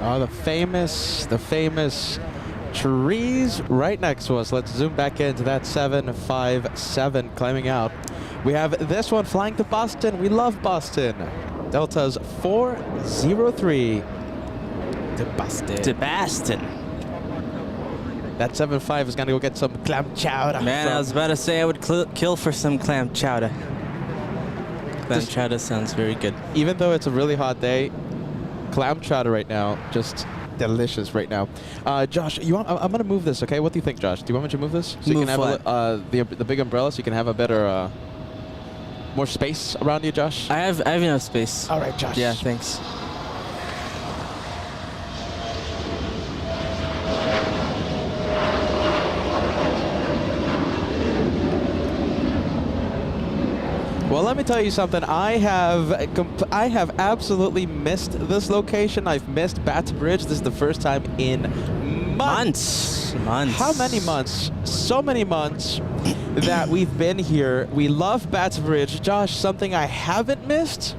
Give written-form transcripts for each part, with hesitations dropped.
Oh, the famous trees right next to us. Let's zoom back into that 757 climbing out. We have this one flying to Boston. We love Boston. Delta's 403 to Boston. To Boston. That 75 is going to go get some clam chowder. Man, I was about to say I would kill for some clam chowder. Clam chowder sounds very good. Even though it's a really hot day, clam chowder right now, just delicious right now. Josh, I'm going to move this, okay? What do you think, Josh? Do you want me to move this? So you can have the big umbrella so you can have a better, more space around you, Josh? I have enough space. All right, Josh. Yeah, thanks. Well, let me tell you something. I have absolutely missed this location. I've missed Bat Bridge. This is the first time in months. How many months? So many months that we've been here. We love Bat Bridge. Josh, something I haven't missed?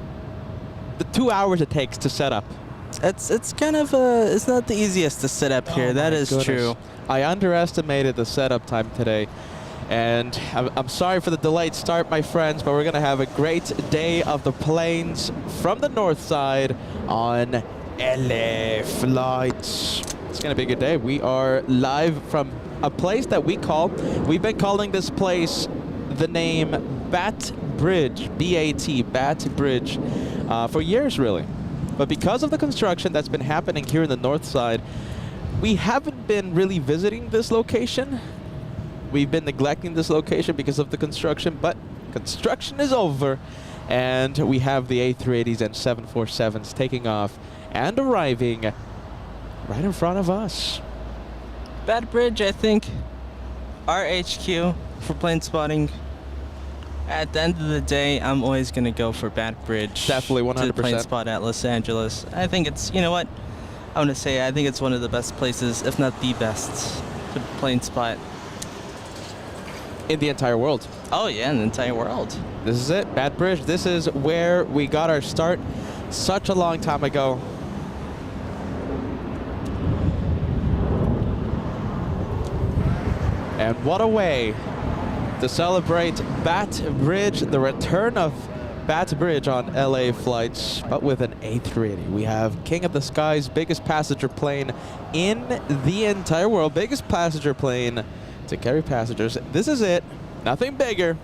The 2 hours it takes to set up. It's kind of it's not the easiest to set up here. That is true. I underestimated the setup time today. And I'm sorry for the delayed start, my friends, but we're going to have a great day of the planes from the north side on LA flights. It's going to be a good day. We are live from a place that we've been calling this place the name Bat Bridge, B-A-T, Bat Bridge, for years, really. But because of the construction that's been happening here in the north side, we haven't been really visiting this location. We've been neglecting this location because of the construction, but construction is over, and we have the A380s and 747s taking off and arriving right in front of us. Bat Bridge, I think, our HQ for plane spotting. At the end of the day, I'm always going to go for Bat Bridge. Definitely 100%. To plane spot at Los Angeles. I think it's, you know what? I want to say I think it's one of the best places, if not the best, to plane spot. In the entire world. Oh yeah, in the entire world. This is it, Bat Bridge. This is where we got our start such a long time ago. And what a way to celebrate Bat Bridge, the return of Bat Bridge on LA flights, but with an A380. We have King of the Skies, biggest passenger plane in the entire world, biggest passenger plane to carry passengers. This is it. Nothing bigger.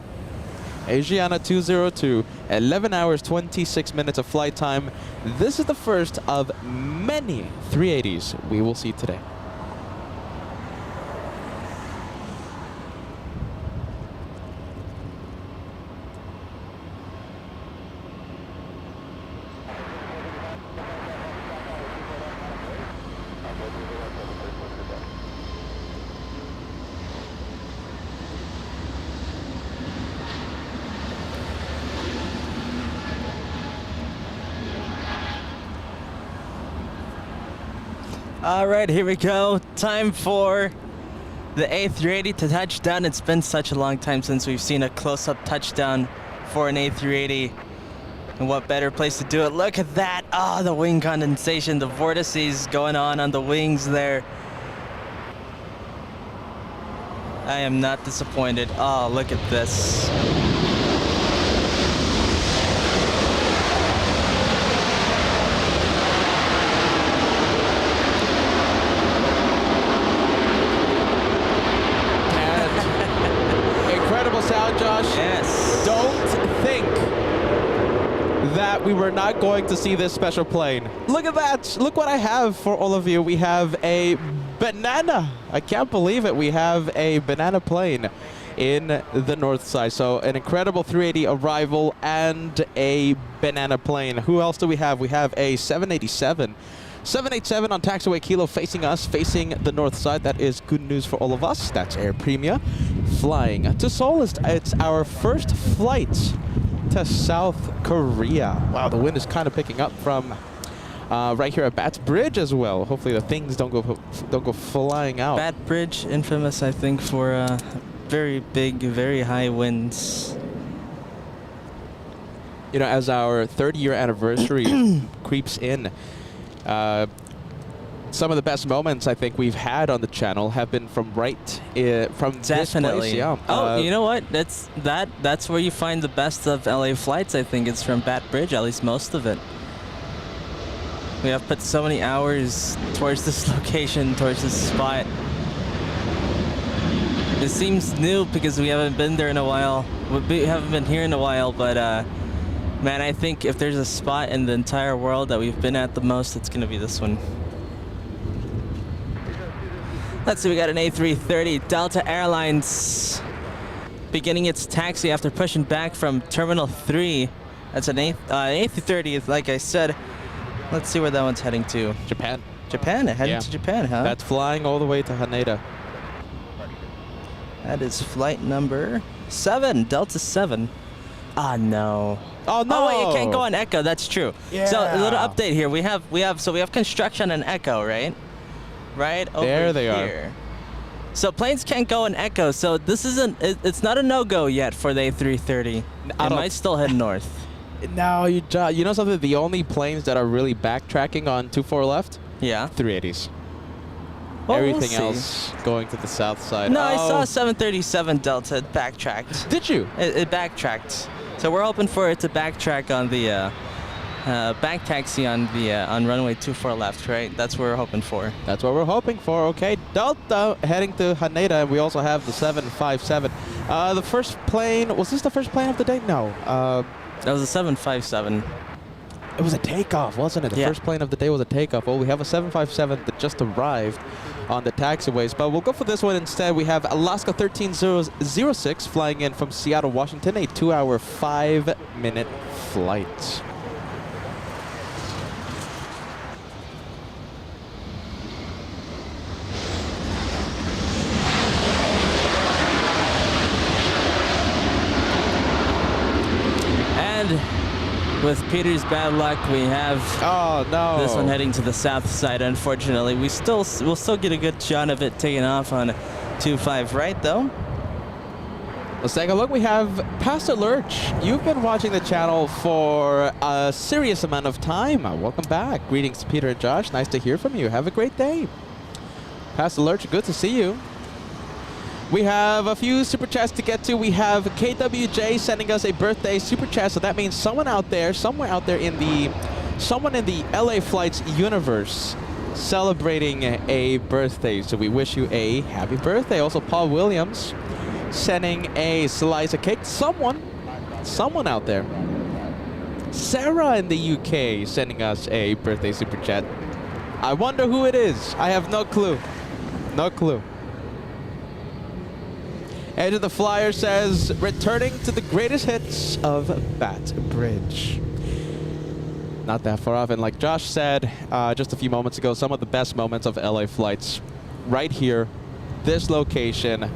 Asiana 202, 11 hours, 26 minutes of flight time. This is the first of many 380s we will see today. All right, here we go. Time for the A380 to touch down. It's been such a long time since we've seen a close-up touchdown for an A380. And what better place to do it? Look at that. Oh, the wing condensation, the vortices going on the wings there. I am not disappointed. Oh, look at this. Yes. Don't think that we were not going to see this special plane. Look at that. Look what I have for all of you. We have a banana. I can't believe it. We have a banana plane in the north side. So an incredible 380 arrival and a banana plane. Who else do we have? We have a 787. 787 on taxiway Kilo facing us, facing the north side. That is good news for all of us. That's Air Premia flying to Seoul. It's our first flight to South Korea. Wow, the wind is kind of picking up from right here at Bat Bridge as well. Hopefully the things don't go flying out. Bat Bridge, infamous, I think, for very big, very high winds. You know, as our 30-year anniversary creeps in, some of the best moments I think we've had on the channel have been from from this place. Yeah. Oh, you know what? That's where you find the best of LA flights. I think it's from Bat Bridge, at least most of it. We have put so many hours towards this location, towards this spot. It seems new because we haven't been there in a while. We haven't been here in a while, but man, I think if there's a spot in the entire world that we've been at the most, it's gonna be this one. Let's see, we got an A330 Delta Airlines beginning its taxi after pushing back from Terminal 3. That's an A330, like I said. Let's see where that one's heading to. Japan. Japan, heading to Japan, huh? That's flying all the way to Haneda. That is flight number 7, Delta 7. Ah, no. Oh no! Oh wait, it can't go on Echo. That's true. Yeah. So a little update here. We have construction and Echo, right? Right over there they here. So planes can't go in Echo. So this isn't. It's not a no-go yet for the A330. It might still head north. No, you know something? The only planes that are really backtracking on 24 left? Yeah. 380s. Well, Everything we'll else going to the south side. No, I saw a 737 Delta backtracked. Did you? It backtracked. So we're hoping for it to backtrack on the back taxi on the on runway 24 left, right? That's what we're hoping for. That's what we're hoping for. Okay, Delta heading to Haneda, and we also have the 757. The first plane, was this the first plane of the day? No. That was a 757. It was a takeoff, wasn't it? The first plane of the day was a takeoff. Well, we have a 757 that just arrived on the taxiways, but we'll go for this one instead. We have Alaska 13006 flying in from Seattle, Washington, a 2-hour, 5-minute flight. With Peter's bad luck, we have this one heading to the south side. Unfortunately, we'll still get a good shot of it taking off on 25 right, though. Let's take a look. We have Pastor Lurch. You've been watching the channel for a serious amount of time. Welcome back. Greetings, Peter and Josh. Nice to hear from you. Have a great day. Pastor Lurch, good to see you. We have a few super chats to get to. We have KWJ sending us a birthday super chat, so that means someone out there, somewhere out there in the LA Flights universe celebrating a birthday. So we wish you a happy birthday. Also, Paul Williams sending a slice of cake. Someone out there. Sarah in the UK sending us a birthday super chat. I wonder who it is. I have no clue. No clue. Edge of the Flyer says, returning to the greatest hits of Bat Bridge. Not that far off. And like Josh said just a few moments ago, some of the best moments of LA flights right here, this location.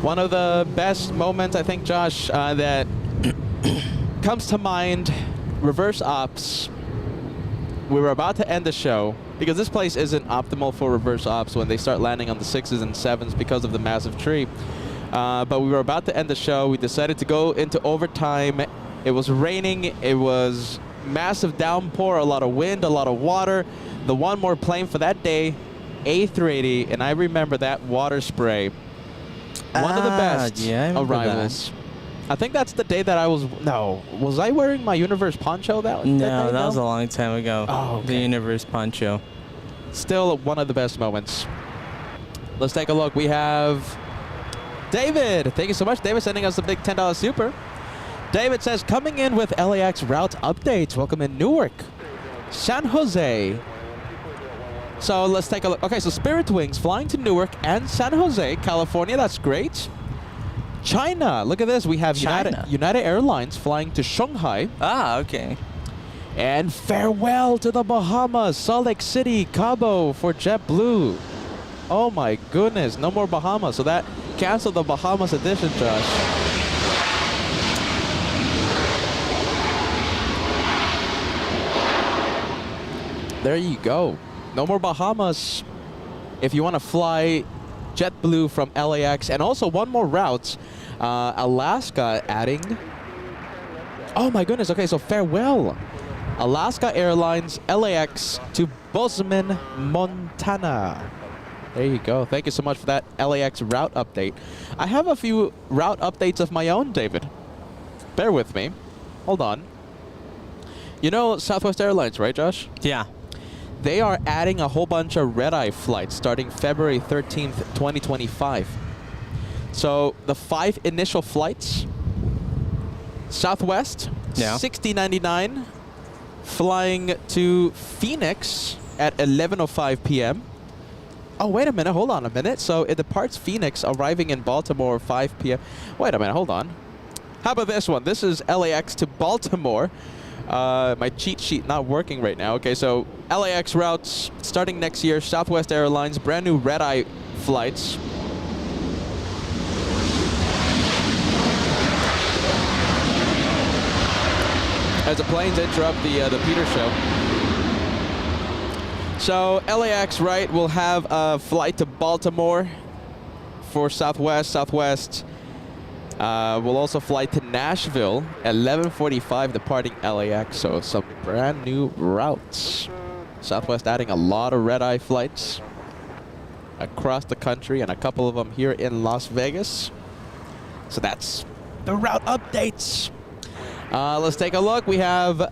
One of the best moments, I think, Josh, that comes to mind, reverse ops. We were about to end the show because this place isn't optimal for reverse ops when they start landing on the 6s and 7s because of the massive tree. But we were about to end the show. We decided to go into overtime. It was raining. It was massive downpour, a lot of wind, a lot of water. The one more plane for that day, A380, and I remember that water spray. One of the best arrivals. I think that's the day that I was... No. Was I wearing my Universe poncho that day? No, that was a long time ago. Oh, okay. The Universe poncho. Still one of the best moments. Let's take a look. We have... David, thank you so much. David sending us a big $10 super. David says, coming in with LAX route updates. Welcome in Newark, San Jose. So let's take a look. Okay, so Spirit Wings flying to Newark and San Jose, California. That's great. China, look at this. We have United Airlines flying to Shanghai. Ah, okay. And farewell to the Bahamas, Salt Lake City, Cabo for JetBlue. Oh my goodness, no more Bahamas. So that canceled the Bahamas edition, Josh. There you go. No more Bahamas. If you want to fly JetBlue from LAX, and also one more route, Alaska adding. Oh my goodness. Okay, so farewell Alaska Airlines LAX to Bozeman, Montana. There you go. Thank you so much for that LAX route update. I have a few route updates of my own, David. Bear with me. Hold on. You know Southwest Airlines, right, Josh? Yeah. They are adding a whole bunch of red-eye flights starting February 13th, 2025. So the 5 initial flights, Southwest, Yeah. $60.99, flying to Phoenix at 11:05 p.m. Oh, wait a minute. Hold on a minute. So it departs Phoenix, arriving in Baltimore 5 p.m. Wait a minute. Hold on. How about this one? This is LAX to Baltimore. My cheat sheet not working right now. Okay, so LAX routes starting next year. Southwest Airlines, brand new red-eye flights. As the planes interrupt the Peter show. So LAX, right, will have a flight to Baltimore for Southwest. Southwest will also fly to Nashville at 11:45, departing LAX. So some brand new routes. Southwest adding a lot of red-eye flights across the country, and a couple of them here in Las Vegas. So that's the route updates. Let's take a look. We have,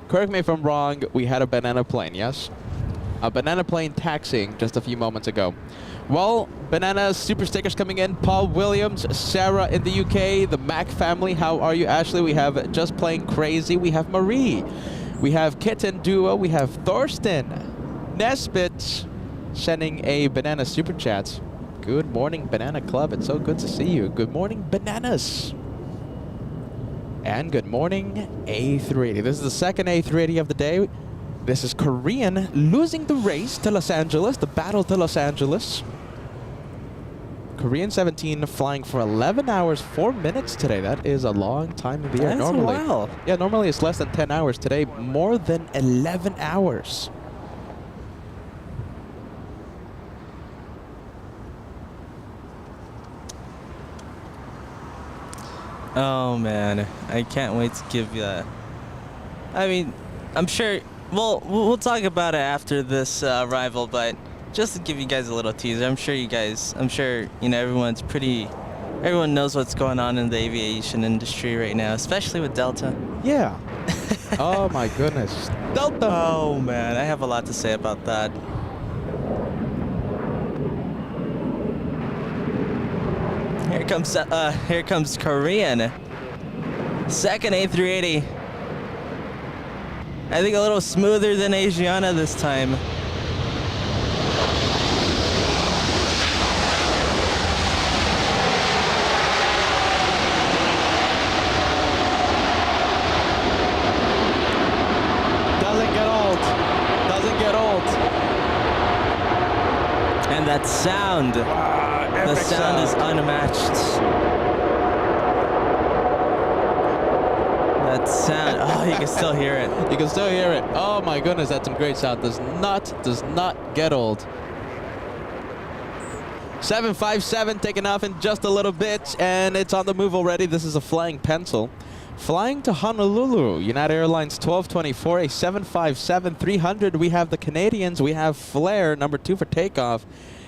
correct me if I'm wrong, we had a banana plane, yes? A banana plane taxiing just a few moments ago. Well, banana super stickers coming in. Paul Williams, Sarah in the UK, the Mac family. How are you, Ashley? We have Just Plain Crazy. We have Marie. We have Kitten Duo. We have Thorsten. Nesbit sending a banana super chat. Good morning, Banana Club. It's so good to see you. Good morning, bananas. And good morning, A380. This is the second A380 of the day. This is Korean losing the race to Los Angeles, the battle to Los Angeles. Korean 17 flying for 11 hours, 4 minutes today. That is a long time in the air. That's Normally, a while. Yeah, normally it's less than 10 hours. Today, more than 11 hours. Oh man, I can't wait to give you that. I mean, I'm sure. Well, we'll talk about it after this arrival, but just to give you guys a little teaser, I'm sure you know, everyone knows what's going on in the aviation industry right now, especially with Delta. Yeah. Oh my goodness. Delta. Oh man, I have a lot to say about that. Here comes Korean. Second A380. I think a little smoother than Asiana this time. Doesn't get old. Doesn't get old. And that sound. The sound is unmatched. That sound. Oh, you can still hear it. You can still hear it. Oh my goodness, that's some great sound. Does not get old. 757 taking off in just a little bit, and it's on the move already. This is a flying pencil. Flying to Honolulu, United Airlines 1224, a 757-300. We have the Canadians. We have Flair, number 2 for takeoff.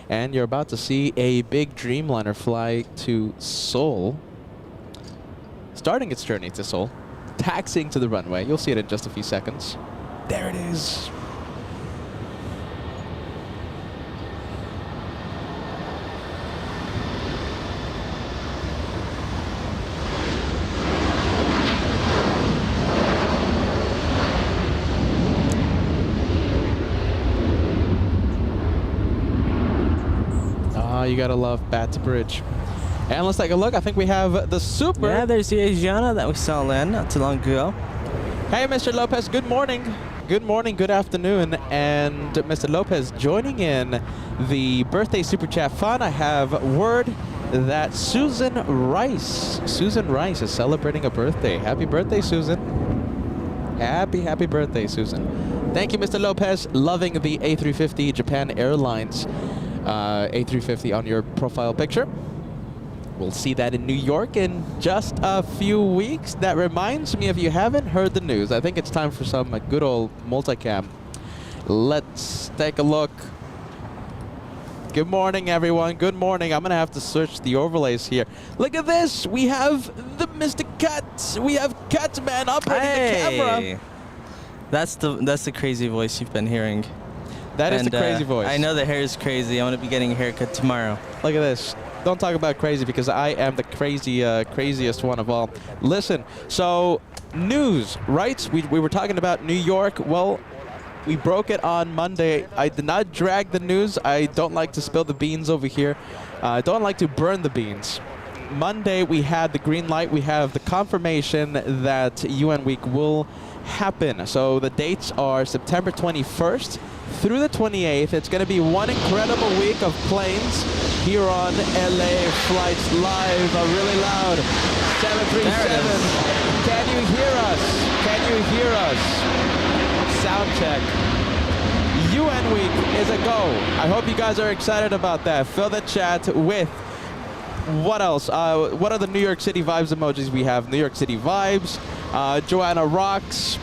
And you're about to see a big Dreamliner fly to Seoul. Starting its journey to Seoul. Taxiing to the runway. You'll see it in just a few seconds. There it is. You gotta love Bats Bridge. And let's take a look. I think we have the Super. Yeah, there's the Asiana that we saw land not too long ago. Hey, Mr. Lopez, good morning. Good morning, good afternoon. And Mr. Lopez joining in the birthday Super Chat fun. I have word that Susan Rice is celebrating a birthday. Happy birthday, Susan. Happy birthday, Susan. Thank you, Mr. Lopez. Loving the A350 Japan Airlines A350 on your profile picture. We'll see that in New York in just a few weeks. That reminds me, if you haven't heard the news, I think it's time for some good old multicam. Let's take a look. Good morning, everyone. Good morning. I'm going to have to search the overlays here. Look at this. We have the Mr. Cat. We have Catman operating the camera. That's the crazy voice you've been hearing. That is the crazy voice. I know the hair is crazy. I'm going to be getting a haircut tomorrow. Look at this. Don't talk about crazy because I am the craziest one of all. Listen, so news, right? We were talking about New York. Well, we broke it on Monday. I did not drag the news. I don't like to spill the beans over here. I don't like to burn the beans. Monday, we had the green light. We have the confirmation that UN Week will happen. So the dates are September 21st through the 28th. It's going to be one incredible week of planes here on LA Flights Live. Really loud. 737. Can you hear us? Can you hear us? Sound check. UN Week is a go. I hope you guys are excited about that. Fill the chat with what else? What are the New York City vibes emojis we have? New York City vibes. Joanna rocks.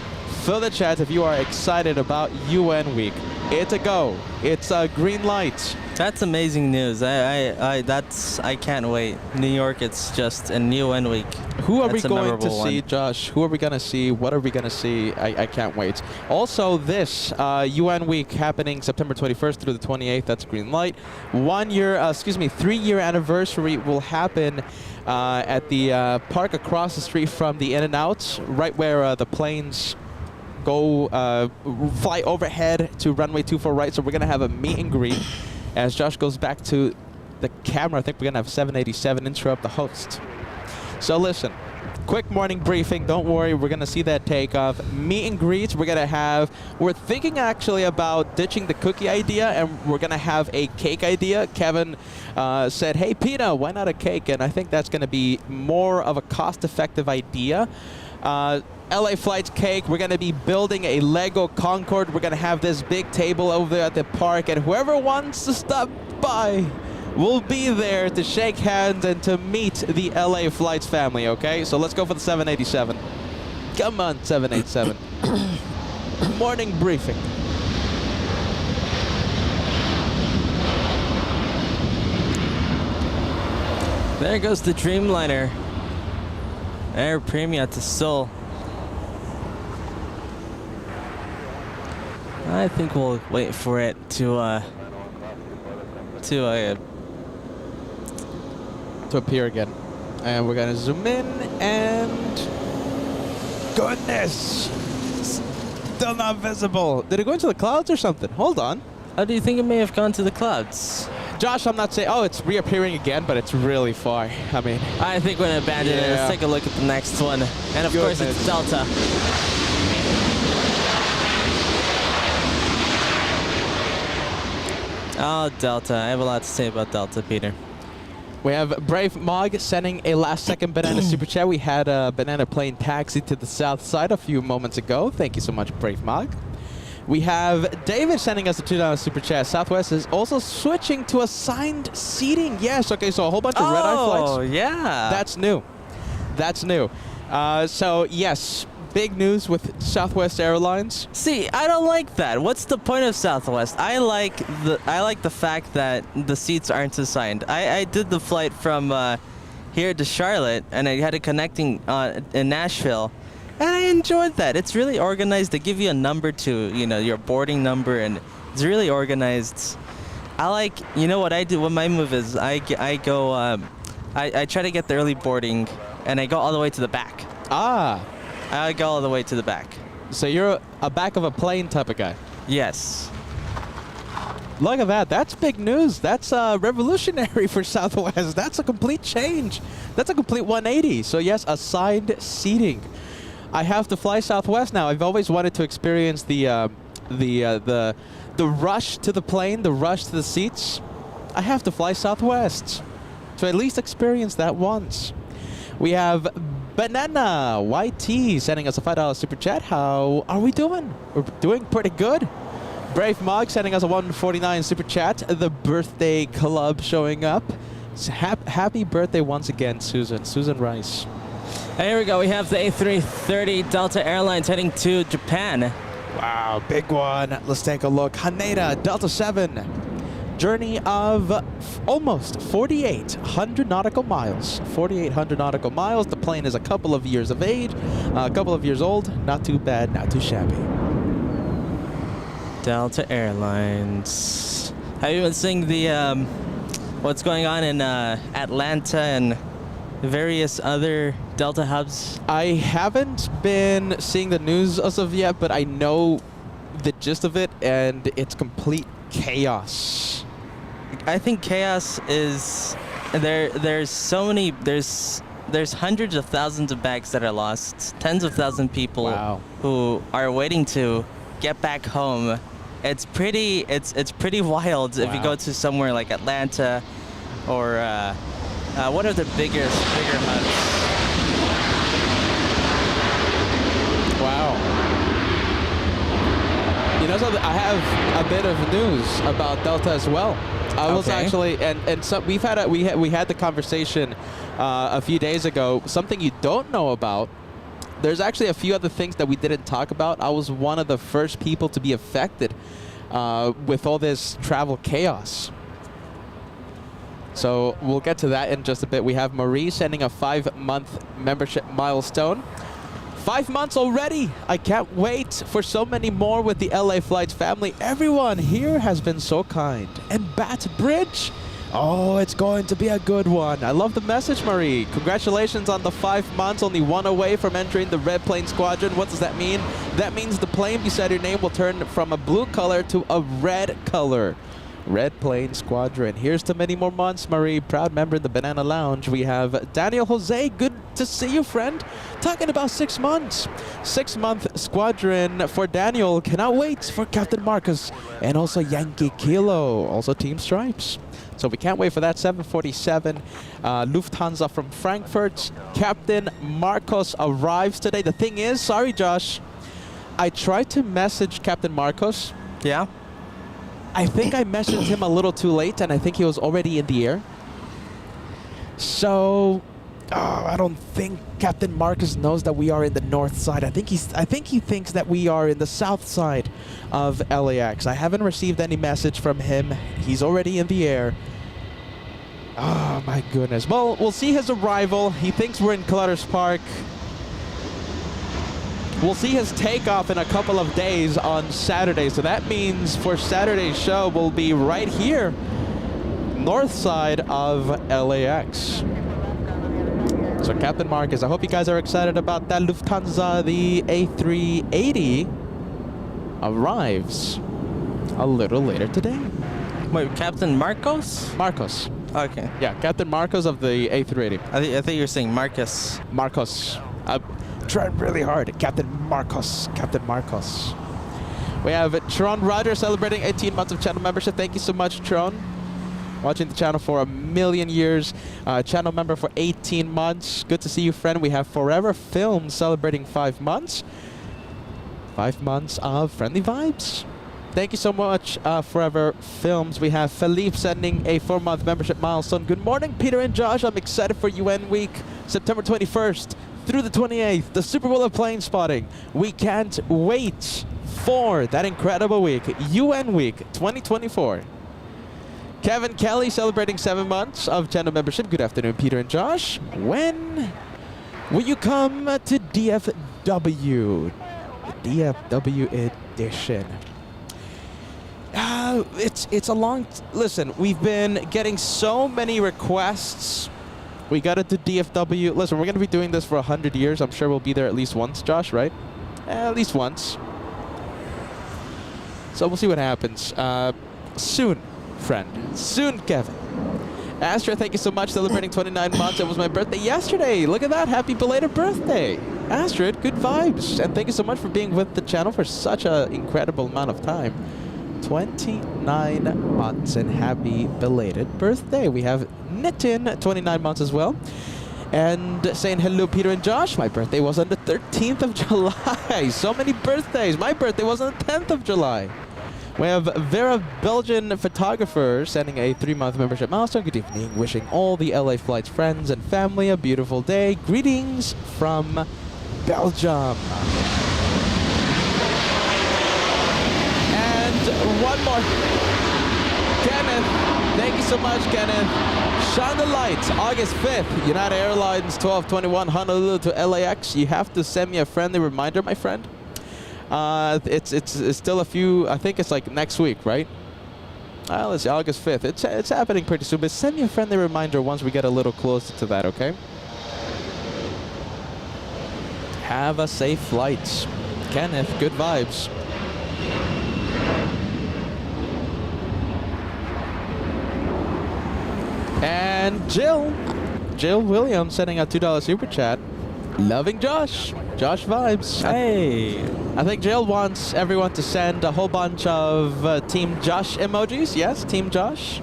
Fill the chat if you are excited about UN Week. It's a go. It's a green light. That's amazing news. I can't wait. New York, it's just a new UN Week. Who are we going to see, Josh? Who are we going to see? What are we going to see? I can't wait. Also, this UN Week happening September 21st through the 28th. That's green light. 3-year anniversary will happen at the park across the street from the In-N-Out, right where the planes go fly overhead to runway 24 right. So we're going to have a meet and greet. As Josh goes back to the camera, I think we're going to have 787 interrupt the host. So listen, quick morning briefing. Don't worry, we're going to see that takeoff. Meet and greets we're thinking actually about ditching the cookie idea, and we're going to have a cake idea. Kevin said, hey, Pina, why not a cake? And I think that's going to be more of a cost-effective idea. LA Flights Cake, we're going to be building a Lego Concorde. We're going to have this big table over there at the park, and whoever wants to stop by will be there to shake hands and to meet the LA Flights family, okay? So let's go for the 787. Come on, 787. Morning briefing. There goes the Dreamliner. Air Premia to Seoul. I think we'll wait for it to appear again. And we're gonna zoom in, and goodness, still not visible. Did it go into the clouds or something? Hold on. How do you think it may have gone to the clouds? Josh, I'm not saying, oh, it's reappearing again, but it's really far. I mean, I think we're gonna abandon it. Let's take a look at the next one. And of course, it's Delta. Oh, Delta. I have a lot to say about Delta, Peter. We have Brave Mog sending a last-second banana super chat. We had a banana plane taxi to the south side a few moments ago. Thank you so much, Brave Mog. We have David sending us a $2 super chat. Southwest is also switching to assigned seating. Yes, okay, so a whole bunch of red-eye flights. Oh, yeah. That's new. That's new. So, yes, big news with Southwest Airlines. See, I don't like that. What's the point of Southwest? I like the fact that the seats aren't assigned. I did the flight from here to Charlotte, and I had a connecting in Nashville. And I enjoyed that. It's really organized. They give you a number to, your boarding number, and it's really organized. I like, what I do, what my move is, I go, I try to get the early boarding, and I go all the way to the back. Ah. I go all the way to the back. So you're a back of a plane type of guy? Yes. Look at that. That's big news. That's revolutionary for Southwest. That's a complete change. That's a complete 180. So yes, assigned seating. I have to fly Southwest now. I've always wanted to experience the rush to the plane, the rush to the seats. I have to fly Southwest to at least experience that once. We have Banana YT sending us a $5 super chat. How are we doing? We're doing pretty good. Brave Mog sending us a $1.49 super chat. The birthday club showing up. Happy birthday once again, Susan Rice. And here we go. We have the A330 Delta Airlines heading to Japan. Wow, big one. Let's take a look. Haneda, Delta 7. Journey of almost 4,800 nautical miles. 4,800 nautical miles. The plane is a couple of years of age, a couple of years old. Not too bad, not too shabby. Delta Airlines. Have you been seeing the what's going on in Atlanta and various other Delta hubs? I haven't been seeing the news as of yet, but I know the gist of it, and it's complete chaos. I think chaos is there's so many there's hundreds of thousands of bags that are lost, tens of thousands of people Wow. who are waiting to get back home. It's pretty wild if you Wow. go to somewhere like Atlanta or what are the bigger hubs? Wow. You know, so I have a bit of news about Delta as well. I was Okay. actually, and so we had the conversation a few days ago. Something you don't know about. There's actually a few other things that we didn't talk about. I was one of the first people to be affected with all this travel chaos. So we'll get to that in just a bit. We have Marie sending a 5-month membership milestone. 5 months already. I can't wait for so many more with the LA Flights family. Everyone here has been so kind. And Bat Bridge. Oh, it's going to be a good one. I love the message, Marie. Congratulations on the 5 months, only one away from entering the Red Plane Squadron. What does that mean? That means the plane beside your name will turn from a blue color to a red color. Red Plane Squadron. Here's to many more months, Marie. Proud member in the Banana Lounge. We have Daniel Jose. Good to see you, friend. Talking about 6 months. 6-month squadron for Daniel. Cannot wait for Captain Marcus. And also Yankee Kilo. Also Team Stripes. So we can't wait for that 747 Lufthansa from Frankfurt. Captain Marcos arrives today. The thing is, sorry, Josh, I tried to message Captain Marcos. Yeah. I think I messaged him a little too late, and I think he was already in the air. So, I don't think Captain Marcus knows that we are in the north side. I think he thinks that we are in the south side of LAX. I haven't received any message from him. He's already in the air. Oh my goodness. Well, we'll see his arrival. He thinks we're in Clutters Park. We'll see his takeoff in a couple of days on Saturday. So that means for Saturday's show, we'll be right here, north side of LAX. So Captain Marcus, I hope you guys are excited about that. Lufthansa, the A380 arrives a little later today. Wait, Captain Marcos? Marcos. Okay. Yeah, Captain Marcos of the A380. I think you were saying Marcus. Marcos. I'm trying really hard. Captain Marcos. Captain Marcos. We have Tron Roger celebrating 18 months of channel membership. Thank you so much, Tron. Watching the channel for 1,000,000 years. Channel member for 18 months. Good to see you, friend. We have Forever Films celebrating 5 months. 5 months of friendly vibes. Thank you so much, Forever Films. We have Philippe sending a 4-month membership milestone. Good morning, Peter and Josh. I'm excited for UN Week, September 21st through the 28th, the Super Bowl of plane spotting. We can't wait for that incredible week, UN Week 2024. Kevin Kelly celebrating 7 months of channel membership. Good afternoon, Peter and Josh. When will you come to DFW? The DFW edition. It's a long... Listen, we've been getting so many requests. We got it to DFW. Listen, we're going to be doing this for 100 years. I'm sure we'll be there at least once, Josh, right? At least once. So we'll see what happens. Soon, friend. Soon, Kevin. Astra, thank you so much. Celebrating 29 months. It was my birthday yesterday. Look at that. Happy belated birthday. Astrid, good vibes. And thank you so much for being with the channel for such an incredible amount of time. 29 months and happy belated birthday. We have Nitin, 29 months as well. And saying hello, Peter and Josh. My birthday was on the 13th of July. So many birthdays. My birthday was on the 10th of July. We have Vera, Belgian photographer, sending a 3-month membership milestone. Good evening. Wishing all the LA Flights friends and family a beautiful day. Greetings from Belgium. And one more. Kenneth, thank you so much, Kenneth. Shine the light, August 5th, United Airlines 1221 Honolulu to LAX. You have to send me a friendly reminder, my friend. It's still a few, I think it's like next week, right? Let's see, August 5th. It's happening pretty soon, but send me a friendly reminder once we get a little closer to that, okay? Have a safe flight. Kenneth, good vibes. And Jill Williams sending a $2 super chat. Loving Josh. Josh vibes. Hey. I think Jill wants everyone to send a whole bunch of Team Josh emojis. Yes, Team Josh.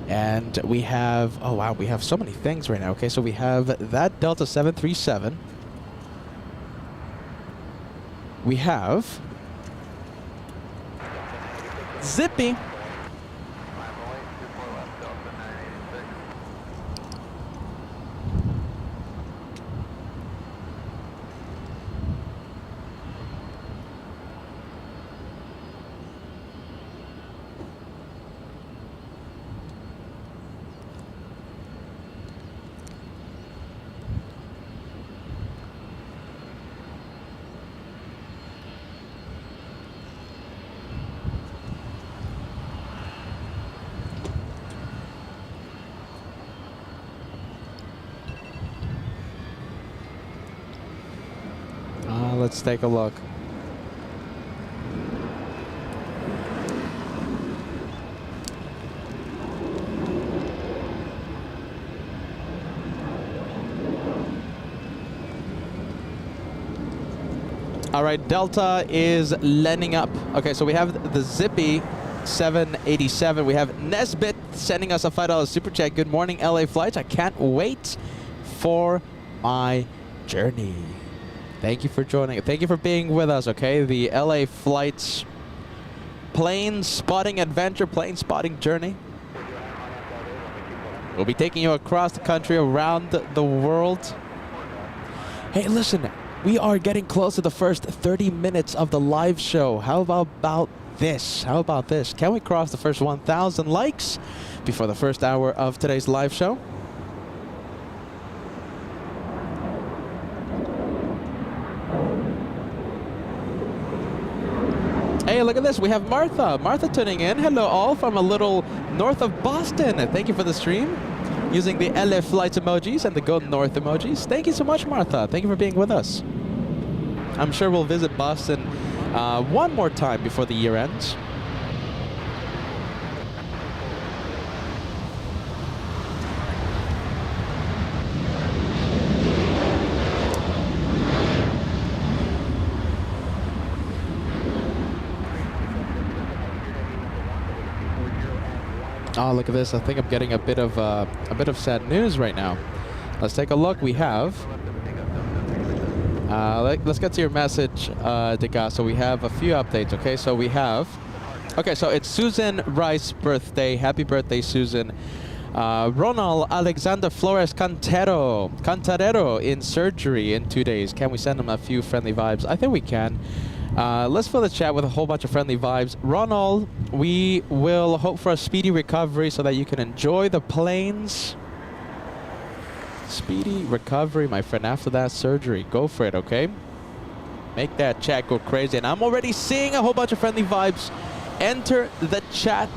And we have, oh wow, we have so many things right now. Okay, so we have that Delta 737. We have Zippy. Let's take a look. All right, Delta is landing up. Okay, so we have the Zippy 787. We have Nesbit sending us a $5 super chat. Good morning, LA Flights. I can't wait for my journey. Thank you for joining. Thank you for being with us, okay? The LA Flights plane spotting adventure, plane spotting journey. We'll be taking you across the country, around the world. Hey, listen, we are getting close to the first 30 minutes of the live show. How about this? How about this? Can we cross the first 1,000 likes before the first hour of today's live show? Hey, look at this. We have Martha. Martha tuning in. Hello, all from a little north of Boston. Thank you for the stream. Using the LA Flights emojis and the Go North emojis. Thank you so much, Martha. Thank you for being with us. I'm sure we'll visit Boston one more time before the year ends. Oh, look at this. I think I'm getting a bit of sad news right now. Let's take a look. We have let's get to your message, Dika. So we have a few updates, okay? So we have, okay, so it's Susan Rice's birthday. Happy birthday, Susan. Ronald Alexander Flores Cantarero in surgery in 2 days. Can we send him a few friendly vibes? I think we can. Let's fill the chat with a whole bunch of friendly vibes. Ronald, we will hope for a speedy recovery so that you can enjoy the planes. Speedy recovery, my friend, after that surgery. Go for it, okay? Make that chat go crazy. And I'm already seeing a whole bunch of friendly vibes enter the chat.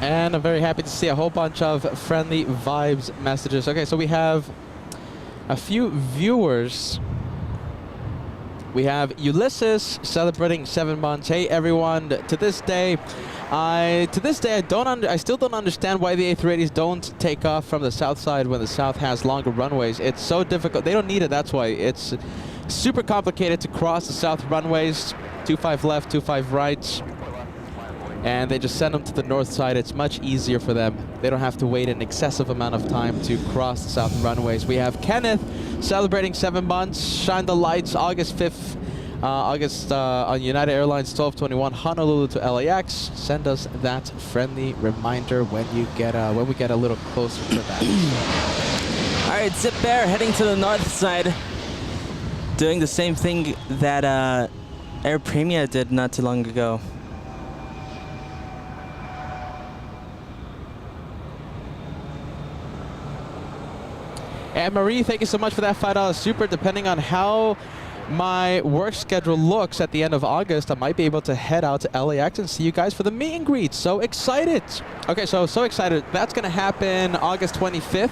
And I'm very happy to see a whole bunch of friendly vibes messages. Okay, so we have a few viewers. We have Ulysses celebrating 7 months. Hey everyone, to this day I still don't understand why the A380s don't take off from the south side when the south has longer runways. It's so difficult. They don't need it, that's why. It's super complicated to cross the south runways, 25 left, 25 right. And they just send them to the north side. It's much easier for them. They don't have to wait an excessive amount of time to cross the south runways. We have Kenneth celebrating 7 months. Shine the lights, August 5th. On United Airlines 1221 Honolulu to LAX. Send us that friendly reminder when we get a little closer to that. All right, Zip Bear heading to the north side, doing the same thing that Air Premia did not too long ago. And Marie, thank you so much for that $5 super. Depending on how my work schedule looks at the end of August, I might be able to head out to LAX and see you guys for the meet and greet. So excited. Okay, so excited. That's going to happen August 25th.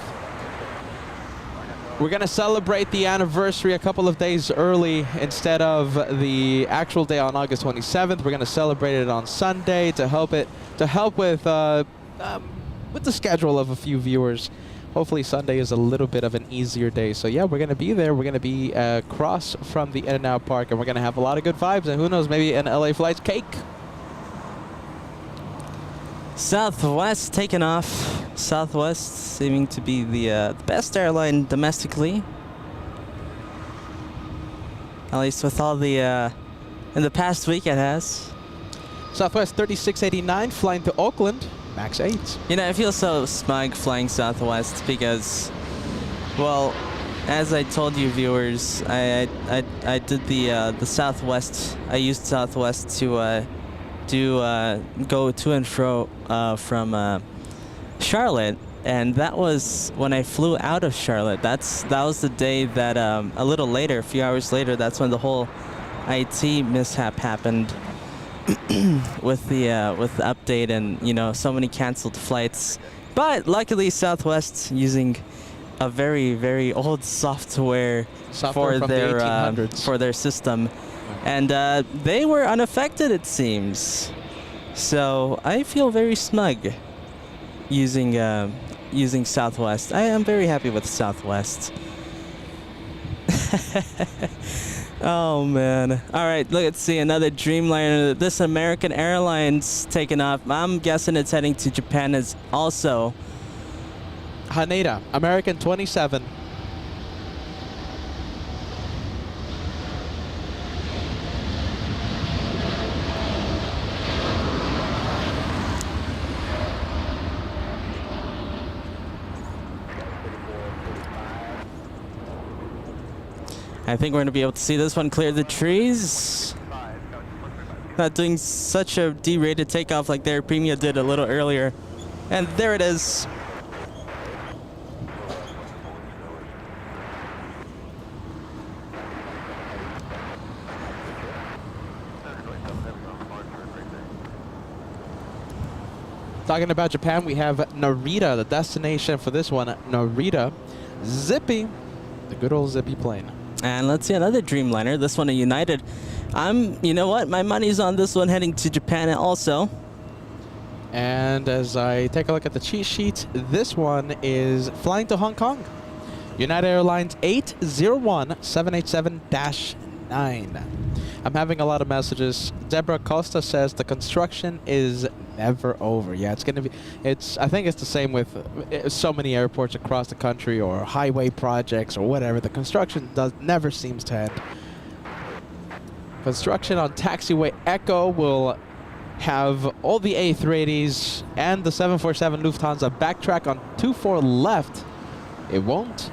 We're going to celebrate the anniversary a couple of days early instead of the actual day on August 27th. We're going to celebrate it on Sunday to help with the schedule of a few viewers. Hopefully Sunday is a little bit of an easier day. So yeah, we're going to be there. We're going to be across from the In-N-Out Park, and we're going to have a lot of good vibes. And who knows, maybe an LA Flights cake. Southwest taking off. Southwest seeming to be the best airline domestically. At least with all the, in the past week it has. Southwest 3689 flying to Oakland. Max 8. You know, I feel so smug flying Southwest because, well, as I told you viewers, I did the Southwest. I used Southwest to go to and fro from Charlotte, and that was when I flew out of Charlotte. That was the day that a little later, a few hours later, that's when the whole IT mishap happened. with the update, and you know, so many canceled flights. But luckily Southwest using a very, very old software for their system, and they were unaffected, it seems. So I feel very smug using Southwest. I am very happy with Southwest. Oh man. All right, let's see, another Dreamliner. This American Airlines taking off. I'm guessing it's heading to Japan as also. Haneda, American 27. I think we're going to be able to see this one clear the trees. Not doing such a derated takeoff like their Premia did a little earlier. And there it is. Talking about Japan, we have Narita, the destination for this one. Narita, Zippy, the good old Zippy plane. And let's see another Dreamliner. This one a United. You know what? My money's on this one heading to Japan also. And as I take a look at the cheat sheet, this one is flying to Hong Kong. United Airlines 801-787-9. I'm having a lot of messages. Deborah Costa says the construction is never over. Yeah, it's going to be, I think it's the same with so many airports across the country or highway projects or whatever. The construction never seems to end. Construction on Taxiway Echo will have all the A380s and the 747 Lufthansa backtrack on 24 left. It won't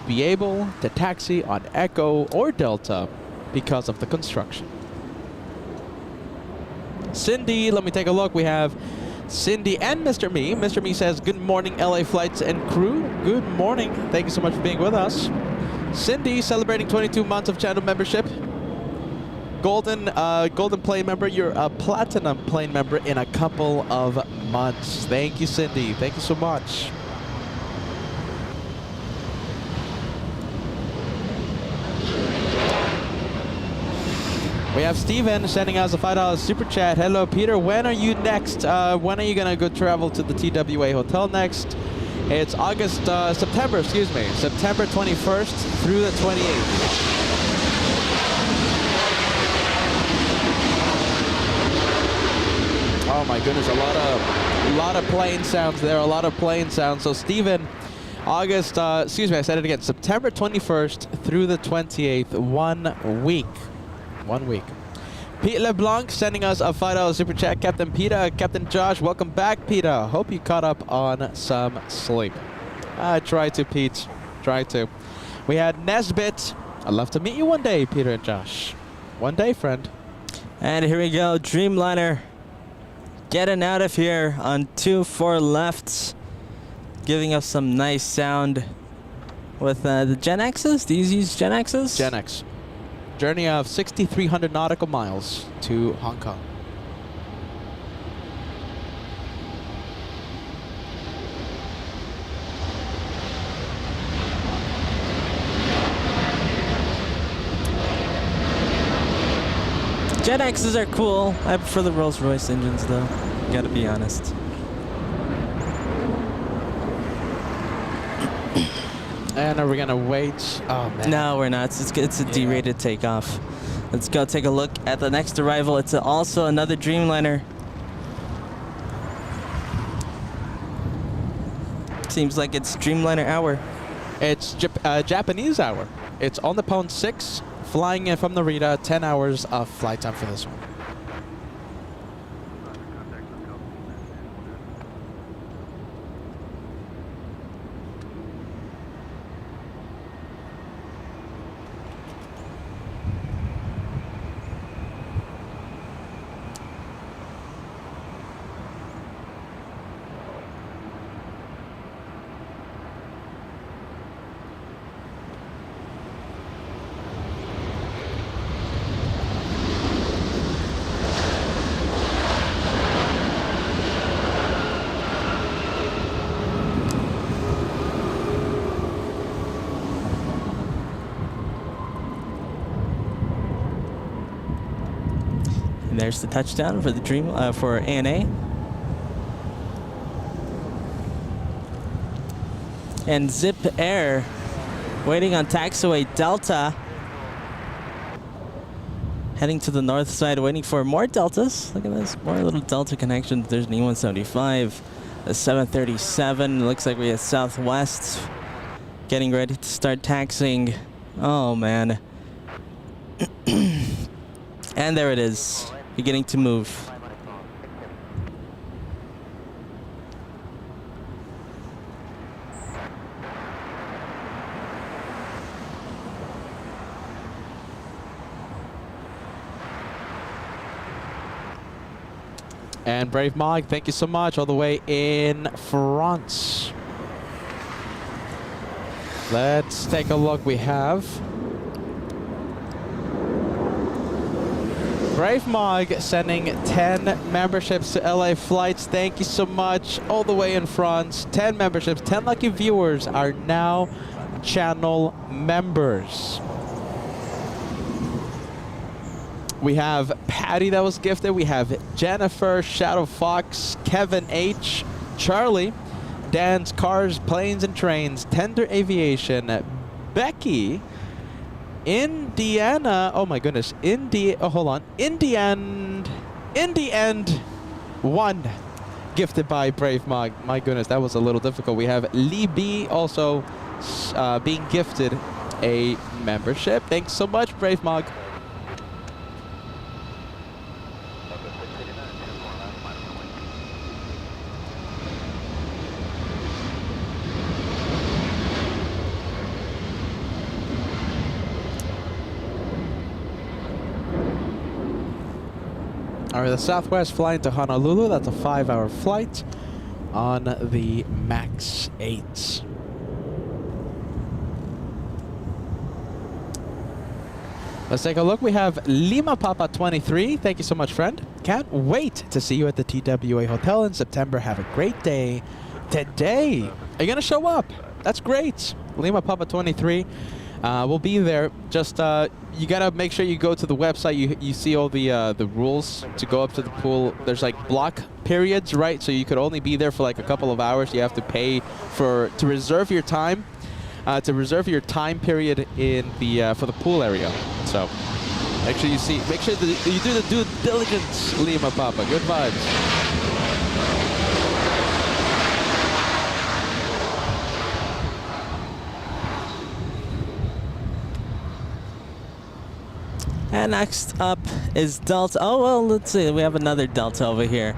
be able to taxi on Echo or Delta because of the construction. Cindy, let me take a look. We have Cindy and Mr. Me. Mr. Me says, good morning, LA Flights and crew. Good morning. Thank you so much for being with us. Cindy, celebrating 22 months of channel membership. Golden plane member. You're a platinum plane member in a couple of months. Thank you, Cindy. Thank you so much. We have Steven sending us a $5 super chat. Hello, Peter. When are you next? When are you going to go travel to the TWA Hotel next? It's September 21st through the 28th. Oh my goodness, a lot of plane sounds there, a lot of plane sounds. So Steven, I said it again, September 21st through the 28th, 1 week. 1 week. Pete LeBlanc sending us a $5 super chat. Captain Peter, Captain Josh, welcome back, Peter. Hope you caught up on some sleep. I tried to, Pete. Tried to. We had Nesbit. I'd love to meet you one day, Peter and Josh. One day, friend. And here we go, Dreamliner. Getting out of here on 24 left. Giving us some nice sound with the Gen X's. Do you use Gen X's? Gen X. Journey of 6,300 nautical miles to Hong Kong. Gen X's are cool. I prefer the Rolls-Royce engines though. Gotta be honest. And are we gonna wait? Oh man. No, we're not. It's a D-rated takeoff. Let's go take a look at the next arrival. It's also another Dreamliner. Seems like it's Dreamliner hour. It's Japanese hour. It's on the Pound 6, flying in from Narita. 10 hours of flight time for this one. And there's the touchdown for the for ANA. And Zip Air waiting on taxiway Delta. Heading to the north side, waiting for more Deltas. Look at this, more little Delta connections. There's an E175, a 737. Looks like we have Southwest getting ready to start taxiing. Oh man. And there it is, beginning to move. And Brave Mog, thank you so much, all the way in France. Let's take a look. We have Brave Mog sending 10 memberships to LA flights. Thank you so much, all the way in France. 10 memberships, 10 lucky viewers are now channel members. We have Patty that was gifted. We have Jennifer, Shadow Fox, Kevin H, Charlie, Dan's Cars, Planes and Trains, Tender Aviation, Becky, Indiana. Oh my goodness, hold on, Indian 1, gifted by Brave Mog. My goodness, that was a little difficult. We have Lee B also being gifted a membership. Thanks so much, Brave Mog. All right, the Southwest flying to Honolulu. That's a 5-hour flight on the MAX 8. Let's take a look. We have Lima Papa 23. Thank you so much, friend. Can't wait to see you at the TWA Hotel in September. Have a great day today. Are you going to show up? That's great. Lima Papa 23. We'll be there. Just you gotta make sure you go to the website. You see all the rules to go up to the pool. There's like block periods, right? So you could only be there for like a couple of hours. You have to pay to reserve your time. To reserve your time period in the for the pool area. So make sure make sure that you do the due diligence, Lima Papa. Good vibes. And next up is Delta. Oh, well, let's see. We have another Delta over here.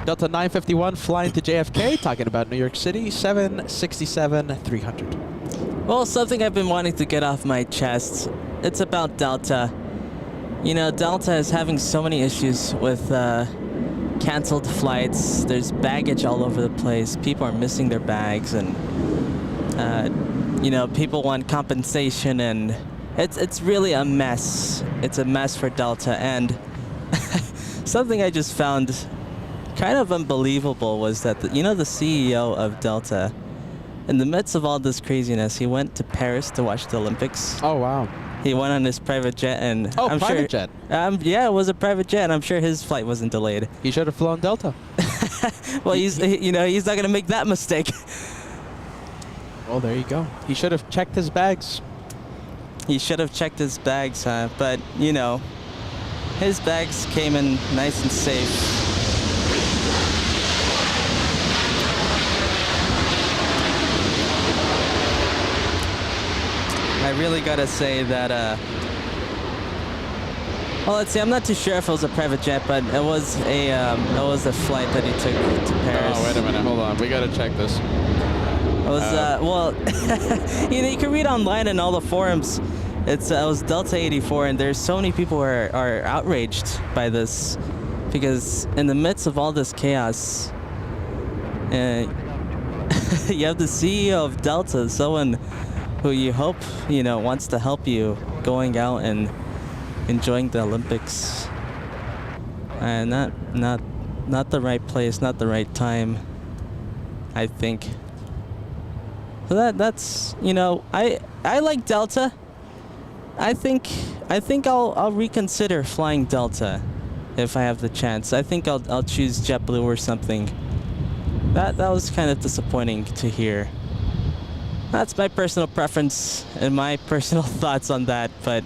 Delta 951 flying to JFK, talking about New York City, 767-300. Well, something I've been wanting to get off my chest. It's about Delta. You know, Delta is having so many issues with canceled flights. There's baggage all over the place. People are missing their bags, and you know, people want compensation, and it's really a mess. It's a mess for Delta. And something I just found kind of unbelievable was that the CEO of Delta, in the midst of all this craziness, he went to Paris to watch the Olympics. Oh, wow. He went on his private jet, and I'm private sure, jet. Yeah, it was a private jet, and I'm sure his flight wasn't delayed. He should have flown Delta. Well, he's not gonna make that mistake. Well, there you go. He should have checked his bags. He should have checked his bags, but you know, his bags came in nice and safe. I really gotta say that, well, let's see, I'm not too sure if it was a private jet, but it was a flight that he took to Paris. Oh, wait a minute, hold on, we gotta check this. It was, well, you can read online in all the forums. It was Delta 84, and there's so many people who are outraged by this, because in the midst of all this chaos, you have the CEO of Delta, someone who you hope, wants to help you going out and enjoying the Olympics. And not the right place, not the right time, I think. So that's, I like Delta. I think I'll reconsider flying Delta if I have the chance. I think I'll choose JetBlue or something. That was kind of disappointing to hear. That's my personal preference and my personal thoughts on that, but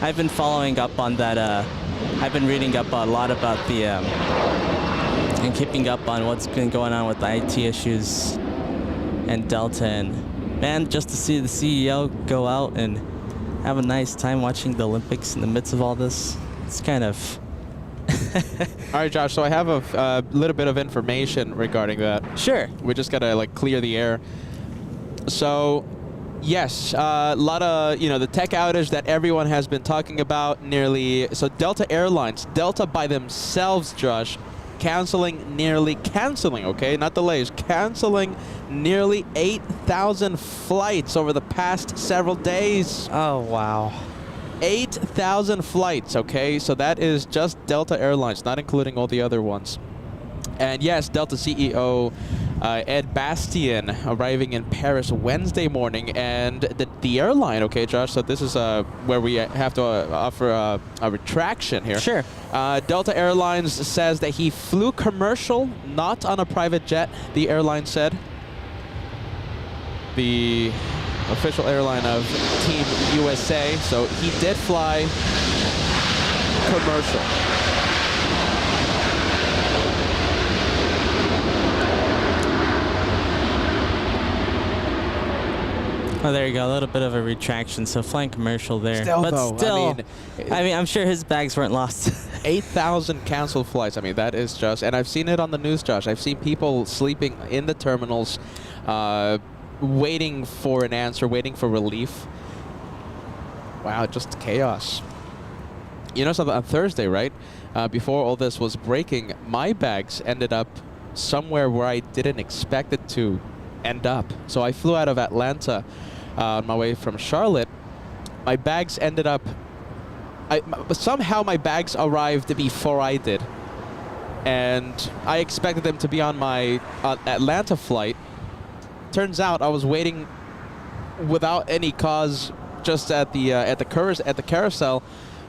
I've been following up on that. I've been reading up a lot about the and keeping up on what's been going on with the IT issues and Delta, and man, just to see the CEO go out and have a nice time watching the Olympics in the midst of all this, it's kind of... All right, Josh, so I have a little bit of information regarding that. Sure. We just gotta clear the air. So, yes, a lot of, the tech outage that everyone has been talking about, so Delta Airlines, Delta by themselves, Josh, canceling, okay, not delays, canceling nearly 8,000 flights over the past several days. Oh, wow. 8,000 flights, okay? So that is just Delta Airlines, not including all the other ones. And yes, Delta CEO Ed Bastian arriving in Paris Wednesday morning, and the airline, okay, Josh, so this is where we have to offer a retraction here. Sure. Delta Airlines says that he flew commercial, not on a private jet, the airline said. The official airline of Team USA, so he did fly commercial. Oh, there you go. A little bit of a retraction. So flying commercial there. Still, but though, still, I mean, I'm sure his bags weren't lost. 8,000 canceled flights. I mean, that is just, and I've seen it on the news, Josh. I've seen people sleeping in the terminals, waiting for an answer, waiting for relief. Wow, just chaos. You know something, on Thursday, right? Before all this was breaking, my bags ended up somewhere where I didn't expect it to end up. So I flew out of Atlanta on my way from Charlotte. My bags ended up somehow my bags arrived before I did. And I expected them to be on my Atlanta flight. Turns out I was waiting without any cause, just at the carousel,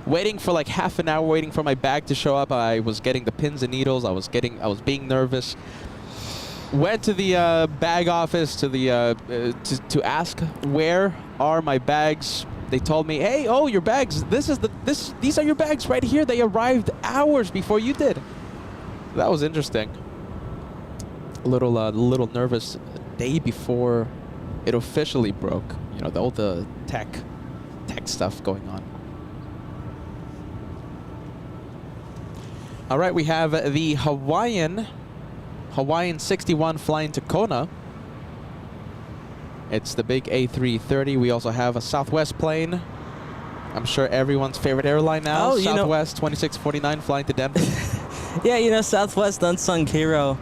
waiting for like half an hour, waiting for my bag to show up. I was getting the pins and needles. I was being nervous. Went to the bag office to ask where are my bags. They told me, "Hey, oh, your bags. These are your bags right here. They arrived hours before you did." That was interesting. A little nervous day before it officially broke. You know, all the tech stuff going on. All right, we have the Hawaiian 61 flying to Kona. It's the big A330. We also have a Southwest plane. I'm sure everyone's favorite airline now. Oh, Southwest 2649 flying to Denver. Yeah, you know, Southwest unsung hero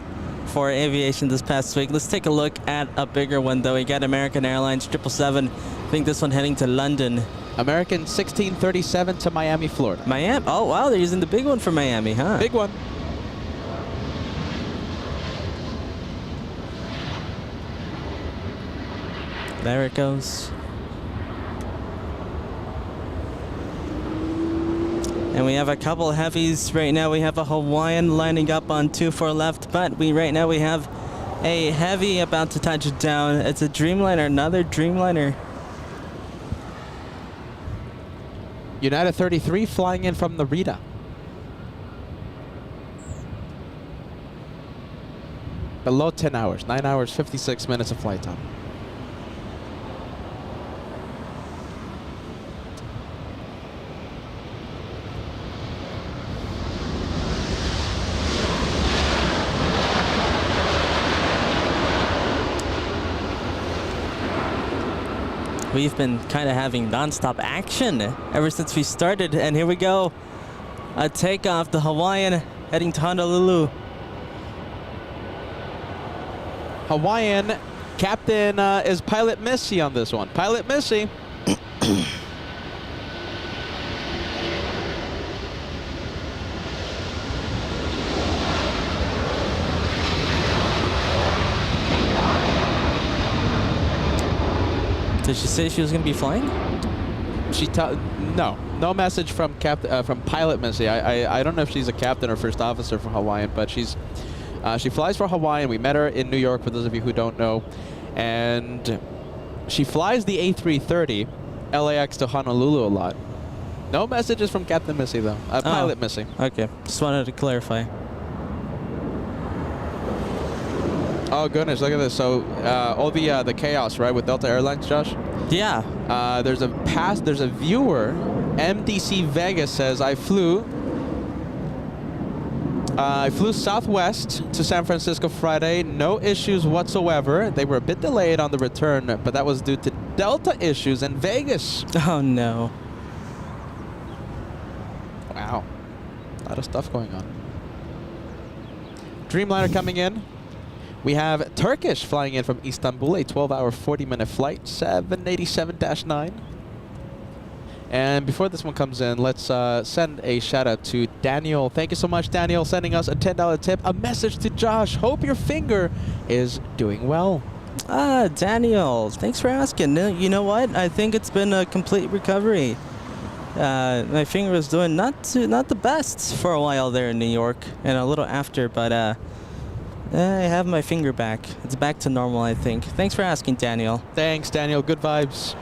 for aviation this past week. Let's take a look at a bigger one, though. We got American Airlines 777. I think this one heading to London. American 1637 to Miami, Florida. Miami? Oh, wow, they're using the big one for Miami, huh? Big one. There it goes. And we have a couple heavies right now. We have a Hawaiian lining up on 24 left, but right now we have a heavy about to touch down. It's a Dreamliner, another Dreamliner. United 33 flying in from Narita. Below 10 hours, 9 hours, 56 minutes of flight time. We've been kind of having non-stop action ever since we started, and here we go. A takeoff, the Hawaiian heading to Honolulu. Hawaiian captain is Pilot Missy on this one. Pilot Missy. Did she say she was going to be flying? No message from Pilot Missy. I don't know if she's a captain or first officer for Hawaiian, but she flies for Hawaiian. We met her in New York, for those of you who don't know, and she flies the A330 LAX to Honolulu a lot. No messages from Captain Missy though. Pilot Missy. Okay, just wanted to clarify. Oh goodness, look at this. So all the chaos, right, with Delta Airlines, Josh? Yeah. There's a viewer, MDC Vegas says, I flew Southwest to San Francisco Friday. No issues whatsoever. They were a bit delayed on the return, but that was due to Delta issues in Vegas. Oh no. Wow. A lot of stuff going on. Dreamliner coming in. We have Turkish flying in from Istanbul, a 12-hour, 40-minute flight, 787-9. And before this one comes in, let's send a shout-out to Daniel. Thank you so much, Daniel, sending us a $10 tip. A message to Josh. Hope your finger is doing well. Daniel, thanks for asking. You know what? I think it's been a complete recovery. My finger was doing not the best for a while there in New York and a little after, but I have my finger back. It's back to normal, I think. Thanks for asking, Daniel. Thanks, Daniel. Good vibes.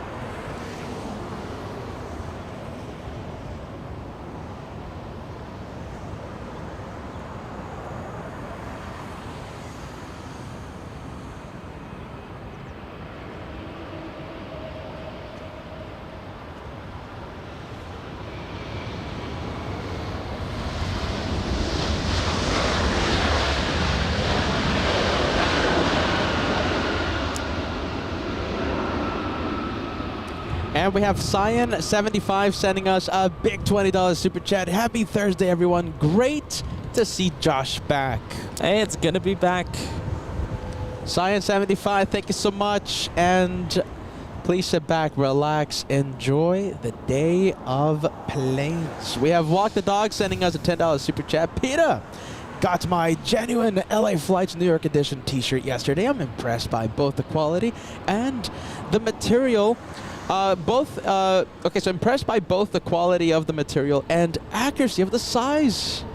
And we have Cyan75 sending us a big $20 super chat. Happy Thursday, everyone. Great to see Josh back. Hey, it's gonna be back. Cyan75, thank you so much. And Please sit back, relax, enjoy the day of planes. We have Walk the Dog sending us a $10 super chat. Peter, got my genuine LA Flights New York edition t-shirt yesterday. I'm impressed by both the quality and the material. Okay, so impressed by both the quality of the material and accuracy of the size.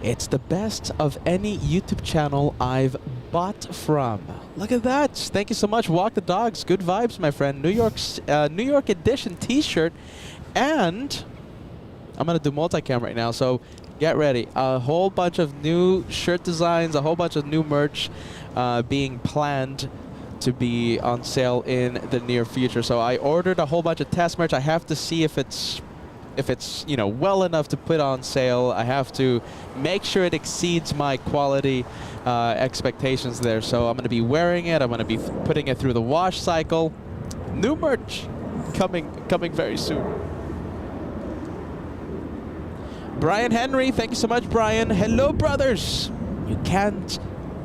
It's the best of any YouTube channel I've bought from. Look at that. Thank you so much. Walk the Dogs. Good vibes, my friend. New York edition t-shirt. And I'm going to do multicam right now, so get ready. A whole bunch of new shirt designs, a whole bunch of new merch being planned to be on sale in the near future. So I ordered a whole bunch of test merch. I have to see if it's well enough to put on sale. I have to make sure it exceeds my quality expectations there. So I'm going to be wearing it. I'm going to be putting it through the wash cycle. New merch coming very soon. Brian Henry, thank you so much, Brian. Hello, brothers. You can't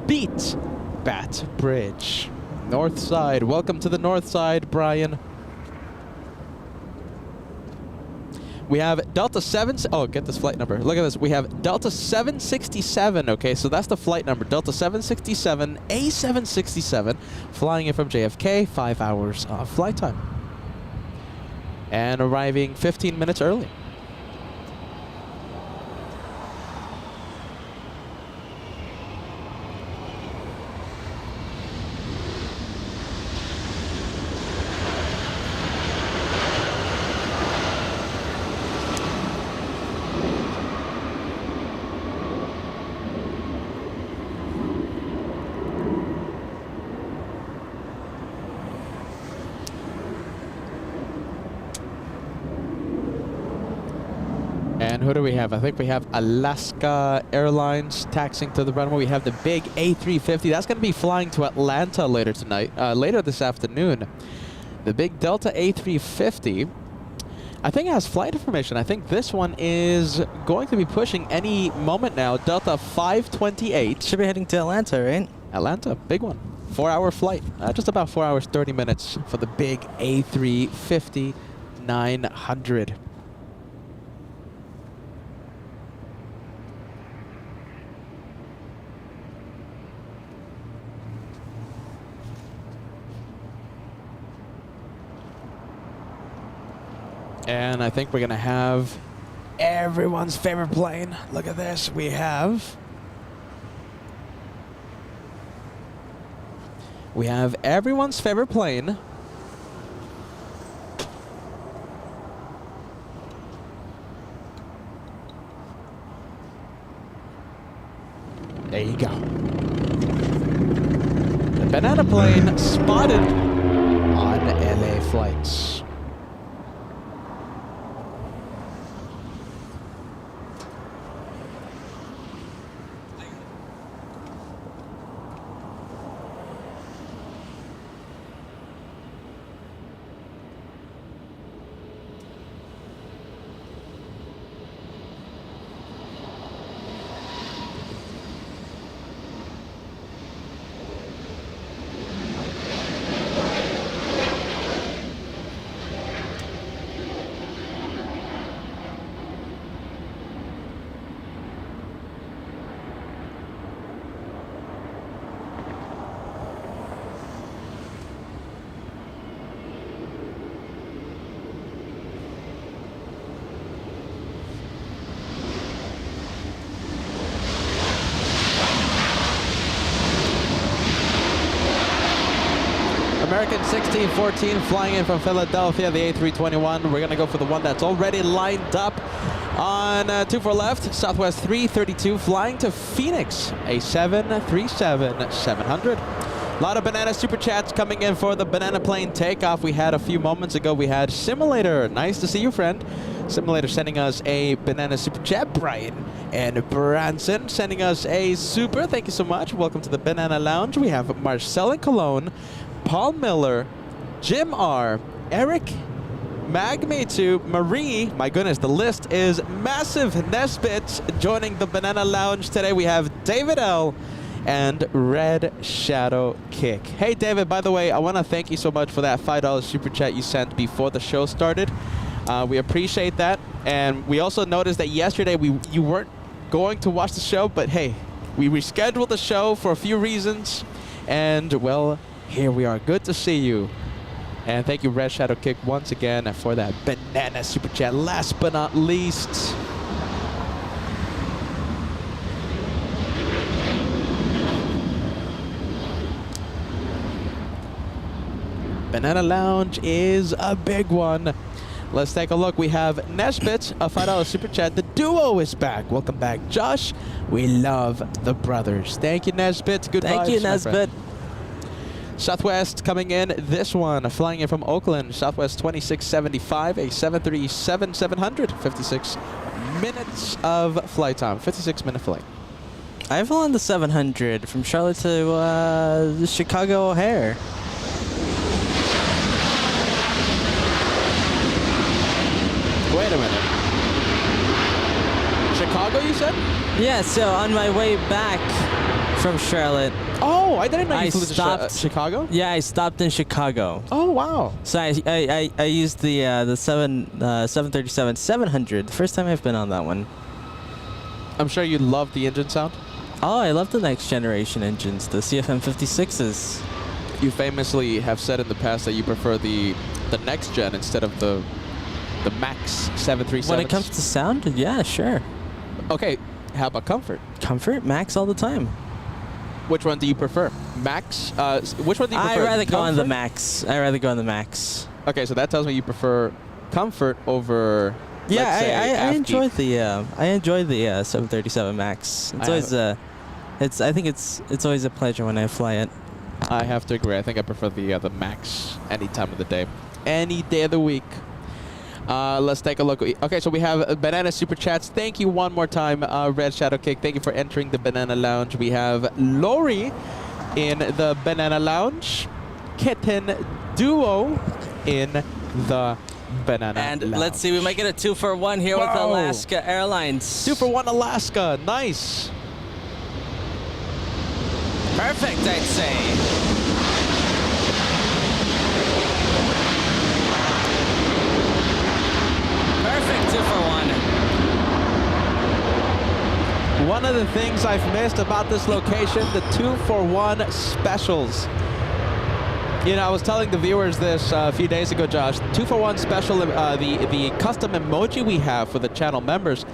beat Bat Bridge. North Side. Welcome to the North Side, Brian. We have Delta 7, oh, get this flight number. Look at this. We have Delta 767, okay, so that's the flight number. Delta 767, A767, flying in from JFK, 5 hours of flight time. And arriving 15 minutes early. And who do we have? I think we have Alaska Airlines taxiing to the runway. We have the big A350. That's going to be flying to Atlanta later tonight, later this afternoon. The big Delta A350. I think it has flight information. I think this one is going to be pushing any moment now. Delta 528. Should be heading to Atlanta, right? Atlanta, big one. 4-hour flight. Just about 4 hours, 30 minutes for the big A350 900. And I think we're going to have everyone's favorite plane. Look at this. We have everyone's favorite plane. There you go. The banana plane spotted on LA flights. American 1614 flying in from Philadelphia, the A321. We're going to go for the one that's already lined up on 24 left, Southwest 332 flying to Phoenix, a 737-700. A lot of banana super chats coming in for the banana plane takeoff. We had a few moments ago, we had Simulator. Nice to see you, friend. Simulator sending us a banana super chat. Brian and Branson sending us a super. Thank you so much. Welcome to the Banana Lounge. We have Marcel in Cologne, Paul Miller, Jim R, Eric, Magme2, Marie. My goodness, the list is massive. Nesbit joining the Banana Lounge today. We have David L, and Red Shadow Kick. Hey, David, by the way, I want to thank you so much for that $5 super chat you sent before the show started. We appreciate that. And we also noticed that yesterday you weren't going to watch the show, but hey, we rescheduled the show for a few reasons. And, well, here we are. Good to see you. And thank you, Red Shadow Kick, once again for that banana super chat. Last but not least, Banana Lounge is a big one. Let's take a look. We have Nesbit, a $5 super chat. The duo is back. Welcome back, Josh. We love the brothers. Thank you, Nesbit. Good vibes. Thank you, Nesbit. Southwest coming in, this one, flying in from Oakland, Southwest 2675, a 737-700, 56 minutes of flight time, 56-minute flight. I flew on the 700 from Charlotte to the Chicago O'Hare. Wait a minute. Chicago, you said? Yeah, so on my way back from Charlotte. Oh, I didn't know you I flew to Chicago? Yeah, I stopped in Chicago. Oh, wow. So I used the 737-700. The first time I've been on that one. I'm sure you love the engine sound. Oh, I love the next generation engines, the CFM56s. You famously have said in the past that you prefer the next gen instead of the Max 737s. When it comes to sound, yeah, sure. Okay, how about comfort? Comfort, Max all the time. Which one do you prefer? Max? Which one do you prefer? I'd rather go on the Comfort? Max. I'd rather go on the Max. Okay, so that tells me you prefer comfort over. Yeah, let's say, I enjoy AFG. the 737 Max. It's I always I think it's always a pleasure when I fly it. I have to agree. I think I prefer the Max any time of the day, any day of the week. Let's take a look. Okay, so we have Banana Super Chats. Thank you one more time, Red Shadow Kick. Thank you for entering the Banana Lounge. We have Lori in the Banana Lounge. Kitten Duo in the Banana And Lounge. let's see, we might get a 2-for-1 here with Whoa. Alaska Airlines. 2-for-1 Alaska. Nice. Perfect, I'd say. Perfect 2-for-1. One of the things I've missed about this location, the 2-for-1 specials. You know, I was telling the viewers this a few days ago, Josh. 2-for-1 special, the custom emoji we have for the channel members,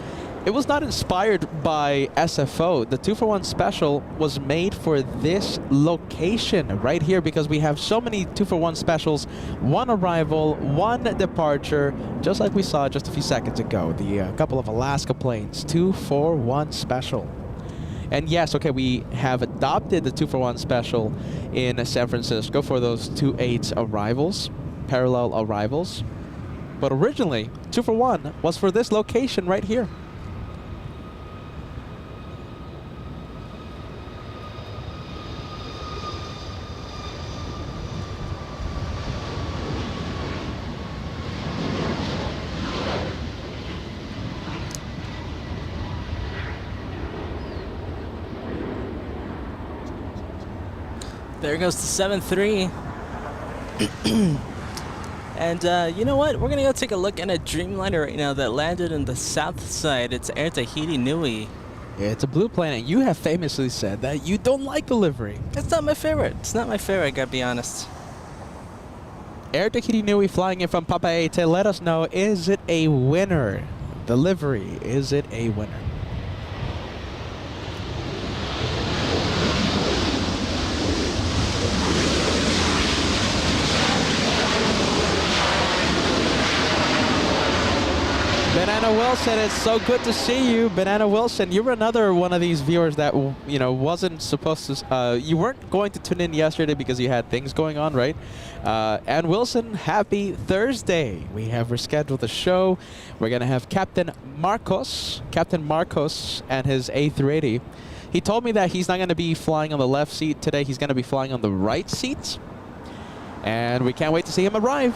it was not inspired by SFO. The 2-for-1 special was made for this location right here because we have so many 2-for-1 specials. One arrival, one departure, just like we saw just a few seconds ago. The couple of Alaska planes, 2-for-1 special. And yes, okay, we have adopted the 2-for-1 special in San Francisco for those 2-8 arrivals, parallel arrivals. But originally, 2-for-1 was for this location right here. There goes the 7-3. And you know what? We're going to go take a look at a Dreamliner right now that landed in the south side. It's Air Tahiti Nui. Yeah, it's a blue plane, and you have famously said that you don't like the livery. It's not my favorite. It's not my favorite, I gotta be honest. Air Tahiti Nui flying in from Papeete. Let us know, is it a winner? The livery, is it a winner? Banana Wilson, it's so good to see you. Banana Wilson, you're another one of these viewers that, you know, wasn't supposed to, you weren't going to tune in yesterday because you had things going on, right? And Wilson, happy Thursday. We have rescheduled the show. We're going to have Captain Marcos and his A380. He told me that he's not going to be flying on the left seat today. He's going to be flying on the right seat. And we can't wait to see him arrive.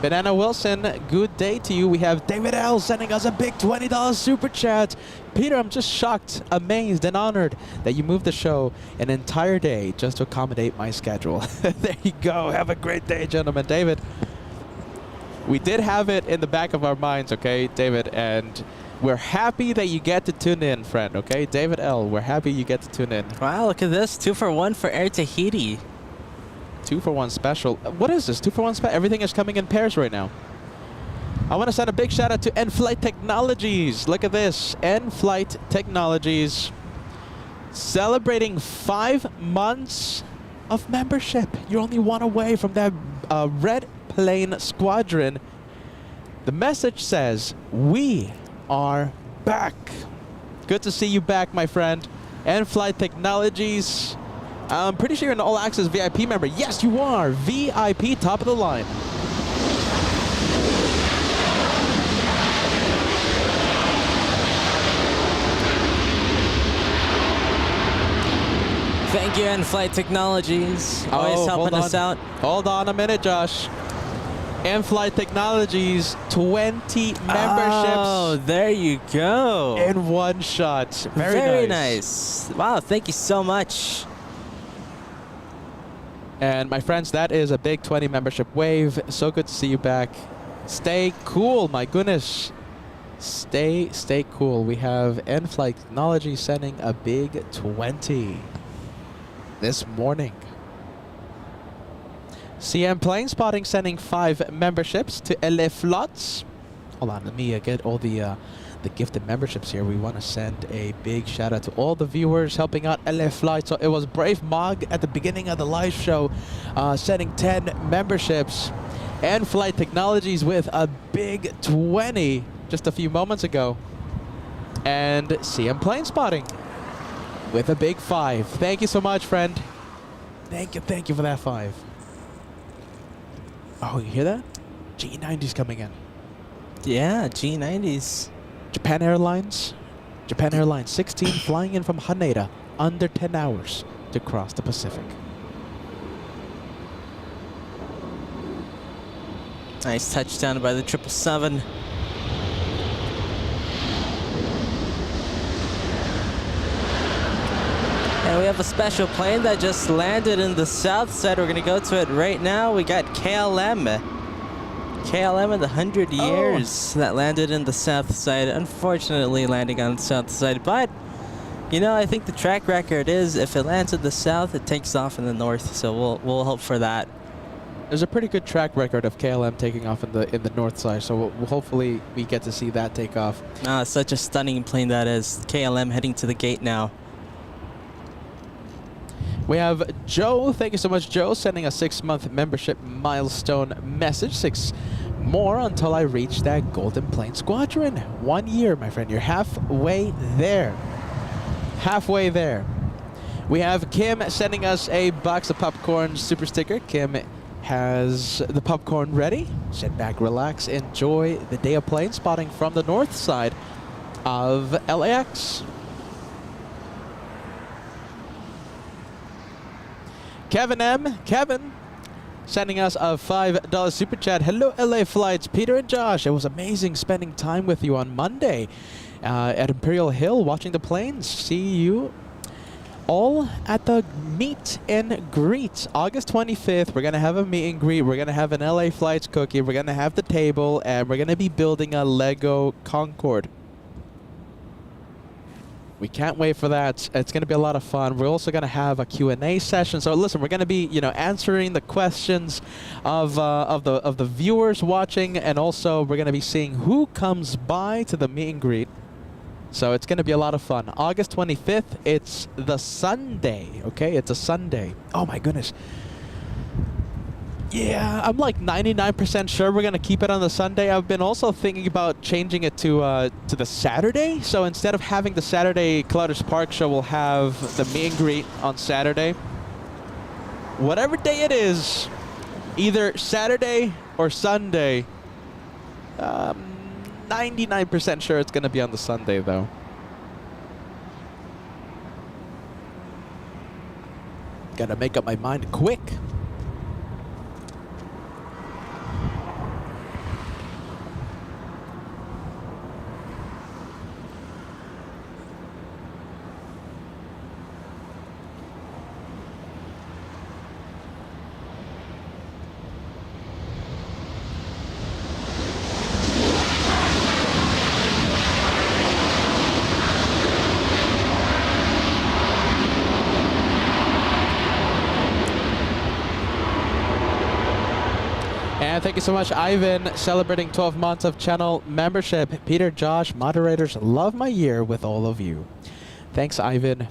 Banana Wilson, good day to you. We have David L sending us a big $20 super chat. Peter, I'm just shocked, amazed, and honored that you moved the show an entire day just to accommodate my schedule. There you go. Have a great day, gentlemen. David, we did have it in the back of our minds, okay, David, and we're happy that you get to tune in, friend, okay? David L, we're happy you get to tune in. Wow, look at this. 2 for 1 for Air Tahiti. 2 for 1 special. What is this? 2 for 1 special? Everything is coming in pairs right now. I want to send a big shout out to N-Flight Technologies. Look at this. N-Flight Technologies celebrating 5 months of membership. You're only one away from that red plane squadron. The message says, we are back. Good to see you back, my friend. N-Flight Technologies. I'm pretty sure you're an all-access VIP member. Yes, you are. VIP, top of the line. Thank you, N-Flight Technologies. Always helping us out. Hold on a minute, Josh. N-Flight Technologies, 20 memberships. Oh, there you go. In one shot. Very nice. Wow, thank you so much. And my friends, that is a big 20 membership wave. So good to see you back. Stay cool, my goodness. Stay cool. We have N-Flight Technology sending a big 20 this morning. CM Plane Spotting sending 5 memberships to LA Flots. Hold on, let me get all the gifted memberships here. We want to send a big shout out to all the viewers helping out LA Flight. So it was Brave Mog at the beginning of the live show sending 10 memberships. And Flight Technologies with a big 20 just a few moments ago. And CM Plane Spotting with a big 5. Thank you so much, friend. Thank you for that 5. Oh, you hear that? G90's coming in. Yeah, G90s. Japan Airlines 16 flying in from Haneda under 10 hours to cross the Pacific. Nice touchdown by the 777. And we have a special plane that just landed in the south side. We're going to go to it right now. We got KLM. KLM in the 100 years that landed in the south side. Unfortunately landing on the south side. But, you know, I think the track record is if it lands in the south, it takes off in the north. So we'll hope for that. There's a pretty good track record of KLM taking off in the north side. So we'll hopefully we get to see that take off. Such a stunning plane that is. KLM heading to the gate now. We have Joe. Thank you so much, Joe, sending a 6-month membership milestone message. 6 more until I reach that Golden Plane Squadron. 1 year, my friend. You're halfway there. Halfway there. We have Kim sending us a box of popcorn super sticker. Kim has the popcorn ready. Sit back, relax, enjoy the day of plane spotting from the north side of LAX. Kevin sending us a $5 super chat. Hello, LA Flights, Peter and Josh. It was amazing spending time with you on Monday at Imperial Hill watching the planes. See you all at the meet and greet. August 25th, we're going to have a meet and greet. We're going to have an LA Flights cookie. We're going to have the table, and we're going to be building a Lego Concorde. We can't wait for that. It's going to be a lot of fun. We're also going to have a Q&A session. So listen, we're going to be, answering the questions of the viewers watching, and also we're going to be seeing who comes by to the meet and greet. So it's going to be a lot of fun. August 25th, it's the Sunday, okay? It's a Sunday. Oh my goodness. Yeah, I'm like 99% sure we're going to keep it on the Sunday. I've been also thinking about changing it to the Saturday. So instead of having the Saturday Clouders Park show, we'll have the meet and greet on Saturday. Whatever day it is, either Saturday or Sunday, 99% sure it's going to be on the Sunday, though. Gotta make up my mind quick. And thank you so much, Ivan, celebrating 12 months of channel membership. Peter, Josh, moderators, love my year with all of you. Thanks, Ivan.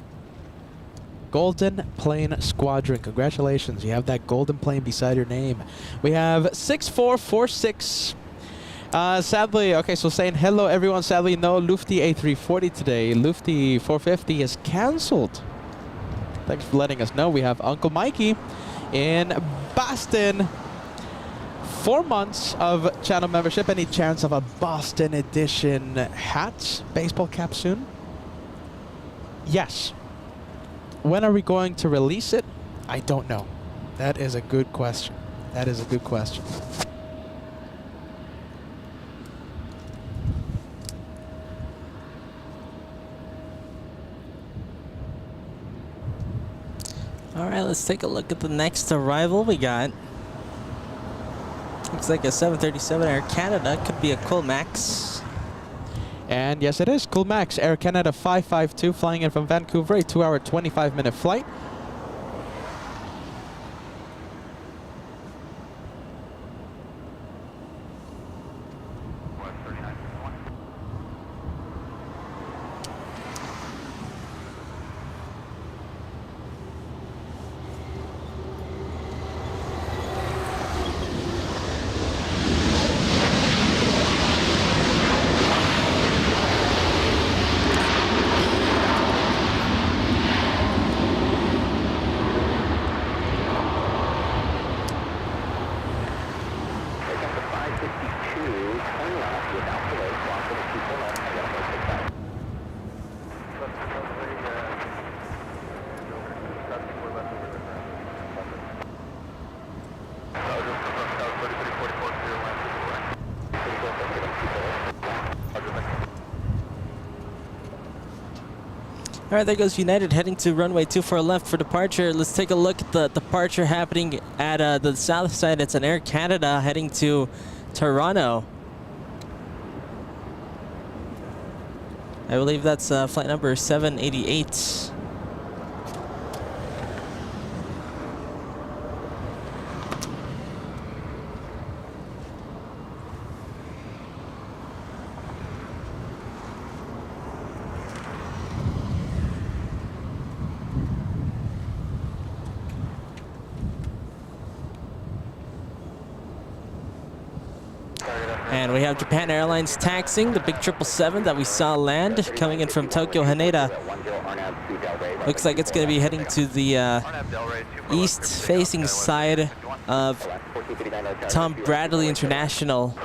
Golden Plane Squadron, congratulations. You have that golden plane beside your name. We have 6446. Sadly, okay, so saying hello, everyone. Sadly, no Lufty A340 today. Lufty 450 is canceled. Thanks for letting us know. We have Uncle Mikey in Boston. 4 months of channel membership. Any chance of a Boston edition hat, baseball cap soon? Yes. When are we going to release it? I don't know. That is a good question. That is a good question. All right, let's take a look at the next arrival we got. Looks like a 737 Air Canada. Could be a Cool Max. And yes, it is. Cool Max, Air Canada 552, flying in from Vancouver, a 2-hour, 25-minute flight. All right, there goes United heading to runway 24 left for departure. Let's take a look at the departure happening at the south side. It's an Air Canada heading to Toronto. I believe that's flight number 788. And we have Japan Airlines taxiing the big 777 that we saw land coming in from Tokyo Haneda. Looks like it's going to be heading to the east-facing side of Tom Bradley International.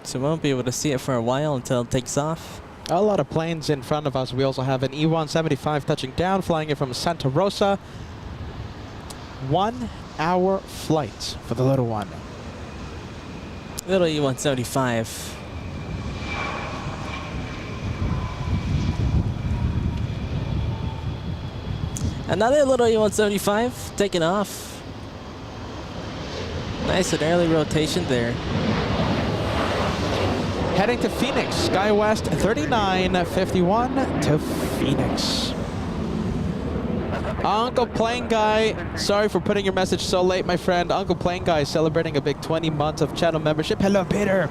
So we won't be able to see it for a while until it takes off. A lot of planes in front of us. We also have an E175 touching down, flying in from Santa Rosa. 1 hour flight for the little one. Little E175. Another little E175 taking off. Nice and early rotation there. Heading to Phoenix, SkyWest 3951 to Phoenix. Uncle Plane Guy, sorry for putting your message so late, my friend. Uncle Plane Guy celebrating a big 20 months of channel membership. Hello, Peter.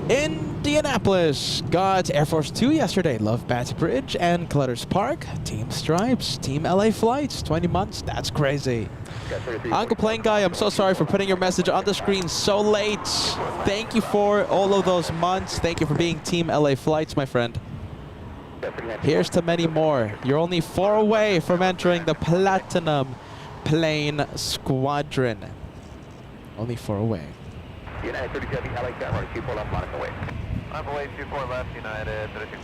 Indianapolis got Air Force 2 yesterday. Love Batty Bridge and Clutters Park. Team Stripes, Team LA flights. 20 months, that's crazy. Uncle Plane Guy, I'm so sorry for putting your message on the screen so late. Thank you for all of those months. Thank you for being Team LA flights, my friend. Here's to many more. You're only 4 away from entering the Platinum Plane Squadron. Only 4 away. United 37, LAX, runway 24 left, Monica away. Runway 24 left, United 32.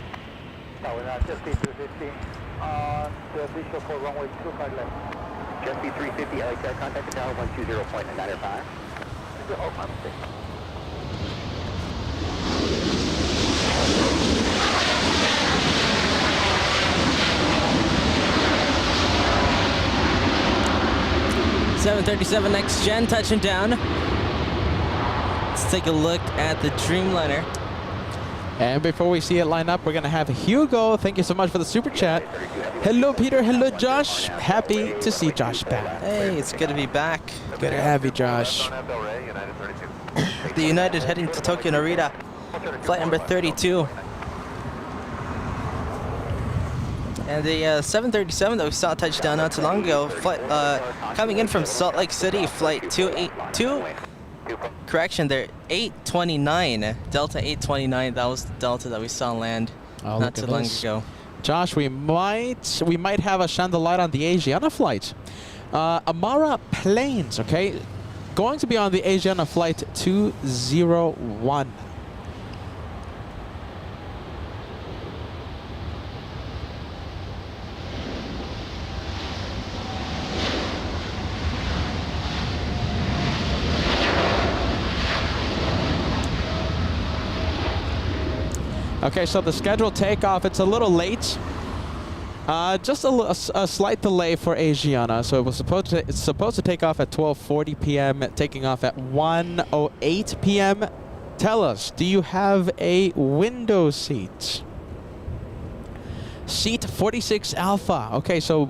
Tower, just B350 on the visual for runway 25 left. Just B350, LAX, contact the tower 120.905. Oh, my mistake. .737 next gen touching down. Let's take a look at the Dreamliner. And before we see it line up, we're going to have Hugo. Thank you so much for the super chat. Hello, Peter. Hello, Josh. Happy to see Josh back. Hey, it's good to be back. Good to have you, Josh. The United heading to Tokyo Narita, flight number 32. And the 737 that we saw touchdown not too long ago, flight, coming in from Salt Lake City, flight 282. Correction there, 829, Delta 829. That was the Delta that we saw land not too long ago. Josh, we might have a shine the light on the Asiana flight. Amara Planes, okay, going to be on the Asiana flight 201. Okay, so the scheduled takeoff, it's a little late. Just a slight delay for Asiana. So it was supposed to take off at 12:40 p.m., taking off at 1:08 p.m. Tell us, do you have a window seat? Seat 46 Alpha. Okay, so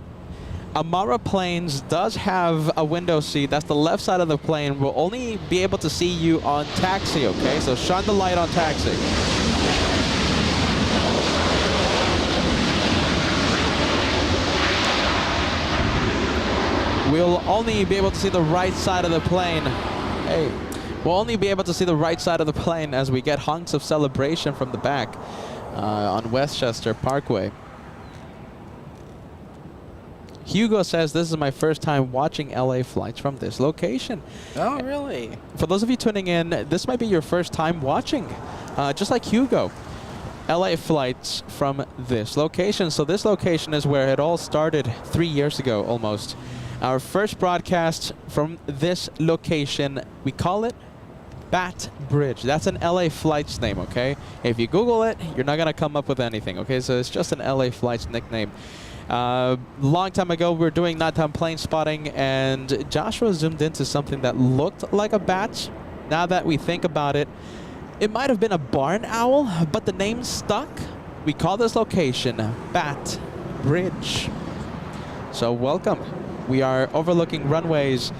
Amara Planes does have a window seat. That's the left side of the plane. We'll only be able to see you on taxi, okay? So shine the light on taxi. We'll only be able to see the right side of the plane. Hey, we'll only be able to see the right side of the plane as we get honks of celebration from the back on Westchester Parkway. Hugo says, this is my first time watching LA flights from this location. Oh, really? For those of you tuning in, this might be your first time watching, just like Hugo. LA flights from this location. So this location is where it all started 3 years ago almost. Our first broadcast from this location, we call it Bat Bridge. That's an LA Flights name, okay? If you Google it, you're not going to come up with anything, okay? So it's just an LA Flights nickname. Long time ago, we were doing nighttime plane spotting, and Joshua zoomed into something that looked like a bat. Now that we think about it, it might have been a barn owl, but the name stuck. We call this location Bat Bridge. So welcome. We are overlooking runways.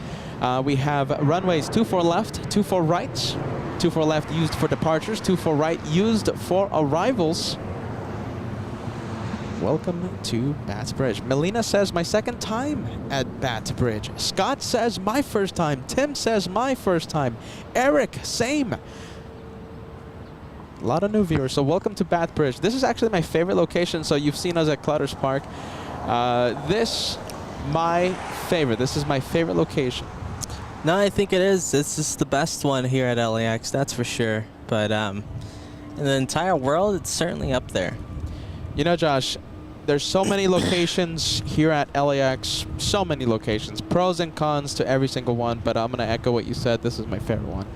We have runways 24 left, 24 right. 24 left used for departures, 24 right used for arrivals. Welcome to Bat Bridge. Melina says, my second time at Bat Bridge. Scott says, my first time. Tim says, my first time. Eric, same. A lot of new viewers, so welcome to Bat Bridge. This is actually my favorite location, so you've seen us at Clutters Park. My favorite. This is my favorite location. No, I think it is. This is the best one here at LAX, that's for sure. But in the entire world, it's certainly up there. You know, Josh, there's so many locations here at LAX. So many locations. Pros and cons to every single one, but I'm going to echo what you said. This is my favorite one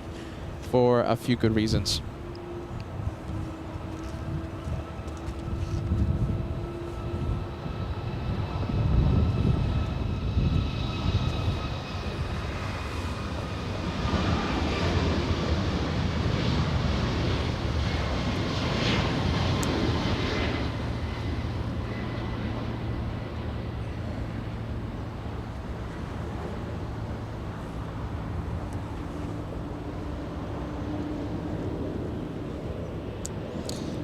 for a few good reasons.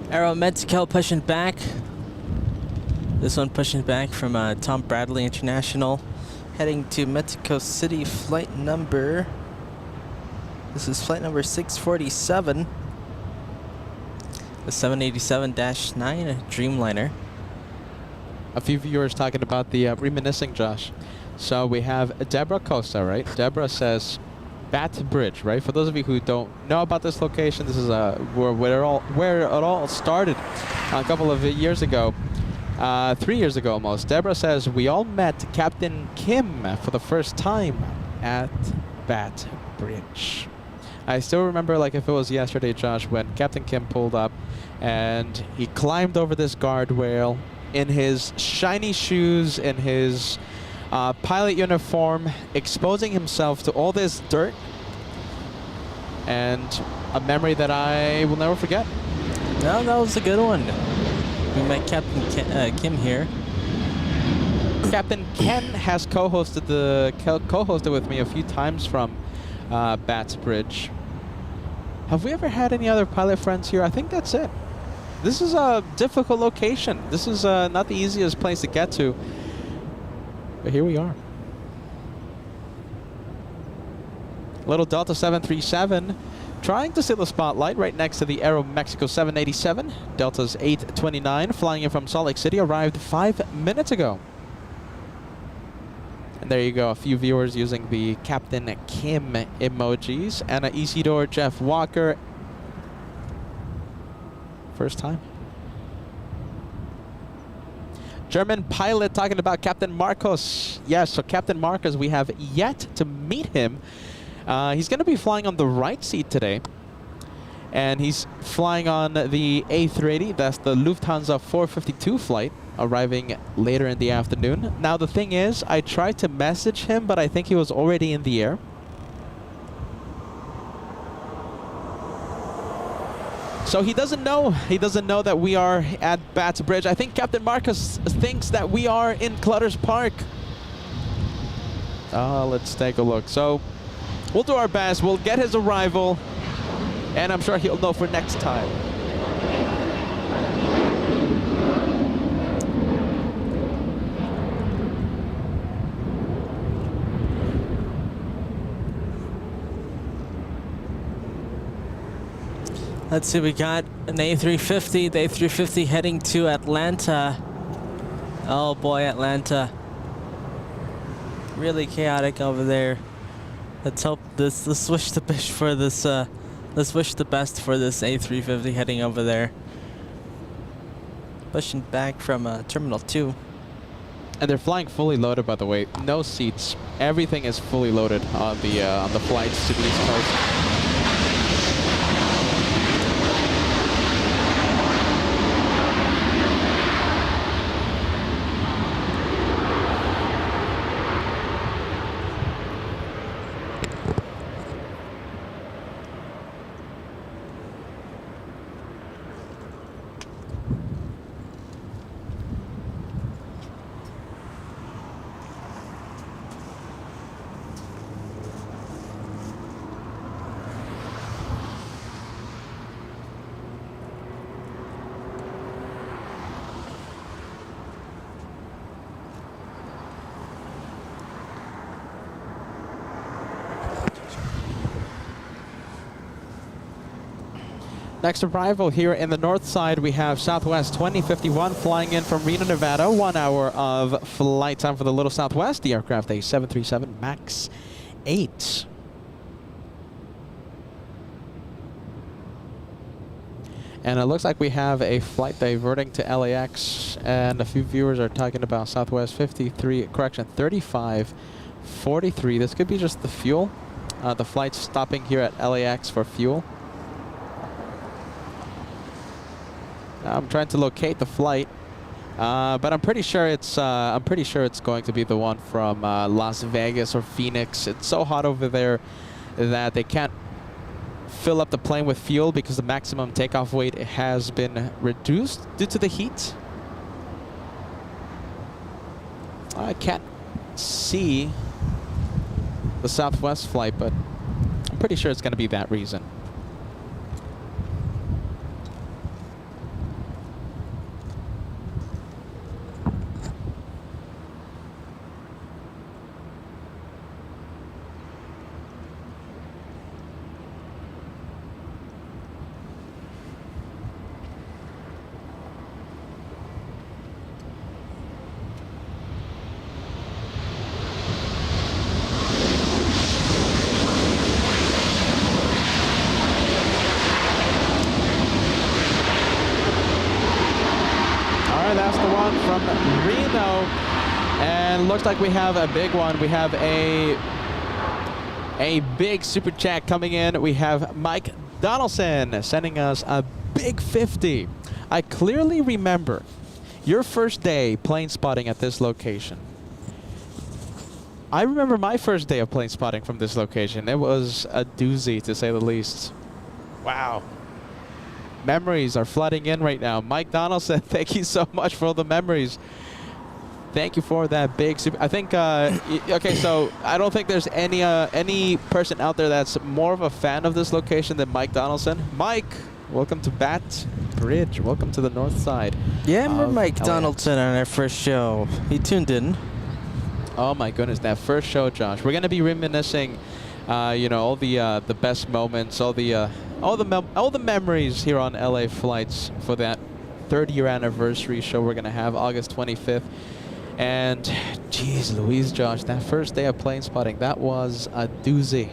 Aero Mexico pushing back. This one pushing back from Tom Bradley International, heading to Mexico City flight number. This is flight number 647. The 787-9 Dreamliner. A few viewers talking about the reminiscing, Josh. So we have Deborah Costa, right? Deborah says, Bat Bridge, right? For those of you who don't know about this location, this is where it all started a couple of years ago, 3 years ago almost. Deborah says, we all met Captain Kim for the first time at Bat Bridge. I still remember like if it was yesterday, Josh, when Captain Kim pulled up and he climbed over this guardrail in his shiny shoes, in his pilot uniform, exposing himself to all this dirt, and a memory that I will never forget. No, that was a good one. We met Captain Kim here. Captain Ken has co-hosted with me a few times from Bats Bridge. Have we ever had any other pilot friends here? I think that's it. This is a difficult location. This is not the easiest place to get to. But here we are. Little Delta 737 trying to steal the spotlight right next to the Aero Mexico 787. Delta's 829 flying in from Salt Lake City arrived 5 minutes ago. And there you go, a few viewers using the Captain Kim emojis. Anna Isidore, Jeff Walker. First time. German pilot talking about Captain Marcos. Yes, so Captain Marcos, we have yet to meet him. He's going to be flying on the right seat today. And he's flying on the A380. That's the Lufthansa 452 flight, arriving later in the afternoon. Now, the thing is, I tried to message him, but I think he was already in the air. So he doesn't know. He doesn't know that we are at Bats Bridge. I think Captain Marcus thinks that we are in Clutters Park. Let's take a look. So we'll do our best. We'll get his arrival, and I'm sure he'll know for next time. Let's see, we got an A350, the A350 heading to Atlanta. Oh boy, Atlanta. Really chaotic over there. Let's hope let's wish the best for this, let's wish the best for this A350 heading over there. Pushing back from Terminal 2. And they're flying fully loaded, by the way. No seats. Everything is fully loaded on the flights to the East Coast. Next arrival here in the north side, we have Southwest 2051 flying in from Reno, Nevada. 1 hour of flight time for the Little Southwest. The aircraft a 737 MAX 8. And it looks like we have a flight diverting to LAX, and a few viewers are talking about Southwest 3543. This could be just the fuel. The flight's stopping here at LAX for fuel. I'm trying to locate the flight, but I'm pretty sure it's going to be the one from Las Vegas or Phoenix. It's so hot over there that they can't fill up the plane with fuel because the maximum takeoff weight has been reduced due to the heat. I can't see the Southwest flight, but I'm pretty sure it's going to be that reason. That's the one from Reno, and looks like we have a big one. We have a big super chat coming in. We have Mike Donaldson sending us a big 50. I clearly remember your first day plane spotting at this location. I remember my first day of plane spotting from this location. It was a doozy, to say the least. Wow. Memories are flooding in right now. Mike Donaldson, thank you so much for all the memories. Thank you for that big super. I think, okay, so I don't think there's any person out there that's more of a fan of this location than Mike Donaldson. Mike, welcome to Bat Bridge. Welcome to the north side. Yeah, I remember Mike LAX. Donaldson on our first show. He tuned in. Oh my goodness, that first show, Josh. We're gonna be reminiscing, you know, all the best moments, all the memories here on LA Flights for that 30-year anniversary show we're gonna have August 25th. And geez Louise, Josh, that first day of plane spotting, that was a doozy.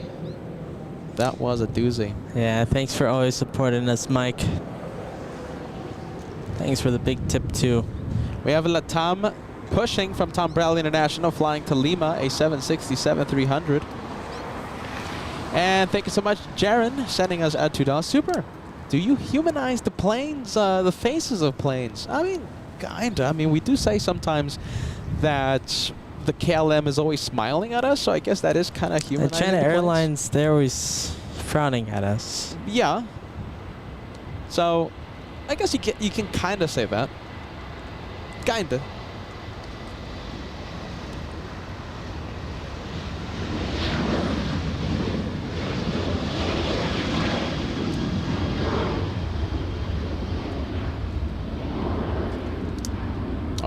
That was a doozy. Yeah, thanks for always supporting us, Mike. Thanks for the big tip, too. We have Latam pushing from Tom Bradley International, flying to Lima, a 767-300. And thank you so much, Jaron, sending us a $2 super. Do you humanize the planes, the faces of planes? I mean, kinda. I mean, we do say sometimes that the KLM is always smiling at us, so I guess that is kind of The humanizing China the planes. Airlines, they're always frowning at us. Yeah. So, I guess you can kind of say that. Kinda.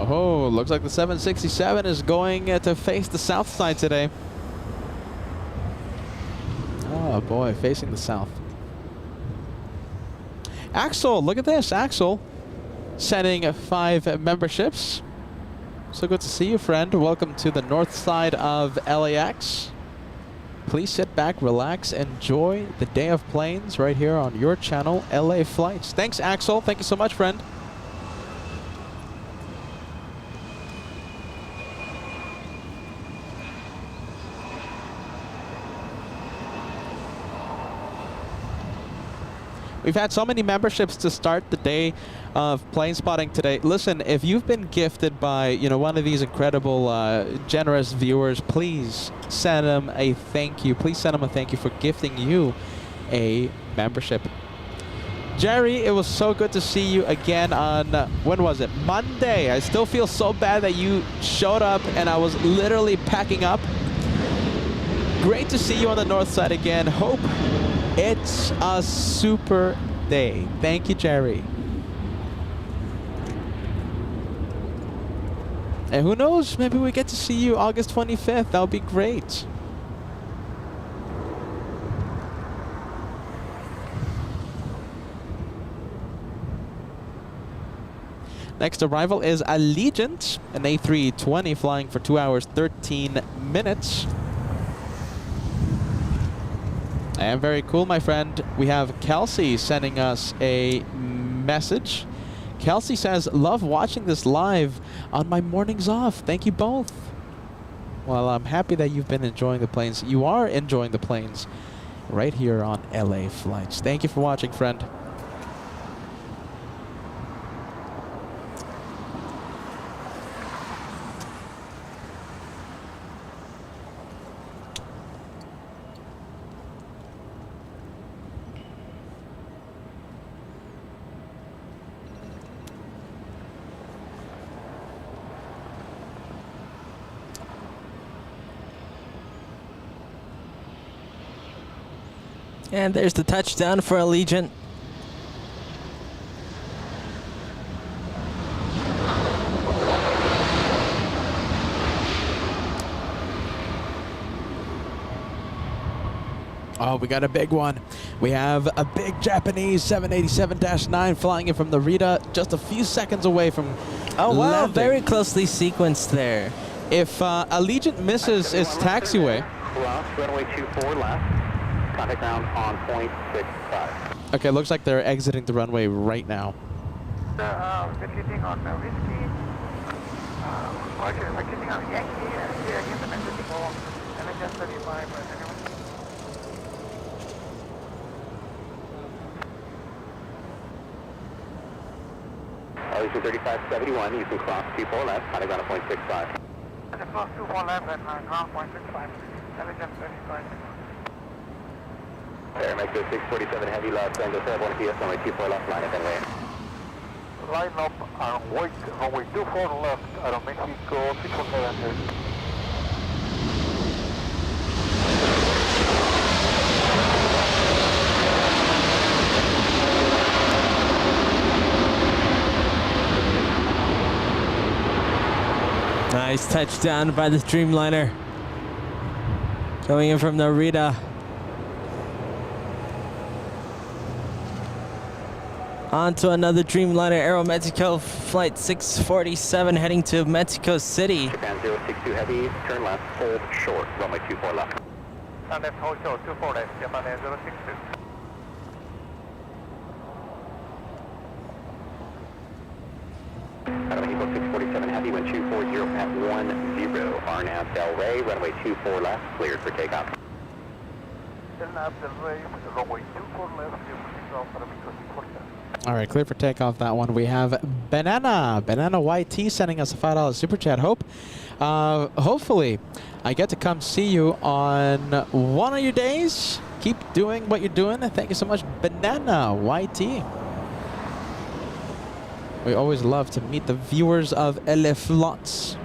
Oh, looks like the 767 is going to face the south side today. Oh boy, facing the south. Axel, look at this. Axel sending 5 memberships. So good to see you, friend. Welcome to the north side of LAX. Please sit back, relax, enjoy the day of planes right here on your channel, LA Flights. Thanks, Axel. Thank you so much, friend. We've had so many memberships to start the day of plane spotting today. Listen, if you've been gifted by, you know, one of these incredible, generous viewers, please send them a thank you. Please send them a thank you for gifting you a membership. Jerry, it was so good to see you again on, when was it? Monday. I still feel so bad that you showed up and I was literally packing up. Great to see you on the north side again. Hope it's a super day. Thank you, Jerry. And who knows, maybe we get to see you August 25th. That would be great. Next arrival is Allegiant, an A320 flying for 2 hours, 13 minutes. And very cool, my friend. We have Kelsey sending us a message. Kelsey says, love watching this live on my mornings off. Thank you both. Well, I'm happy that you've been enjoying the planes. You are enjoying the planes right here on LA Flights. Thank you for watching, friend. And there's the touchdown for Allegiant. Oh, we got a big one. We have a big Japanese 787-9 flying in from Narita, just a few seconds away from Oh, wow, landing. very closely sequenced there. If Allegiant misses its taxiway. Left, runway 24 left. Contact ground on 0.65. Okay, looks like they're exiting the runway right now. Vacating on Whiskey. Vacating on Yankee. And again, the message for LHS 35. Elevation 3571, you can cross 24 left, contact ground on 0.65. And the cross 24 left and ground 0.65. LHS 35. Air Mexico 647 Heavy left, Angeles Airborne PS, runway 24 left, line up and wait. Line up and wait, runway 24 left, Aeromexico 647. Nice touchdown by the Dreamliner. Coming in from Narita. On to another Dreamliner, Aeromexico Flight 647 heading to Mexico City. Japan 062 Heavy, turn left, hold short, runway 24 left. And left, hold short, 24 left, Japan Air 062. Mexico 647 Heavy, wind 240 at 10, RNAV Del Rey, runway 24 left, cleared for takeoff. RNAV Del Rey, runway 24 left, cleared for takeoff, Aeromexico 647. All right, clear for takeoff. That one. We have Banana YT sending us a $5 super chat. Hopefully, I get to come see you on one of your days. Keep doing what you're doing. Thank you so much, Banana YT. We always love to meet the viewers of LA Flots.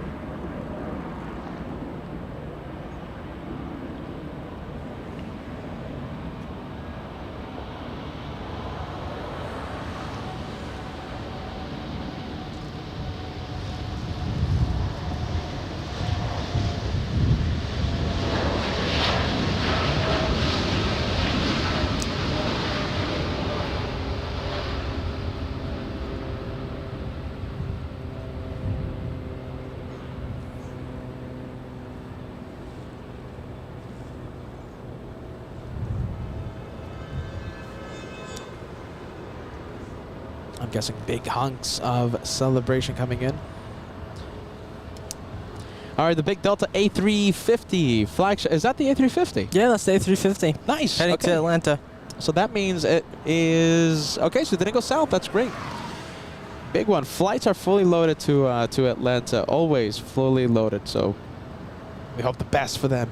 I'm guessing big hunks of celebration coming in. All right, the big Delta A350 flagship. Is that the A350? Yeah, that's the A350. Nice. Heading Okay. to Atlanta. So that means it is okay. So it didn't go south. That's great. Big one. Flights are fully loaded to Atlanta. Always fully loaded. So we hope the best for them.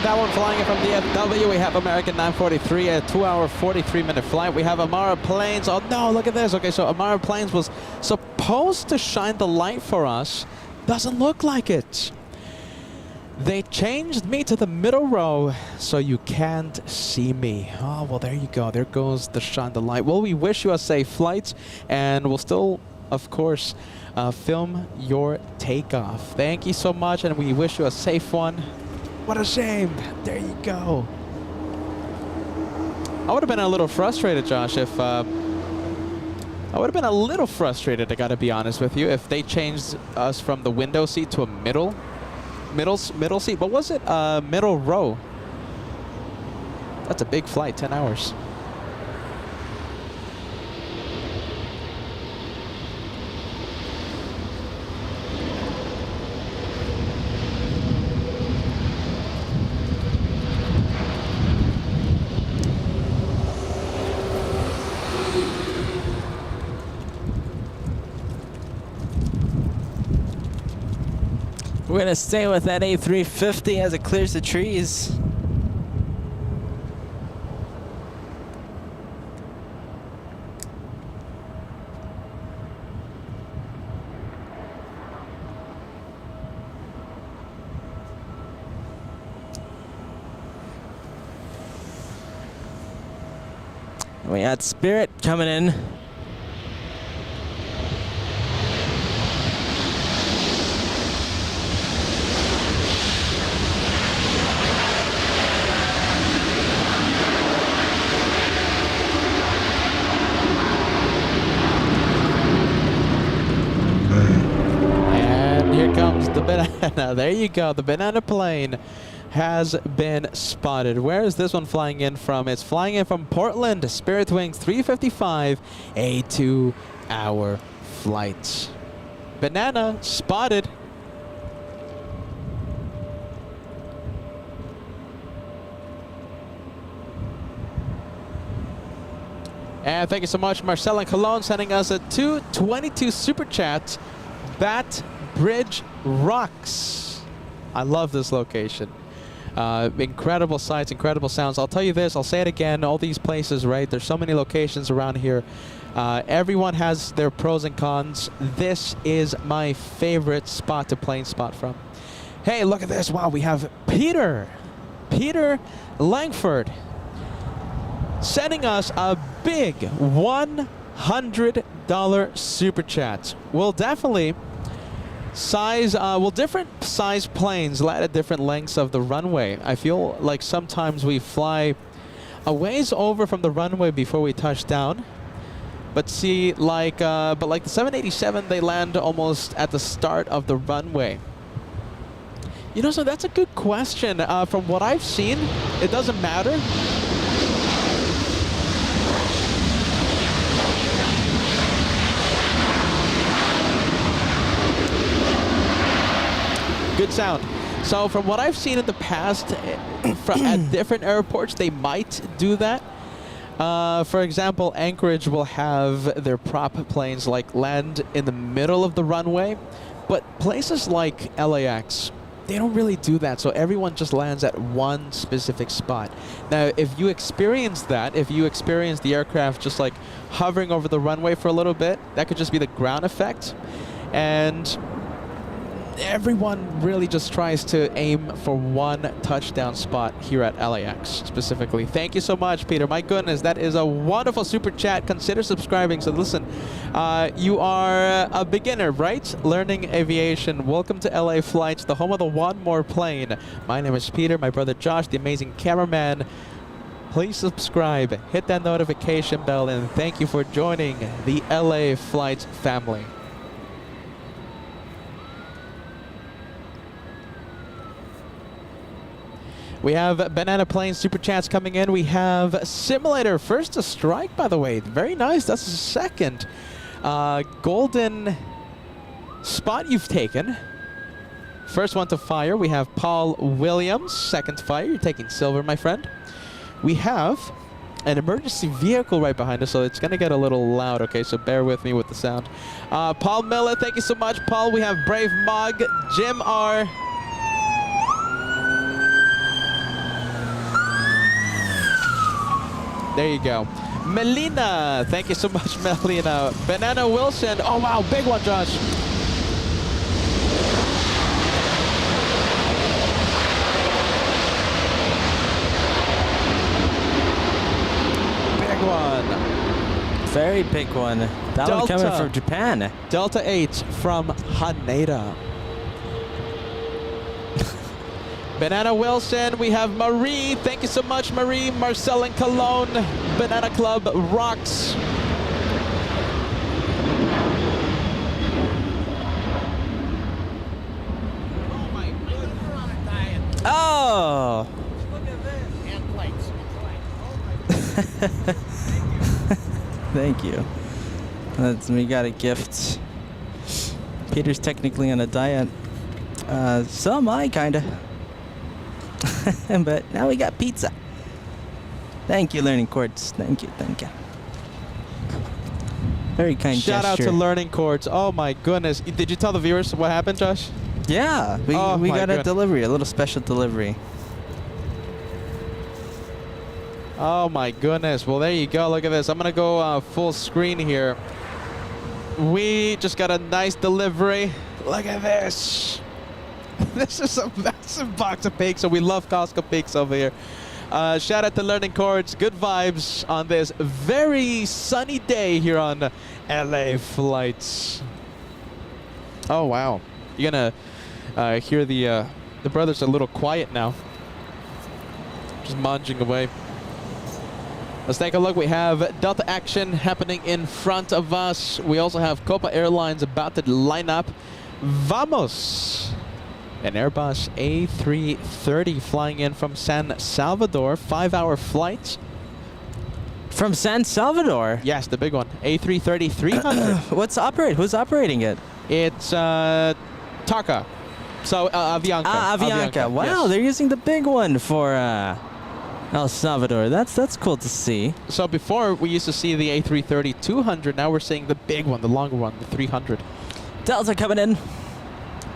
That one flying in from the FW. We have American 943, a 2-hour, 43-minute flight. We have Amara Planes. Oh no, look at this. Okay, so Amara Planes was supposed to shine the light for us. Doesn't look like it. They changed me to the middle row, so you can't see me. Oh, well, there you go. There goes the shine the light. Well, we wish you a safe flight, and we'll still, of course, film your takeoff. Thank you so much, and we wish you a safe one. What a shame. There you go. I would have been a little frustrated, Josh, if I would have been a little frustrated, I gotta be honest with you, if they changed us from the window seat to a middle seat. What was it? Middle row. That's a big flight, 10 hours. We're gonna stay with that A350 as it clears the trees. We got Spirit coming in. banana. There you go. The banana plane has been spotted. Where is this one flying in from? It's flying in from Portland. Spirit Wings 355, a 2-hour flight. Banana spotted. And thank you so much, Marcel and Cologne, sending us a 222 super chat. Bat Bridge rocks. I love this location. Incredible sights, incredible sounds. I'll tell you this, I'll say it again, all these places, right? There's so many locations around here. Everyone has their pros and cons. This is my favorite spot to plane spot from. Hey, look at this. Wow, we have Peter Langford sending us a big $100 super chat. We'll definitely different size planes land at different lengths of the runway. I feel like sometimes we fly a ways over from the runway before we touch down. But see, like the 787, they land almost at the start of the runway. You know, so that's a good question. From what I've seen, it doesn't matter. Good sound. So from what I've seen in the past, at different airports, they might do that. For example, Anchorage will have their prop planes like land in the middle of the runway, but places like LAX, they don't really do that. So everyone just lands at one specific spot. Now, if you experience that, if you experience the aircraft just like hovering over the runway for a little bit, that could just be the ground effect. And everyone really just tries to aim for one touchdown spot here at LAX specifically. Thank you so much, Peter. My goodness, that is a wonderful super chat. Consider subscribing. So listen, you are a beginner, right? Learning aviation. Welcome to LA Flights, the home of the one more plane. My name is Peter, my brother Josh, the amazing cameraman. Please subscribe, hit that notification bell, and thank you for joining the LA Flights family. We have Banana Plane Super Chats coming in. We have Simulator, first to strike, by the way. Very nice. That's the second golden spot you've taken. First one to fire. We have Paul Williams, second to fire. You're taking silver, my friend. We have an emergency vehicle right behind us, so it's going to get a little loud, okay? So bear with me with the sound. Paul Miller, thank you so much, Paul. We have Brave Mug, Jim R., there you go. Melina, thank you so much, Melina. Banana Wilson, oh wow, big one, Josh. Big one. Very big one. That one coming from Japan. Delta 8 from Haneda. Banana Wilson, we have Marie. Thank you so much, Marie. Marcel and Cologne. Banana Club rocks. Oh my goodness, we're on a diet. Oh! Look at this. And plates. Oh my Thank you. We got a gift. Peter's technically on a diet. So am I, kinda. But now we got pizza. Thank you, Learning Courts. Thank you, thank you. Very kind gesture. Shout out to Learning Courts. Oh my goodness. Did you tell the viewers what happened, Josh? Yeah, we got a delivery, a little special delivery. Oh my goodness. Well, there you go. Look at this. I'm going to go full screen here. We just got a nice delivery. Look at this. This is a massive box of pizza. We love Costco pizza over here. Shout out to Learning Courts. Good vibes on this very sunny day here on LA Flights. Oh, wow. You're going to hear the brothers a little quiet now. Just munging away. Let's take a look. We have Delta action happening in front of us. We also have Copa Airlines about to line up. Vamos! An Airbus A330 flying in from San Salvador, 5-hour flight. From San Salvador? Yes, the big one, A330-300. Who's operating it? It's Taka. So Avianca. Avianca. Wow, yes. they're using the big one for El Salvador. That's cool to see. So before we used to see the A330-200, now we're seeing the big one, the longer one, the 300. Delta coming in.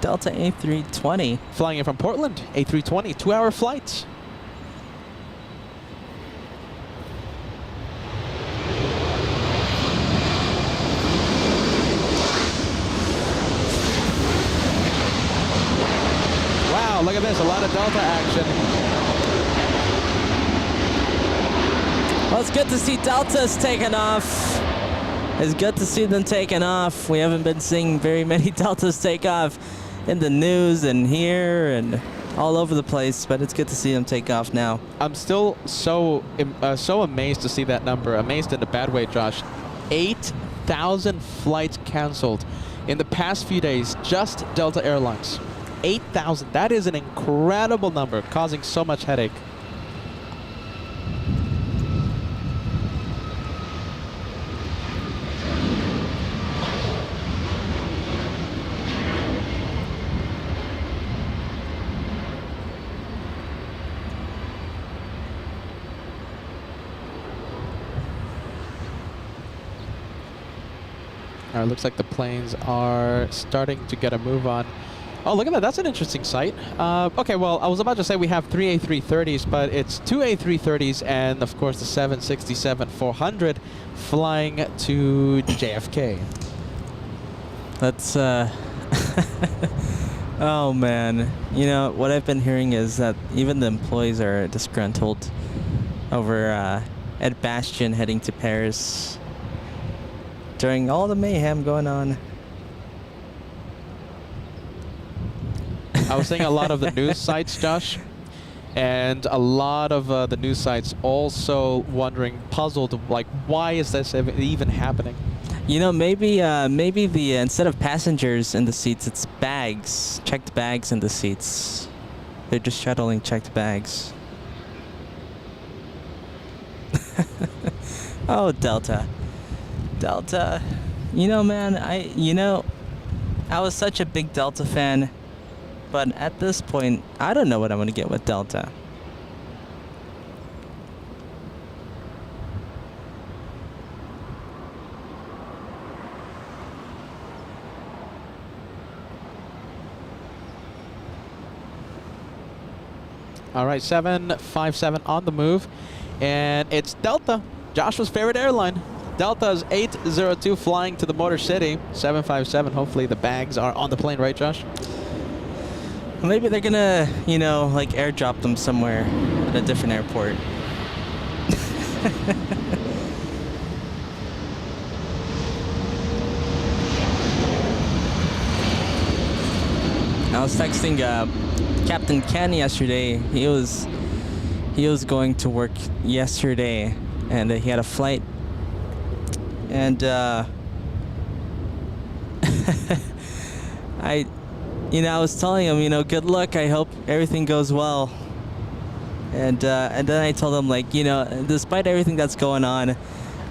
Delta A320. Flying in from Portland, A320, 2-hour flight. Wow, look at this, a lot of Delta action. Well, it's good to see Delta's taking off. It's good to see them taking off. We haven't been seeing very many Deltas take off in the news and here and all over the place, but it's good to see them take off now. I'm still so amazed to see that number. Amazed in a bad way, Josh. 8,000 flights canceled in the past few days, just Delta Airlines. 8,000. That is an incredible number, causing so much headache. All right, looks like the planes are starting to get a move on. Oh, look at that. That's an interesting sight. Okay, well, I was about to say we have 3 A330s, but it's 2 A330s and, of course, the 767-400 flying to JFK. That's, oh, man. You know, what I've been hearing is that even the employees are disgruntled over Ed Bastian heading to Paris during all the mayhem going on. I was seeing a lot of the news sites, Josh, and a lot of the news sites also wondering, puzzled, like, why is this even happening? You know, maybe the instead of passengers in the seats, it's bags, checked bags in the seats. They're just shuttling checked bags. Oh, Delta. Delta. You know, man, I was such a big Delta fan, but at this point, I don't know what I'm going to get with Delta. All right, 757 on the move, and it's Delta, Joshua's favorite airline. Delta's 802 flying to the Motor City, 757. Hopefully the bags are on the plane, right, Josh? Maybe they're gonna, you know, like airdrop them somewhere at a different airport. I was texting Captain Ken yesterday. He was going to work yesterday, and he had a flight. And I was telling him, you know, good luck. I hope everything goes well. And then I told him, like, you know, despite everything that's going on,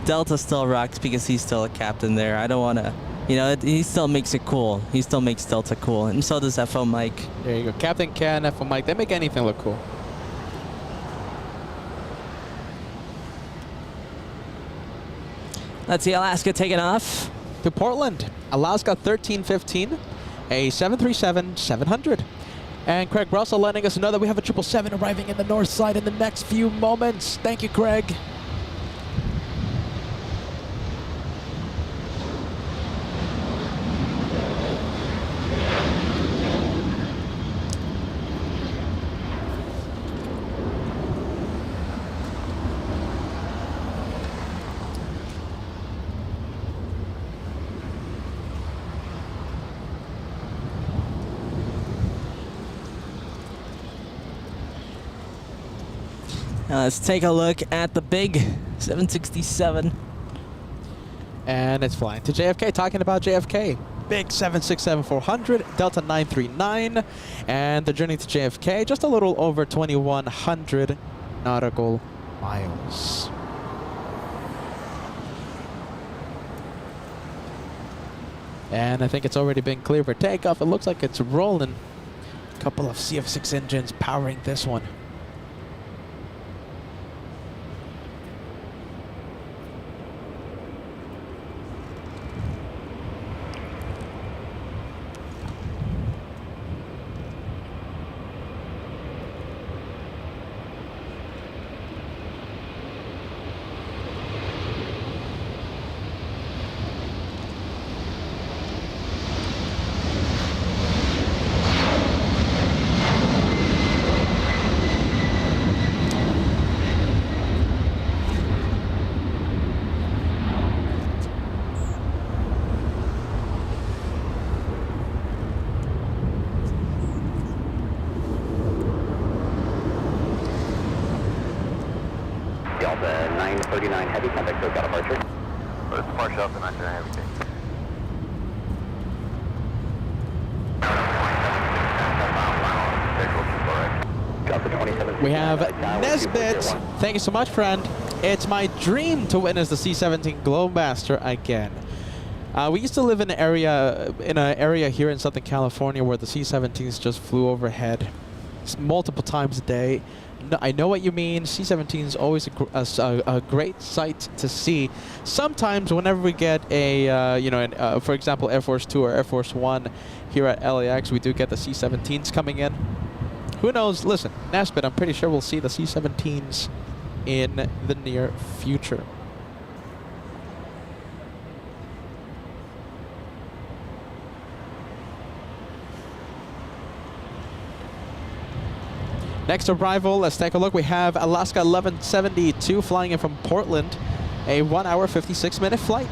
Delta still rocks because he's still a captain there. I don't want to, you know, he still makes it cool. He still makes Delta cool, and so does FO Mike. There you go, Captain Ken, FO Mike. They make anything look cool. Let's see Alaska taking off. To Portland, Alaska 1315, a 737-700. And Craig Russell letting us know that we have a 777 arriving in the north side in the next few moments. Thank you, Craig. Let's take a look at the big 767. And it's flying to JFK, talking about JFK. big 767-400, Delta 939, and the journey to JFK, just a little over 2,100 nautical miles. And I think it's already been cleared for takeoff. It looks like it's rolling. A couple of CF6 engines powering this one. Delta 939 Heavy, contact SoCal departure. It's Marshall Delta 939 Heavy. Delta 27. We have Nesbit. Thank you so much, friend. It's my dream to witness the C-17 Globemaster again. We used to live in an area here in Southern California where the C-17s just flew overhead multiple times a day. No, I know what you mean. C-17 is always a great sight to see. Sometimes, whenever we get a, for example, Air Force 2 or Air Force 1 here at LAX, we do get the C-17s coming in. Who knows? Listen, Nesbit, I'm pretty sure we'll see the C-17s in the near future. Next arrival, let's take a look. We have Alaska 1172 flying in from Portland, a 1 hour 56-minute flight.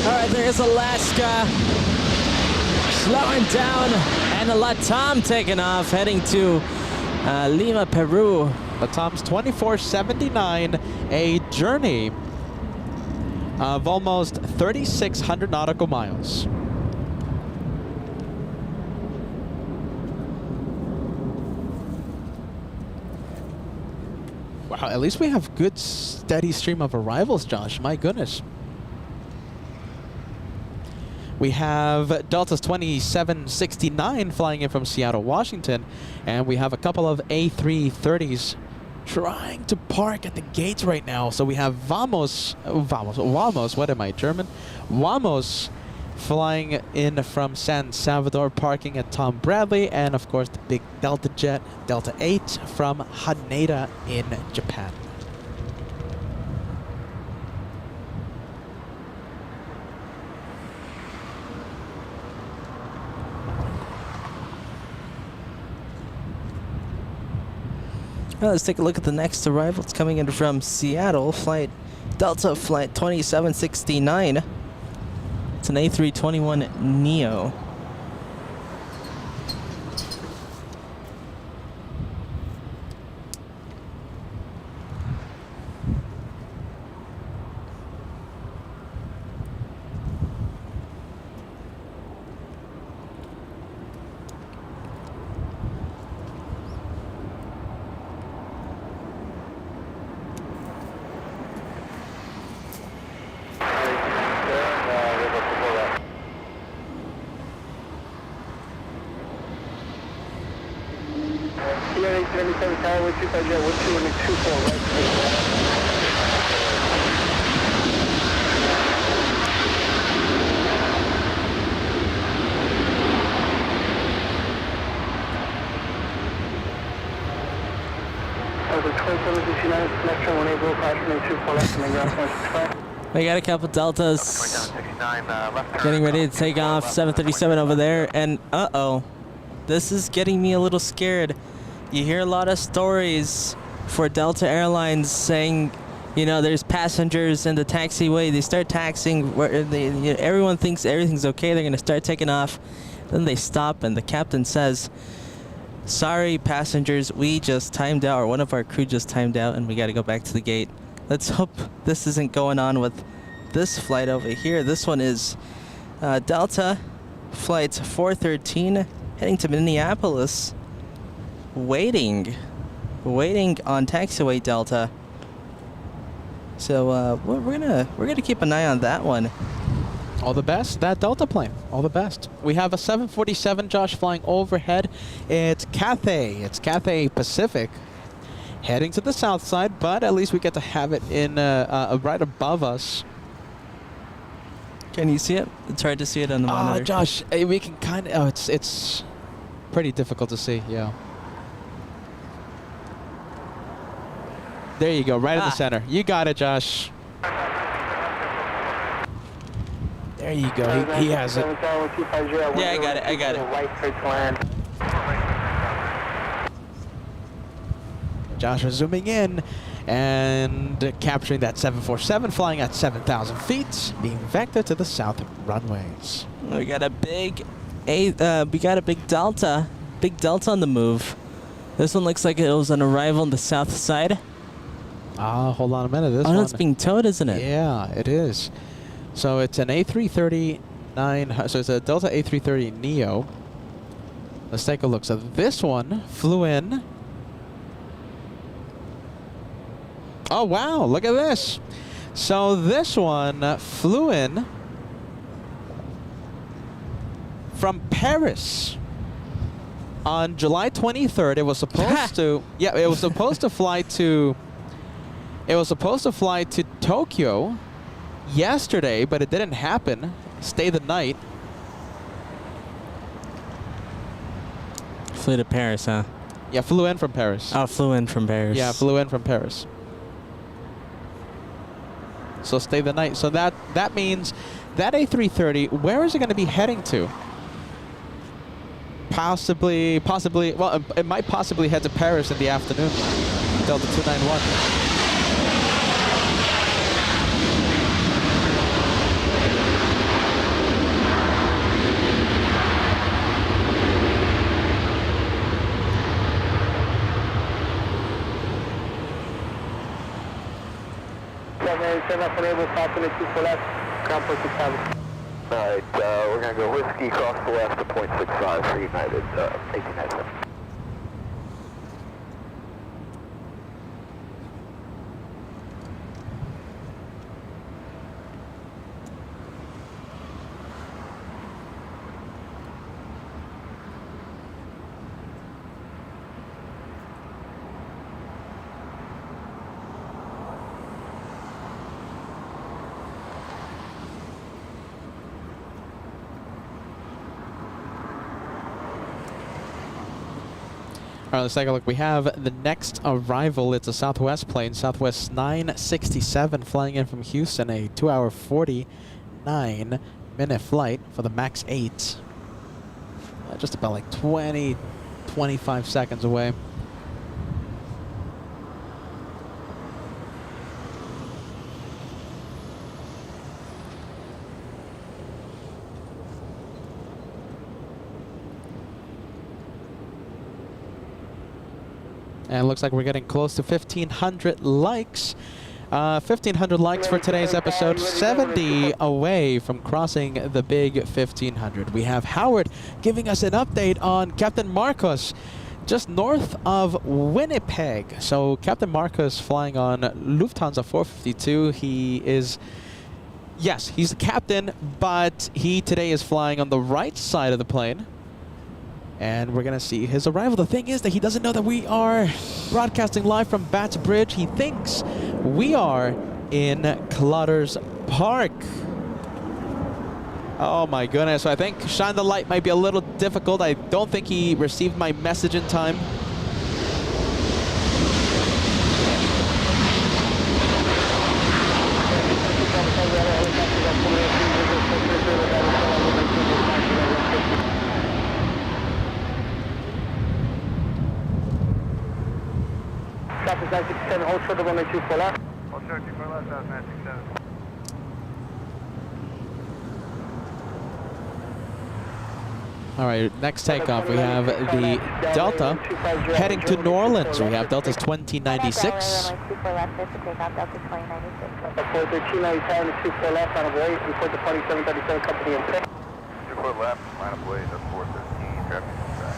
All right, there's Alaska. Slowing down, and the LATAM taking off, heading to Lima, Peru. LATAM's 2479, a journey of almost 3,600 nautical miles. Wow, at least we have good steady stream of arrivals, Josh. My goodness. We have Delta's 2769 flying in from Seattle, Washington, and we have a couple of A330s trying to park at the gates right now. So we have Vamos, what am I, German? Vamos flying in from San Salvador, parking at Tom Bradley, and of course the big Delta jet, Delta 8 from Haneda in Japan. Well, let's take a look at the next arrival. It's coming in from Seattle, Delta flight 2769. It's an A321neo. Air A380 Tower with 25 jet, 12 and 24 right. Over 2769, next turn 18 Blue, caution 24 left and then ground point 65. We got a couple Deltas getting ready to take off. 737 over there, and uh-oh. This is getting me a little scared. You hear a lot of stories for Delta Airlines saying You know, there's passengers in the taxiway. They start taxiing. Where everyone thinks everything's okay. They're gonna start taking off. Then they stop, and the captain says, "Sorry, passengers. We just timed out, or one of our crew just timed out, and we got to go back to the gate." Let's hope this isn't going on with this flight over here. This one is Delta Flight 413 heading to Minneapolis. Waiting on taxiway Delta. So we're gonna keep an eye on that one. All the best, that Delta plane. All the best. We have a 747, Josh, flying overhead. It's Cathay Pacific, heading to the south side, but at least we get to have it in right above us. Can you see it? It's hard to see it on the monitor. Josh, we can kind of. Oh, it's pretty difficult to see. Yeah. There you go, right in the center. You got it, Josh. There you go. He has it. Yeah, I got it. Josh is zooming in and capturing that 747, flying at 7,000 feet, being vectored to the south runways. We got a big Delta on the move. This one looks like it was an arrival on the south side. Hold on a minute. This no, one, it's being towed, isn't it? Yeah, it is. So it's an A330-9. So it's a Delta A330 Neo. Let's take a look. So this one flew in. Oh wow! Look at this. So this one flew in from Paris on July 23rd. It was supposed to. Yeah, it was supposed to fly to. It was supposed to fly to Tokyo yesterday, but it didn't happen. Stay the night. Flew to Paris, huh? Yeah, flew in from Paris. Oh, flew in from Paris. Yeah, flew in from Paris. So stay the night. So that means that A330, where is it going to be heading to? Possibly. Well, it might possibly head to Paris in the afternoon. Delta 291. Alright, we're going to go whiskey across the left to 0.65 for United 1897. All right, let's take a look. We have the next arrival. It's a Southwest plane, Southwest 967, flying in from Houston, a 2-hour 49-minute flight for the MAX 8. Just about like 20, 25 seconds away. And it looks like we're getting close to 1,500 likes. 1,500 likes for today's episode. 70 away from crossing the big 1,500. We have Howard giving us an update on Captain Marcos, just north of Winnipeg. So Captain Marcos flying on Lufthansa 452. He is, yes, he's the captain, but he today is flying on the right side of the plane. And we're going to see his arrival. The thing is that he doesn't know that we are broadcasting live from Bats Bridge. He thinks we are in Clutters Park. Oh my goodness. So I think shine the light might be a little difficult. I don't think he received my message in time. Shark 24 left, Southman 67. All right, next takeoff, we have the Delta heading to New Orleans. We have Delta's 2096. 24 left, there's the takeoff, Delta 2096. 41397, 24 left, line of way, report the party 737 company in 24 left, line of way, that's 413, traffic on track.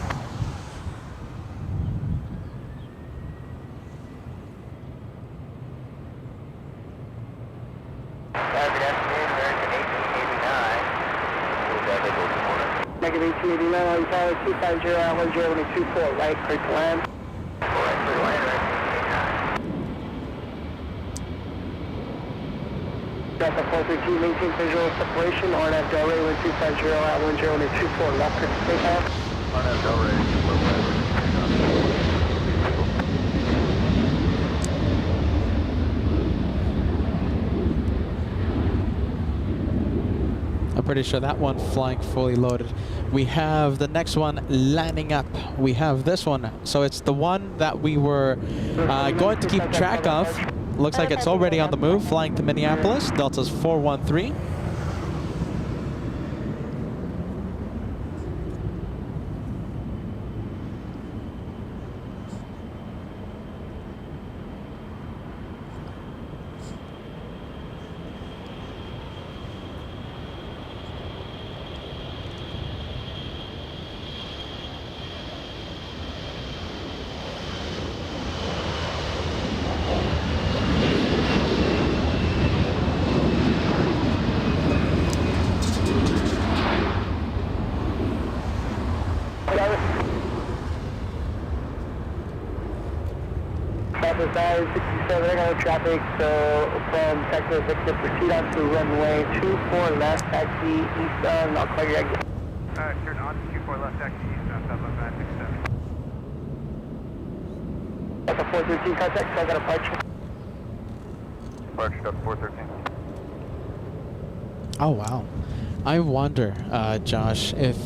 Good afternoon, American A380. Negative 1889, all you tower 250 1024, right, clear to land. Right, clear to land, Delta 413, maintain visual separation, RNAV Del Rey 1250 at 1024, left, clear to takeoff. RNAV Del Rey, I'm pretty sure that one flying fully loaded. We have the next one landing up. We have this one. So it's the one that we were going to keep track of. Looks like it's already on the move, flying to Minneapolis. Delta's 413. Southwest 67, I got traffic, so from Texas, Victor, proceed on to runway 24 left, taxi eastbound, I'll call your exit. Turn on to 24 left, taxi eastbound, Southwest 967. Delta 413, contact, so I got a departure. Departure, Delta 413. Oh, wow. I wonder, Josh, if...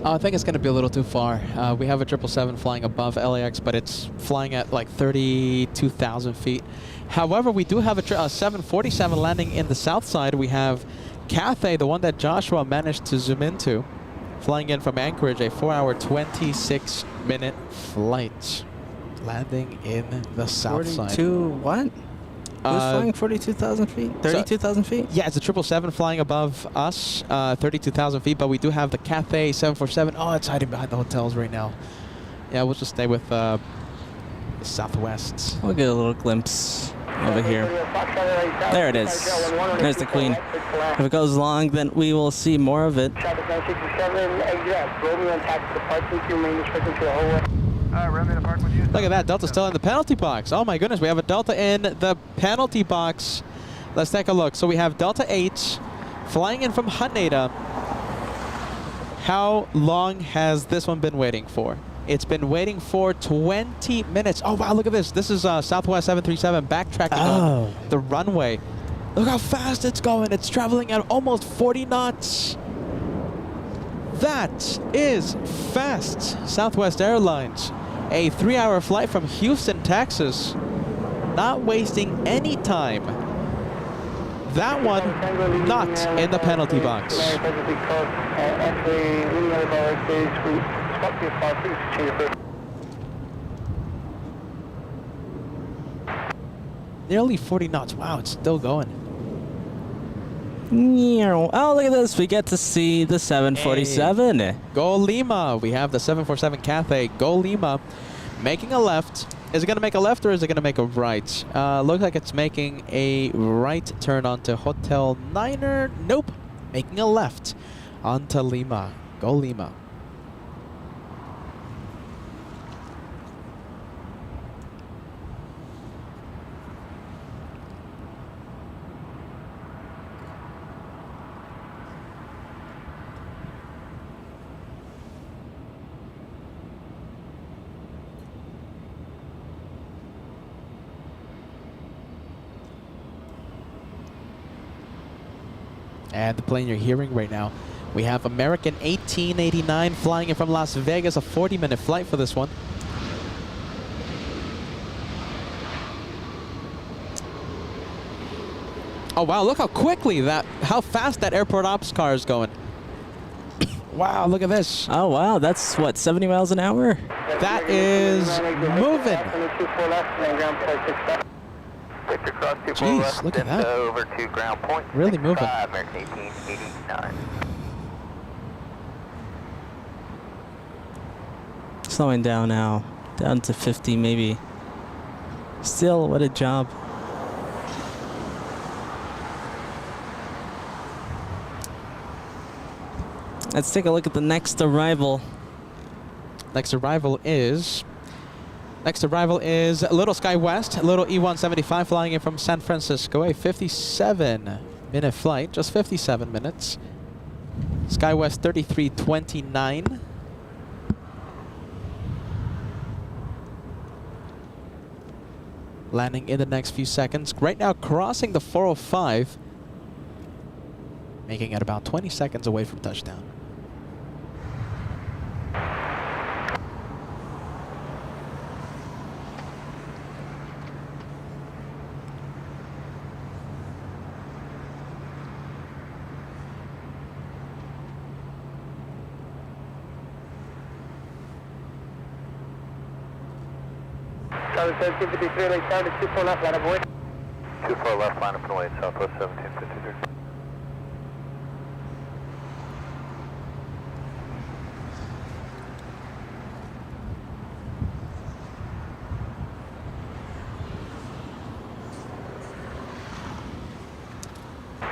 Oh, I think it's going to be a little too far. We have a 777 flying above LAX, but it's flying at like 32,000 feet. However, we do have a 747 landing in the south side. We have Cathay, the one that Joshua managed to zoom into, flying in from Anchorage, a 4-hour, 26-minute flight, landing in the south side. 42 what? Who's flying 42,000 feet? 32,000 feet? Yeah, it's a 777 flying above us, 32,000 feet, but we do have the Cathay 747. Oh, it's hiding behind the hotels right now. Yeah, we'll just stay with the Southwest. We'll get a little glimpse over here. There it is. There's the Queen. If it goes long, then we will see more of it. Traffic 967, exit, Romeo and taxi departure, you remain restricted to the whole way. Romeo, park with you. Look at that, Delta's still in the penalty box. Oh my goodness, we have a Delta in the penalty box. Let's take a look. So we have Delta 8 flying in from Haneda. How long has this one been waiting for? It's been waiting for 20 minutes. Oh wow, look at this. This is Southwest 737 backtracking on the runway. Look how fast it's going. It's traveling at almost 40 knots. That is fast. Southwest Airlines. A 3-hour flight from Houston, Texas. Not wasting any time. That one not in the penalty box. Nearly 40 knots. Wow, it's still going. Oh, look at this. We get to see the 747. Hey. Go Lima. We have the 747 Cathay. Go Lima. Making a left. Is it going to make a left or is it going to make a right? Looks like it's making a right turn onto Hotel Niner. Nope. Making a left onto Lima. Go Lima. And the plane you're hearing right now, we have American 1889 flying in from Las Vegas, a 40-minute flight for this one. Oh wow, look how quickly how fast that airport ops car is going. Wow, look at this. Oh wow, that's what, 70 miles an hour? That is moving. Jeez, look at that. Over to ground point. Really moving. American 1889. Slowing down now, down to 50 maybe. Still, what a job. Let's take a look at the next arrival. Next arrival is Little Sky West, Little E175 flying in from San Francisco. A 57-minute flight, just 57 minutes. Sky West 3329. Landing in the next few seconds. Right now crossing the 405. Making it about 20 seconds away from touchdown. Southern 1753, late down to 24 left, line up away. 24 left, line up and away, Southwest 1753.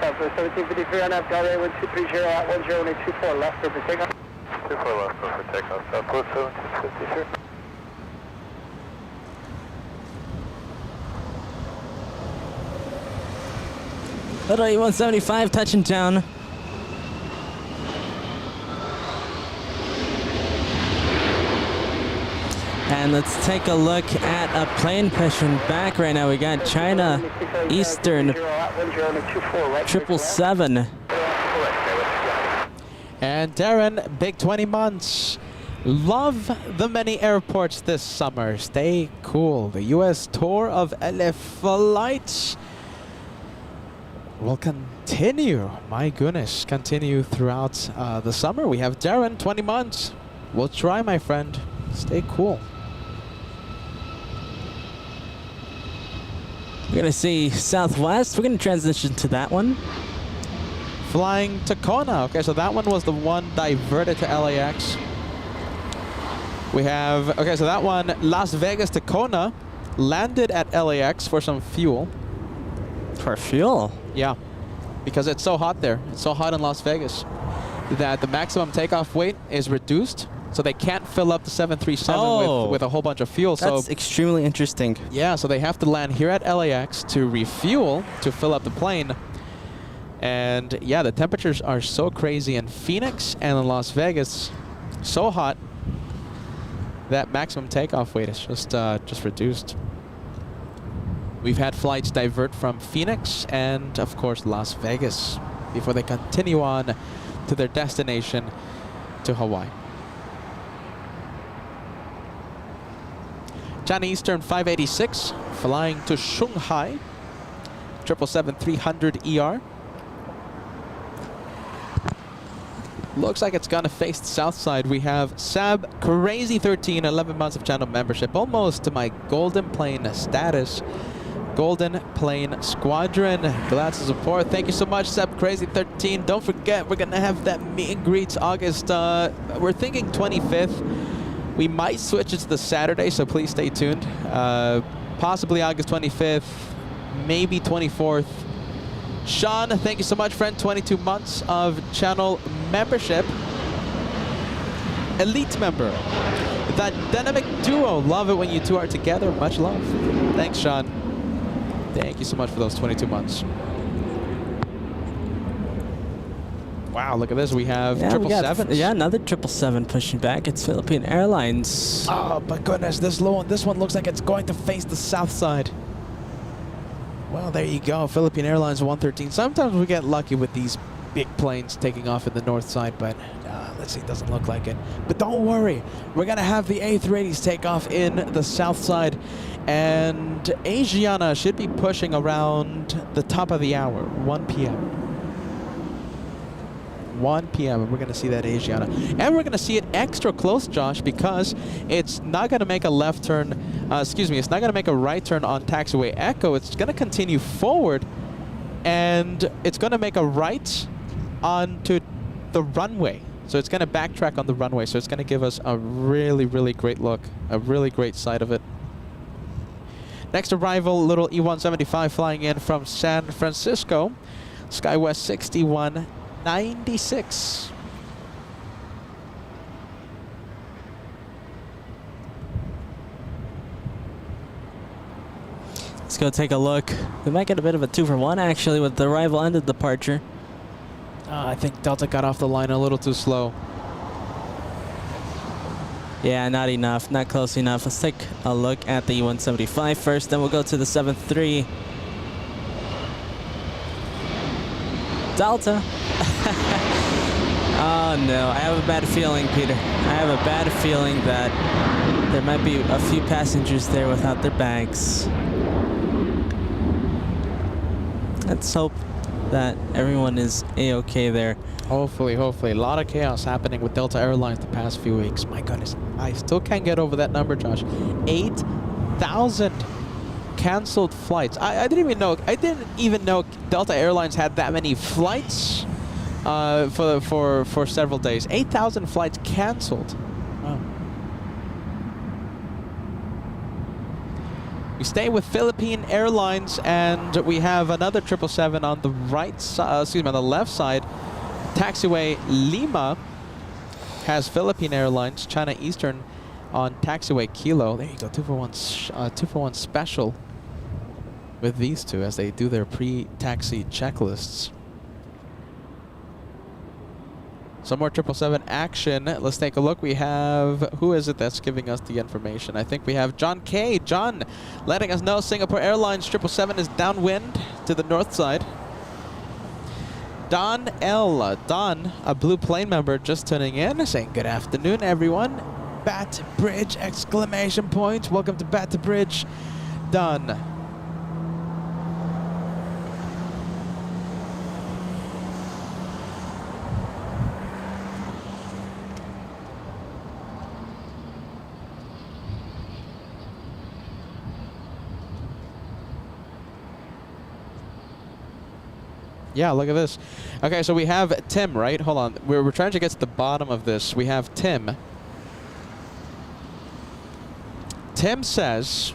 Southwest 1753 on up, Delray 1230 at 1024 left for takeoff. 24 left, go for takeoff, Southwest 1753. Little E175 touching down. And let's take a look at a plane pushing back right now. We got China Eastern 777. And Darren, big 20 months. Love the many airports this summer. Stay cool. The U.S. tour of LA flights will continue. My goodness, continue throughout the summer. We have Darren, 20 months. We'll try, my friend. Stay cool. We're going to see Southwest. We're going to transition to that one. Flying to Kona. Okay, so that one was the one diverted to LAX. We have, okay, so that one, Las Vegas to Kona, landed at LAX for some fuel. For fuel? Yeah, because it's so hot there. It's so hot in Las Vegas that the maximum takeoff weight is reduced, so they can't fill up the 737 with a whole bunch of fuel. That's extremely interesting. Yeah, so they have to land here at LAX to refuel to fill up the plane. And yeah, the temperatures are so crazy in Phoenix and in Las Vegas, so hot that maximum takeoff weight is just reduced. We've had flights divert from Phoenix and, of course, Las Vegas before they continue on to their destination to Hawaii. China Eastern 586 flying to Shanghai, 777-300ER. Looks like it's gonna face the south side. We have Sab Crazy 13, 11 months of channel membership, almost to my golden plane status. Golden Plane Squadron. Glad to support. Thank you so much, Seb Crazy 13. Don't forget, we're gonna have that meet and greets August. We're thinking 25th. We might switch it to the Saturday, so please stay tuned. Possibly August 25th, maybe 24th. Sean, thank you so much, friend. 22 months of channel membership. Elite member. That dynamic duo. Love it when you two are together. Much love. Thanks, Sean. Thank you so much for those 22 months. Wow, look at this. We have 777s. Yeah, another 777 pushing back. It's Philippine Airlines. Oh, but goodness, this one looks like it's going to face the south side. Well, there you go. Philippine Airlines 113. Sometimes we get lucky with these big planes taking off in the north side, but Let's see, doesn't look like it. But don't worry, we're gonna have the A380s take off in the south side, and Asiana should be pushing around the top of the hour, 1 p.m. 1 p.m. and we're going to see that Asiana. And we're going to see it extra close, Josh, because it's not going to make a left turn, excuse me, it's not going to make a right turn on taxiway Echo. It's going to continue forward, and it's going to make a right onto the runway. So it's going to backtrack on the runway. So it's going to give us a really, really great look, a really great sight of it. Next arrival, little E175 flying in from San Francisco, SkyWest 6196. Let's go take a look. We might get a bit of a 2-for-1 actually with the arrival and the departure. I think Delta got off the line a little too slow. Yeah, not enough, not close enough. Let's take a look at the E175 first, then we'll go to the 7-3. Delta. Oh no, I have a bad feeling, Peter. I have a bad feeling that there might be a few passengers there without their bags. Let's hope that everyone is A-okay there. Hopefully, hopefully. A lot of chaos happening with Delta Airlines the past few weeks. My goodness, I still can't get over that number, Josh. 8,000 canceled flights. I didn't even know Delta Airlines had that many flights for several days. 8,000 flights canceled. Wow. We stay with Philippine Airlines, and we have another 777 on the right side, excuse me, on the left side. Taxiway Lima has Philippine Airlines, China Eastern on taxiway Kilo. There you go, 2-for-1 special with these two as they do their pre-taxi checklists. Some more 777 action. Let's take a look. We have, who is it that's giving us the information? I think we have John K. John letting us know Singapore Airlines 777 is downwind to the north side. Don L. Don, a Blue Plane member, just tuning in, saying good afternoon, everyone. Bat Bridge, exclamation point. Welcome to Bat Bridge, Don. Yeah, look at this. Okay, so we have Tim, right? Hold on. We're trying to get to the bottom of this. We have Tim. Tim says,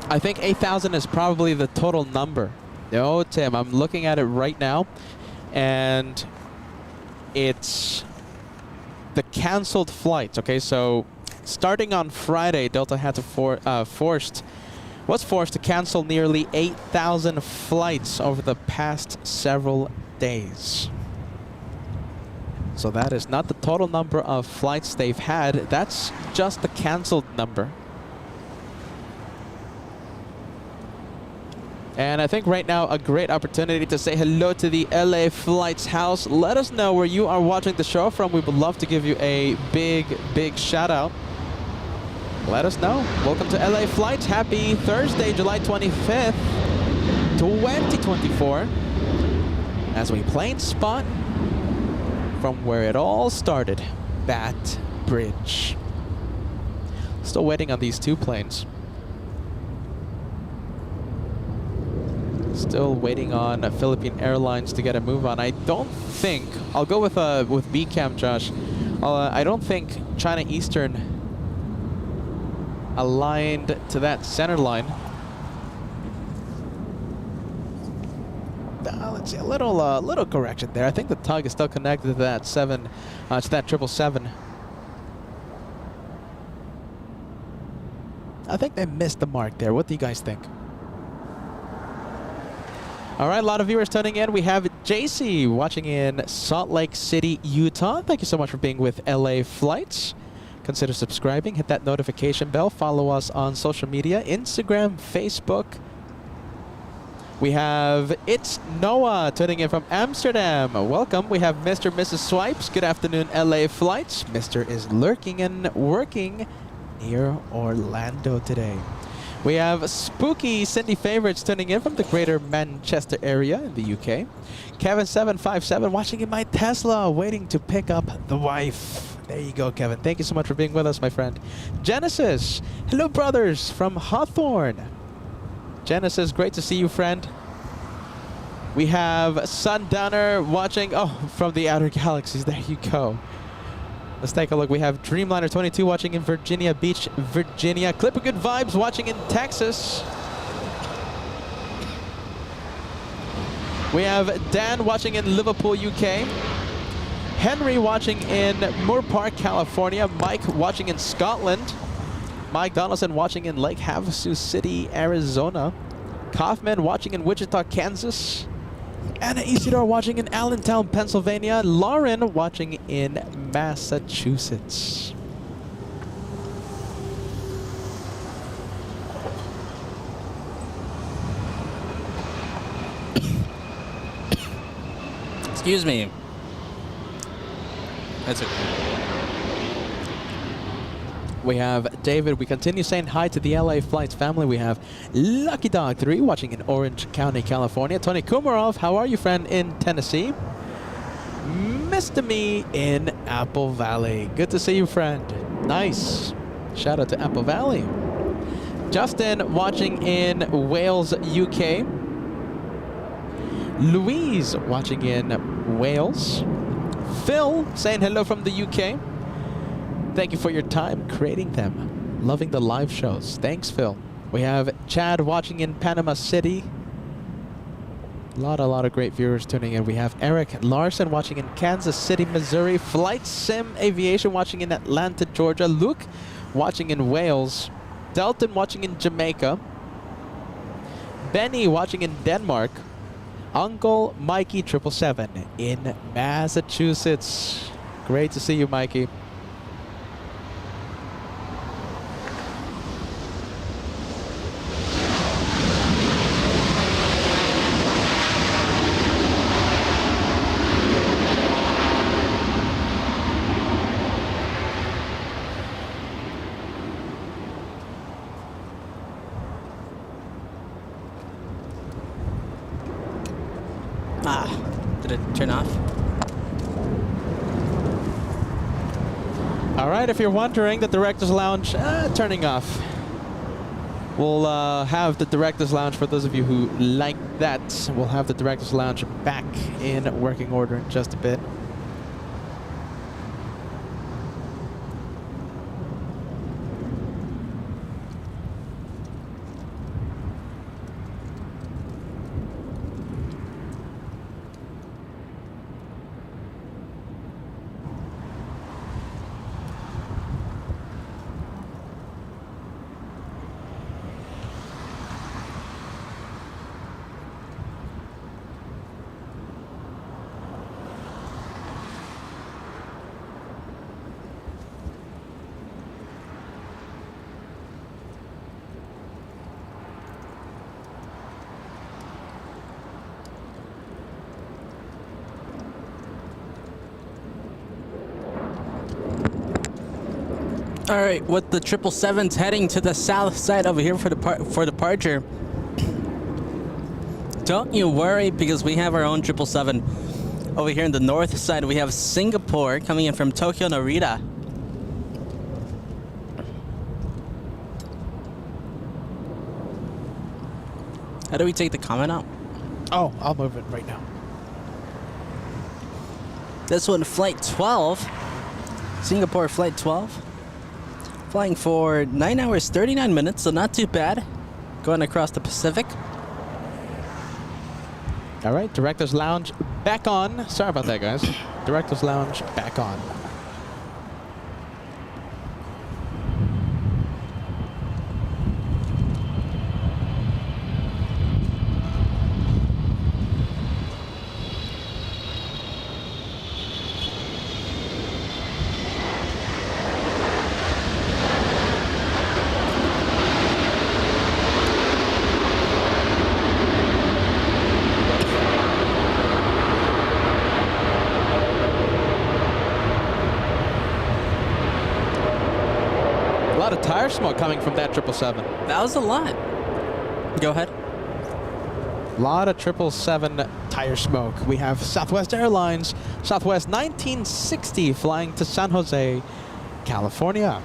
I think 8,000 is probably the total number. No, Tim, I'm looking at it right now, and it's the canceled flights. Okay, so starting on Friday, Delta had to was forced to cancel nearly 8,000 flights over the past several days. So that is not the total number of flights they've had. That's just the canceled number. And I think right now a great opportunity to say hello to the LA Flights house. Let us know where you are watching the show from. We would love to give you a big, big shout out. Let us know. Welcome to LA Flights. Happy Thursday, July 25th, 2024. As we plane spot from where it all started, Bat Bridge. Still waiting on these two planes. Still waiting on Philippine Airlines to get a move on. I don't think, I'll go with BCAM, Josh. I don't think China Eastern aligned to that center line. Let's see, a little correction there. I think the tug is still connected to that 777. I think they missed the mark there. What do you guys think? All right, a lot of viewers tuning in. We have JC watching in Salt Lake City, Utah. Thank you so much for being with LA Flights. Consider subscribing, hit that notification bell, follow us on social media, Instagram, Facebook. We have It's Noah tuning in from Amsterdam. Welcome. We have Mr. and Mrs. Swipes. Good afternoon, LA flights. Mr. is lurking and working near Orlando today. We have Spooky Cindy Favorites tuning in from the greater Manchester area in the UK. Kevin757 watching in my Tesla, waiting to pick up the wife. There you go, Kevin. Thank you so much for being with us, my friend. Genesis. Hello, brothers from Hawthorne. Genesis, great to see you, friend. We have Sundowner watching, from the outer galaxies. There you go. Let's take a look. We have Dreamliner 22 watching in Virginia Beach, Virginia. Clip of Good Vibes watching in Texas. We have Dan watching in Liverpool, UK. Henry watching in Moore Park, California. Mike watching in Scotland. Mike Donaldson watching in Lake Havasu City, Arizona. Kaufman watching in Wichita, Kansas. Anna Isidore watching in Allentown, Pennsylvania. Lauren watching in Massachusetts. Excuse me. That's okay. We have David. We continue saying hi to the LA Flights family. We have Lucky Dog 3 watching in Orange County, California. Tony Kumarov, how are you, friend, in Tennessee? Mr. Me in Apple Valley. Good to see you, friend. Nice. Shout out to Apple Valley. Justin watching in Wales, UK. Louise watching in Wales. Phil saying hello from the UK. Thank you for your time creating them. Loving the live shows. Thanks, Phil. We have Chad watching in Panama City. A lot of great viewers tuning in. We have Eric Larson watching in Kansas City, Missouri. Flight Sim Aviation watching in Atlanta, Georgia. Luke watching in Wales. Delton watching in Jamaica. Benny watching in Denmark. Uncle Mikey 777 in Massachusetts. Great to see you, Mikey. Did it turn off? All right, if you're wondering, the Director's Lounge turning off. We'll have the Director's Lounge, for those of you who like that, we'll have the Director's Lounge back in working order in just a bit. All right, with the 777s heading to the south side over here for departure. Don't you worry, because we have our own 777 over here in the north side. We have Singapore coming in from Tokyo Narita. How do we take the comment out? Oh, I'll move it right now. This one, flight 12. Singapore flight 12. Flying for 9 hours, 39 minutes, so not too bad. Going across the Pacific. All right, Director's Lounge back on. Sorry about that, guys. Director's Lounge back on. of tire smoke coming from that 777. That was a lot. Go ahead. A lot of 777 tire smoke. We have Southwest Airlines, Southwest 1960 flying to San Jose, California.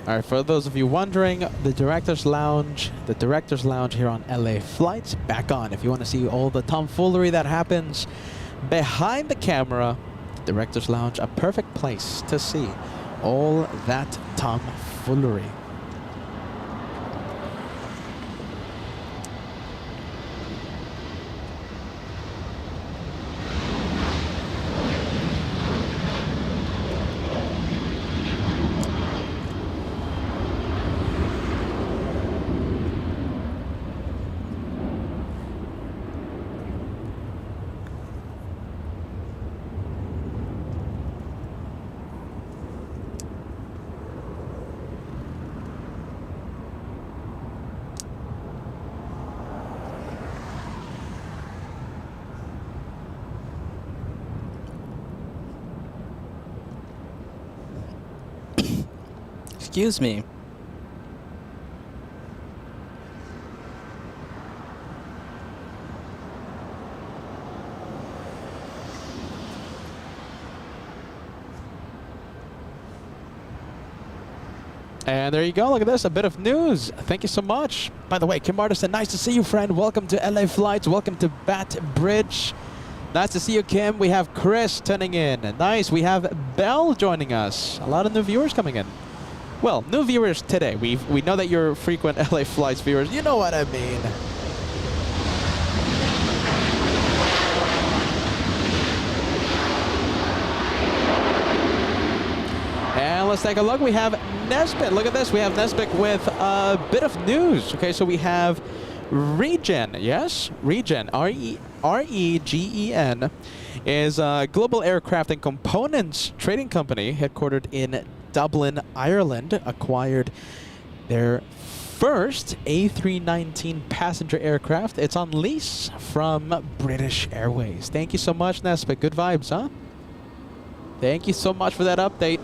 All right, for those of you wondering, the Director's Lounge here on LA Flights, back on. If you want to see all the tomfoolery that happens behind the camera, Director's Lounge, a perfect place to see all that tomfoolery. Excuse me. And there you go. Look at this. A bit of news. Thank you so much. By the way, Kim Artisan, nice to see you, friend. Welcome to LA Flights. Welcome to Bat Bridge. Nice to see you, Kim. We have Chris tuning in. Nice. We have Belle joining us. A lot of new viewers coming in. Well, new viewers today. We know that you're frequent LA Flights viewers. You know what I mean. And let's take a look. We have Nesbitt. Look at this. We have Nesbitt with a bit of news. Okay, so we have Regen. Yes, Regen. R-E-G-E-N is a global aircraft and components trading company headquartered in Dublin, Ireland, acquired their first A319 passenger aircraft. It's on lease from British Airways. Thank you so much, Nesbitt. Good vibes, huh? Thank you so much for that update.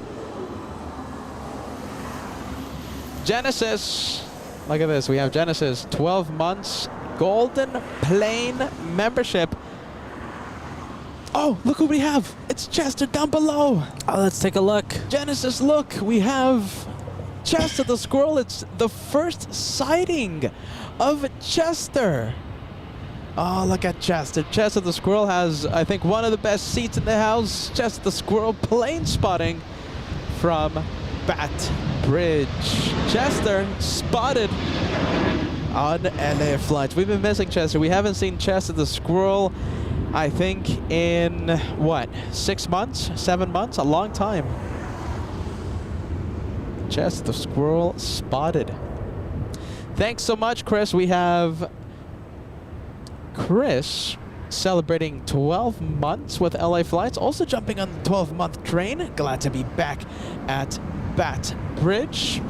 Genesis. Look at this. We have Genesis. 12 months. Golden Plane membership. Oh, look who we have. It's Chester down below. Oh, let's take a look. Genesis, look. We have Chester the squirrel. It's the first sighting of Chester. Oh, look at Chester. Chester the squirrel has, I think, one of the best seats in the house. Chester the squirrel plane spotting from Bat Bridge. Chester spotted on LA Flights. We've been missing Chester. We haven't seen Chester the squirrel, I think, in what, 6 months, 7 months, a long time. Chester the squirrel spotted. Thanks so much, Chris. We have Chris celebrating 12 months with LA Flights, also jumping on the 12-month train. Glad to be back at Bat Bridge.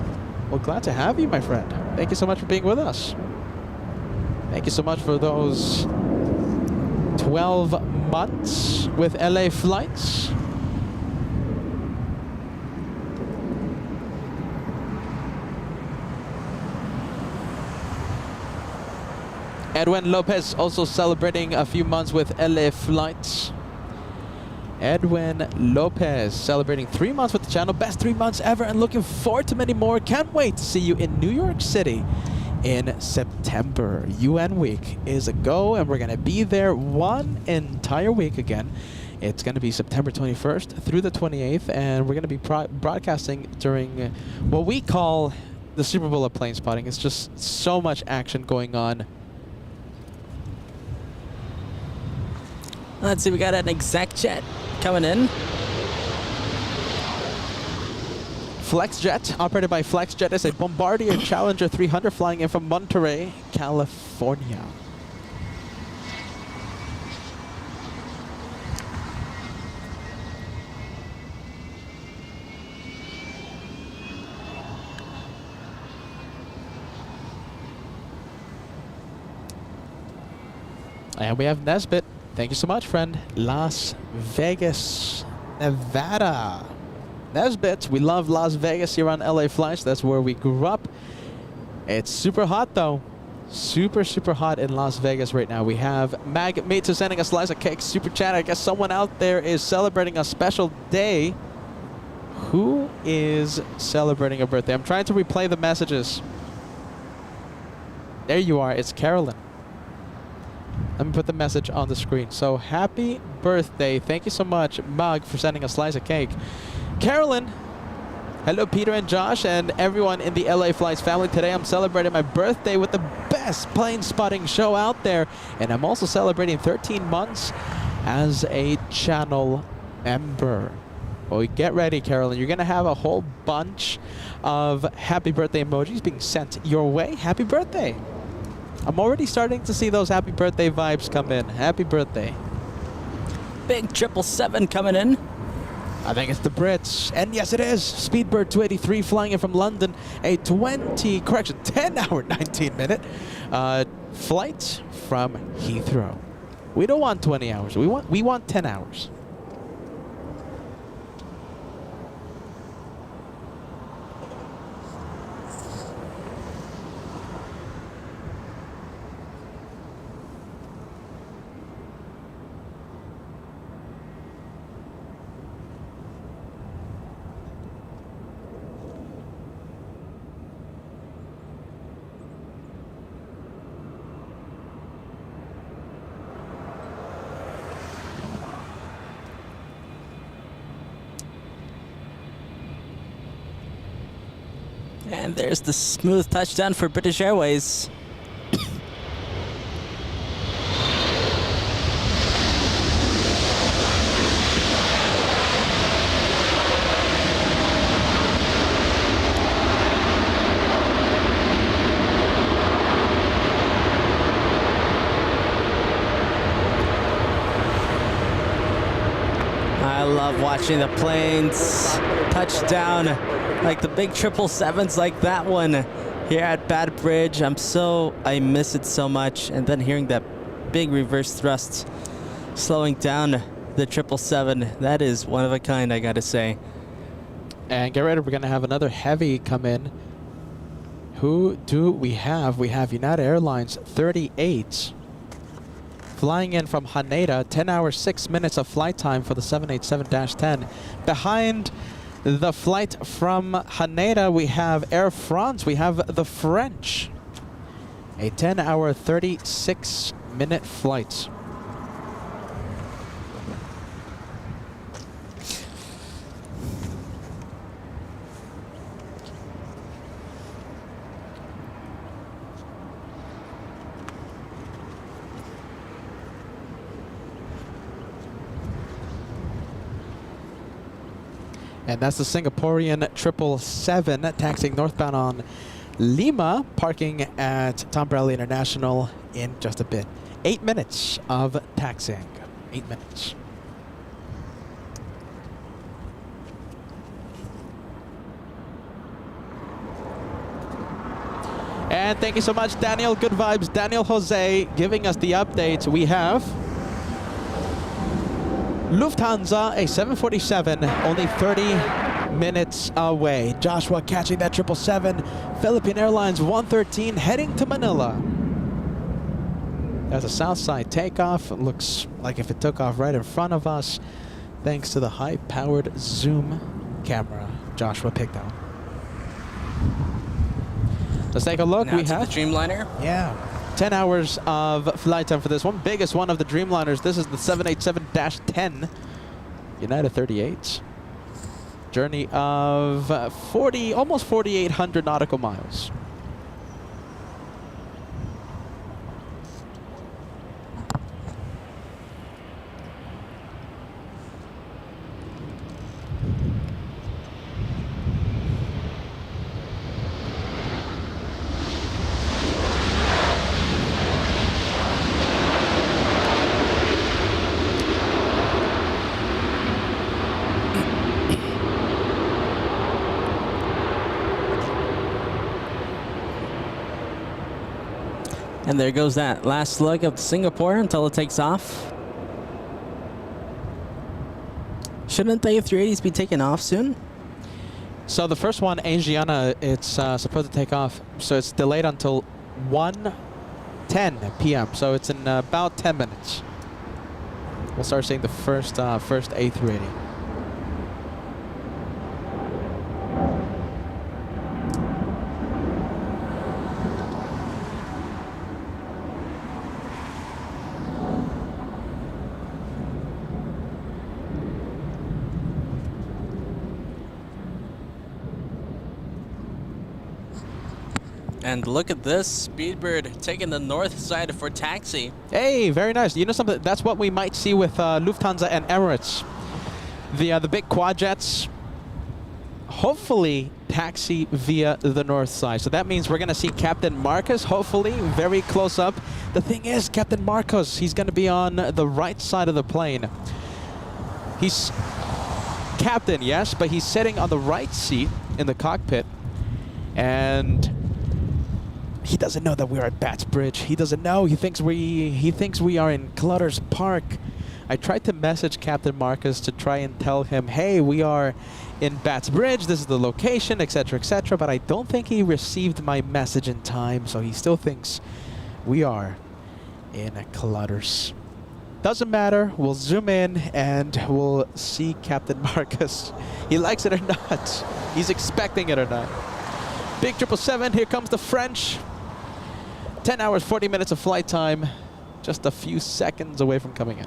Well, glad to have you, my friend. Thank you so much for being with us. Thank you so much for those 12 months with LA Flights. Edwin Lopez also celebrating a few months with LA Flights. Edwin Lopez celebrating 3 months with the channel. Best 3 months ever and looking forward to many more. Can't wait to see you in New York City in September. UN week is a go and we're going to be there one entire week again. It's going to be September 21st through the 28th and we're going to be broadcasting during what we call the Super Bowl of plane spotting. It's just so much action going on. Let's see, we got an exec jet coming in. FlexJet, operated by FlexJet, is a Bombardier Challenger 300 flying in from Monterey, California. And we have Nesbitt. Thank you so much, friend. Las Vegas, Nevada. Nesbitt, we love Las Vegas here on LA Flights. That's where we grew up. It's super hot, though. Super, super hot in Las Vegas right now. We have Mag Mita sending a slice of cake, super chat. I guess someone out there is celebrating a special day. Who is celebrating a birthday? I'm trying to replay the messages. There you are. It's Carolyn. Let me put the message on the screen. So happy birthday. Thank you so much, Mug, for sending a slice of cake. Carolyn. Hello, Peter and Josh and everyone in the LA Flights family. Today I'm celebrating my birthday with the best plane spotting show out there. And I'm also celebrating 13 months as a channel member. Well, get ready, Carolyn. You're going to have a whole bunch of happy birthday emojis being sent your way. Happy birthday. I'm already starting to see those happy birthday vibes come in. Happy birthday. Big 777 coming in. I think it's the Brits. And yes, it is. Speedbird 283 flying in from London. A 10-hour, 19-minute flight from Heathrow. We don't want 20 hours. We want 10 hours. And there's the smooth touchdown for British Airways. I love watching the planes touchdown, like the big 777s like that one here at Bad Bridge. I miss it so much. And then hearing that big reverse thrust slowing down the 777, that is one of a kind, I gotta say. And get ready, we're gonna have another heavy come in. Who do we have? We have United Airlines 38 flying in from Haneda, 10 hours, 6 minutes of flight time for the 787-10. Behind the flight from Haneda, we have Air France. We have the French. A 10-hour, 36-minute flight. And that's the Singaporean 777 taxiing northbound on Lima, parking at Tom Bradley International in just a bit. 8 minutes of taxiing. 8 minutes. And thank you so much, Daniel. Good vibes. Daniel Jose giving us the update. We have Lufthansa, a 747, only 30 minutes away. Joshua catching that 777. Philippine Airlines 113 heading to Manila. There's a south side takeoff. It looks like if it took off right in front of us, thanks to the high-powered zoom camera Joshua picked out. Let's take a look. Now We to have the Dreamliner. Yeah. 10 hours of flight time for this one. Biggest one of the Dreamliners. This is the 787-10. United 38. Journey of almost 4,800 nautical miles. And there goes that last leg of Singapore until it takes off. Shouldn't the A380s be taking off soon? So the first one, Asiana, it's supposed to take off. So it's delayed until 1:10 p.m. So it's in about 10 minutes. We'll start seeing the first A380. And look at this, Speedbird taking the north side for taxi. Hey, very nice. You know something? That's what we might see with Lufthansa and Emirates. The big quad jets, hopefully taxi via the north side. So that means we're going to see Captain Marcus, hopefully, very close up. The thing is, Captain Marcus, he's going to be on the right side of the plane. He's captain, yes, but he's sitting on the right seat in the cockpit. And he doesn't know that we're at Bats Bridge. He doesn't know. He thinks we are in Clutter's Park. I tried to message Captain Marcus to try and tell him, hey, we are in Bats Bridge. This is the location, etc., etc. But I don't think he received my message in time, so he still thinks we are in Clutter's. Doesn't matter. We'll zoom in and we'll see Captain Marcus. He likes it or not. He's expecting it or not. Big 777, here comes the French. 10 hours, 40 minutes of flight time. Just a few seconds away from coming in.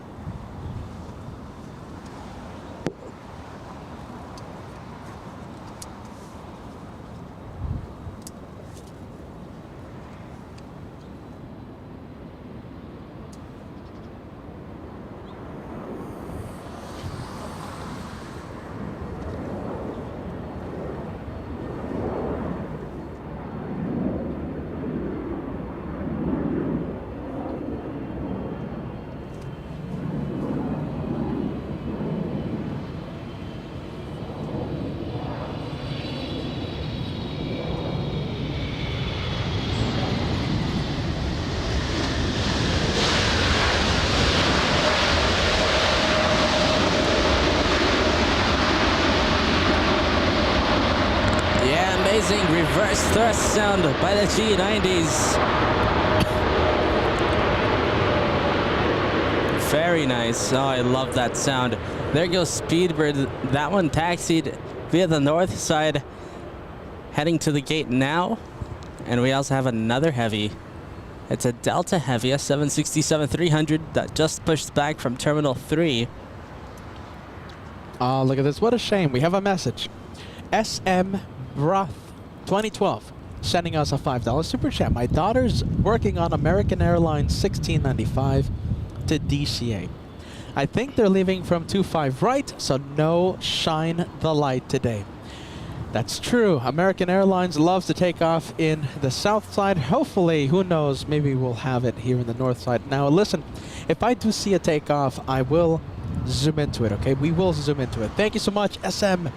Reverse thrust sound by the G90s. Very nice. Oh, I love that sound. There goes Speedbird. That one taxied via the north side, heading to the gate now. And we also have another heavy. It's a Delta Heavy, a 767-300 that just pushed back from Terminal 3. Oh, look at this. What a shame. We have a message. SM Broth 2012 sending us a $5 super chat. My daughter's working on American Airlines 1695 to DCA. I think they're leaving from 25 right, so no shine the light today. That's true. American Airlines loves to take off in the south side. Hopefully, who knows, maybe we'll have it here in the north side. Now listen, if I do see a takeoff, I will zoom into it, okay? We will zoom into it. Thank you so much, SM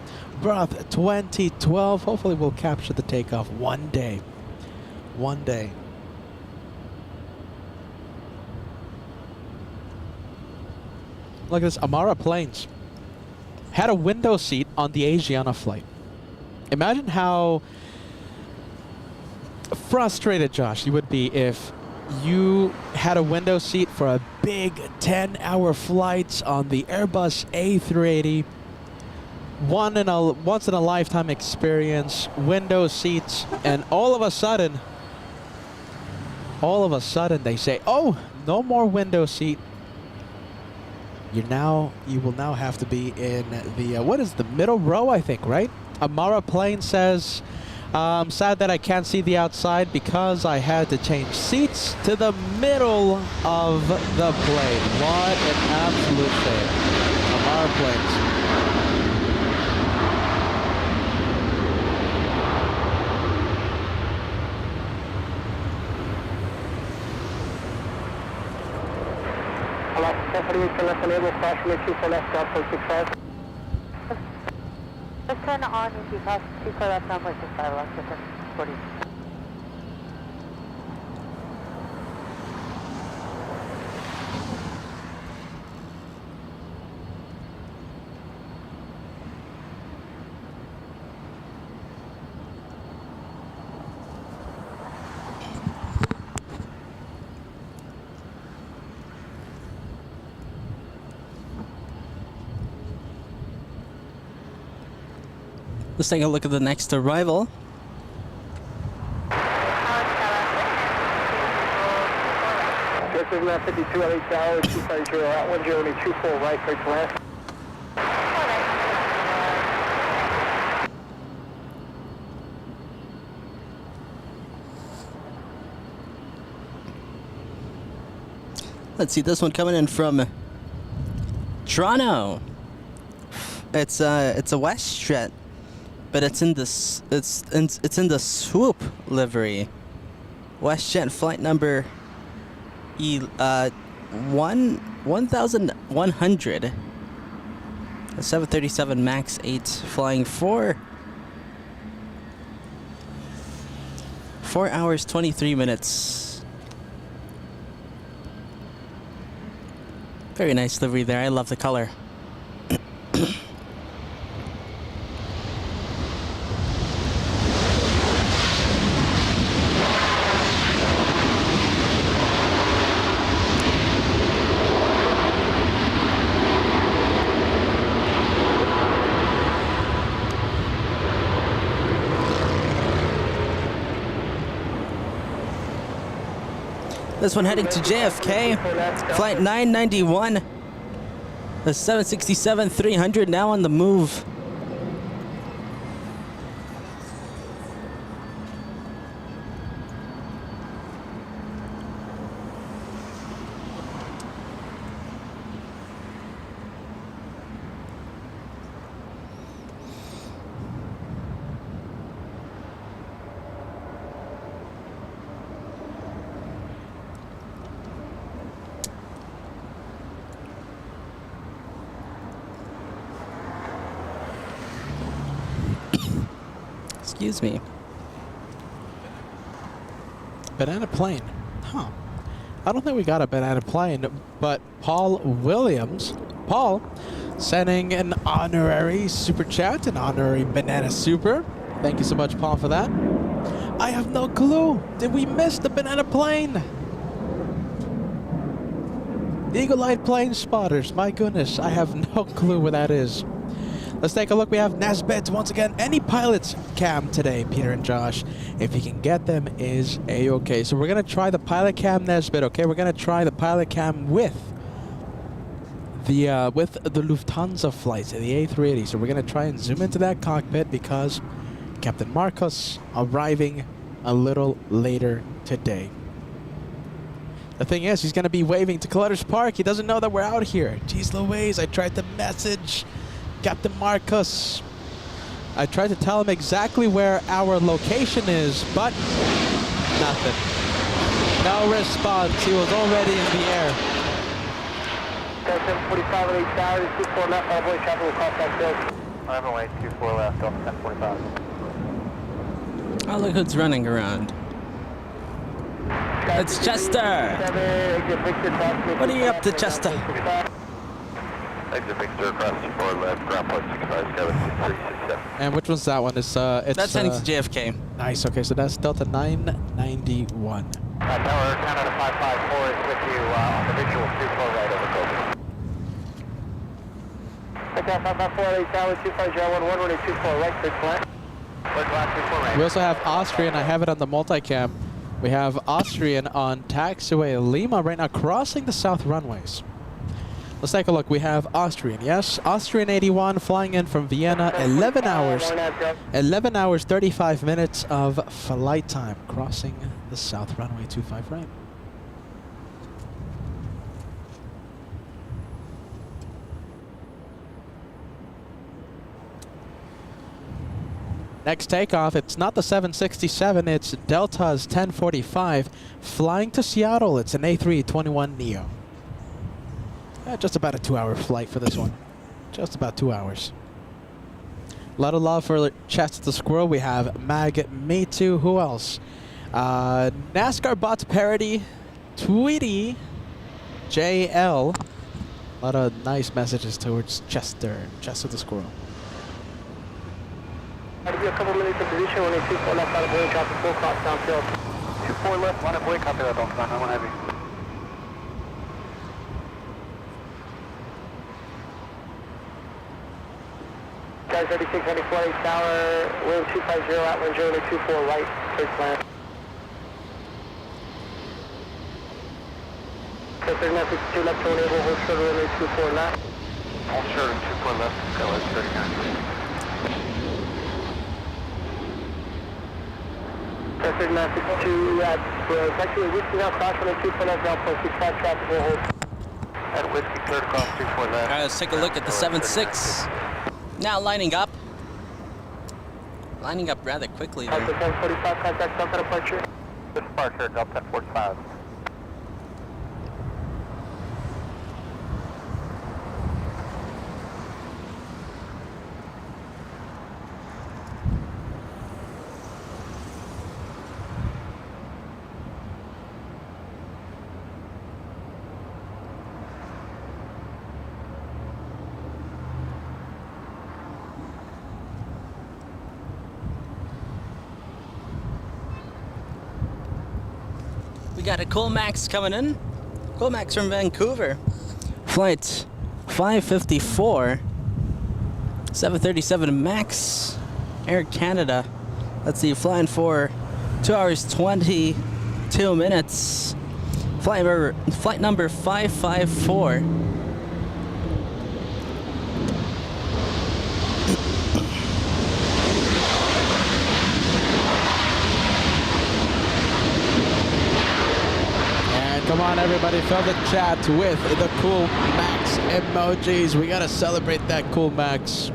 Broth 2012. Hopefully we'll capture the takeoff one day. One day. Look at this. Amara Planes had a window seat on the Asiana flight. Imagine how frustrated, Josh, you would be if you had a window seat for a big 10-hour flight on the Airbus A380. Once in a lifetime experience, window seats, and all of a sudden they say, oh, no more window seat. You will now have to be in the, what is the middle row, I think, right? Amara Plane says, I'm sad that I can't see the outside because I had to change seats to the middle of the plane. What an absolute shame. Amara Planes. Let's turn on if you pass 24 left runway 65 left, 40. Let's take a look at the next arrival. This is left 52 LA Tower, 250 at 1024 right, clear to land. Let's see this one coming in from Toronto. It's a WestJet, but it's in the swoop livery. WestJet flight number 1100. A 737 MAX 8 flying 4 hours 23 minutes. Very nice livery there. I love the color. This one heading to JFK, flight 991, the 767-300 now on the move. Excuse me. Banana plane. Huh. I don't think we got a banana plane, but Paul Williams, Paul, sending an honorary super chat, an honorary banana super. Thank you so much, Paul, for that. I have no clue. Did we miss the banana plane? Eagle-eyed plane spotters. My goodness, I have no clue where that is. Let's take a look. We have Nesbitt once again. Any pilots cam today, Peter and Josh? If you can get them, is A-okay. So we're going to try the pilot cam, Nesbitt, okay? We're going to try the pilot cam with the Lufthansa flights, the A380. So we're going to try and zoom into that cockpit because Captain Marcos arriving a little later today. The thing is, he's going to be waving to Clutters Park. He doesn't know that we're out here. Jeez Louise, I tried to message Captain Marcos. I tried to tell him exactly where our location is, but nothing. No response. He was already in the air. 745 LA Tower, 24 left, avoid traffic will cross that field. 11 24 left, off 1045. Oh, look who's running around. It's Chester. What are you up to, Chester? Exit Victor across 24 left, ground point 657. And which one's that one? It's That's heading to JFK. Nice. Okay, so that's Delta 991. Tower, Canada 554 is with you on the visual 24 right over Kobe. Okay, 554 LA Tower, 25011, 24 right, clear to land. We also have Austrian. I have it on the multicam. We have Austrian on taxiway Lima right now, crossing the south runways. Let's take a look. We have Austrian. Yes, Austrian 81 flying in from Vienna. 11 hours, 35 minutes of flight time, crossing the south runway 25 right. Next takeoff, it's not the 767, it's Delta's 1045 flying to Seattle. It's an A321 Neo. Just about a 2-hour flight for this one. Just about 2 hours. A lot of love for Chest the Squirrel. We have Mag Me Too. Who else? NASCAR Bots Parody, Tweety, JL. A lot of nice messages towards Chester the Squirrel. I'll give you a couple minutes of position when it's 24 left out of boy, traffic full cross downfield. 24 left, line of boy, copy that, don't stand, I want heavy. 3624 tower, wind 250 at wind generally 24 right, clear to land. Clear 962 left to enable, hold short runway 24 left. Hold short and 24 left, LAX 39. Clear 962 at taxi whiskey now, cross runway 24 left, now 0.65 traffic will hold. At whiskey, clear to cross 24 left. All right, let's take a look at the 7.6. Now lining up. Lining up rather quickly there. Delta 1045, contact Delta departure. Departure, Delta 1045. We got a Coolmax coming in. Coolmax from Vancouver. Flight 554. 737 MAX. Air Canada. Let's see, flying for 2 hours 22 minutes. Flight number 554. Come on, everybody, fill the chat with the Cool Max emojis. We gotta celebrate that Cool Max.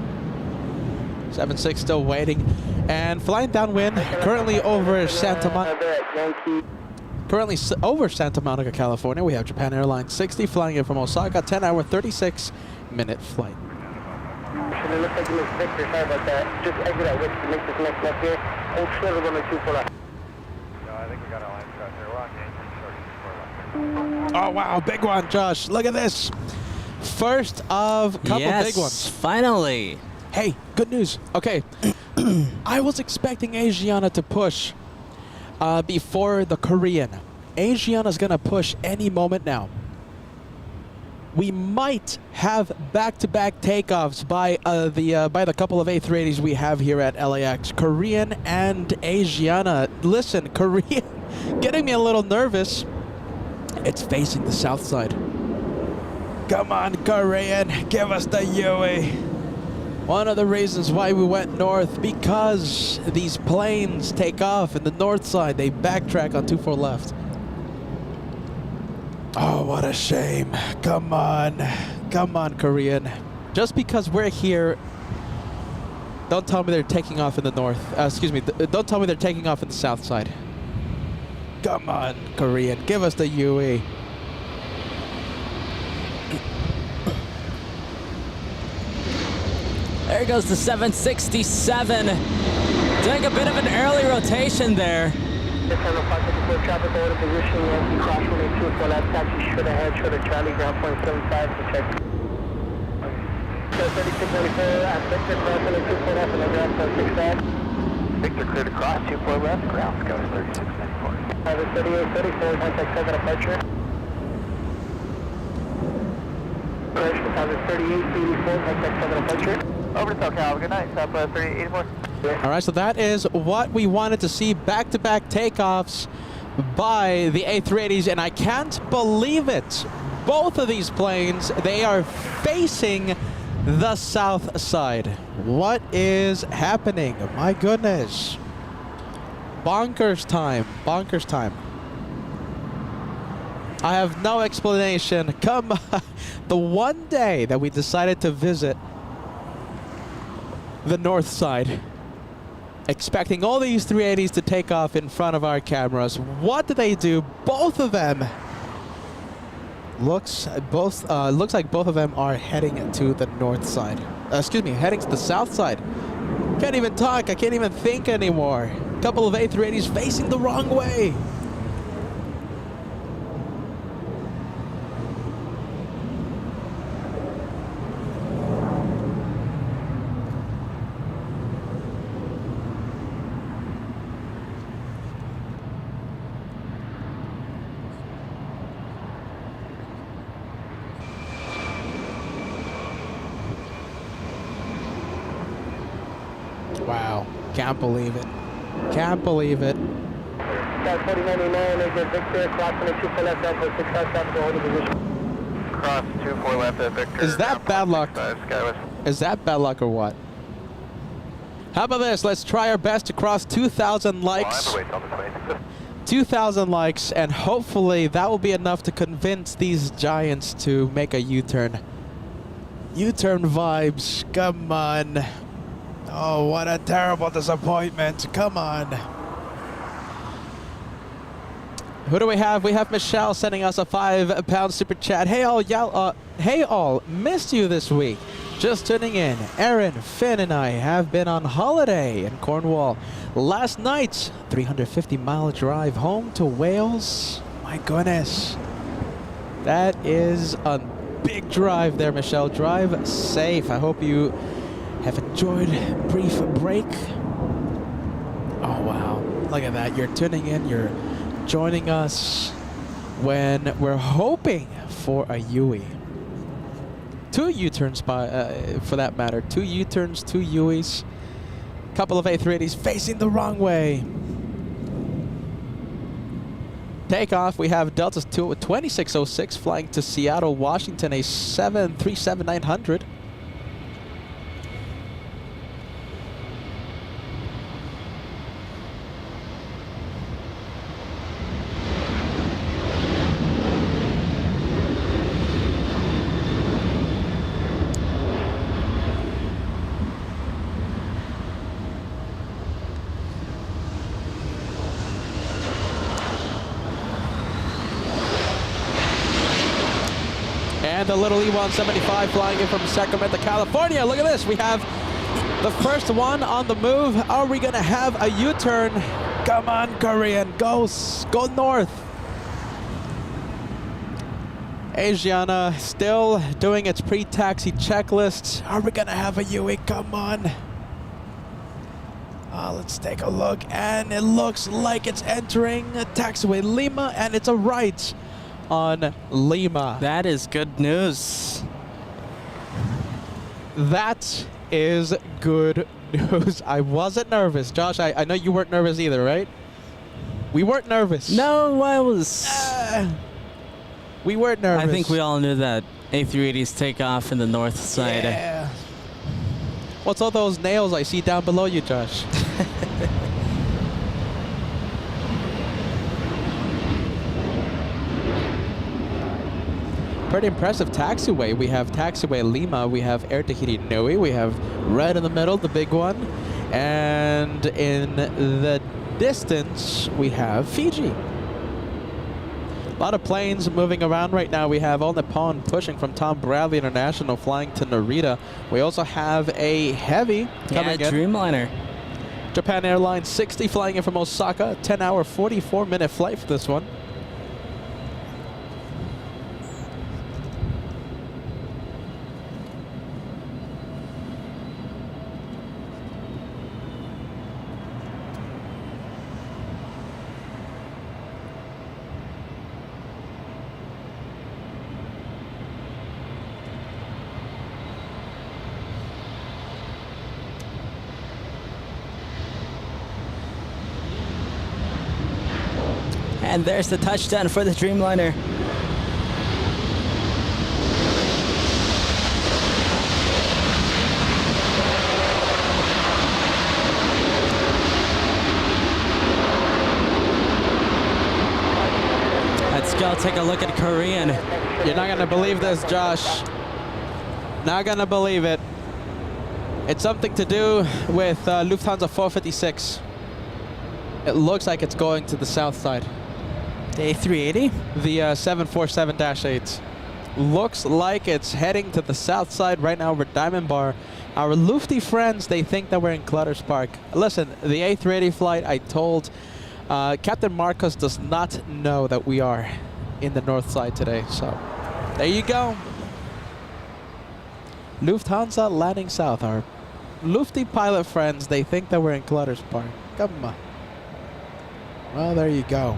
7-6 still waiting. And flying downwind, currently over Santa Monica, California. We have Japan Airlines 60 flying in from Osaka, 10-hour, 36-minute flight. It looks like you missed Victor, sorry about that. Just exit at which to make this next left here. Hold short of runway 24 left. No, I think we got a line shot there. We're on Yankee, short 24 left. Oh, wow, big one, Josh. Look at this. First of a couple big ones. Finally. Hey, good news. Okay, I was expecting Asiana to push before the Korean. Asiana's gonna push any moment now. We might have back-to-back takeoffs by the couple of A380s we have here at LAX. Korean and Asiana. Listen, Korean getting me a little nervous. It's facing the south side. Come on, Korean, give us the UE. One of the reasons why we went north, because these planes take off in the north side. They backtrack on 24 left. Oh, what a shame. Come on. Come on, Korean. Just because we're here, don't tell me they're taking off in the north. Excuse me, don't tell me they're taking off in the south side. Come on, Korean. Give us the UE. There goes the 767. Doing a bit of an early rotation there. Traffic order position, Yankee cross runway 24 left, taxi short ahead, short of Charlie, ground point 75 to check. 3624 at Victor, cross runway 24 left, and ground point 65. Victor cleared across 24 left, ground scout 3694. Private 3834, contact 7 departure. Approach deposit 3884, contact 7 departure. Over to SoCal, good night, Southwest 3884. All right, so that is what we wanted to see, back-to-back takeoffs by the A380s, and I can't believe it. Both of these planes, they are facing the south side. What is happening? My goodness. Bonkers time. Bonkers time. I have no explanation. Come on. The one day that we decided to visit the north side, expecting all these 380s to take off in front of our cameras. What do they do? Both of them looks like both of them are heading to the north side. Excuse me, heading to the south side. Can't even talk. I can't even think anymore. A couple of A380s facing the wrong way. Wow. Can't believe it. Can't believe it. Sky 4099, exit Victor, crossing the 24 left, Alpha 6 south, holding position. Cross 24 left at Victor. Is that bad luck? Is that bad luck or what? How about this? Let's try our best to cross 2,000 likes. 2,000 likes, and hopefully that will be enough to convince these giants to make a U-turn. U-turn vibes. Come on. Oh, what a terrible disappointment. Come on. Who do we have? We have Michelle sending us a £5 super chat. Hey all, y'all. Hey all, missed you this week. Just tuning in. Aaron, Finn, and I have been on holiday in Cornwall. Last night, 350-mile drive home to Wales. My goodness. That is a big drive there, Michelle. Drive safe. I hope you have enjoyed a brief break. Oh, wow. Look at that. You're tuning in. You're joining us when we're hoping for a Yui. 2 U-turns for that matter. 2 U-turns, 2 Yuis. Couple of A380s facing the wrong way. Takeoff, we have Delta 2606 flying to Seattle, Washington, a 737-900. And the little E-175 flying in from Sacramento, California. Look at this. We have the first one on the move. Are we going to have a U-turn? Come on, Korean. Go north. Asiana still doing its pre-taxi checklist. Are we going to have a UE? Come on. Let's take a look. And it looks like it's entering taxiway Lima, and it's a right on Lima. That is good news. That is good news. I wasn't nervous. Josh, I know you weren't nervous either, right? We weren't nervous. No, I was. We weren't nervous. I think we all knew that A380's take off in the north side. Yeah. What's all those nails I see down below you, Josh? Pretty impressive taxiway. We have taxiway Lima, we have Air Tahiti Nui, we have right in the middle, the big one, and in the distance we have Fiji. A lot of planes moving around right now. We have All Nippon pushing from Tom Bradley International flying to Narita. We also have a heavy coming in. Dreamliner. Japan Airlines 60 flying in from Osaka. 10-hour, 44-minute flight for this one. And there's the touchdown for the Dreamliner. Let's go take a look at Korean. You're not going to believe this, Josh. Not going to believe it. It's something to do with Lufthansa 456. It looks like it's going to the south side. The A380? The 747-8. Looks like it's heading to the south side right now over Diamond Bar. Our Lufty friends, they think that we're in Clutters Park. Listen, the A380 flight, I told Captain Marcos does not know that we are in the north side today. So there you go. Lufthansa landing south. Our Lufty pilot friends, they think that we're in Clutters Park. Come on. Well, there you go.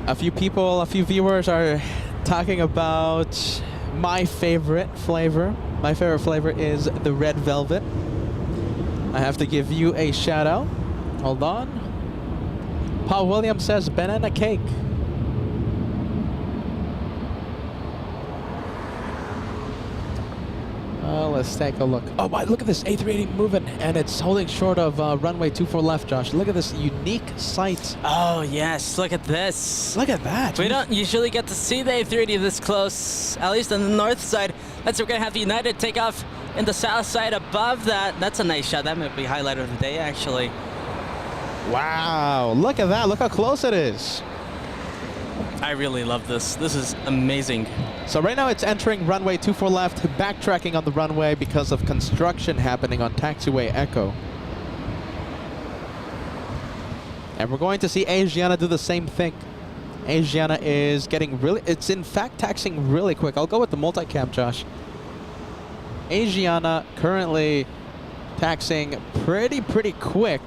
A few people, a few viewers are talking about my favorite flavor. My favorite flavor is the red velvet. I have to give you a shout out. Hold on. Paul Williams says banana cake. Let's take a look. Oh, wow, look at this A380 moving, and it's holding short of runway 24 left, Josh. Look at this unique sight. Oh, yes. Look at this. Look at that. We don't usually get to see the A380 this close, at least on the north side. We're going to have United take off in the south side above that. That's a nice shot. That might be highlight of the day, actually. Wow, look at that. Look how close it is. I really love this. This is amazing. So right now it's entering runway 24 left, backtracking on the runway because of construction happening on taxiway Echo. And we're going to see Asiana do the same thing. Asiana is getting really, it's in fact taxiing really quick. I'll go with the multicam, Josh. Asiana currently taxiing pretty quick.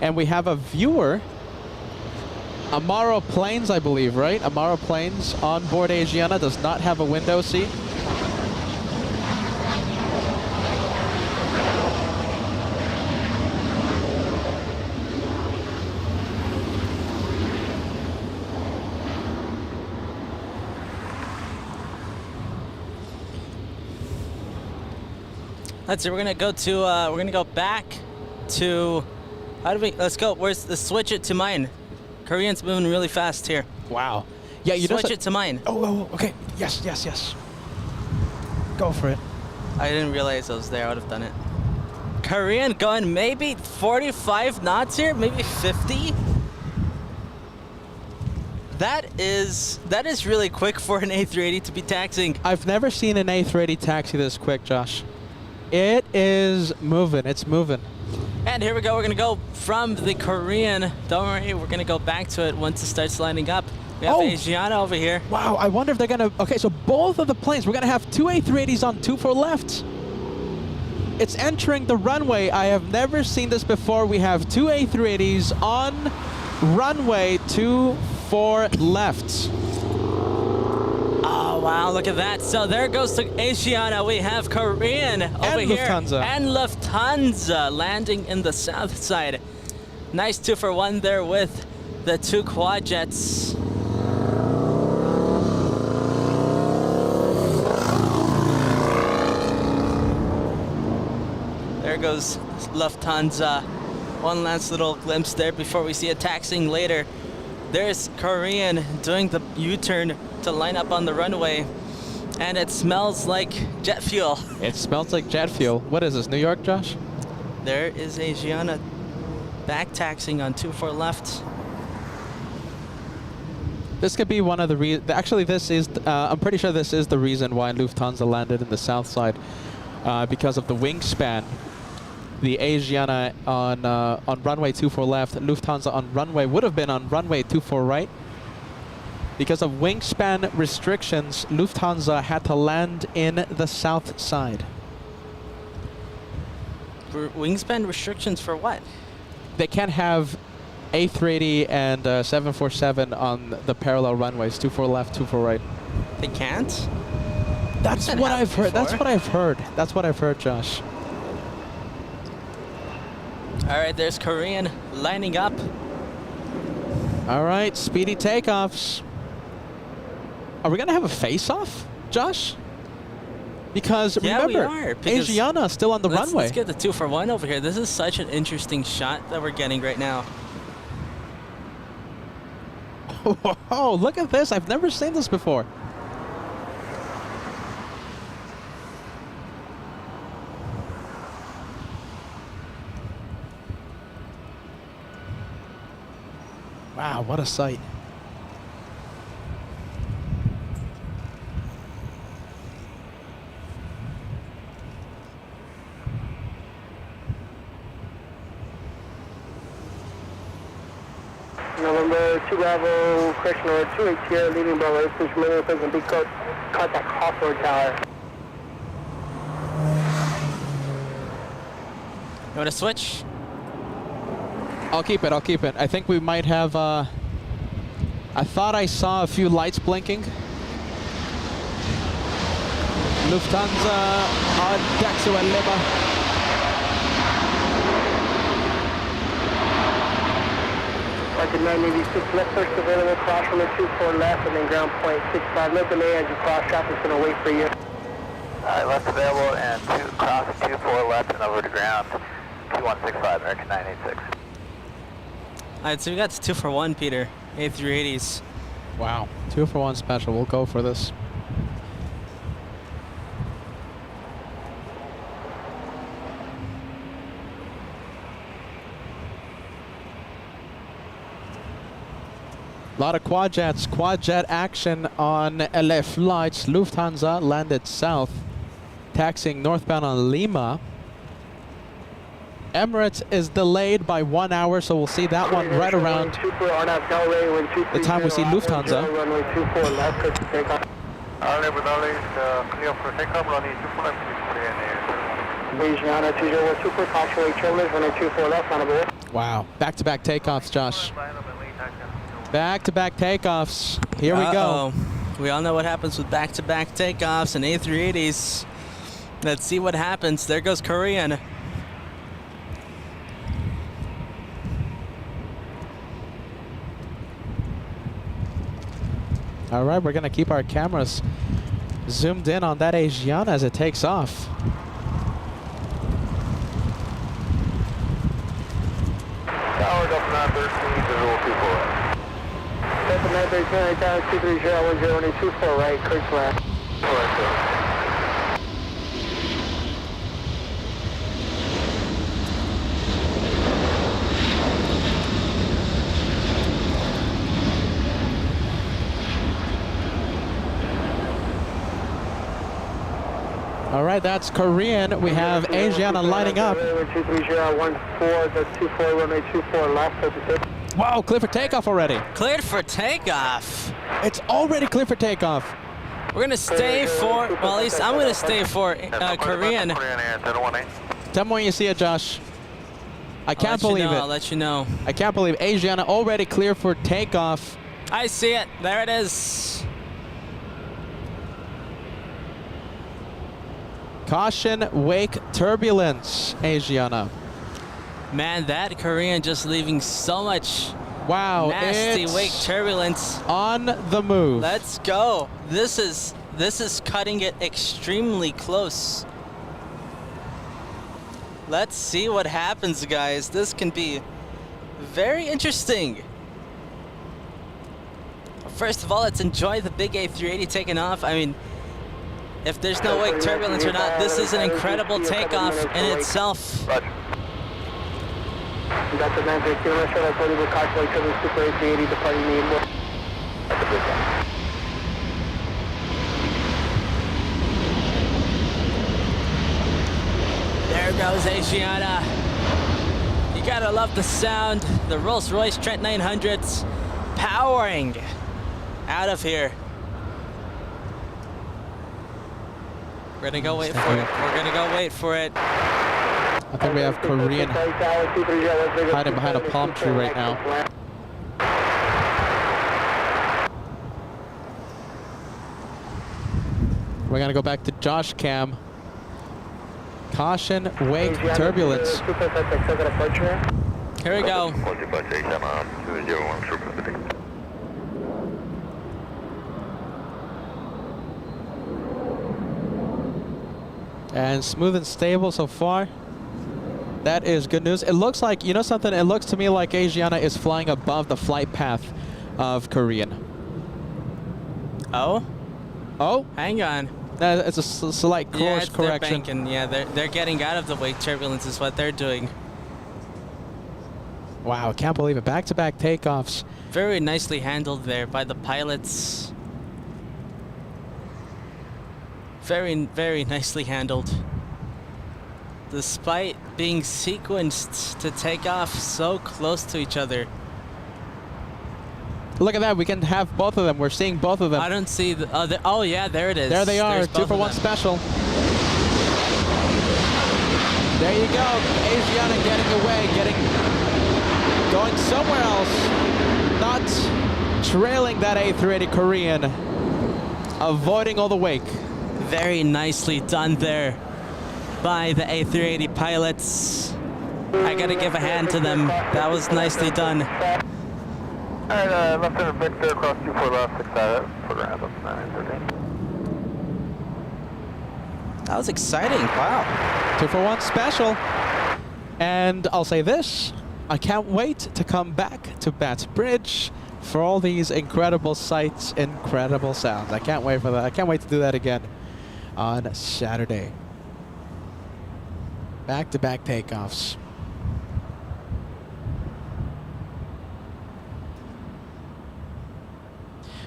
And we have a viewer, Amaro Planes, I believe, right? Amaro Planes on board Asiana does not have a window seat. Let's see, we're gonna go back to, let's go, let's switch it to mine. Korean's moving really fast here. Wow. Yeah, you switch it to mine. Oh, okay. Yes. Go for it. I didn't realize I was there. I would have done it. Korean going maybe 45 knots here, maybe 50. That is really quick for an A380 to be taxiing. I've never seen an A380 taxi this quick, Josh. It is moving. It's moving. And here we go. We're going to go from the Korean. Don't worry. We're going to go back to it once it starts lining up. We have Asiana over here. Wow. I wonder if they're going to... Okay, so both of the planes, we're going to have two A380s on 24 left. It's entering the runway. I have never seen this before. We have two A380s on runway 24 left. Oh, wow, look at that. So there goes to Asiana. We have Korean over here. Lufthansa. And Lufthansa landing in the south side. Nice 2-for-1 there with the two quad jets. There goes Lufthansa. One last little glimpse there before we see a taxiing later. There's Korean doing the U-turn to line up on the runway, and it smells like jet fuel. It smells like jet fuel. What is this, New York, Josh? There is Asiana back taxiing on 24 left. This could be one of the reasons. Actually, this is. I'm pretty sure this is the reason why Lufthansa landed in the south side, because of the wingspan. The Asiana on runway 24 left, Lufthansa on runway would have been on runway 24 right. Because of wingspan restrictions, Lufthansa had to land in the south side. Wingspan restrictions for what? They can't have A380 and 747 on the parallel runways, 24 left, 24 right. They can't? That's what I've heard. That's what I've heard. That's what I've heard, Josh. All right, there's Korean lining up. All right, speedy takeoffs. Are we going to have a face-off, Josh? Because remember, we are, because Asiana is still on the runway. Let's get the 2-for-1 over here. This is such an interesting shot that we're getting right now. Oh, look at this. I've never seen this before. Wow, what a sight. November 2 Bravo, correction order 28 here, leading Bravo, please remember present big code, contact Hawthorne Tower. You want to switch? I'll keep it. I'll keep it. I think we might have. I thought I saw a few lights blinking. Lufthansa on deck to Lima. Market 986 left first available, cross runway 24 left, and then ground point 65. No delay as you cross, traffic's going to wait for you. Left available and cross 24 left and over to ground 2165, American 986. Alright, so we got 2 for 1, Peter. A380s. Wow. 2 for 1 special. We'll go for this. A lot of quad jet action on LA flights. Lufthansa landed south, taxiing northbound on Lima. Emirates is delayed by 1 hour, so we'll see that one right around the time we see Lufthansa. Runway 24 left, clear for takeoff. Clear for takeoff, runway 24 left, Asiana 2024, caution wait trailers, runway 24 left, on aboard. Wow. Back-to-back takeoffs, Josh. Back-to-back takeoffs. Here we go. We all know what happens with back-to-back takeoffs and A380s. Let's see what happens. There goes Korean. All right, we're going to keep our cameras zoomed in on that Asiana as it takes off. Tower Delta 913, visual 24. Delta 913, tower 230, 24 right, clear to land. All right, that's Korean. We have Asiana lining up. 23014, that's 24, runway 24 left. Wow, clear for takeoff already. Cleared for takeoff. It's already clear for takeoff. We're going to stay for, well, at least I'm going to stay for Korean. Tell me when you see it, Josh. I can't believe it. I'll let you know. I can't believe Asiana already clear for takeoff. I see it. There it is. Caution, wake, turbulence, Asiana. Man, that Korean just leaving so much Wow, nasty it's wake turbulence. on the move. Let's go. This is cutting it extremely close. Let's see what happens, guys. This can be very interesting. First of all, let's enjoy the big A380 taking off. I mean, if there's no wake turbulence or not, this is an incredible takeoff in itself. Roger. Delta 913, I'm sure that's already caution wait trailers, Super A380, departing the airport. There goes Asiana. You gotta love the sound. The Rolls-Royce Trent 900s powering out of here. We're gonna go wait for it. We're gonna go wait for it. I think we have Korean hiding behind a palm tree right now. We're gonna go back to Josh Cam. Caution, wake, turbulence. Here we go. And smooth and stable so far. That is good news. It looks like, you know something, it looks to me like Asiana is flying above the flight path of Korean. Oh? Oh? Hang on. It's a slight course correction. They're banking. Yeah, they're getting out of the wake turbulence is what they're doing. Wow, I can't believe it. Back-to-back takeoffs. Very nicely handled there by the pilots. Very, very nicely handled. Despite being sequenced to take off so close to each other. Look at that. We can have both of them. We're seeing both of them. I don't see the other. Oh, yeah, there it is. There they are. There's 2 both for of 1 them. special. There you go. Asiana getting away, somewhere else, not trailing that A380 Korean, avoiding all the wake. Very nicely done there by the A380 pilots. I gotta give a hand to them. That was nicely done. Alright, left center Victor, across 24 left, 6 out, put around up 913. That was exciting. Wow. 2-for-1 special. And I'll say this, I can't wait to come back to Bats Bridge for all these incredible sights, incredible sounds. I can't wait for that. I can't wait to do that again on Saturday. Back-to-back takeoffs.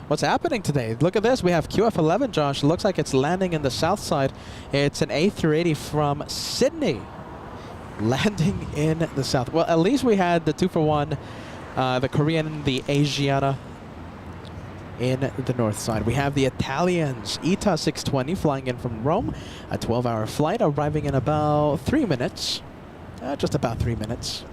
What's happening today? Look at this. We have QF11, Josh. Looks like it's landing in the south side. It's an A380 from Sydney landing in the south. Well, at least we had the 2-for-1, the Korean, the Asiana in the north side. We have the Italians, ETA 620 flying in from Rome. A 12-hour flight arriving in about 3 minutes. Just about 3 minutes.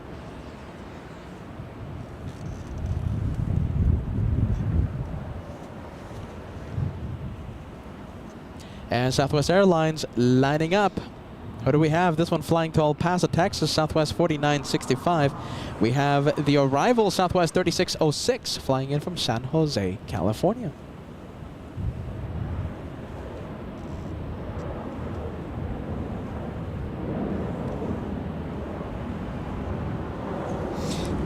And Southwest Airlines lining up. Who do we have? This one flying to El Paso, Texas, Southwest 4965. We have the arrival Southwest 3606 flying in from San Jose, California.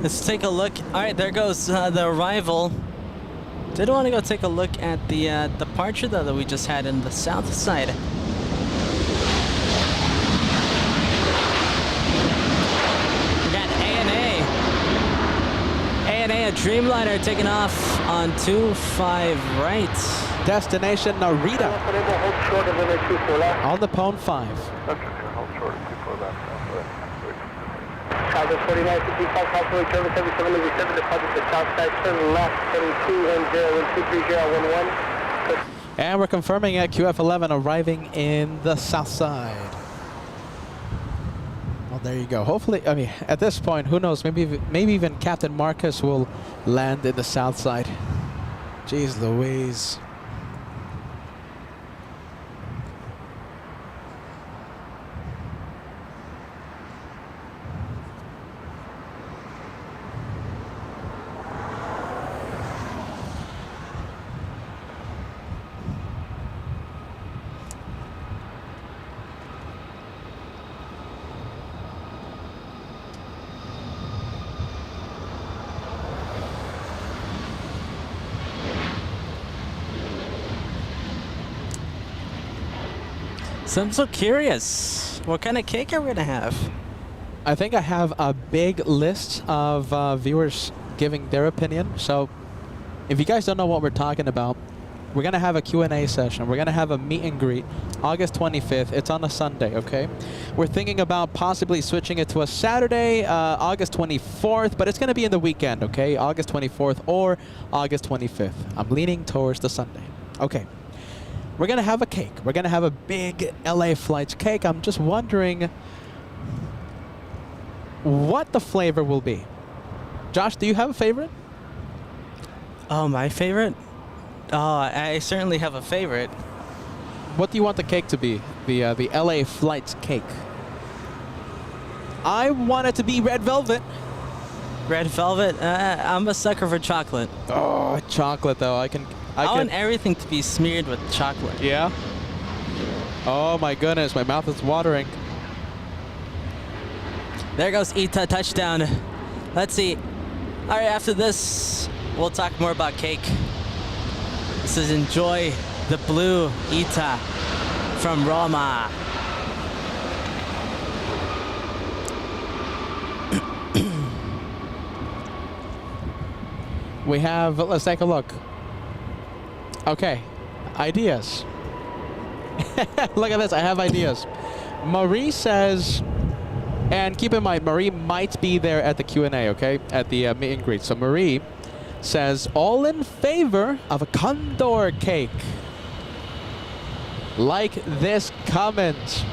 Let's take a look. All right, there goes the arrival. Did want to go take a look at the departure though that we just had in the south side. We got A&A, a Dreamliner taking off on 25 right. Destination Narita Hold short of runway 24 left. on the Pone 5. Okay, hold short of 24 left. Southwest 4965, California, Service 7787, departure to south side, turn left, heading 210, 23011. And we're confirming at QF11 arriving in the south side. Well, there you go. Hopefully, I mean, at this point, who knows? Maybe even Captain Marcus will land in the south side. Jeez Louise. So I'm so curious. What kind of cake are we gonna have? I think I have a big list of viewers giving their opinion. So if you guys don't know what we're talking about, we're going to have a Q&A session. We're going to have a meet and greet August 25th. It's on a Sunday, okay? We're thinking about possibly switching it to a Saturday, August 24th, but it's going to be in the weekend, okay? August 24th or August 25th. I'm leaning towards the Sunday. Okay. We're going to have a cake. We're going to have a big LA Flights cake. I'm just wondering what the flavor will be. Josh, do you have a favorite? Oh, my favorite? Oh, I certainly have a favorite. What do you want the cake to be? The LA Flights cake. I want it to be red velvet. Red velvet? I'm a sucker for chocolate. Oh, chocolate though. I want everything to be smeared with chocolate. Yeah? Oh my goodness, my mouth is watering. There goes ETA touchdown. Let's see. All right, after this, we'll talk more about cake. This is Enjoy the Blue ETA from Roma. We have, let's take a look. Okay, ideas. Look at this, I have ideas. Marie says, and keep in mind, Marie might be there at the Q&A, okay? At the meet and greet. So Marie says, all in favor of a condor cake. Like this comment.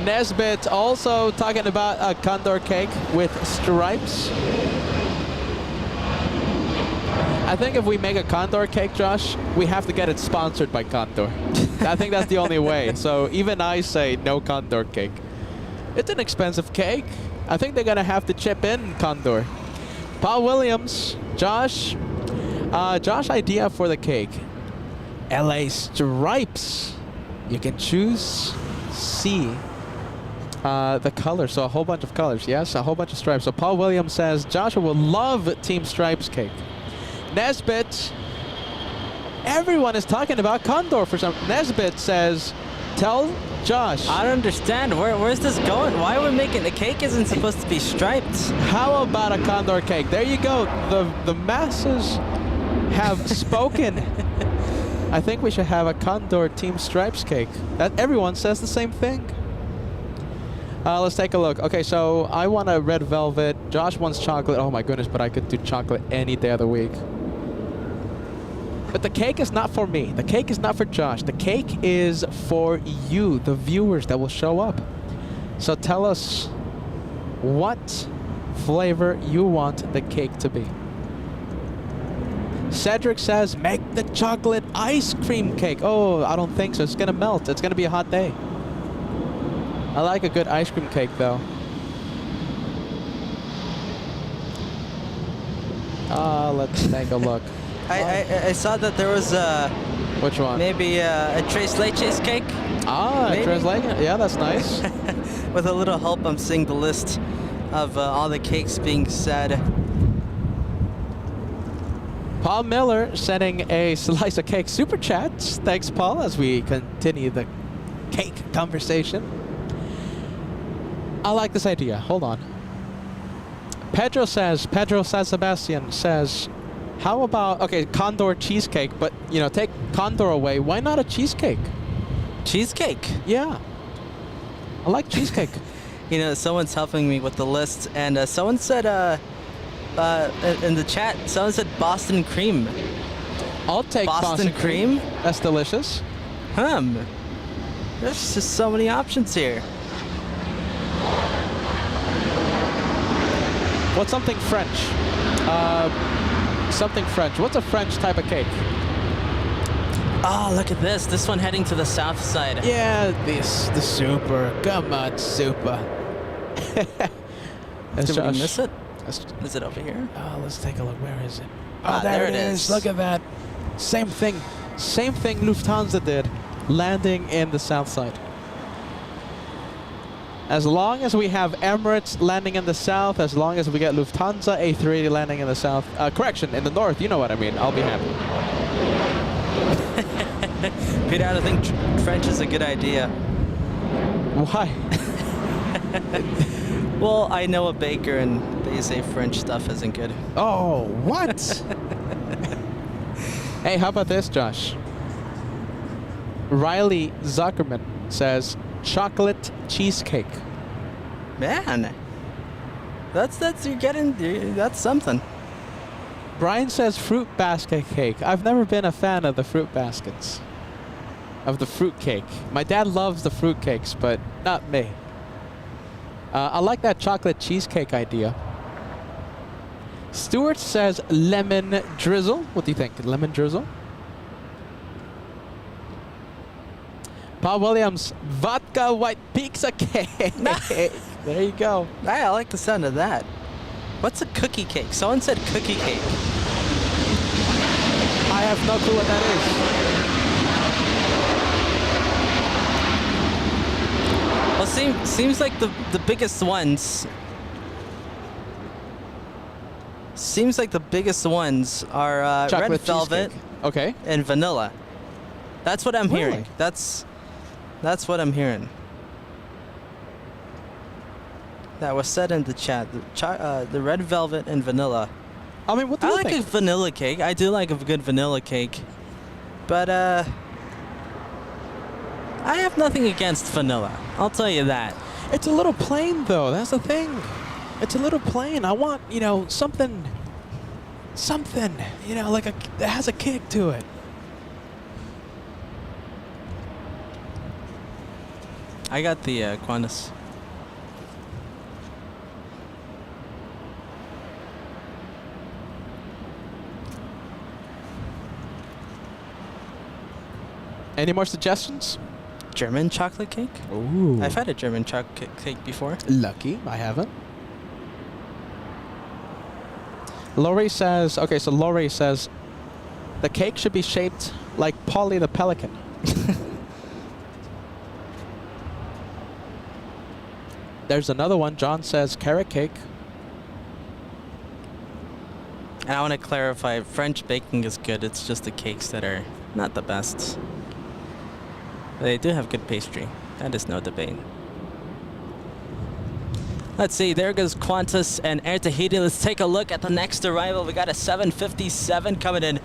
Nesbitt also talking about a condor cake with stripes. I think if we make a condor cake, Josh, we have to get it sponsored by Condor. I think that's the only way. So even I say no condor cake. It's an expensive cake. I think they're gonna have to chip in Condor. Paul Williams, Josh idea for the cake. LA stripes. You can choose C. The color, so a whole bunch of colors. Yes, a whole bunch of stripes. So Paul Williams says Joshua will love Team Stripes cake. Nesbitt, everyone is talking about Condor for some. Nesbitt says, tell Josh. I don't understand. Where's this going? Why are we making the cake? Isn't supposed to be striped. How about a Condor cake? There you go. The masses have spoken. I think we should have a Condor Team Stripes cake. That everyone says the same thing. Let's take a look. Okay, so I want a red velvet. Josh wants chocolate. Oh my goodness, but I could do chocolate any day of the week. But the cake is not for me. The cake is not for Josh. The cake is for you, the viewers that will show up. So tell us what flavor you want the cake to be. Cedric says, make the chocolate ice cream cake. Oh, I don't think so. It's gonna melt. It's gonna be a hot day. I like a good ice cream cake, though. Let's take a look. I saw that there was Which one? maybe a Tres Leches cake. Ah, maybe. Tres Leches. Yeah, that's nice. With a little help, I'm seeing the list of all the cakes being said. Paul Miller sending a slice of cake super chat. Thanks, Paul, as we continue the cake conversation. I like this idea. Hold on. Pedro San Sebastian says, how about, okay, Condor cheesecake, but, you know, take Condor away. Why not a cheesecake? Cheesecake? Yeah. I like cheesecake. You know, someone's helping me with the list, and someone said, in the chat, someone said Boston cream. I'll take Boston cream. That's delicious. There's just so many options here. What's something French? Something French. What's a French type of cake? Oh, look at this. This one heading to the south side. Yeah, the super. Come on, super. Did we miss it? Is it over here? Oh, let's take a look. Where is it? Ah, there it is. Look at that. Same thing. Same thing Lufthansa did, landing in the south side. As long as we have Emirates landing in the south, as long as we get Lufthansa A380 landing in the south, correction, in the north, you know what I mean, I'll be happy. Peter, I don't think French is a good idea. Why? Well, I know a baker and they say French stuff isn't good. Oh, what? Hey, how about this, Josh? Riley Zuckerman says, chocolate cheesecake. Man, that's something. Brian says fruit basket cake. I've never been a fan of the fruit baskets. Of the fruit cake. My dad loves the fruit cakes, but not me. I like that chocolate cheesecake idea. Stuart says lemon drizzle. What do you think? Lemon drizzle? Paul Williams, vodka white pizza cake. There you go. I like the sound of that. What's a cookie cake? Someone said cookie cake. I have no clue what that is. Well, seems like the biggest ones. Seems like the biggest ones are Chocolate red velvet, cheesecake. Okay. and vanilla. That's what I'm hearing. That's what I'm hearing. That was said in the chat. The red velvet and vanilla. I mean, what do I you like think? a vanilla cake. I do like a good vanilla cake, but I have nothing against vanilla. I'll tell you that. It's a little plain, though. That's the thing. It's a little plain. I want, you know, something, you know, like that has a kick to it. I got the Qantas. Any more suggestions? German chocolate cake? Ooh. I've had a German chocolate cake before. Lucky, I haven't. Lori says, okay, so Lori says, the cake should be shaped like Polly the Pelican. There's another one. John says carrot cake. And I want to clarify, French baking is good. It's just the cakes that are not the best. They do have good pastry. That is no debate. Let's see, there goes Qantas and Air Tahiti. Let's take a look at the next arrival. We got a 757 coming in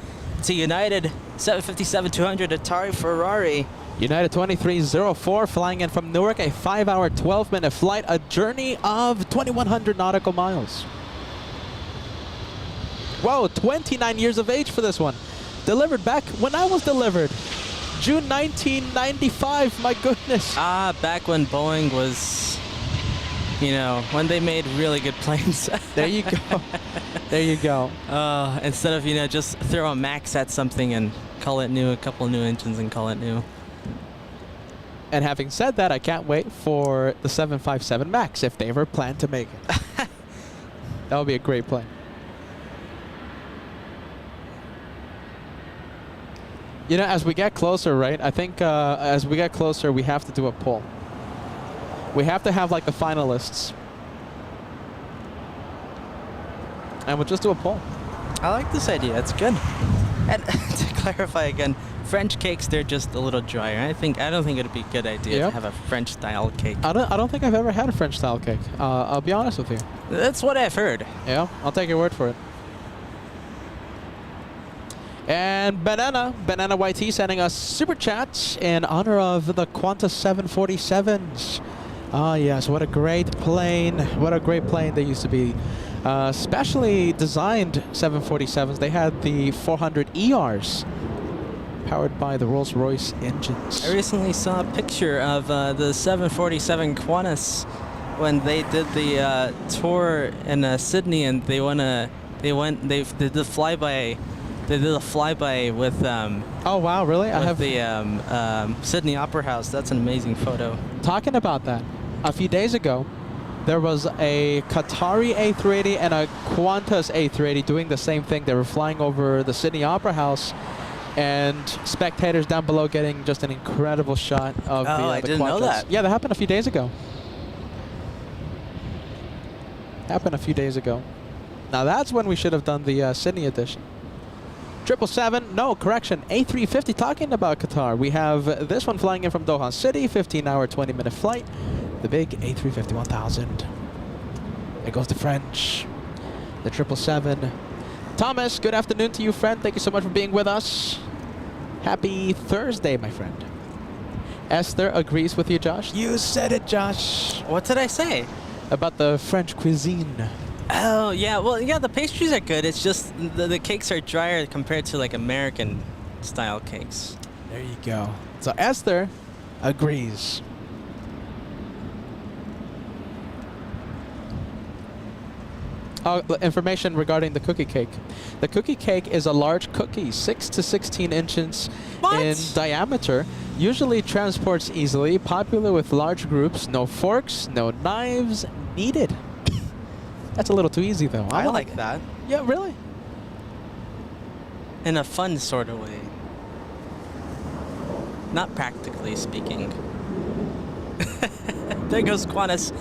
to United. 757-200 Atari Ferrari. United 2304 flying in from Newark, a 5-hour, 12-minute flight, a journey of 2,100 nautical miles. Whoa, 29 years of age for this one. Delivered back when I was delivered. June 1995, my goodness. Back when Boeing was, you know, when they made really good planes. There you go. There you go. Instead of, you know, just throw a max at something and call it new, a couple new engines and call it new. And having said that, I can't wait for the 757 MAX if they ever plan to make it. That would be a great plane. You know, as we get closer, right? I think as we get closer, we have to do a poll. We have to have like the finalists. And we'll just do a poll. I like this idea. It's good. And to clarify again, French cakes, they're just a little drier. I don't think it'd be a good idea to have a French style cake. I don't think I've ever had a French style cake. I'll be honest with you. That's what I've heard. Yeah, I'll take your word for it. And Banana YT sending us super chats in honor of the Qantas 747s. Ah, yes, what a great plane. What a great plane they used to be. Specially designed 747s. They had the 400 ERs powered by the Rolls-Royce engines. I recently saw a picture of the 747 Qantas when they did the tour in Sydney, and they did the flyby. They did a flyby with oh wow, really? I have the Sydney Opera House. That's an amazing photo. Talking about that, a few days ago, there was a Qatari A380 and a Qantas A380 doing the same thing. They were flying over the Sydney Opera House, and spectators down below getting just an incredible shot of the I didn't Qantas. know that. Yeah, that happened a few days ago. Happened a few days ago. Now that's when we should have done the Sydney edition. 777, no, correction, A350, talking about Qatar. We have this one flying in from Doha City, 15-hour, 20-minute flight. The big A350 1000. There goes the French. The 777. Thomas, good afternoon to you, friend. Thank you so much for being with us. Happy Thursday, my friend. Esther agrees with you, Josh. You said it, Josh. What did I say? About the French cuisine. Oh, yeah. Well, yeah, the pastries are good. It's just the cakes are drier compared to, like, American-style cakes. There you go. So Esther agrees. Information regarding the cookie cake. The cookie cake is a large cookie, 6 to 16 inches in diameter. Usually transports easily, popular with large groups. No forks, no knives needed. That's a little too easy, though. I like that. Yeah, really? In a fun sort of way. Not practically speaking. There goes Qantas.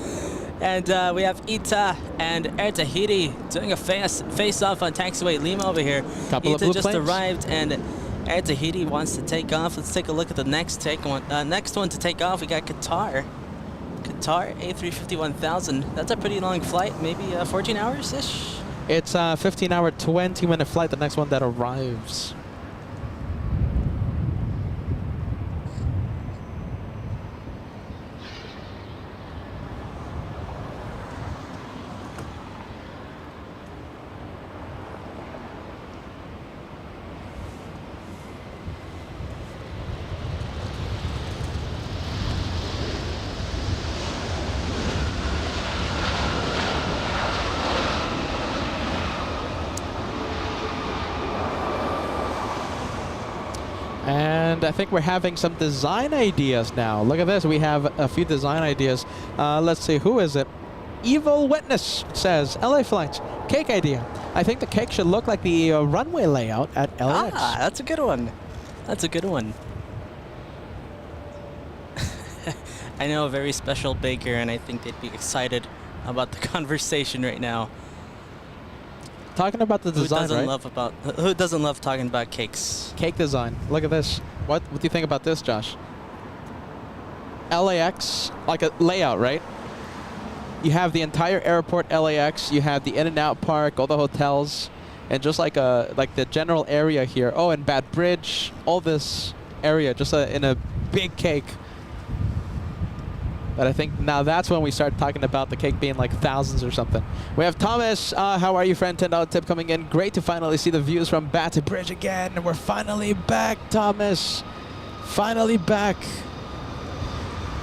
And we have Ita and Air Tahiti doing a face-off on taxiway Lima over here. Couple of Ita blue just planes. arrived, and Air Tahiti wants to take off. Let's take a look at the next one to take off. We got Qatar. Qatar A350 1000. That's a pretty long flight, maybe 14 hours-ish? It's a 15-hour, 20-minute flight, the next one that arrives. And I think we're having some design ideas now. Look at this. We have a few design ideas. Let's see. Who is it? Evil Witness says, LA flights, cake idea. I think the cake should look like the runway layout at LAX. Ah, that's a good one. That's a good one. I know a very special baker, and I think they'd be excited about the conversation right now. Talking about the design, Who doesn't love talking about cakes? Cake design. Look at this. What do you think about this, Josh? LAX, like a layout, right? You have the entire airport LAX. You have the in-and-out park, all the hotels, and just like the general area here. Oh, and Bad Bridge, all this area, just in a big cake. But I think now that's when we start talking about the cake being like thousands or something. We have Thomas. How are you, friend? $10 tip coming in. Great to finally see the views from Bad Bridge again. We're finally back, Thomas. Finally back.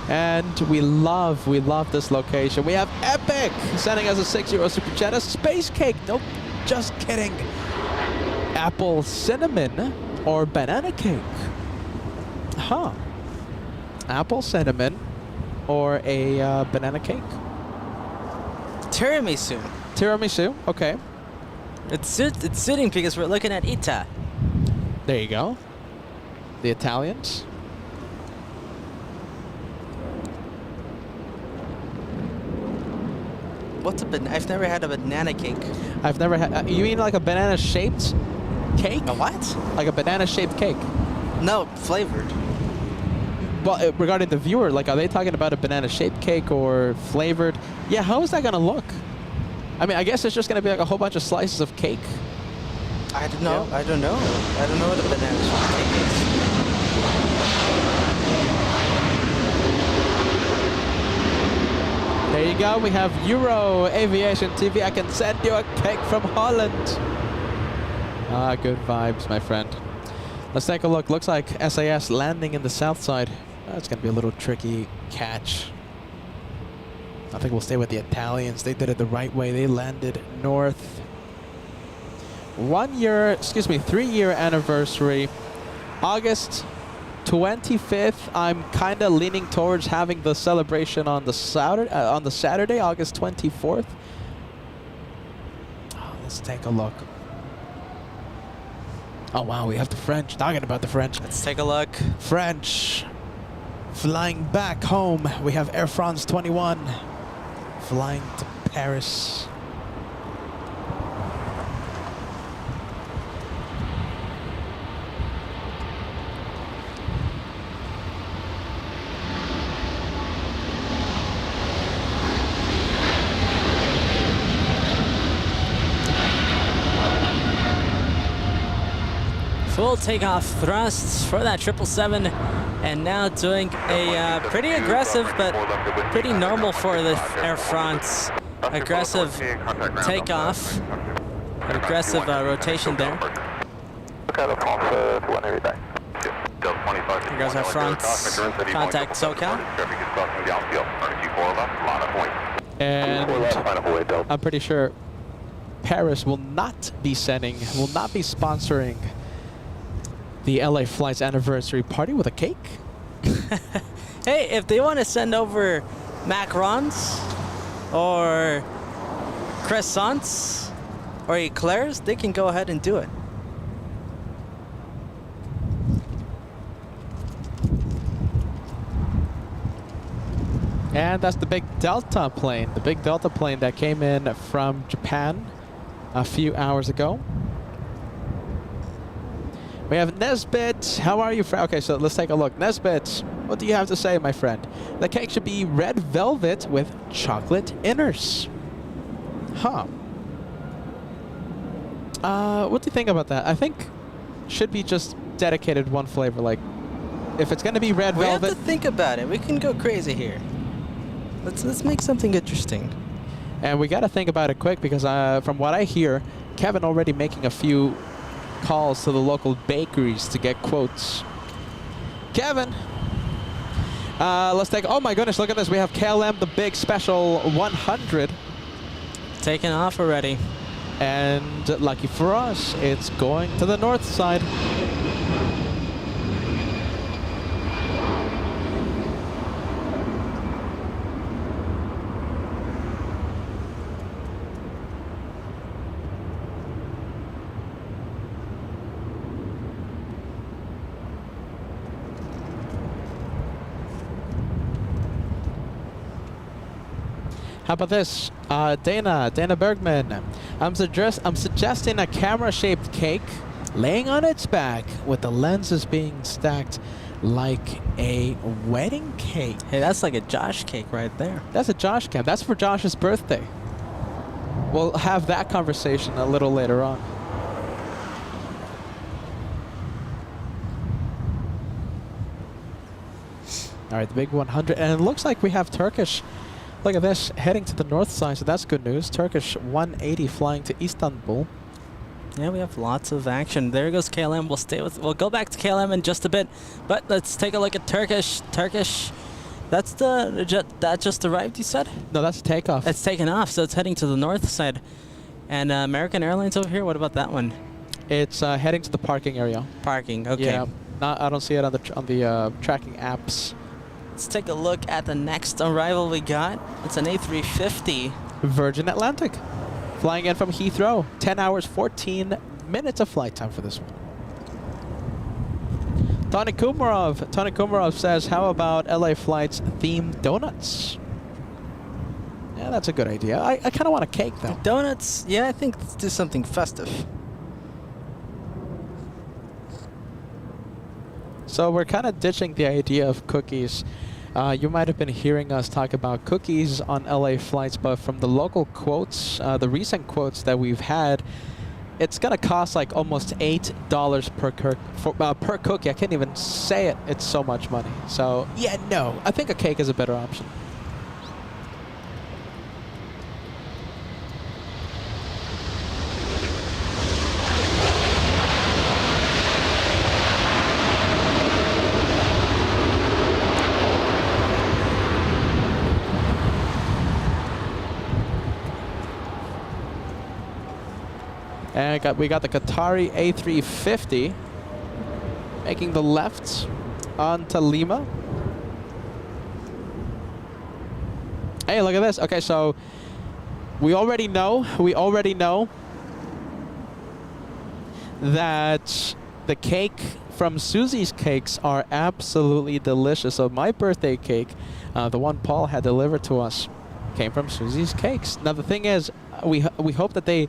And we love this location. We have Epic sending us a €6 super chat. A space cake. Nope, just kidding. Apple cinnamon or banana cake? Huh. Apple cinnamon or a banana cake? Tiramisu. Tiramisu, okay. It's sitting because we're looking at Ita. There you go. The Italians. What's a banana? I've never had a banana cake. I've never had. You mean like a banana-shaped cake? A what? Like a banana-shaped cake. No, flavored. Well, regarding the viewer, like, are they talking about a banana-shaped cake or flavored? Yeah, how is that gonna look? I mean, I guess it's just gonna be like a whole bunch of slices of cake. I don't know. Yeah. I don't know. I don't know what a banana cake is. There you go. We have Euro Aviation TV. I can send you a cake from Holland. Ah, good vibes, my friend. Let's take a look. Looks like SAS landing in the south side. That's going to be a little tricky catch. I think we'll stay with the Italians. They did it the right way. They landed north. 3-year anniversary. August 25th. I'm kind of leaning towards having the celebration on the Saturday, August 24th. Oh, let's take a look. Oh wow, we have the French. Talking about the French. Let's take a look. French flying back home. We have Air France 21 flying to Paris. Full takeoff thrusts for that 777, and now doing a pretty aggressive but pretty normal for the Air France aggressive takeoff, aggressive rotation there. There goes Air France, contact SoCal. And I'm pretty sure Paris will not be sponsoring the LA Flights anniversary party with a cake. Hey, if they want to send over macarons or croissants or eclairs, they can go ahead and do it. And that's the big Delta plane. The big Delta plane that came in from Japan a few hours ago. We have Nesbit. How are you, friend? Okay, so let's take a look. Nesbit, what do you have to say, my friend? The cake should be red velvet with chocolate inners. Huh. What do you think about that? I think should be just dedicated one flavor. Like, if it's gonna be red velvet, we have to think about it. We can go crazy here. Let's make something interesting. And we got to think about it quick because from what I hear, Kevin already making a few calls to the local bakeries to get quotes. Kevin, let's take. Oh my goodness! Look at this. We have KLM, the big special 100, taking off already. And lucky for us, it's going to the north side. How about this? Dana Bergman. I'm suggesting a camera-shaped cake laying on its back with the lenses being stacked like a wedding cake. Hey, that's like a Josh cake right there. That's a Josh cake. That's for Josh's birthday. We'll have that conversation a little later on. All right, the big 100, and it looks like we have Turkish. Look at this, heading to the north side, so that's good news. Turkish 180 flying to Istanbul. Yeah, we have lots of action. There goes KLM. We'll go back to KLM in just a bit, but let's take a look at Turkish. That's the jet that just arrived, you said? No, that's takeoff. It's taken off, so it's heading to the north side. And American Airlines over here, what about that one? It's heading to the parking area. Parking, okay. Yeah, I don't see it on the tracking apps. Let's take a look at the next arrival we got. It's an A350. Virgin Atlantic, flying in from Heathrow. 10 hours, 14 minutes of flight time for this one. Tony Kumarov says, how about LA flights themed donuts? Yeah, that's a good idea. I kind of want a cake, though. Donuts, yeah, I think let's do something festive. So we're kind of ditching the idea of cookies. You might have been hearing us talk about cookies on LA flights, but from the local quotes, the recent quotes that we've had, it's going to cost like almost $8 per cookie. I can't even say it. It's so much money. So yeah, no, I think a cake is a better option. And we got the Qatari A350 making the left onto Lima. Hey, look at this. Okay, so we already know that the cake from Susie's Cakes are absolutely delicious. So my birthday cake, the one Paul had delivered to us, came from Susie's Cakes. Now the thing is, we hope that they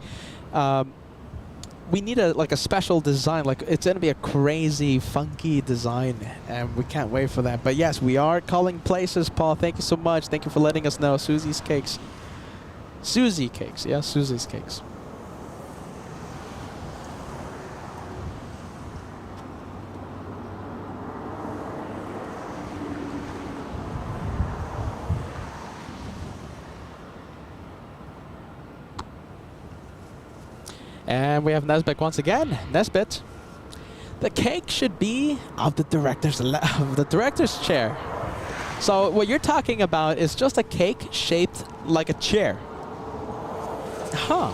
we need a special design. Like, it's gonna be a crazy, funky design, and we can't wait for that. But yes, we are calling places, Paul. Thank you so much. Thank you for letting us know. Susie's Cakes. Susie Cakes. Yeah, Susie's Cakes. And we have Nesbitt once again. Nesbitt, the cake should be of the director's chair. So what you're talking about is just a cake shaped like a chair. Huh.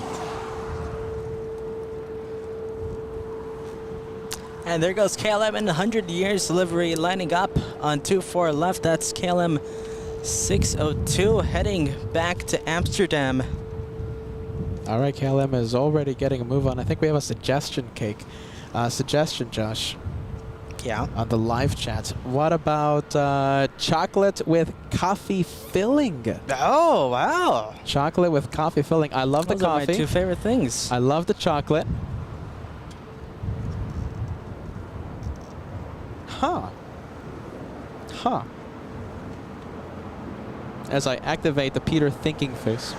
And there goes KLM in 100 years delivery lining up on 24 left. That's KLM 602 heading back to Amsterdam. All right, KLM is already getting a move on. I think we have a suggestion cake. Suggestion, Josh. Yeah. On the live chat. What about chocolate with coffee filling? Oh, wow. Chocolate with coffee filling. I love the coffee. Those are my two favorite things. I love the chocolate. Huh. Huh. As I activate the Peter thinking face.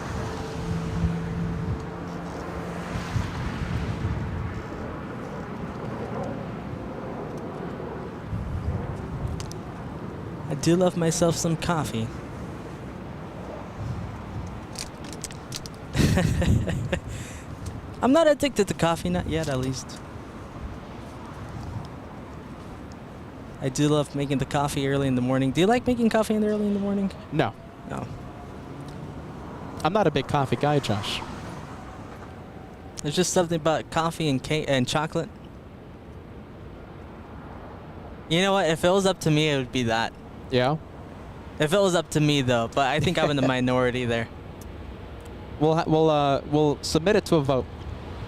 I do love myself some coffee. I'm not addicted to coffee, not yet at least. I do love making the coffee early in the morning. Do you like making coffee early in the morning? No. No. I'm not a big coffee guy, Josh. There's just something about coffee and cake and chocolate. You know what? If it was up to me, it would be that. Yeah? If it was up to me, though, but I think I'm in the minority there. We'll submit it to a vote.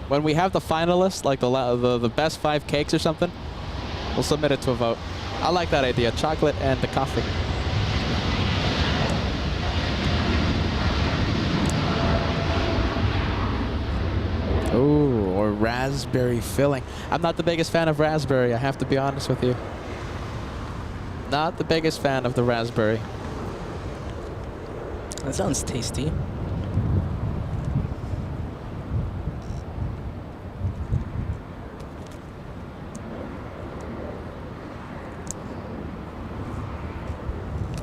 When we have the finalists, like the best 5 cakes or something, we'll submit it to a vote. I like that idea, chocolate and the coffee. Ooh, or raspberry filling. I'm not the biggest fan of raspberry, I have to be honest with you. Not the biggest fan of the raspberry. That sounds tasty.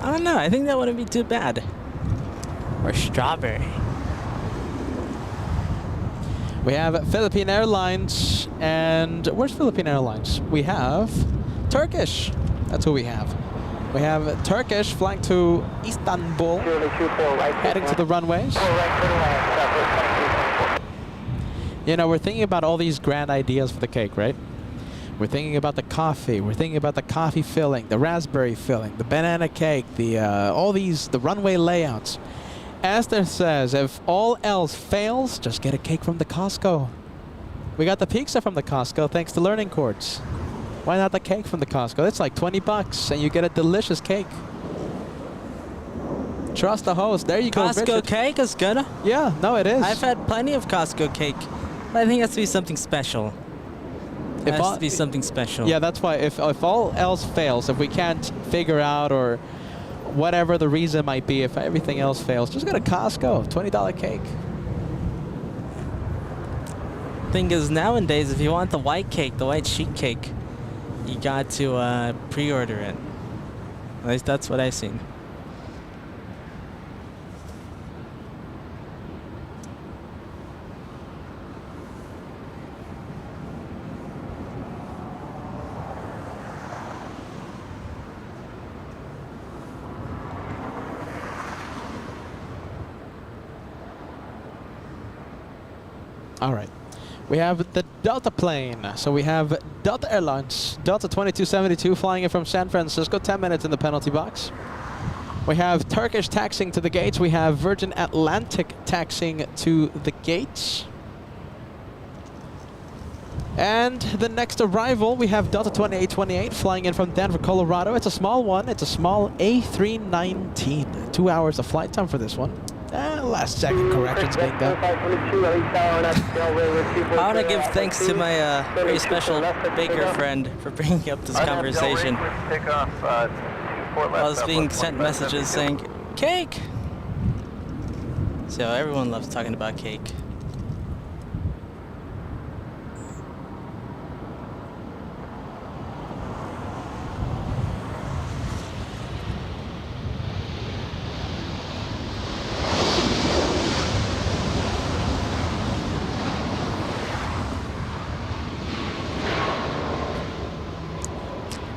I don't know. I think that wouldn't be too bad. Or strawberry. We have Philippine Airlines, and where's Philippine Airlines? We have Turkish. That's who we have. We have Turkish flying to Istanbul, heading to the runways. You know, we're thinking about all these grand ideas for the cake, right? We're thinking about the coffee. We're thinking about the coffee filling, the raspberry filling, the banana cake, the runway layouts. Esther says, if all else fails, just get a cake from the Costco. We got the pizza from the Costco thanks to Learning Courts. Why not the cake from the Costco? It's like 20 bucks and you get a delicious cake. Trust the host. There you go, Costco Richard. cake is good. Yeah, no, it is. I've had plenty of Costco cake. But I think it has to be something special. It has to be something special. Yeah, that's why if all else fails, if we can't figure out or whatever the reason might be, if everything else fails, just go to Costco. $20 cake. Thing is, nowadays, if you want the white cake, the white sheet cake, you got to pre-order it. At least that's what I've seen. All right. We have the Delta plane. So we have Delta Airlines, Delta 2272 flying in from San Francisco, 10 minutes in the penalty box. We have Turkish taxiing to the gates. We have Virgin Atlantic taxiing to the gates. And the next arrival, we have Delta 2828 flying in from Denver, Colorado. It's a small one. It's a small A319. 2 hours of flight time for this one. Last second corrections being done. I want to give thanks to my very special baker friend for bringing up this conversation. I was being sent messages saying, cake! So everyone loves talking about cake.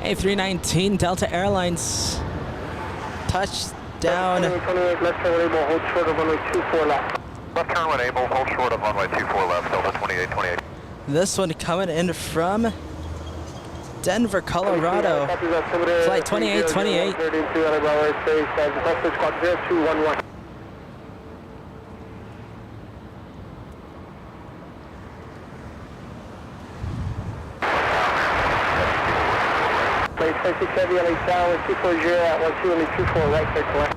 A319 Delta Airlines touchdown. Left turn able, hold short of runway 24 left. Left turn when able, hold short of runway 24 left, Delta 2828. This one coming in from Denver, Colorado. Flight 2828. Place 670 LA Tower, 240 at 12 and 24 right, clear to land.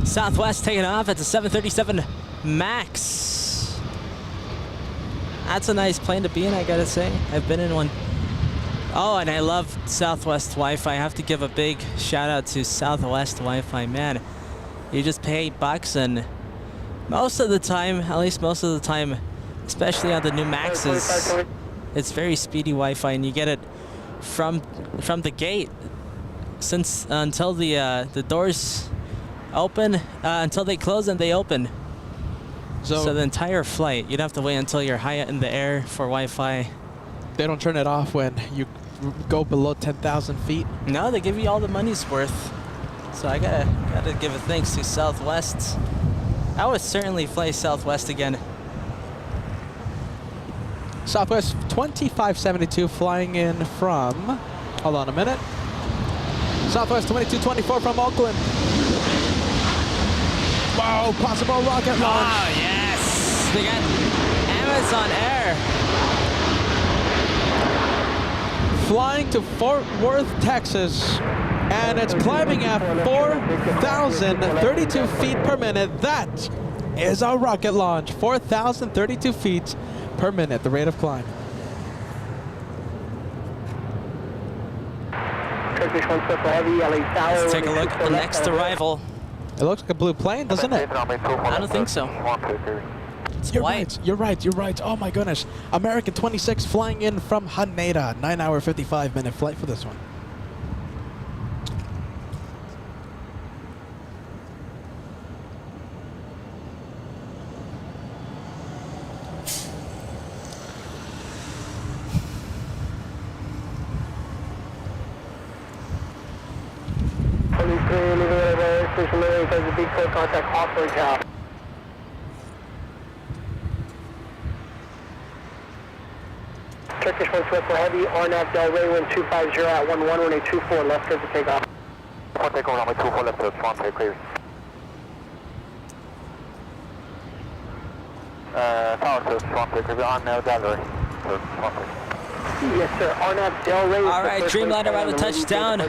Southwest taking off at the 737 MAX. That's a nice plane to be in, I gotta say. I've been in one. Oh, and I love Southwest Wi-Fi. I have to give a big shout out to Southwest Wi-Fi. Man, you just pay $8 and most of the time, at least most of the time, especially on the new Maxes, it's very speedy Wi-Fi, and you get it from the gate. Since until the doors open, until they close and they open. So the entire flight, you'd have to wait until you're high in the air for Wi-Fi. They don't turn it off when you go below 10,000 feet. No, they give you all the money's worth. So I gotta give a thanks to Southwest. I would certainly fly Southwest again. Southwest 2572 flying in from, hold on a minute. Southwest 2224 from Oakland. Wow, possible rocket launch. Oh, yes! They got Amazon Air. Flying to Fort Worth, Texas. And it's climbing at 4,032 feet per minute. That is our rocket launch. 4,032 feet per minute, the rate of climb. Let's take a look at the next arrival. It looks like a blue plane, doesn't it? I don't think so. It's You're white. right, you're right, you're right. Oh my goodness. American 26 flying in from Haneda. 9-hour, 55-minute flight for this one. Contact Hawthorne Tower. Turkish 112 for heavy, RNAV Del Rey 1250 at 11, runway 24 left clear for takeoff. One takeoff, runway 24 left, one take clear. Tower to one take clear, on Del Rey. Yes sir, RNAV Del Rey. All right, Dreamliner about to touch down.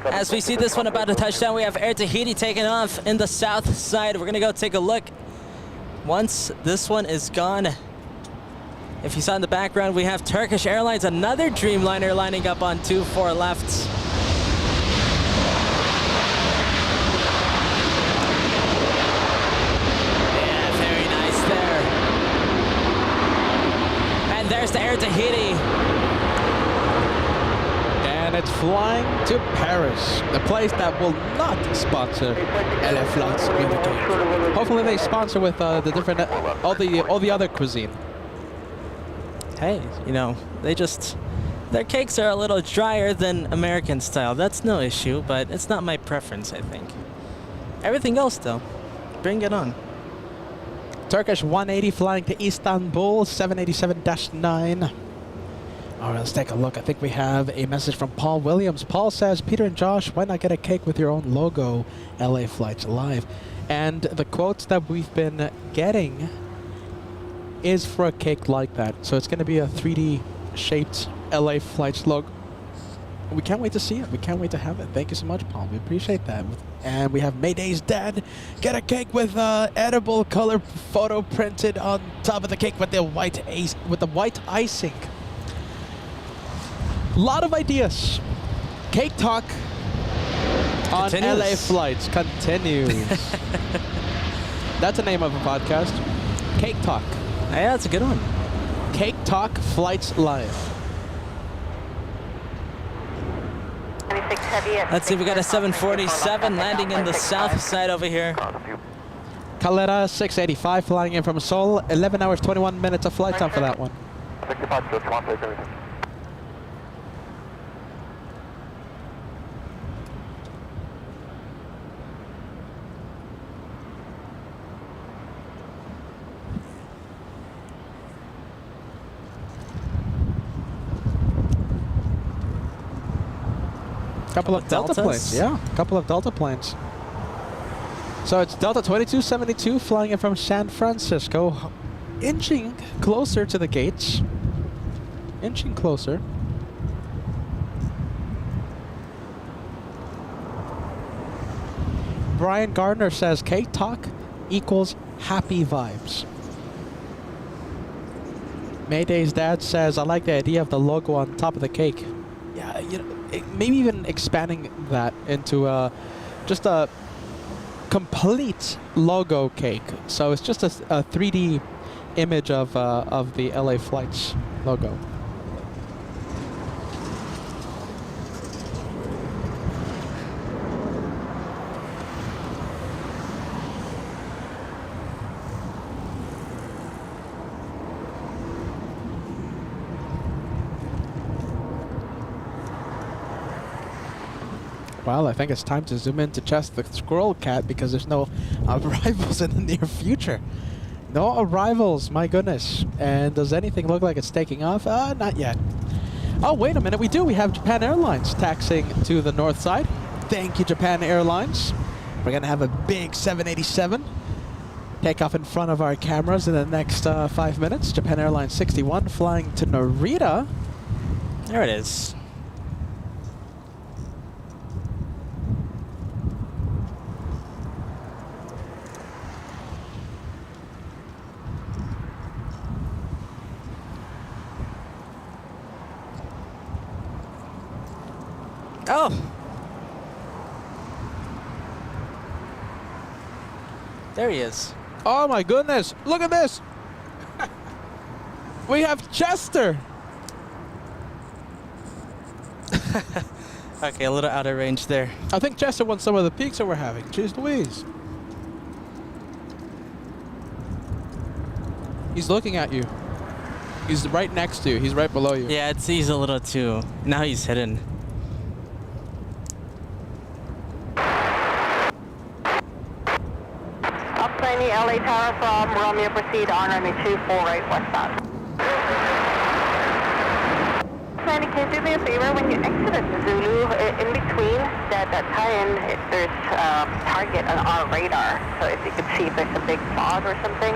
As we see this one about to touch down, we have Air Tahiti taking off in the south side. We're gonna go take a look. Once this one is gone, if you saw in the background, we have Turkish Airlines, another Dreamliner lining up on 24 left. Yeah, very nice there. And there's the Air Tahiti. And it's flying to Paris, a place that will not sponsor LA flights. Hopefully they sponsor with the different, all the other cuisine. Hey, you know, their cakes are a little drier than American style. That's no issue, but it's not my preference, I think. Everything else, though, bring it on. Turkish 180 flying to Istanbul, 787-9. All right, let's take a look. I think we have a message from Paul Williams. Paul says, Peter and Josh, why not get a cake with your own logo? LA Flights Live. And the quotes that we've been getting is for a cake like that. So it's going to be a 3D shaped LA Flights logo. We can't wait to see it. We can't wait to have it. Thank you so much, Paul. We appreciate that. And we have Mayday's dad. Get a cake with edible color photo printed on top of the cake with the white icing. Lot of ideas. Cake talk on Continues. LA Flights continues. That's the name of a podcast. Cake talk. Yeah, that's a good one. Cake talk Flights Live. Let's see, we got a 747 landing in the south side over here. Calera 685 flying in from Seoul. 11 hours, 21 minutes of flight time for that one. 65 to one take everything. Couple of Delta Deltas? planes, yeah. Couple of Delta planes. So it's Delta 2272 flying in from San Francisco, inching closer to the gates. Inching closer. Brian Gardner says cake talk equals happy vibes. Mayday's dad says, I like the idea of the logo on top of the cake. Yeah, you know, maybe even expanding that into just a complete logo cake. So it's just a 3D image of the LA Flights logo. Well, I think it's time to zoom in to just the Squirrel Cat because there's no arrivals in the near future. No arrivals, my goodness. And does anything look like it's taking off? Not yet. Oh, wait a minute, we do. We have Japan Airlines taxiing to the north side. Thank you, Japan Airlines. We're going to have a big 787 take off in front of our cameras in the next 5 minutes. Japan Airlines 61 flying to Narita. There it is. Oh! There he is. Oh my goodness! Look at this! We have Chester! Okay, a little out of range there. I think Chester won some of the peaks that we're having. Jeez Louise. He's looking at you. He's right next to you. He's right below you. Yeah, he's a little too. Now he's hidden. Up 90 LA Tower from Romeo, proceed on runway 24 right westbound. 90, can you do me a favor? When you exit at Zulu, in between that tie-in, there's target on our radar. So if you could see if there's a big fog or something.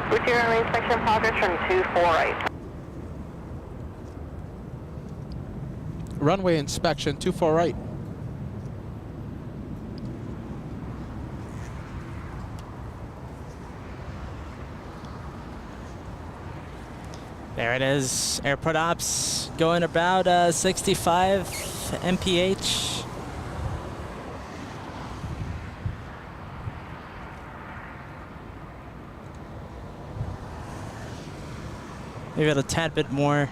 Routine runway inspection progress from 24 right. Runway inspection 24 right. There it is. Airport ops going about 65 mph. Maybe a tad bit more.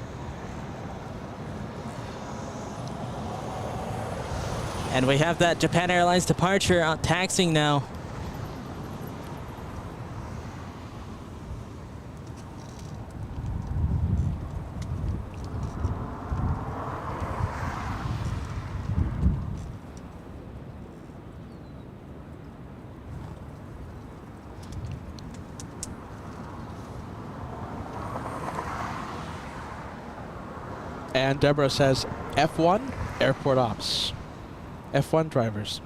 And we have that Japan Airlines departure on taxiing now. And Deborah says, F1, airport ops. F1 drivers.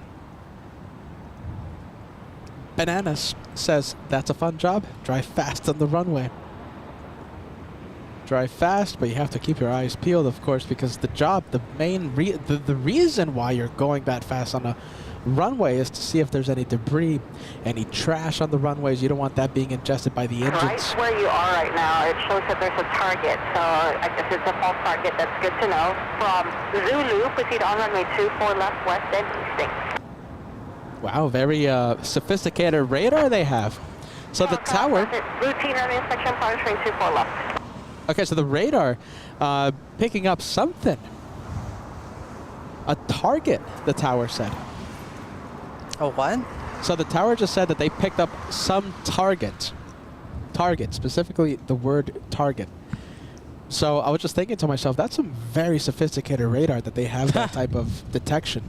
Bananas says, that's a fun job. Drive fast on the runway. Drive fast, but you have to keep your eyes peeled, of course, because the job, the main the reason why you're going that fast on a runway is to see if there's any debris, any trash on the runways. You don't want that being ingested by the engines. Right where you are right now, it shows that there's a target. So I guess it's a false target. That's good to know. From Zulu, proceed on runway 24 left, west, and easting. Wow, very sophisticated radar they have. So the tower... Routine runway inspection, progress train 24 left. Okay, so the radar picking up something. A target, the tower said. Oh, what? So the tower just said that they picked up some target. Target, specifically the word target. So I was just thinking to myself, that's some very sophisticated radar that they have that type of detection.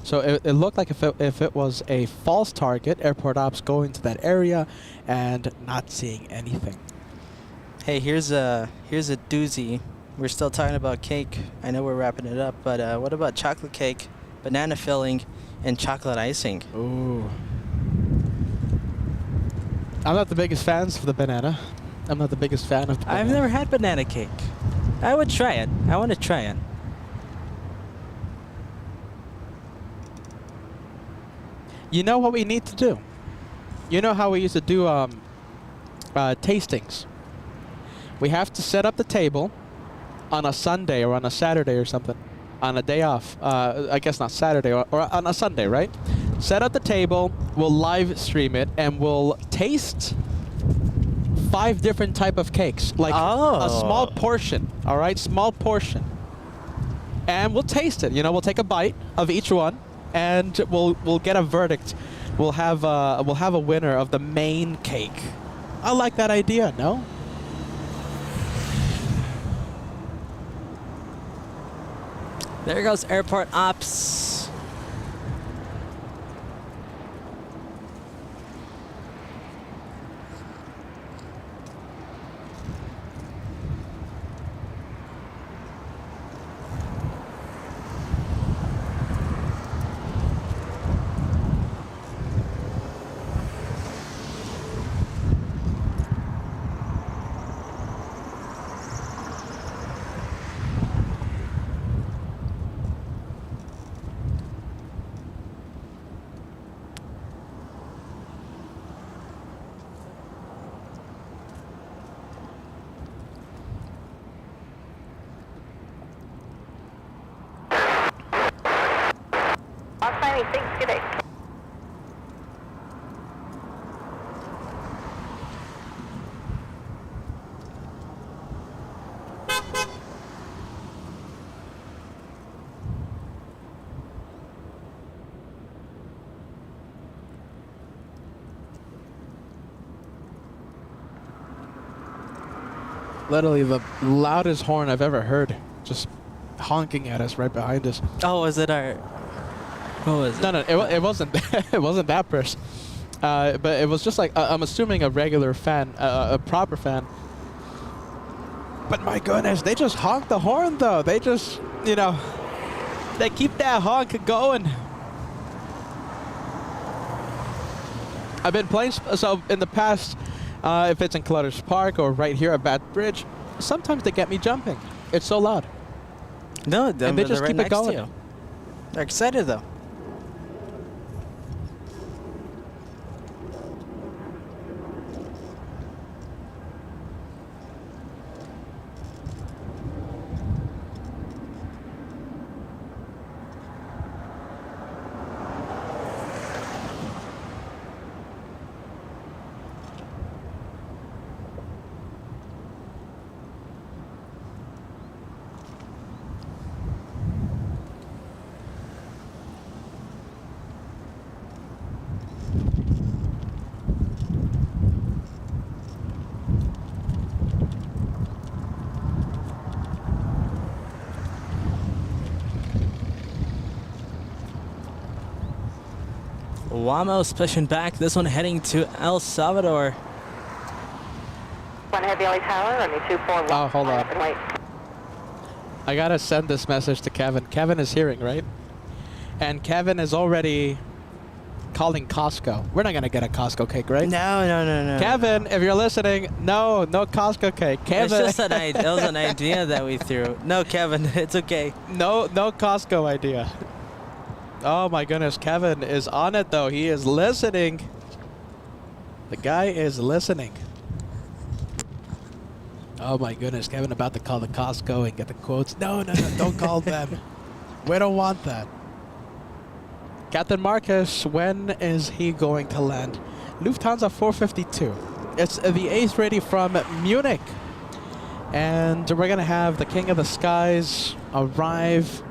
So it looked like if it was a false target, airport ops going to that area and not seeing anything. Hey, here's a doozy. We're still talking about cake. I know we're wrapping it up, but what about chocolate cake, banana filling, and chocolate icing? Ooh. I'm not the biggest fan of the banana. I'm not the biggest fan of the banana. I've never had banana cake. I would try it. I want to try it. You know what we need to do? You know how we used to do tastings? We have to set up the table on a Sunday or on a Saturday or something, on a day off. I guess not Saturday, or on a Sunday, right? Set up the table, we'll live stream it, and we'll taste 5 different type of cakes. Like a small portion, all right? Small portion. And we'll taste it. You know, we'll take a bite of each one, and we'll get a verdict. We'll have a winner of the main cake. I like that idea, no? There goes airport ops. Box 96, good day. Literally the loudest horn I've ever heard, just honking at us right behind us. Oh, was it our? What was it? No, it wasn't. It wasn't that person. But it was just like I'm assuming a regular fan, a proper fan. But my goodness, they just honk the horn though. They just, they keep that honk going. I've been playing so in the past. If it's in Clutter's Park or right here at Bat Bridge, sometimes they get me jumping. It's so loud. No, and they just right keep it next to going. you. They're excited though. Wamos pushing back. This one heading to El Salvador. One heavy LA tower, runway 24 left. Oh, hold on. Up and wait. I gotta send this message to Kevin. Kevin is hearing, right? And Kevin is already calling Costco. We're not gonna get a Costco cake, right? No. Kevin, if you're listening, no Costco cake. Kevin, It's just it was an idea that we threw. No, Kevin, it's okay. no Costco idea. Oh my goodness, Kevin is on it though. He is listening. The guy is listening. Oh my goodness, Kevin about to call the Costco and get the quotes. No, don't call them. We don't want that. Captain Marcus, when is he going to land? Lufthansa 452. It's the A380 from Munich. And we're going to have the King of the Skies arrive.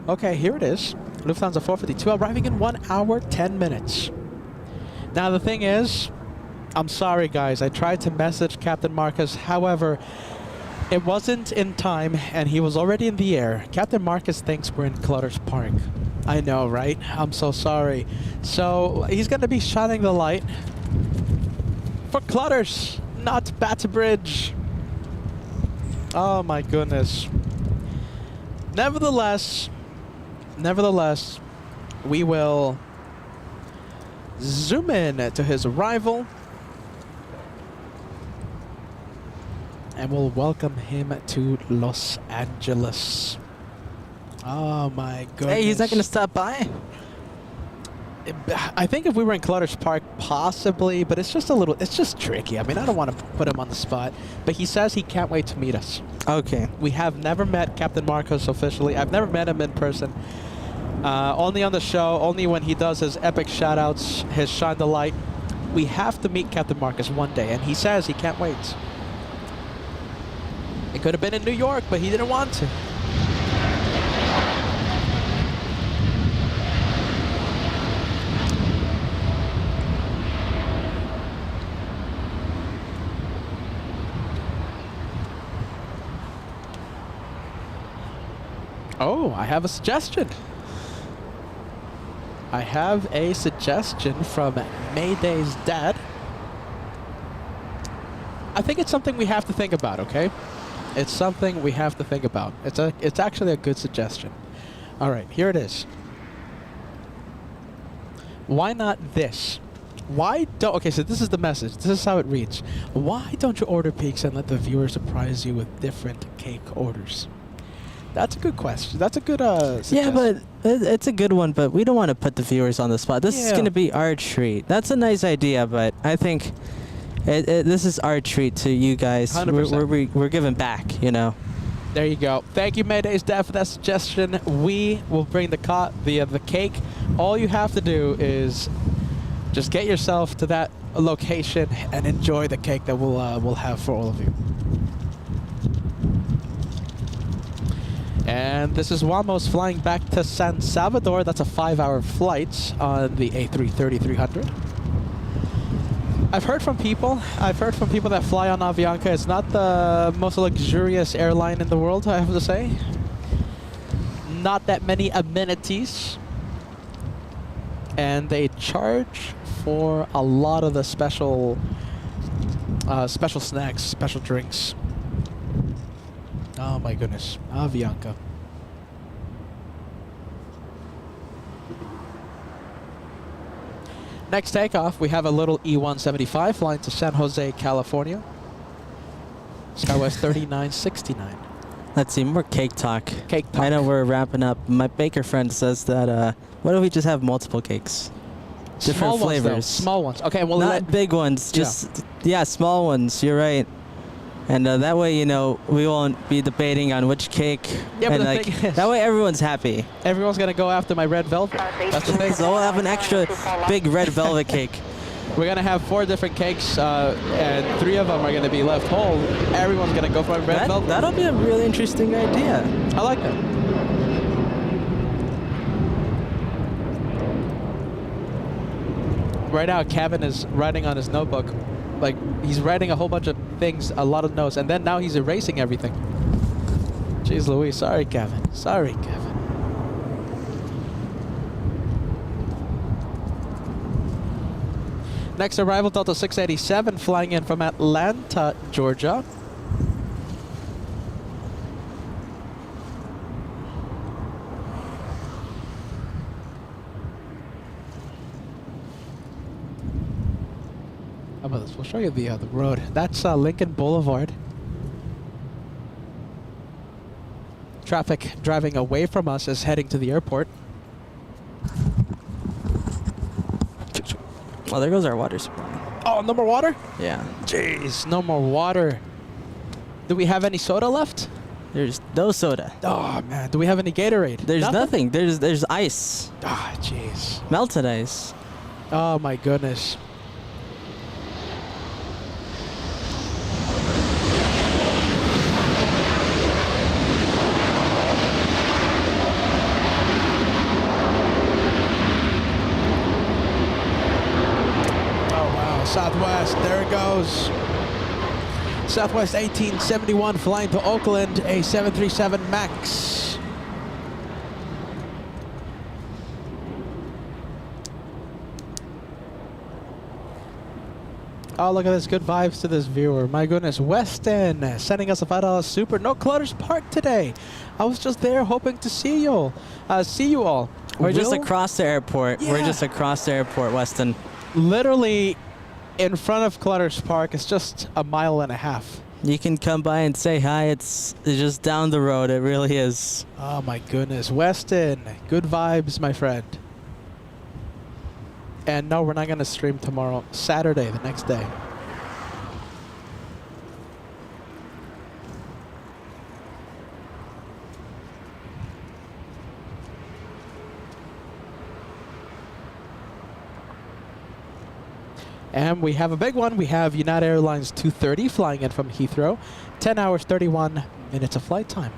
Okay, here it is. Lufthansa 452 arriving in 1 hour, 10 minutes. Now the thing is, I'm sorry guys, I tried to message Captain Marcus, however, it wasn't in time and he was already in the air. Captain Marcus thinks we're in Clutter's Park. I know, right? I'm so sorry. So he's going to be shining the light for Clutters, not Bat Bridge. Oh my goodness. Nevertheless, we will zoom in to his arrival and we'll welcome him to Los Angeles. Oh my goodness. Hey, he's not going to stop by? I think if we were in Clutter's Park, possibly, but it's just tricky. I mean, I don't want to put him on the spot, but he says he can't wait to meet us. Okay. We have never met Captain Marcos officially. I've never met him in person. Only on the show, only when he does his epic shoutouts, his shine the light. We have to meet Captain Marcus one day, and he says he can't wait. It could have been in New York, but he didn't want to. Oh, I have a suggestion. I have a suggestion from Mayday's dad. I think it's something we have to think about, okay? It's something we have to think about. It's actually a good suggestion. All right, here it is. Why not this? Okay, so this is the message. This is how it reads. Why don't you order peaks and let the viewer surprise you with different cake orders? That's a good question. That's a good suggestion. Yeah, but it's a good one, but we don't want to put the viewers on the spot. This is going to be our treat. That's a nice idea, but I think this is our treat to you guys. 100%. We're giving back, you know. There you go. Thank you, Mayday's Dad, for that suggestion. We will bring the cake. All you have to do is just get yourself to that location and enjoy the cake that we'll have for all of you. And this is Wamos flying back to San Salvador. That's a 5-hour flight on the A330-300. I've heard from people that fly on Avianca. It's not the most luxurious airline in the world, I have to say. Not that many amenities. And they charge for a lot of the special snacks, special drinks. Oh my goodness, Avianca. Next takeoff, we have a little E175 flying to San Jose, California. Skywest 3969. Let's see, more cake talk. Cake talk. I know we're wrapping up. My baker friend says that, what if we just have multiple cakes? Different Small flavors. Ones, though. Small ones. Okay, well, not big ones, just, yeah, small ones. You're right. And that way, you know, we won't be debating on which cake. Yeah, but and the like, thing is, that way everyone's happy. everyone's gonna go after my red velvet. That's the thing. So we'll have an extra big red velvet cake. We're gonna have 4 different cakes, and 3 of them are gonna be left whole. Everyone's gonna go for a red velvet. That'll be a really interesting idea. I like that. Right now, Kevin is writing on his notebook. Like, he's writing a whole bunch of things, a lot of notes, and then now he's erasing everything. Jeez Louise, sorry, Kevin. Sorry, Kevin. Next arrival, Delta 687, flying in from Atlanta, Georgia. How about this? We'll show you the road. That's Lincoln Boulevard. Traffic driving away from us is heading to the airport. Well, there goes our water supply. Oh, no more water? Yeah. Jeez, no more water. Do we have any soda left? There's no soda. Oh, man. Do we have any Gatorade? There's nothing. There's ice. Ah, jeez. Melted ice. Oh, my goodness. Southwest, there it goes. Southwest 1871 flying to Oakland, a 737 MAX. Oh, look at this. Good vibes to this viewer. My goodness. Weston sending us a $5 super. No Clutters Park today. I was just there hoping to see you all. We're just across the airport. Yeah. We're just across the airport, Weston. Literally in front of Clutters Park. It's just a mile and a half. You can come by and say hi. It's just down the road. It really is. Oh my goodness. Weston, good vibes, my friend. And no, we're not going to stream tomorrow. Saturday, the next day. And we have a big one. We have United Airlines 230 flying in from Heathrow. 10 hours, 31 minutes of flight time.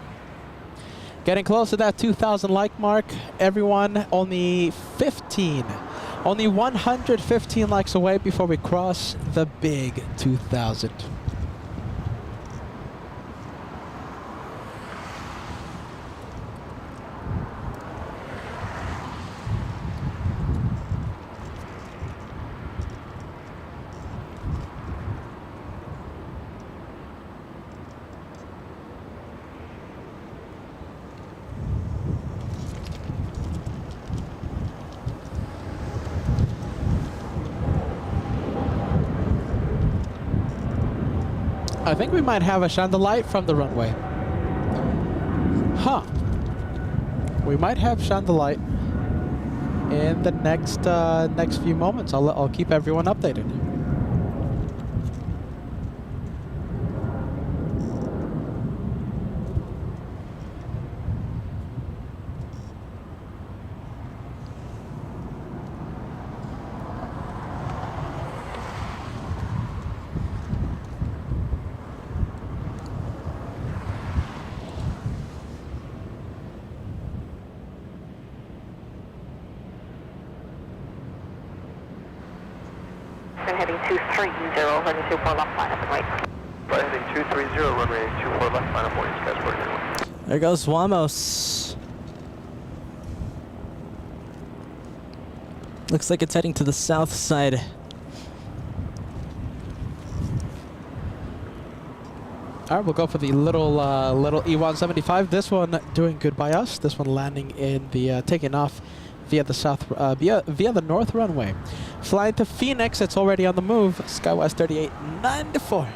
Getting close to that 2,000 like mark. Everyone, only 115 likes away before we cross the big 2,000. I think we might have a chandelier from the runway. Huh. We might have chandelier in the next few moments. I'll keep everyone updated. heading 230, runway 24 left, line up and wait. Flight heading 230, runway 24 left, line up and wait, skies 49. There goes Wamos. Looks like it's heading to the south side. All right, we'll go for the little E175. This one doing good by us. This one landing in the taking off via the via the north runway. Flying to Phoenix, it's already on the move. Skywest 3894.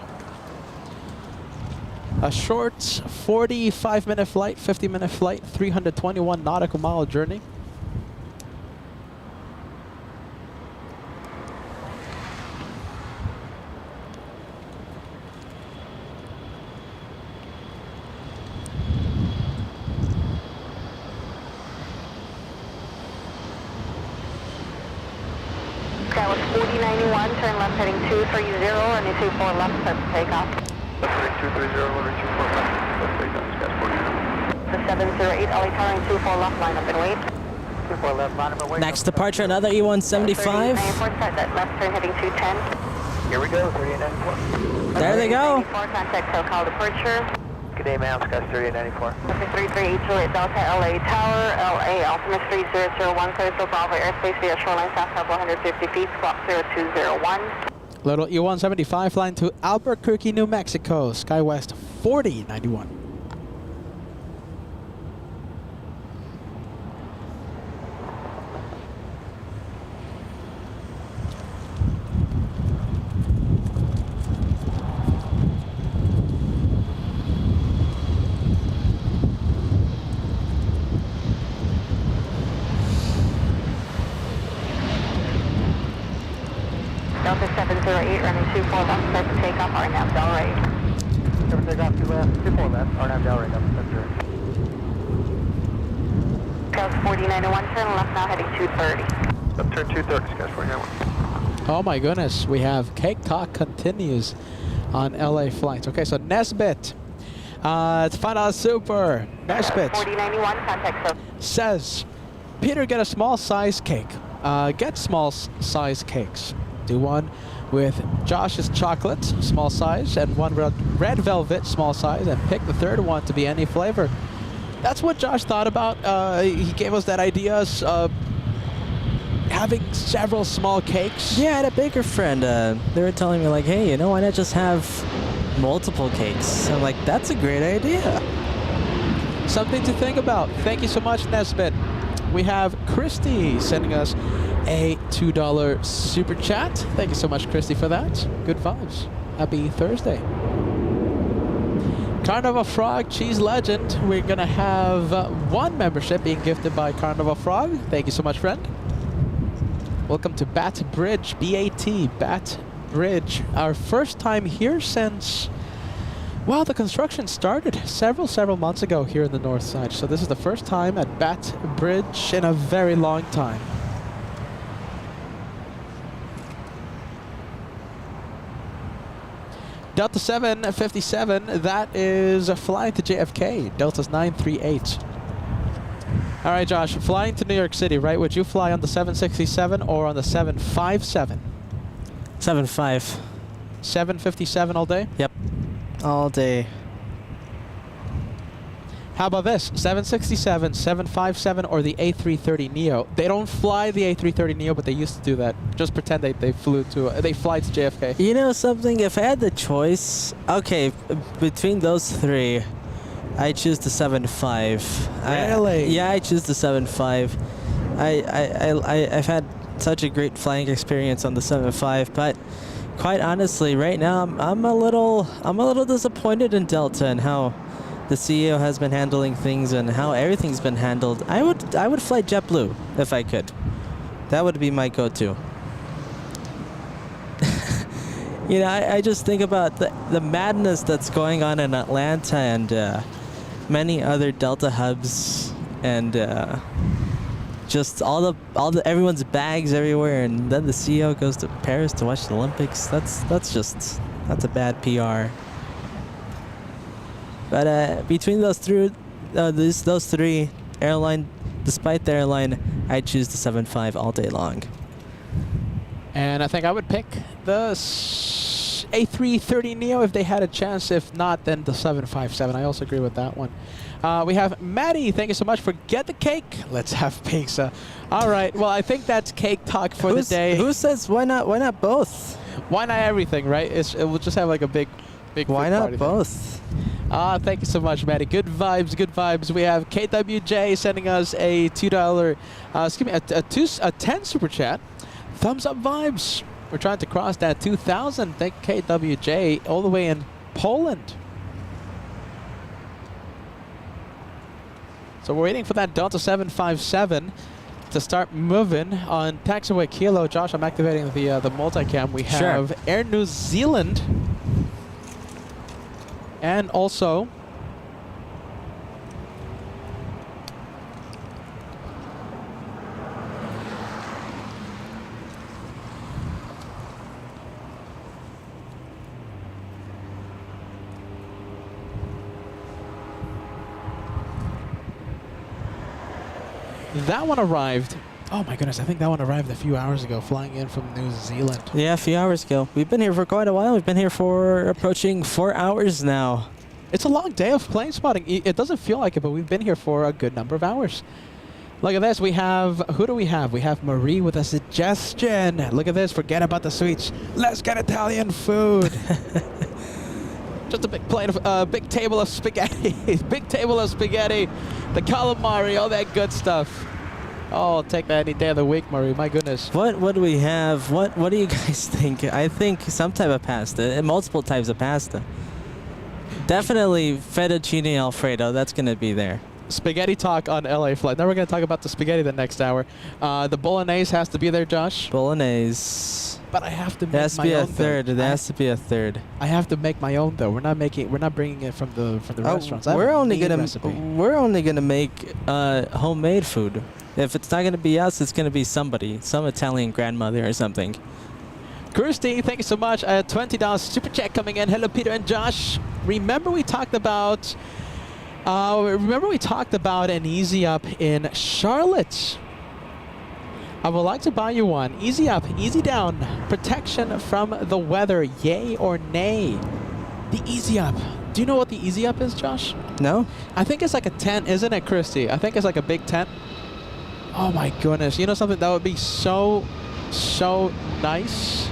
A short 45-minute flight, 50-minute flight, 321 nautical mile journey. Skywest 4091, turn left heading 230, runway 24 left, start to takeoff. Left heading 230, runway 24 left, start takeoff, skies 49. The 708, LA turning 24 left, line up and wait. 24 left, line up and wait. Next departure, another E175. 3894, start that left turn heading 210. Here we go, 3894. There they go. 3894, contact SoCal departure. Good day, ma'am, skies 3894. Traffic 33 Juliet Delta, LA Tower, LA Altimeter 3001, Coastal Bravo airspace via shoreline south of 150 feet, squawk 0201. Little E175 flying to Albuquerque, New Mexico. Skywest 4091. Delta 708, running 24 left, start to takeoff, RNAV Delray. Cover takeoff, 24 left, RNAV Delray, Delta 708. Skywest 4091, turn left now heading 230. Left turn 230, skies 49. Oh my goodness, we have Cake Talk continues on LA flights. Okay, so Nesbit. It's $5 super. Nesbit 4091, contact so. says, Peter, get a small size cake. Get small size cakes. Do one with Josh's chocolate, small size, and one red velvet, small size, and pick the third one to be any flavor. That's what Josh thought about. He gave us that idea of having several small cakes. Yeah, I had a baker friend. They were telling me like, hey, you know, why not just have multiple cakes? I'm like, that's a great idea. Something to think about. Thank you so much, Nesbit. We have Christy sending us a $2 super chat. Thank you so much, Christy, for that. Good vibes. Happy Thursday. Carnival Frog Cheese Legend. We're gonna have one membership being gifted by Carnival Frog. Thank you so much, friend. Welcome to Bat Bridge, BAT, Bat Bridge. Our first time here since, well, the construction started several months ago here in the north side. So this is the first time at Bat Bridge in a very long time. Delta 757, that is flying to JFK. Delta's 938. All right, Josh, flying to New York City, right? Would you fly on the 767 or on the 757? 7.5. 757 all day? Yep. All day. How about this? 767, 757, or the A330 Neo? They don't fly the A330 Neo, but they used to do that. Just pretend they fly to JFK. You know something? If I had the choice, okay, between those three, I choose the 7.5. Really? Yeah, I choose the 7.5. I've had such a great flying experience on the 7.5, but quite honestly, right now I'm a little disappointed in Delta and how the CEO has been handling things and how everything's been handled. I would fly JetBlue if I could. That would be my go-to. You know, I just think about the madness that's going on in Atlanta and many other Delta hubs, and just everyone's bags everywhere, and then the CEO goes to Paris to watch the Olympics. That's a bad PR. But between those three airline, despite the airline, I choose the 7.5 all day long. And I think I would pick the A330 Neo if they had a chance. If not, then the 757. I also agree with that one. We have Maddie. Thank you so much for Get the Cake. Let's have pizza. All right. Well, I think that's cake talk for the day. Who says why not? Why not both? Why not everything, right? We'll just have like a big Why food not party both? Thank you so much, Maddie. Good vibes, good vibes. We have KWJ sending us a $2, a 10 super chat. Thumbs up vibes. We're trying to cross that 2,000. Thank KWJ all the way in Poland. So we're waiting for that Delta 757 to start moving on taxiway Kilo. Josh, I'm activating the multicam. We have Air New Zealand. And also that one arrived. Oh my goodness, I think that one arrived a few hours ago, flying in from New Zealand. Yeah, a few hours ago. We've been here for quite a while. We've been here for approaching 4 hours now. It's a long day of plane spotting. It doesn't feel like it, but we've been here for a good number of hours. Look at this. We have, who do we have? We have Marie with a suggestion. Look at this. Forget about the sweets. Let's get Italian food. Just a big plate of, big table of spaghetti. Big table of spaghetti. The calamari, all that good stuff. Oh, I'll take that any day of the week, Marie. My goodness. What do we have? What do you guys think? I think some type of pasta, and multiple types of pasta. Definitely fettuccine Alfredo. That's going to be there. Spaghetti talk on LA flight. Now we're going to talk about the spaghetti the next hour. The bolognese has to be there, Josh. Bolognese. But I have to make There has to my be a own. third. There has to be a third. I have to make my own though. We're not bringing it from the restaurants. I have We're a only mean gonna recipe. make homemade food. If it's not gonna be us, it's gonna be somebody, some Italian grandmother or something. Kirsty, thank you so much. $20 super chat coming in. Hello, Peter and Josh. Remember we talked about an easy up in Charlotte. I would like to buy you one. Easy up, easy down. Protection from the weather. Yay or nay? The easy up. Do you know what the easy up is, Josh? No? I think it's like a tent, isn't it, Christy? I think it's like a big tent. Oh my goodness. You know something that would be so nice?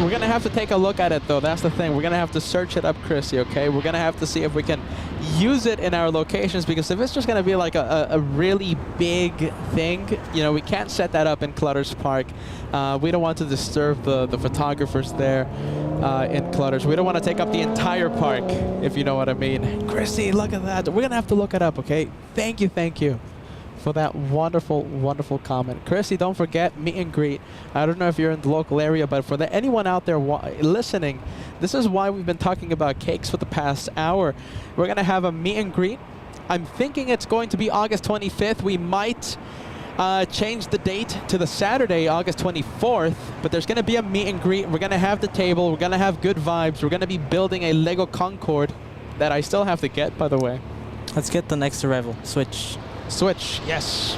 We're going to have to take a look at it, though. That's the thing. We're going to have to search it up, Chrissy, okay? We're going to have to see if we can use it in our locations, because if it's just going to be like a really big thing, you know, we can't set that up in Clutters Park. We don't want to disturb the photographers there in Clutters. We don't want to take up the entire park, if you know what I mean. Chrissy, look at that. We're going to have to look it up, okay? Thank you for that wonderful comment. Chrissy, don't forget, meet and greet. I don't know if you're in the local area, but for anyone out there listening, this is why we've been talking about cakes for the past hour. We're going to have a meet and greet. I'm thinking it's going to be August 25th. We might change the date to the Saturday, August 24th, but there's going to be a meet and greet. We're going to have the table. We're going to have good vibes. We're going to be building a Lego Concorde that I still have to get, by the way. Let's get the next arrival. Switch. Switch, yes.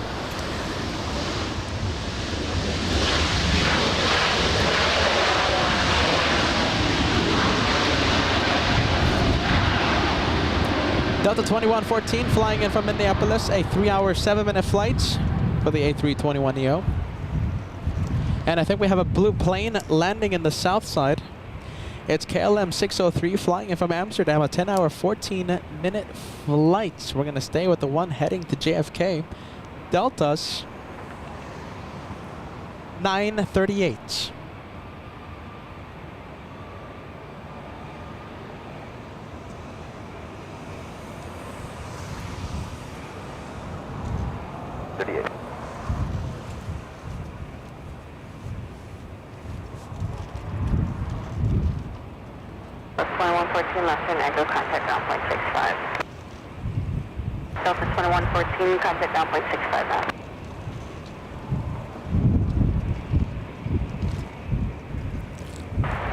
Delta 2114 flying in from Minneapolis, a 3-hour, 7-minute flight for the A321neo. And I think we have a blue plane landing in the south side. It's KLM 603 flying in from Amsterdam, a 10-hour, 14-minute flight. We're going to stay with the one heading to JFK. Delta's 938. Delta 2114 left in Echo, contact ground point 65. Delta 2114, contact ground point 65 now.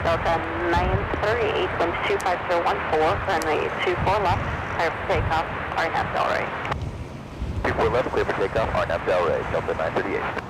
Delta 938, winds 25014, runway 24 left, clear for takeoff, RNAV Delray. 24 left, clear for takeoff, RNAV Delray, Delta 938.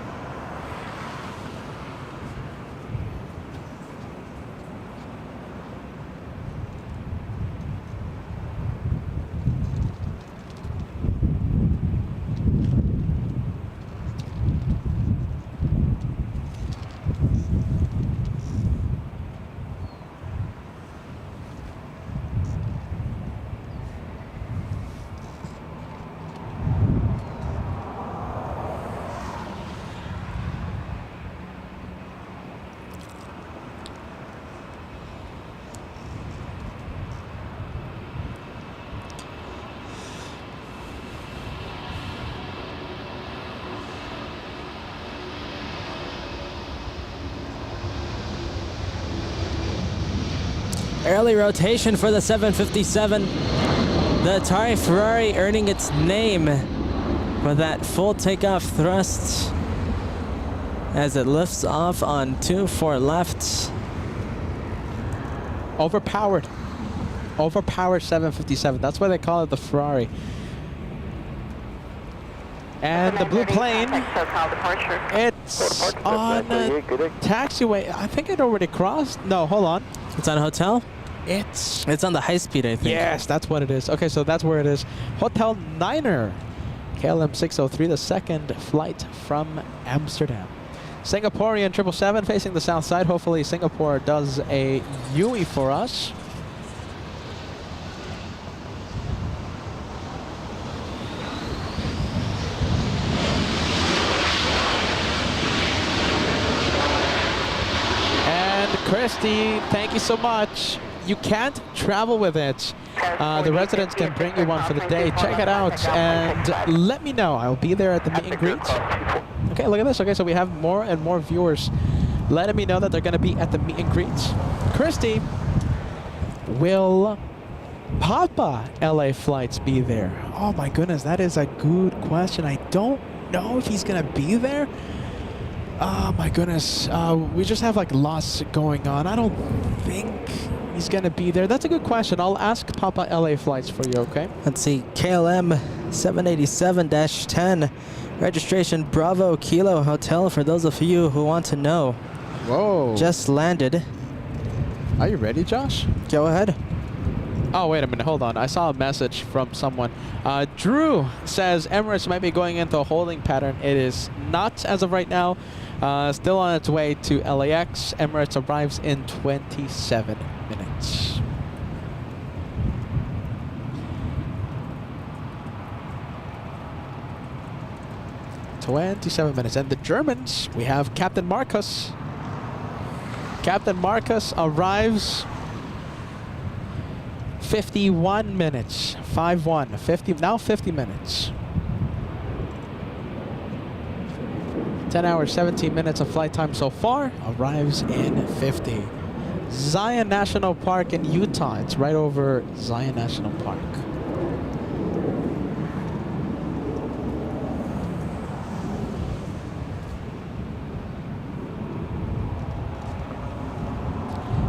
Early rotation for the 757. The Atari Ferrari earning its name with that full takeoff thrust as it lifts off on 24 left. Overpowered 757. That's why they call it the Ferrari. And the blue plane, it's on a taxiway. I think it already crossed. No, hold on. It's on a hotel? It's on the high speed, I think. Yes, that's what it is. Okay, so that's where it is. Hotel Niner, KLM 603, the second flight from Amsterdam. Singaporean 777 facing the south side. Hopefully Singapore does a UE for us. Christy, thank you so much. You can't travel with it. The residents can bring you one for the day. Check it out and let me know. I'll be there at the meet and greet. Okay, look at this. Okay, so we have more and more viewers letting me know that they're going to be at the meet and greet. Christy, will Papa LA flights be there? Oh my goodness, that is a good question. I don't know if he's going to be there. Oh my goodness, we just have like lots going on. I don't think he's gonna be there. That's a good question. I'll ask Papa LA flights for you, okay? Let's see, KLM 787-10, registration Bravo Kilo Hotel for those of you who want to know. Whoa. Just landed. Are you ready, Josh? Go ahead. Oh, wait a minute, hold on. I saw a message from someone. Drew says Emirates might be going into a holding pattern. It is not as of right now. Still on its way to LAX. Emirates arrives in 27 minutes. And the Germans, we have Captain Marcus. Captain Marcus arrives 51 minutes. 5-1. 50 minutes. 10 hours, 17 minutes of flight time so far. Arrives in 50. Zion National Park in Utah. It's right over Zion National Park.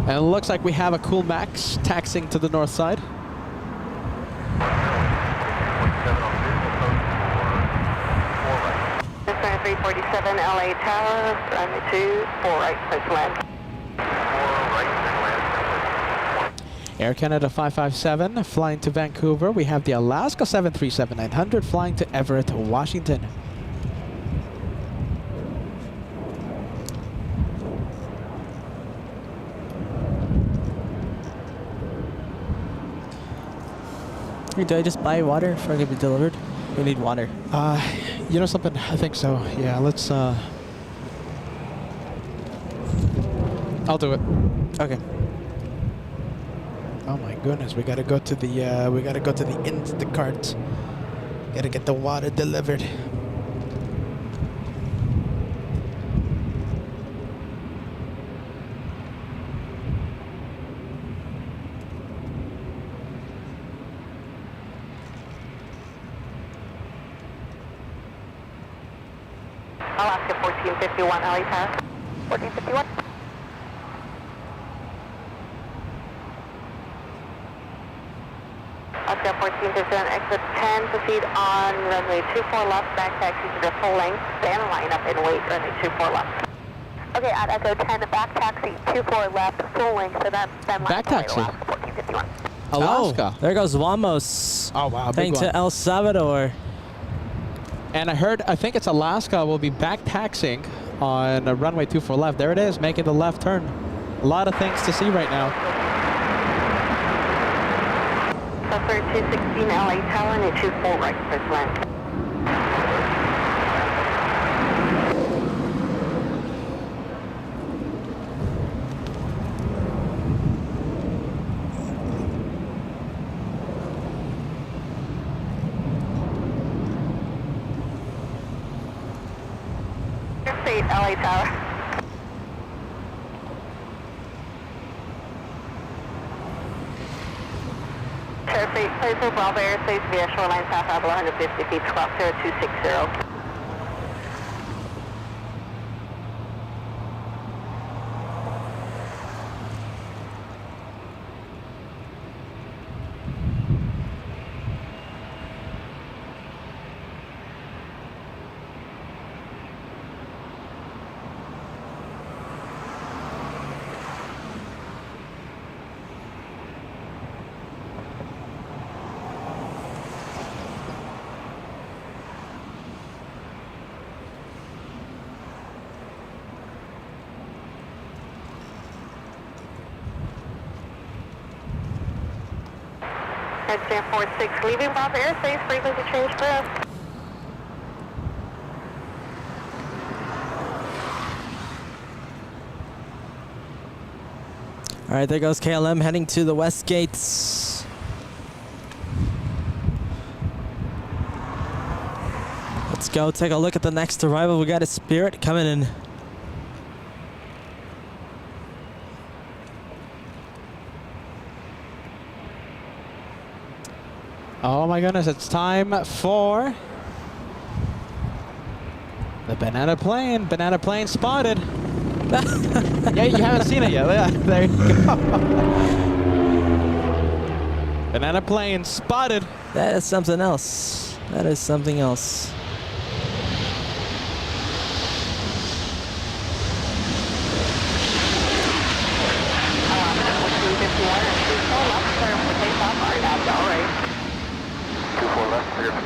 And it looks like we have a cool Max taxiing to the north side. This is 347 LA Tower, runway 24 right, please land. Air Canada 557 flying to Vancouver. We have the Alaska 737-900 flying to Everett, Washington. Hey, do I just buy water before I get it delivered? We need water. You know something? I think so. Yeah, let's I'll do it. Okay. Oh my goodness, we gotta go to the Instacart. Gotta get the water delivered. Alaska 1451 LA Tower. 1451. Alaska 1451, exit 10, proceed on runway 24 left, back taxi to the full length, stand line up and wait, runway 24 left. Okay, at Echo 10, back taxi, 24 left, full length, so that's stand line. Back taxi. Alaska 1451. Alaska. Oh, there goes Wamos. Oh wow, big Heading one. to El Salvador. And I think it's Alaska will be back taxiing on runway 24 left. There it is, making the left turn. A lot of things to see right now. So for 216 LA Tower and 24 right, first land. LA Tower. clear for Bravo airspace via shoreline south level 150 feet, squawk 0260. Headstand 46, leaving Bravo airspace, frequency change for us. All right, there goes KLM heading to the west gates. Let's go take a look at the next arrival. We got a Spirit coming in. Oh my goodness, it's time for the banana plane. Banana plane spotted. Yeah, you haven't seen it yet. Yeah, there you go. Banana plane spotted. That is something else. That is something else.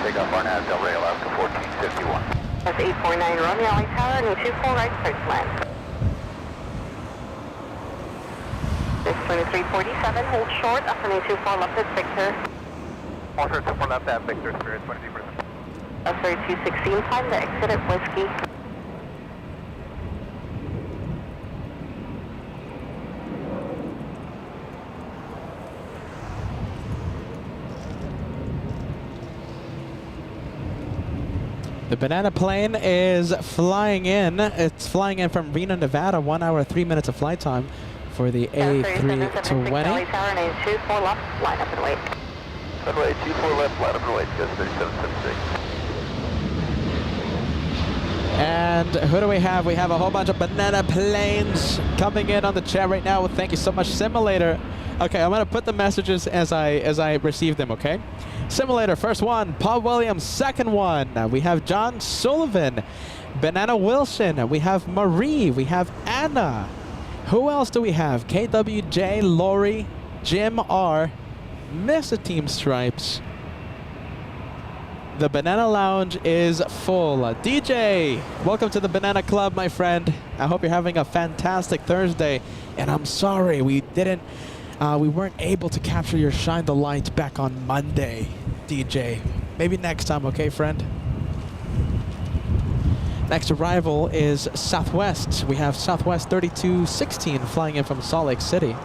Takeoff RNAV Del Rey, Alaska 1451. That's 849 Romeo Lake Tower, new 24 right, clear to land. This 2347, hold short, after new 24 left at Victor. Hold short, 24 left at Victor, Spirit 23%. That's 3216, time to exit at Whiskey. The banana plane is flying in. It's flying in from Reno, Nevada. 1 hour, 3 minutes of flight time for the A320. Tower, name 24 left, line up and wait. Runway 24 left, line up and wait, just 3776. And who do we have? We have a whole bunch of banana planes coming in on the chat right now. Thank you so much, Simulator. Okay, I'm gonna put the messages as I receive them, okay? Simulator, first one. Paul Williams, second one. We have John Sullivan, Banana Wilson. We have Marie. We have Anna. Who else do we have? KWJ, Lori, Jim R, Mr. Team Stripes. The Banana Lounge is full. DJ, welcome to the Banana Club, my friend. I hope you're having a fantastic Thursday. And I'm sorry we weren't able to capture your Shine the Light back on Monday, DJ. Maybe next time, okay, friend? Next arrival is Southwest. We have Southwest 3216 flying in from Salt Lake City.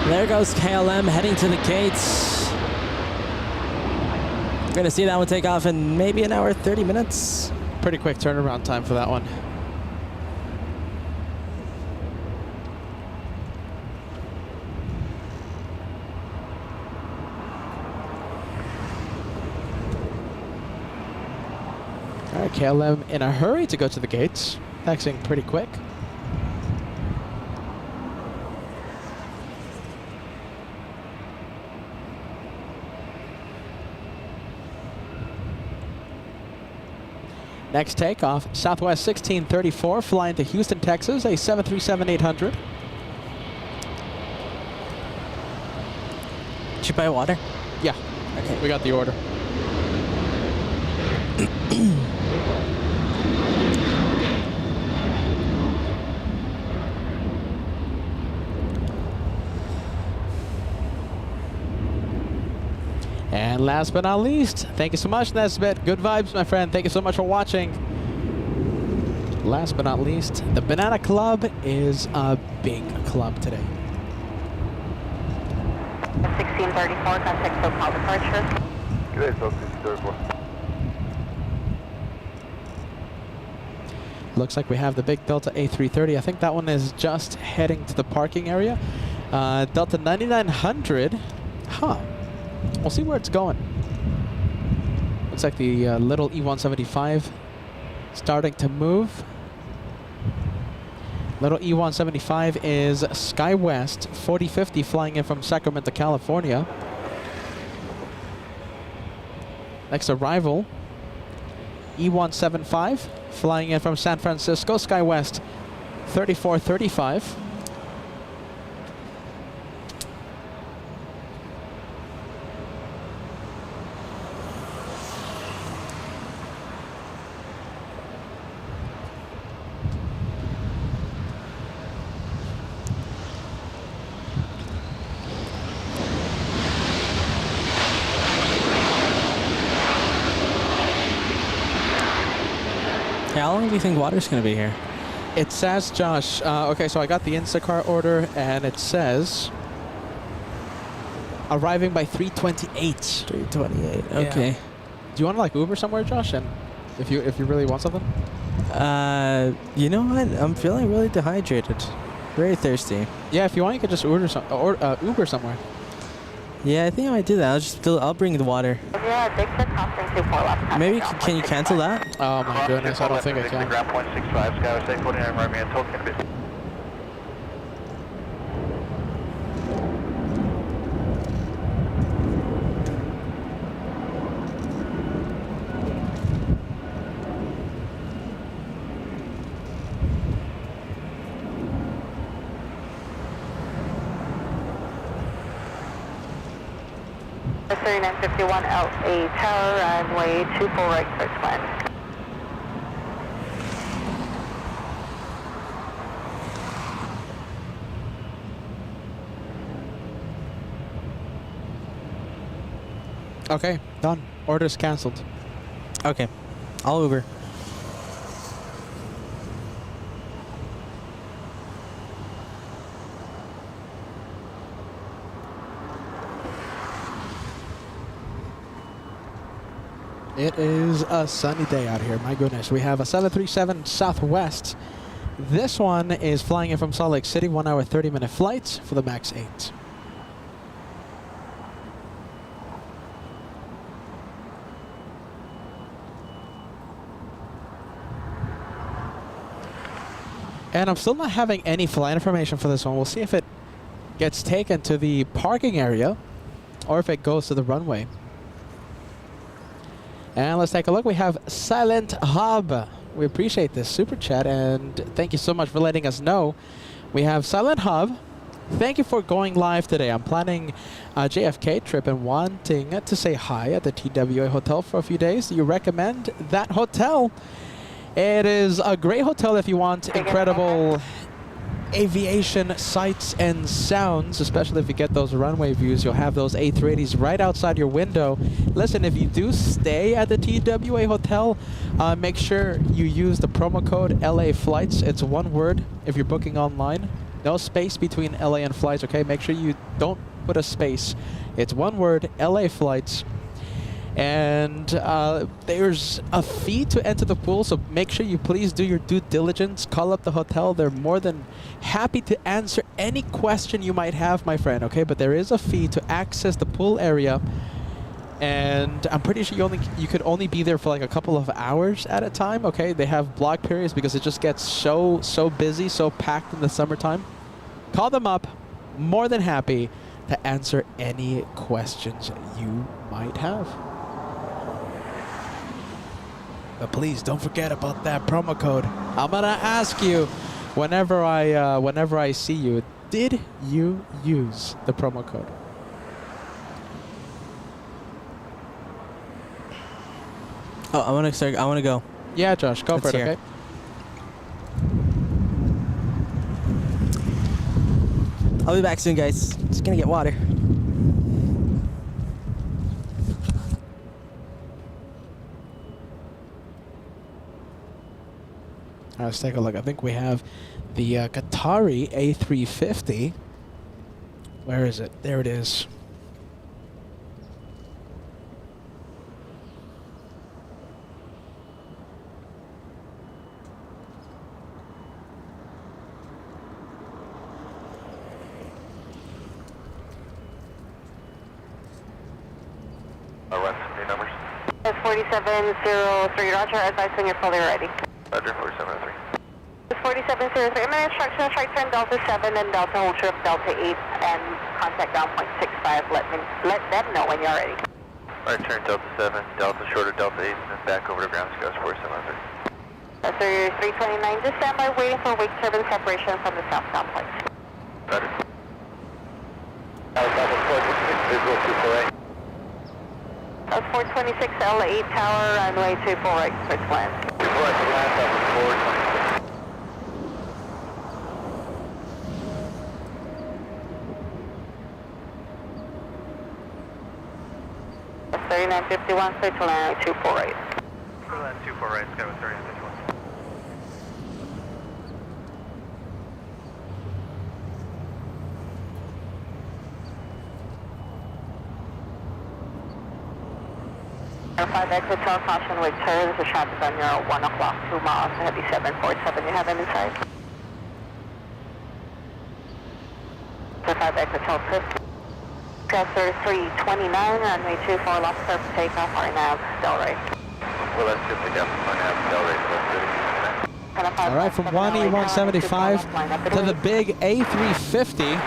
There goes KLM heading to the gates. We're gonna see that one take off in maybe an hour, 30 minutes. Pretty quick turnaround time for that one. All right, KLM in a hurry to go to the gates. Taxiing pretty quick. Next takeoff, Southwest 1634, flying to Houston, Texas, a 737-800. Did you buy water? Yeah, okay, we got the order. And last but not least, thank you so much, Nesbit. Good vibes, my friend. Thank you so much for watching. Last but not least, the Banana Club is a big club today. 1634, contact SoCal departure. Good day, 1634. Looks like we have the big Delta A330. I think that one is just heading to the parking area. Delta 9900. Huh. We'll see where it's going. Looks like the little E175 starting to move. Little E175 is SkyWest 4050 flying in from Sacramento, California. Next arrival, E175 flying in from San Francisco, SkyWest 3435. How long do you think water's going to be here? It says, Josh, okay, so I got the Instacart order, and it says arriving by 3:28. 3:28. Okay. Do you want to like Uber somewhere, Josh? And if you really want something? You know what? I'm feeling really dehydrated. Very thirsty. Yeah, if you want, you could just Uber somewhere. Yeah, I think I might do that. I'll bring the water. Yeah, Dixon, crossing 24 left. Maybe can you cancel that? Oh my goodness, I don't think I can. Ground 165, Skywest 849, right man, total canopy. The 3951 LA Tower, runway 24 right, search plan. Okay, done. Order's canceled. Okay. I'll Uber. It is a sunny day out here. My goodness. We have a 737 Southwest. This one is flying in from Salt Lake City, 1 hour, 30-minute flight for the MAX 8. And I'm still not having any flight information for this one. We'll see if it gets taken to the parking area or if it goes to the runway. And let's take a look. We have Silent Hub. We appreciate this super chat, and thank you so much for letting us know. We have Silent Hub. Thank you for going live today. I'm planning a JFK trip and wanting to say hi at the TWA Hotel for a few days. Do you recommend that hotel? It is a great hotel if you want incredible aviation sights and sounds, especially if you get those runway views. You'll have those A380s right outside your window. Listen, if you do stay at the TWA Hotel, make sure you use the promo code LA Flights. It's one word if you're booking online. No space between LA and flights, okay? Make sure you don't put a space. It's one word, LA Flights. And there's a fee to enter the pool, so make sure you please do your due diligence. Call up the hotel. They're more than happy to answer any question you might have, my friend, okay? But there is a fee to access the pool area, and I'm pretty sure you could only be there for like a couple of hours at a time, okay? They have block periods because it just gets so busy, so packed in the summertime. Call them up. More than happy to answer any questions you might have. But please don't forget about that promo code. I'm gonna ask you whenever I see you, did you use the promo code? Oh, I want to go. Yeah, Josh, go for it, okay? I'll be back soon, guys. Just gonna get water. Let's take a look. I think we have the Qatari A350. Where is it? There it is. Run new numbers. It's 4703, Roger, advise when you're fully ready. Roger, 4703. It's 4703, I'm in instructions, right turn Delta 7 and Delta hold true of Delta 8 and contact down 0.65, let them know when you're ready. Right turn Delta 7, Delta short of Delta 8, and then back over to ground scales 4703. That's 329, just stand by waiting for wake turbine separation from the southbound place. Roger. Visual 248. That's 426 L8 tower, runway 24 right, switch land. 24 right to land, that was 426. That's 3951, switch land, 24 right. Clear land 24 right, sky with 3951. Air 5 exit hotel, caution wake turns, the traffic on your 1 o'clock, 2 miles, heavy 747, you have any sight? Air 5 exit hotel, Gas 3329, runway 24, lost clear for takeoff, RNAV, Delray. Well, that's good takeoff, RNAV, Delray, so All right, from 1E175 to the big A350.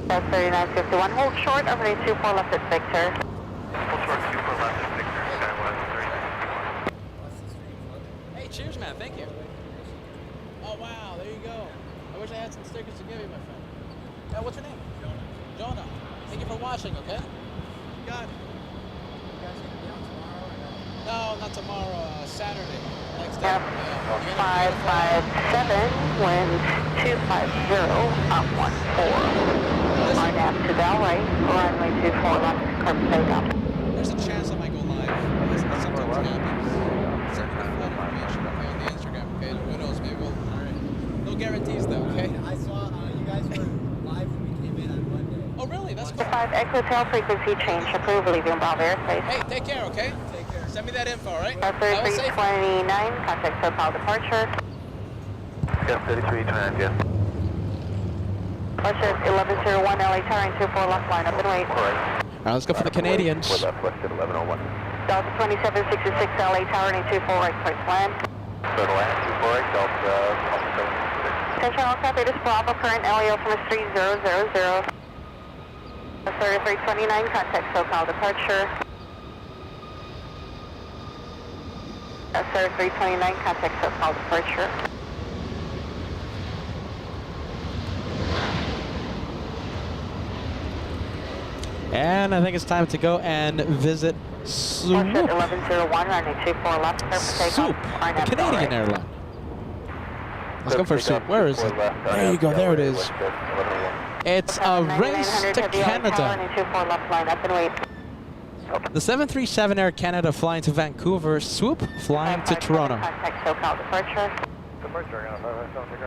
That's 3951, hold short, runway 24 left at Victor. Hold short, 24 left at Victor, sky was 3951. Hey, cheers, man. Thank you. Oh, wow. There you go. I wish I had some stickers to give you, my friend. What's your name? Jonah. Jonah. Thank you for watching, okay? Got it. You guys going to be on tomorrow or no? No, not tomorrow. Saturday. Next day. Yep. 557, wind 250, up 14. RNAV to Delray, runway 24 left, clear for takeoff. There's a chance I might go live. That sometimes happens. Send me the flight information, okay, on the Instagram, okay? Who knows? Maybe we'll... All right. No guarantees, though, okay? I saw you guys were live when we came in on Monday. Oh, really? That's cool. 5 exit tail frequency change, approved, leaving Bravo airspace. Hey, take care, okay? Take care. Send me that info, all right? 3329, contact SoCal departure. Yeah, 3329, yeah. Russia 1101, LA Tower, 24 left, line up and wait. All right. All right, let's go for the Canadians. 4 left, west at 1101. Delta 2766, LA Tower, 24 right, place land. So to land, 24 right, Delta, Central aircraft, it is Bravo, current LEO from 3000. 3329, contact SoCal departure. 3329, contact SoCal departure. And I think it's time to go and visit Soup. 1101, runway 24 left, clear for takeoff. Soup, a Canadian airline. Let's go for Soup. Where is it? There you go, there it is. It's a race to Canada. 24 left, line up and wait. The 737 Air Canada flying to Vancouver, Swoop flying to Toronto. Contact SoCal departure. Departure, I'm going to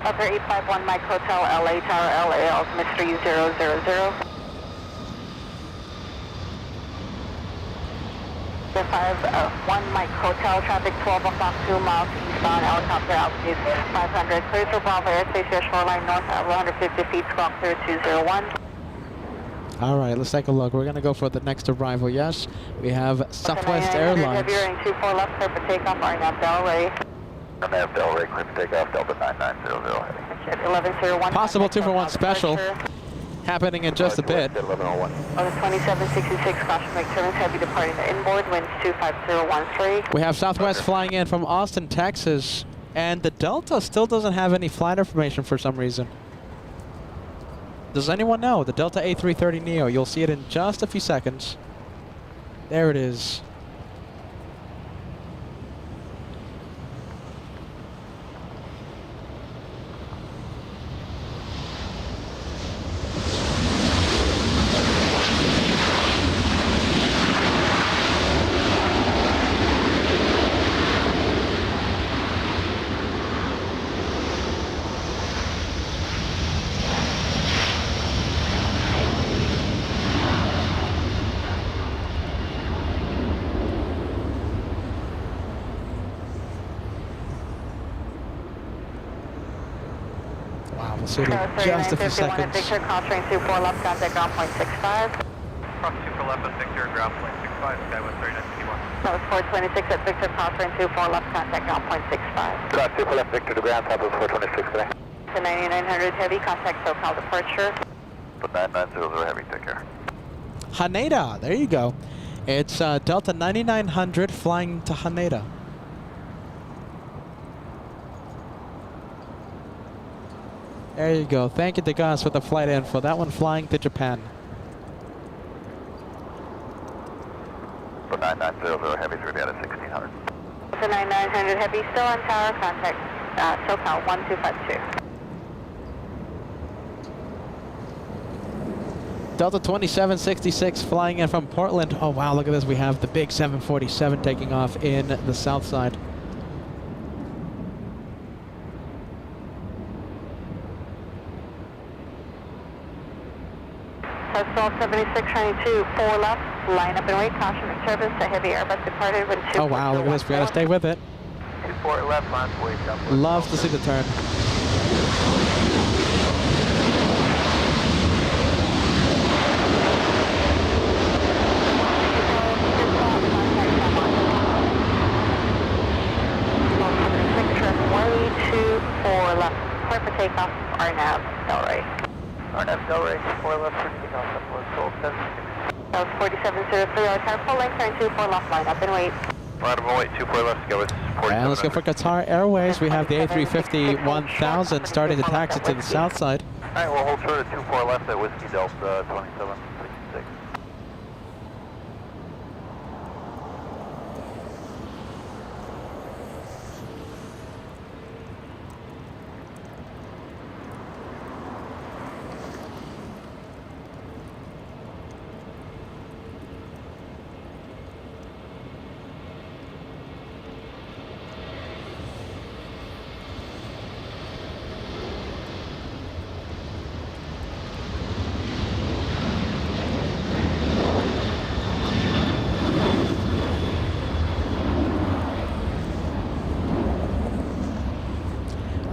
5 Upper 851 Mike Hotel, LA Tower, LA Ultimate 3000. The 51 Mike Hotel, traffic 12 o'clock, 2 miles eastbound, helicopter altitude 500. Clear for Bravo airspace, your shoreline north at 150 feet, squawk clear 201. All right, let's take a look. We're going to go for the next arrival. Yes, we have Southwest Airlines. Heavy running 24 left, clear for takeoff, RNAV Delray. RNAV Delray, clear for takeoff, Delta 9900 heading. 1101. Possible 2-for-1 special happening in just a bit. 1101. On the 2766, caution wake turbines, heavy departing the inboard, winds 25013. We have Southwest flying in from Austin, Texas, and the Delta still doesn't have any flight information for some reason. Does anyone know? The Delta A330 Neo. You'll see it in just a few seconds. There it is. the city in just a few seconds. Victor, crossing 24 left, contact ground point 65. Cross 24 left at Victor, ground point 65, Skywest 3951. That was 426 at Victor, crossing 24 left, contact ground point 65. Cross 24 left Victor to ground, top of 426 today. The 9900 Heavy, contact SoCal departure. But 9900 Heavy, take care. Haneda, there you go. It's Delta 9900 flying to Haneda. There you go. Thank you to Gus for the flight info. That one flying to Japan. But 9900 Heavy, 3 out of 1600. The 9900 Heavy, still on tower, contact SoCal 1252. Delta 2766 flying in from Portland. Oh wow, look at this. We have the big 747 taking off in the south side. That's 1276, 4 left, line up and wait, caution in service, a heavy Airbus departed with 2. Oh wow, look at this. We gotta stay with it. 24 left, line up, wait, up. Love to see the turn. Clear for takeoff, RNAV, Delray. RNAV, Delray, 4 left, for takeoff, that was 1276. That was 4703, car full length, turn 24 left, line up and wait. Line up and wait, 24 left, Skywest 4700. And let's go for Qatar Airways. We have the A350 1000 starting to taxi to the south side. Alright, we'll hold short at 24 left at Whiskey Delta 2766.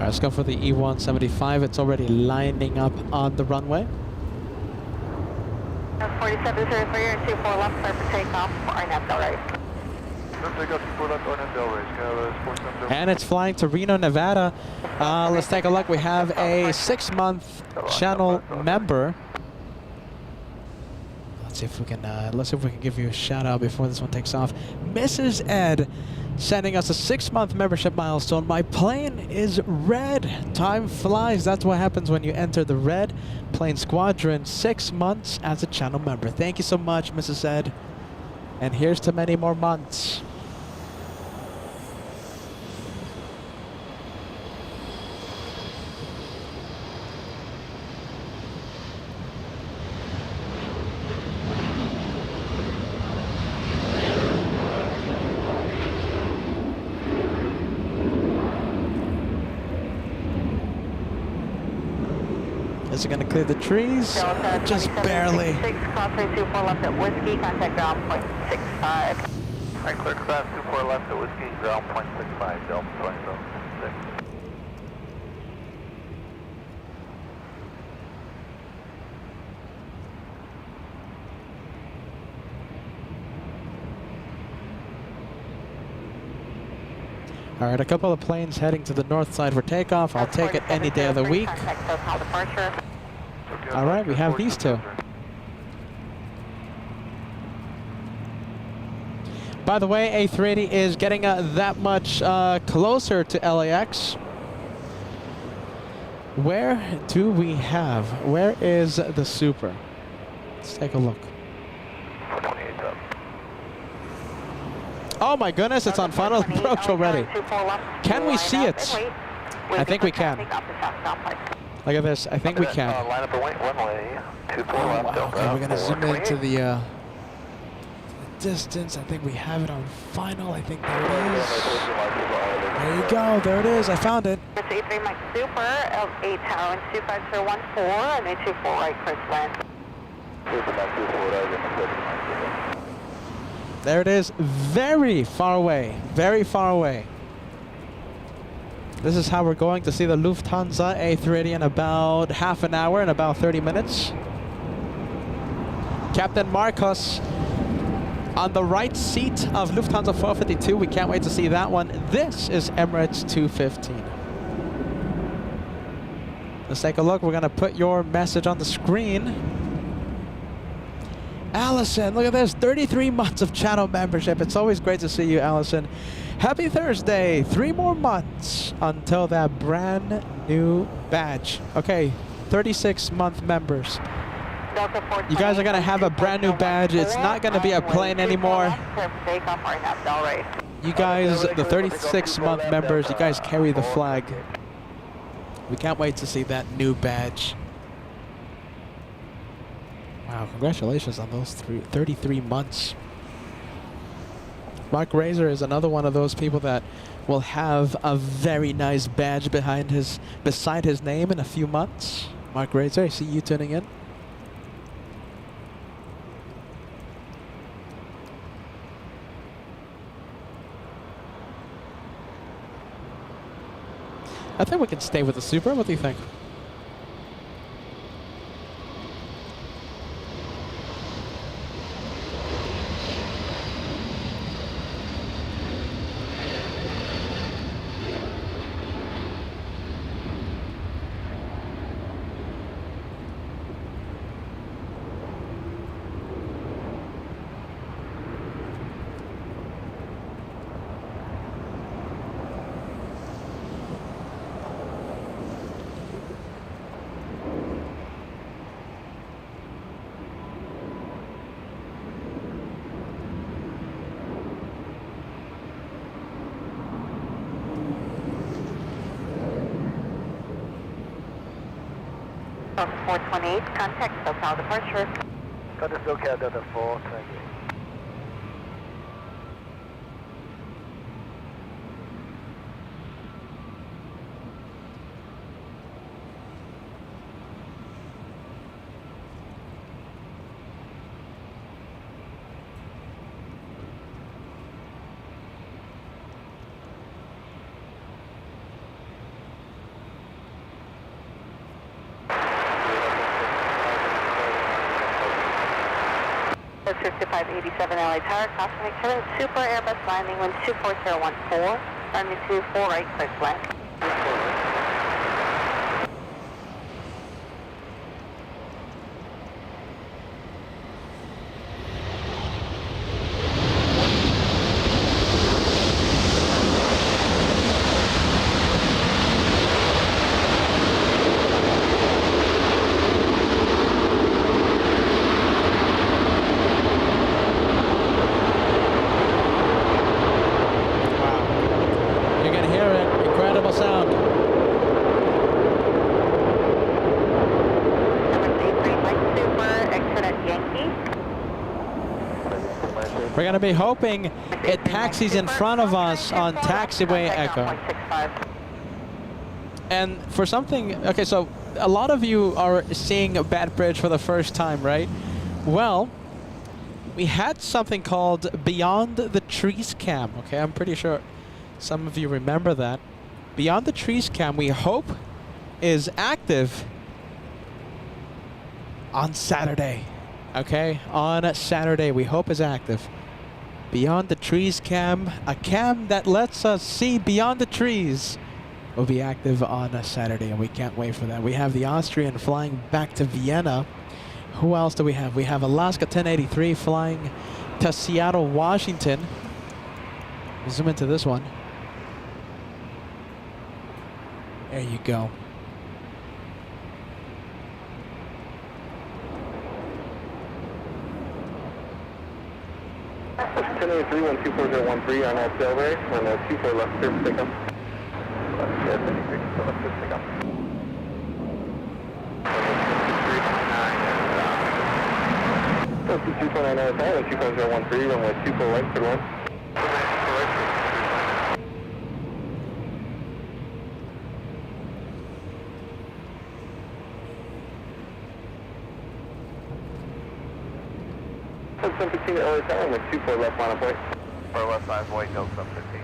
Let's go for the E175. It's already lining up on the runway. 4703 and 24 left, clear for takeoff, RNAV, Delray. And it's flying to Reno, Nevada. Let's take a look. We have a 6-month channel member. Let's see if we can give you a shout out before this one takes off. Mrs. Ed sending us a 6-month membership milestone. My plane is red. Time flies. That's what happens when you enter the red plane squadron. 6 months as a channel member. Thank you so much, Mrs. Ed. And here's to many more months. Is it going to clear the trees? Just barely. Crossing 24 left at Whiskey, contact ground point 65. Alright, clear class 24 left at Whiskey, ground point 65, Delta 2766. All right, a couple of planes heading to the north side for takeoff. I'll take it any day of the week. All right, we have these two. By the way, A380 is getting that much closer to LAX. Where is the Super? Let's take a look. Oh my goodness, it's on final approach already. Can we see it? I think we can. Look at this, I think we can. Line up and wait, runway 24 left. Wow. Okay, we're gonna zoom into the distance. I think we have it on final. I think there it is. There you go, there it is, I found it. It's A3 Mike Super, L8 Tower, 25014, and a 24 right, Chris land. There it is, very far away, very far away. This is how we're going to see the Lufthansa A380 in about half an hour, in about 30 minutes. Captain Marcos on the right seat of Lufthansa 452. We can't wait to see that one. This is Emirates 215. Let's take a look. We're going to put your message on the screen. Allison, look at this. 33 months of channel membership. It's always great to see you, Allison. Happy Thursday. 3 more months until that brand new badge. Okay, 36-month members. You guys are going to have a brand new badge. It's not going to be a plane anymore. You guys, the 36-month members, you guys carry the flag. We can't wait to see that new badge. Wow, congratulations on those 33 months. Mark Razor is another one of those people that will have a very nice badge beside his name in a few months. Mark Razor, I see you tuning in. I think we can stay with the Super. What do you think? From 428, contact SoCal departure. Go to SoCal Delta 428. The 5587 LA Tower, crossing turn, Super Airbus landing, wind 24014, runway 24 right, clear to land. We're going to be hoping it taxis in front of us on taxiway Echo. And for something, okay, so a lot of you are seeing Bad Bridge for the first time, right? Well, we had something called Beyond the Trees Cam, okay? I'm pretty sure some of you remember that. Beyond the Trees Cam, we hope, is active on Saturday, okay? On Saturday, we hope is active. Beyond the Trees Cam, a cam that lets us see beyond the trees, will be active on a Saturday, and we can't wait for that. We have the Austrian flying back to Vienna. Who else do we have? We have Alaska 1083 flying to Seattle, Washington. Zoom into this one. There you go. Ocean 1083, 124.013 on that Del Rey, on the 24 left clear for takeoff. Left 76, so left clear for takeoff. 229 and 24013, runway 24 right, clear 1. Some 15 at LA time with 24 left line of point. 4 left line of point, no sub 15.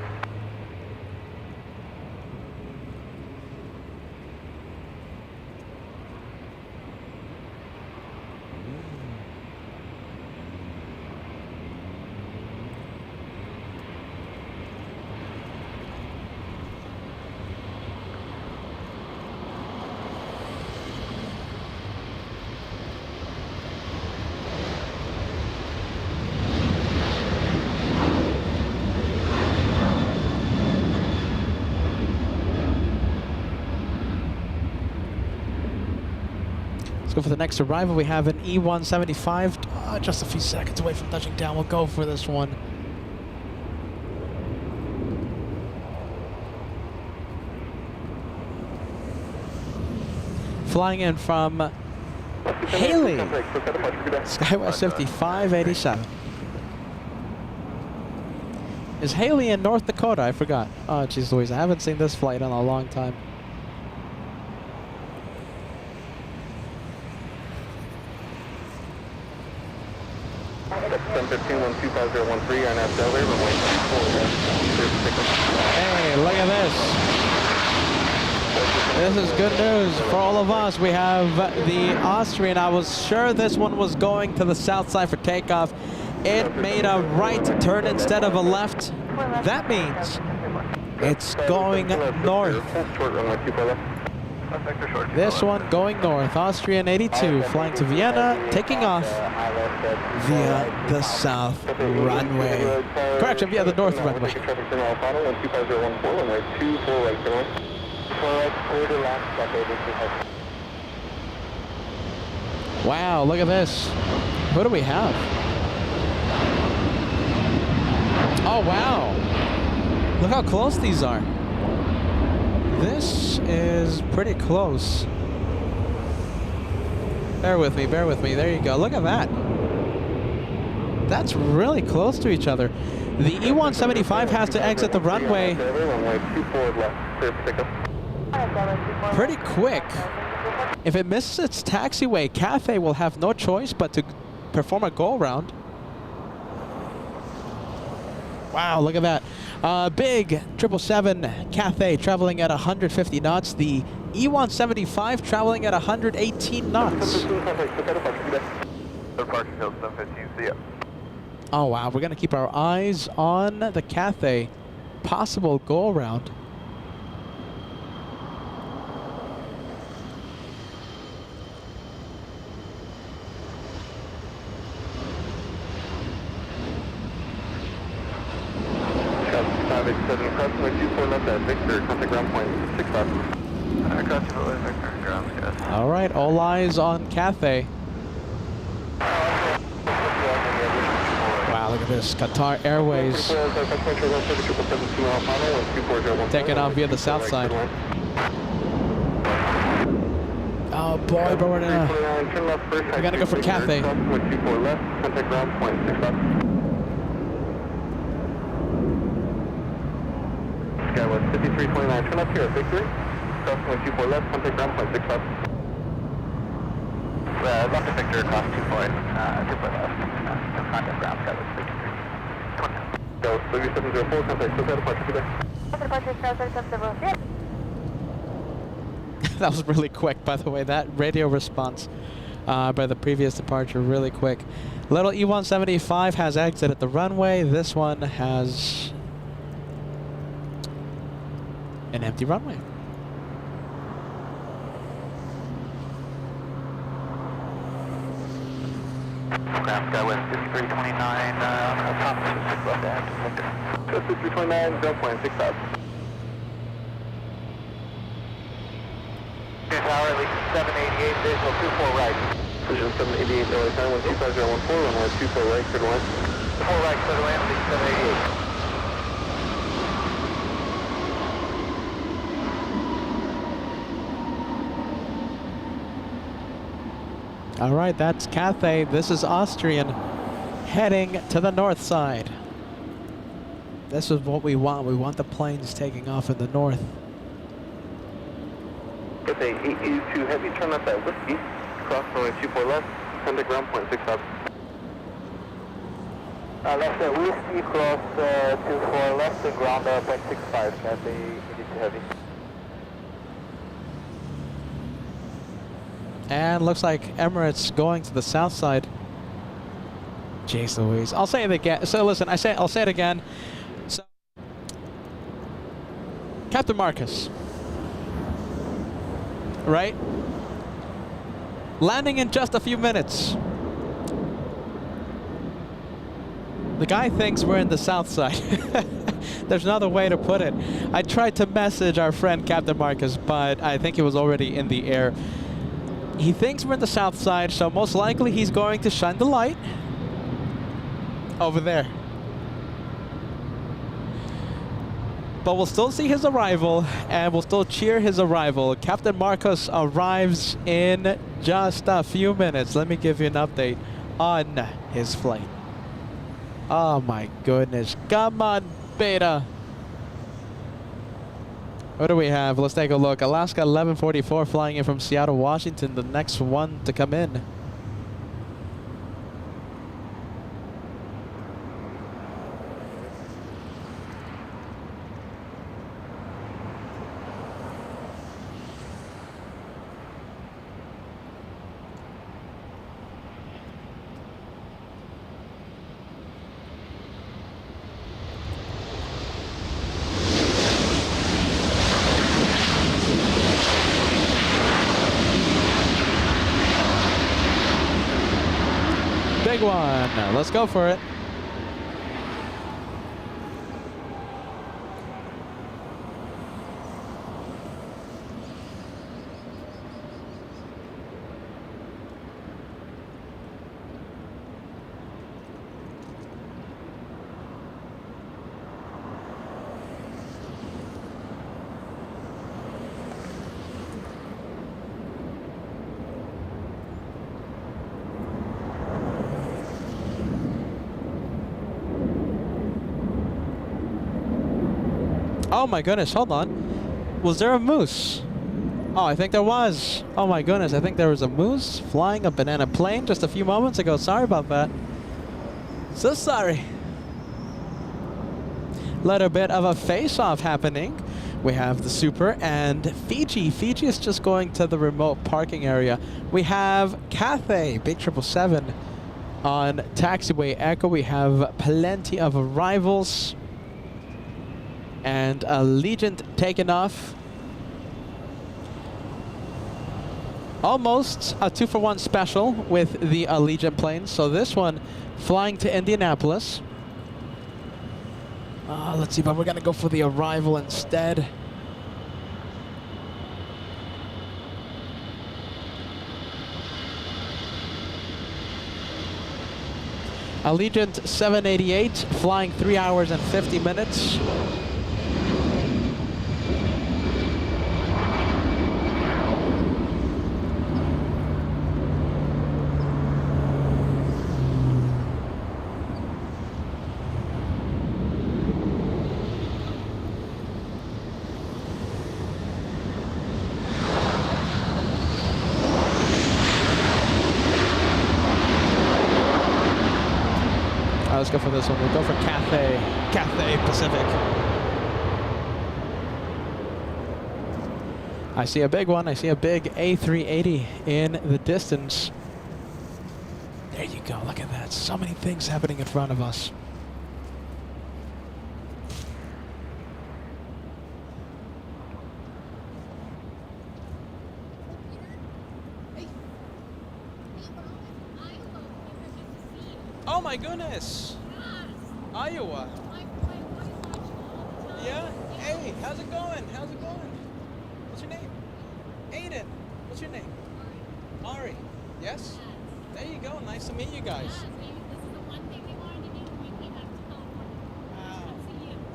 go for the next arrival. We have an E175, just a few seconds away from touching down. We'll go for this one. Flying in from Haley, SkyWest 5587. Is Haley in North Dakota? I forgot. Oh, geez Louise, I haven't seen this flight in a long time. Hey, look at this. This is good news for all of us. We have the Austrian. I was sure this one was going to the south side for takeoff. It made a right turn instead of a left. That means it's going north. This one going north. Austrian 82 flying to Vienna, taking off via the south runway. Correction, via the north runway. Wow, look at this. Who do we have? Oh, wow. Look how close these are. This is pretty close. Bear with me, bear with me. There you go. Look at that. That's really close to each other. The E175 has to exit the runway pretty quick. If it misses its taxiway, Cathay will have no choice but to perform a go-around. Wow, look at that. Big 777 Cathay traveling at 150 knots. The E175 traveling at 118 knots. Oh, wow. We're going to keep our eyes on the Cathay possible go-around. All right, all eyes on Cathay. Wow, look at this. Qatar Airways taking off via the south side. Oh boy, but we're gonna go for Cathay. Skywest 5329, turn up here at Victory. Crossing 24 left, contact ground point 6 left. Left to Victor, cross 24 left, contact ground, Skywest 53. Skywest 3704, contact close out departure today. That was really quick, by the way. That radio response by the previous departure, really quick. Little E175 has exited the runway. This one has an empty runway. Ground Skywest 5329, top 6 left ahead. 5329, 0.6 out. Tower, at least 788, visual 24 right. Precision 788, LA time, 12514, runway 24 right, clear to land. 4 right, clear to land, at least 788. All right, that's Cathay. This is Austrian heading to the north side. This is what we want. We want the planes taking off in the north. Cathay 882 heavy, turn up at Whiskey. Cross runway 24 left, contact ground point 6 up. Left at Whiskey, cross 24 left and ground point 65. Cathay 882 heavy. And looks like Emirates going to the south side. Jeez Louise. I'll say it again. So listen, I'll say it again. So, Captain Marcus, right? Landing in just a few minutes. The guy thinks we're in the south side. There's another way to put it. I tried to message our friend Captain Marcus, but I think he was already in the air. He thinks we're in the south side, so most likely he's going to shine the light over there. But we'll still see his arrival, and we'll still cheer his arrival. Captain Marcos arrives in just a few minutes. Let me give you an update on his flight. Oh my goodness. Come on, Beta. What do we have? Let's take a look. Alaska 1144 flying in from Seattle, Washington. The next one to come in. Big one. Let's go for it. Oh my goodness, hold on. Was there a moose? Oh, I think there was. Oh my goodness, I think there was a moose flying a banana plane just a few moments ago. Sorry about that. So sorry. Little bit of a face-off happening. We have the Super and Fiji. Fiji is just going to the remote parking area. We have Cathay, Big 777 on taxiway Echo. We have plenty of arrivals. And Allegiant taken off. Almost a 2-for-1 special with the Allegiant planes. So this one flying to Indianapolis. Let's see, but we're gonna go for the arrival instead. Allegiant 788 flying 3 hours and 50 minutes. Let's go for this one. We'll go for Cathay Pacific. I see a big one. I see a big A380 in the distance. There you go. Look at that. So many things happening in front of us. Oh my goodness! Iowa. Yeah? Hey, how's it going? How's it going? What's your name? Aiden. What's your name? Ari. Yes? There you go. Nice to meet you guys. Wow.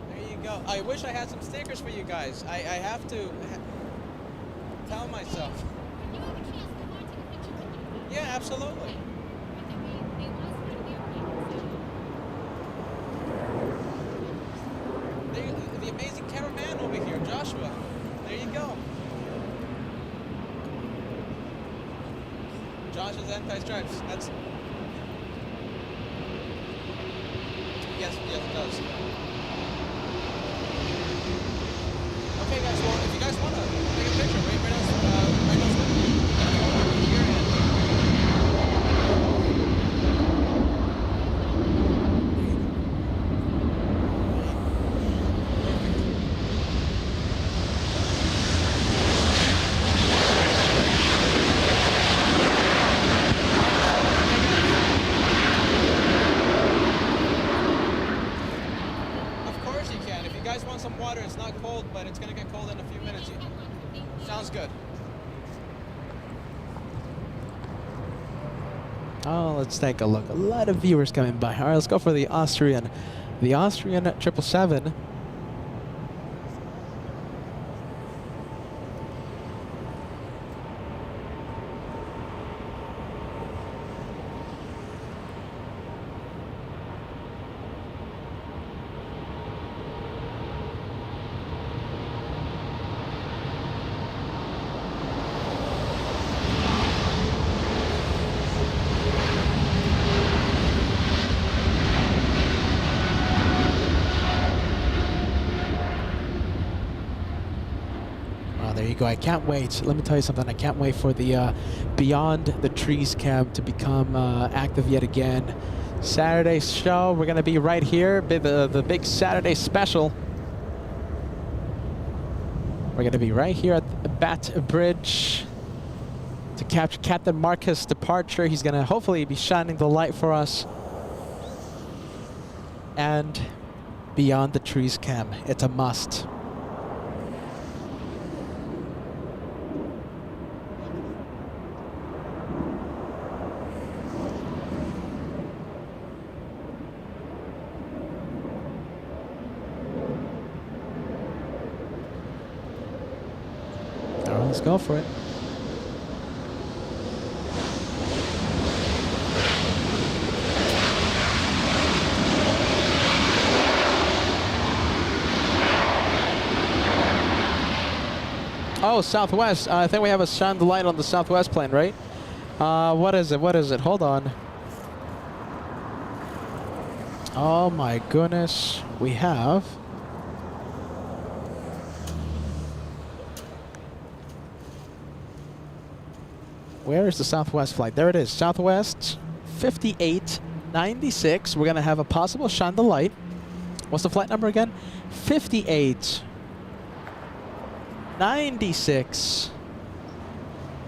There you go. I wish I had some stickers for you guys. I have to tell myself. Yeah, absolutely. The amazing cameraman over here, Joshua. There you go. Josh's anti-stripes. That's. Yes, it does. Okay, guys. Well, if you guys want to take a picture, right now, some water. It's not cold, but it's going to get cold in a few minutes. Sounds good. Oh, let's take a look. A lot of viewers coming by. All right, let's go for the Austrian. The Austrian 777. There you go. I can't wait. Let me tell you something. I can't wait for the Beyond the Trees cam to become active yet again. Saturday show. We're going to be right here. The big Saturday special. We're going to be right here at the Bat Bridge to capture Captain Marcus' departure. He's going to hopefully be shining the light for us. And Beyond the Trees cam. It's a must. Let's go for it. Oh, Southwest. I think we have a shine the light on the Southwest plane, right? What is it? What is it? Hold on. Oh my goodness. We have... Where is the Southwest flight? There it is. Southwest 5896. We're going to have a possible shine the light. What's the flight number again? 5896.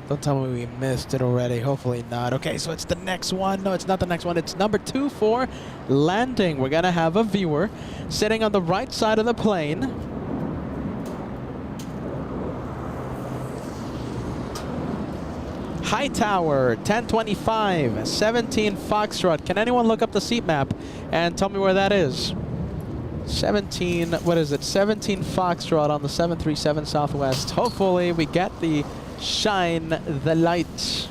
Don't tell me we missed it already. Hopefully not. Okay, so it's the next one. No, it's not the next one. It's number 24 landing. We're going to have a viewer sitting on the right side of the plane. High Tower, 1025, 17 Foxtrot. Can anyone look up the seat map and tell me where that is? 17, what is it? 17 Foxtrot on the 737 Southwest. Hopefully we get the shine the light.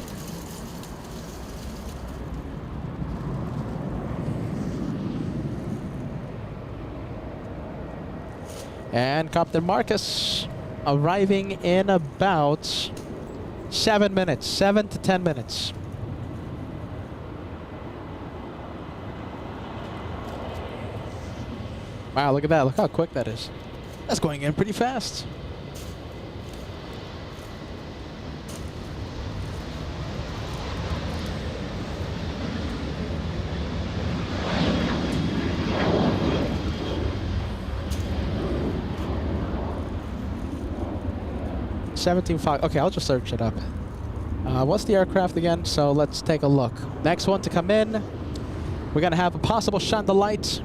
And Captain Marcus arriving in about 7 minutes, 7 to 10 minutes. Wow, look at that. Look how quick that is. That's going in pretty fast. Okay, I'll just search it up. What's the aircraft again? So let's take a look. Next one to come in. We're going to have a possible shine the light.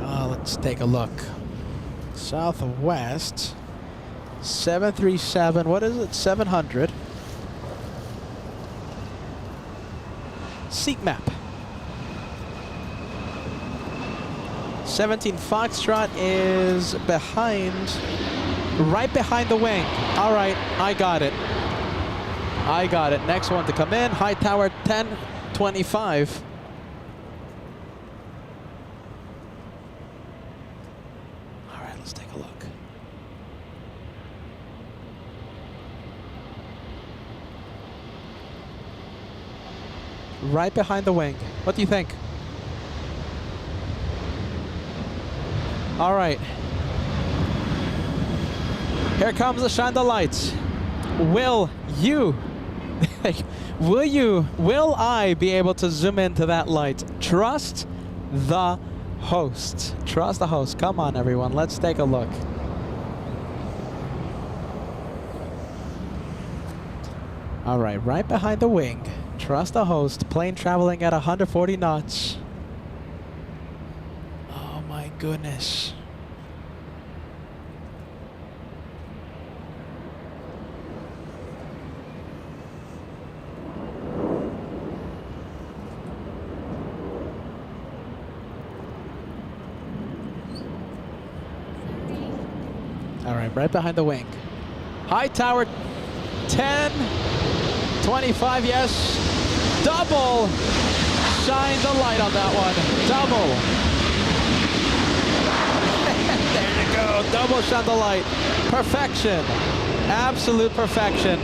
Let's take a look. Southwest 737. What is it? 700. Seat map. 17 Foxtrot is behind. Right behind the wing. All right, I got it. I got it. Next one to come in. High Tower 1025. All right, let's take a look. Right behind the wing. What do you think? All right. Here comes the shine the lights. Will I be able to zoom into that light? Trust the host. Trust the host. Come on, everyone. Let's take a look. All right, right behind the wing. Trust the host. Plane traveling at 140 knots. Oh my goodness. All right, right behind the wing. High tower, 10, 25, yes. Double. Shine the light on that one. Double. There you go. Double shine the light. Perfection. Absolute perfection.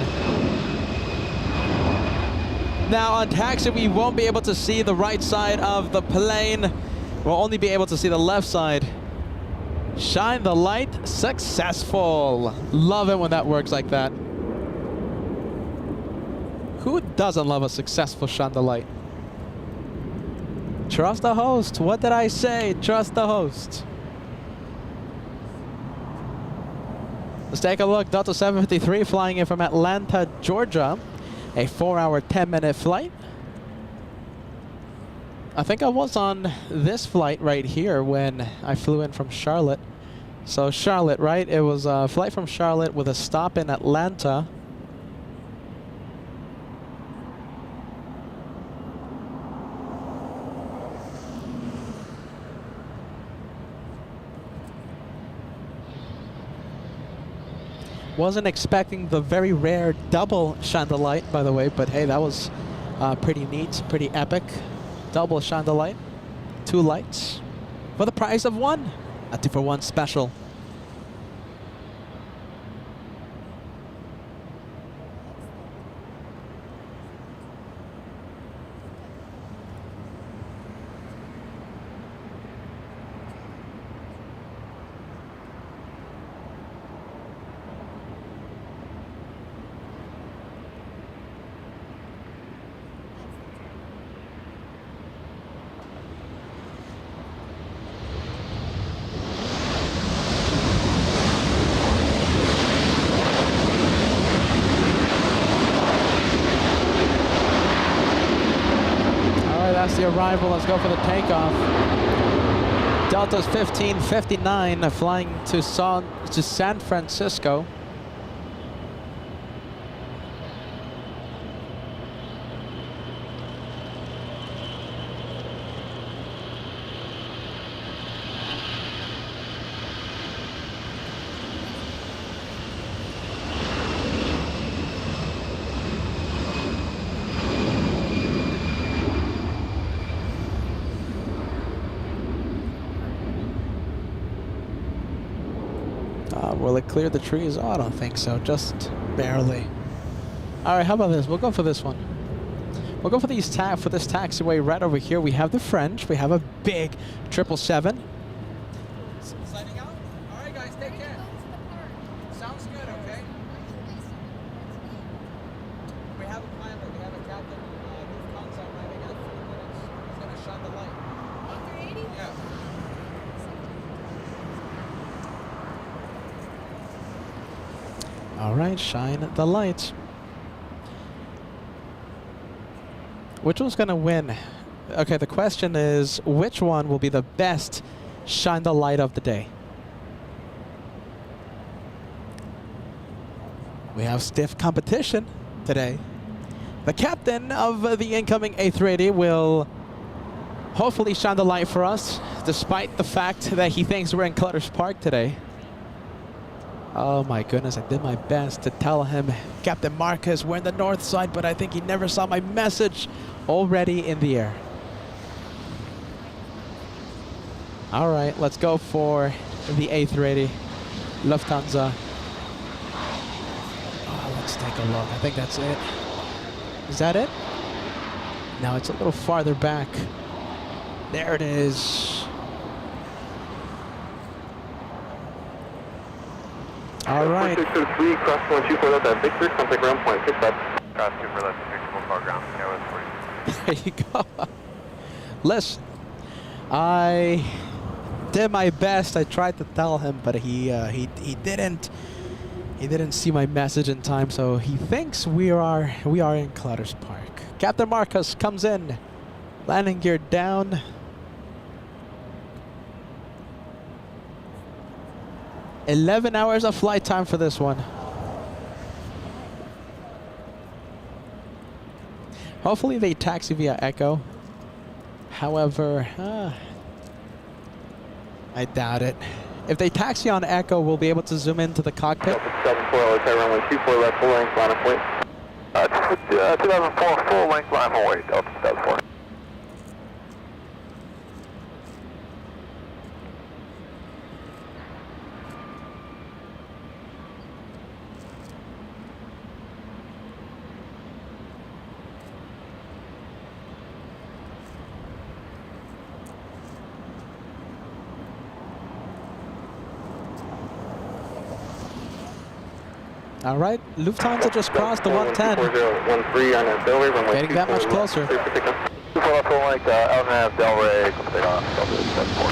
Now on taxi, we won't be able to see the right side of the plane. We'll only be able to see the left side. Shine the light. Successful. Love it when that works like that. Who doesn't love a successful shine the light? Trust the host. What did I say? Trust the host. Let's take a look. Delta 753 flying in from Atlanta, Georgia. A 4-hour, 10-minute flight. I think I was on this flight right here when I flew in from Charlotte. So Charlotte, right? It was a flight from Charlotte with a stop in Atlanta. Wasn't expecting the very rare double chandelier, by the way, but hey, that was pretty neat, pretty epic. Double chandelier, 2 lights for the price of 1. A 2-for-1 special. That's the arrival. Let's go for the takeoff. Delta's 1559 flying to San Francisco. Will it clear the trees? Oh, I don't think so. Just barely. All right, how about this? We'll go for this one. We'll go for these for this taxiway right over here. We have the French. We have a big 777. Signing out. All right, guys, take care. Sounds good. Okay. We have a pilot. We have a captain. Lufthansa arriving at 3 minutes. He's gonna shine the light. 180? Yeah. All right, shine the light. Which one's gonna win? Okay, the question is, which one will be the best shine the light of the day? We have stiff competition today. The captain of the incoming A380 will hopefully shine the light for us, despite the fact that he thinks we're in Clutter's Park today. Oh my goodness, I did my best to tell him, Captain Marcus, we're in the north side, but I think he never saw my message. Already in the air. All right, let's go for the A380 Lufthansa. Oh, let's take a look. I think that's it. Is that it? No, it's a little farther back. There it is. All right. 603, cross 124 left at Victor, contact ground point 65. Cross 2 for left, fixable car ground. Airline 40. There you go. Listen, I did my best. I tried to tell him, but he didn't see my message in time. So he thinks we are in Clutter's Park. Captain Marcus comes in, landing gear down. $11 hours of flight time for this one. Hopefully they taxi via Echo. However, I doubt it. If they taxi on Echo, we'll be able to zoom into the cockpit. 2004, LAX runway 24 left, full length, line of weight. 2004, full length, line of weight, Delta 2004. All right, Lufthansa just crossed the 110. 4013 on that Delray, runway Getting that much closer. 24 left, full length, LNAV, Delray, complete on Delta 74.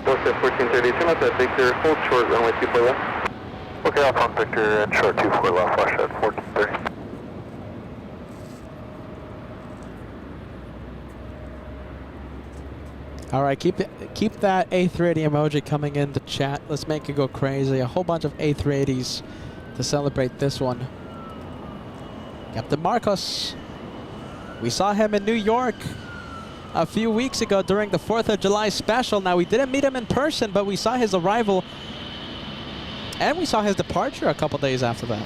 Bullshit 1430, turn out that Victor, hold short, runway 24 left. Okay, off on Victor and short 24 left, flash at 1430. All right, keep that A380 emoji coming in the chat. Let's make it go crazy. A whole bunch of A380s to celebrate this one. Captain Marcos. We saw him in New York a few weeks ago during the 4th of July special. Now, we didn't meet him in person, but we saw his arrival. And we saw his departure a couple days after that.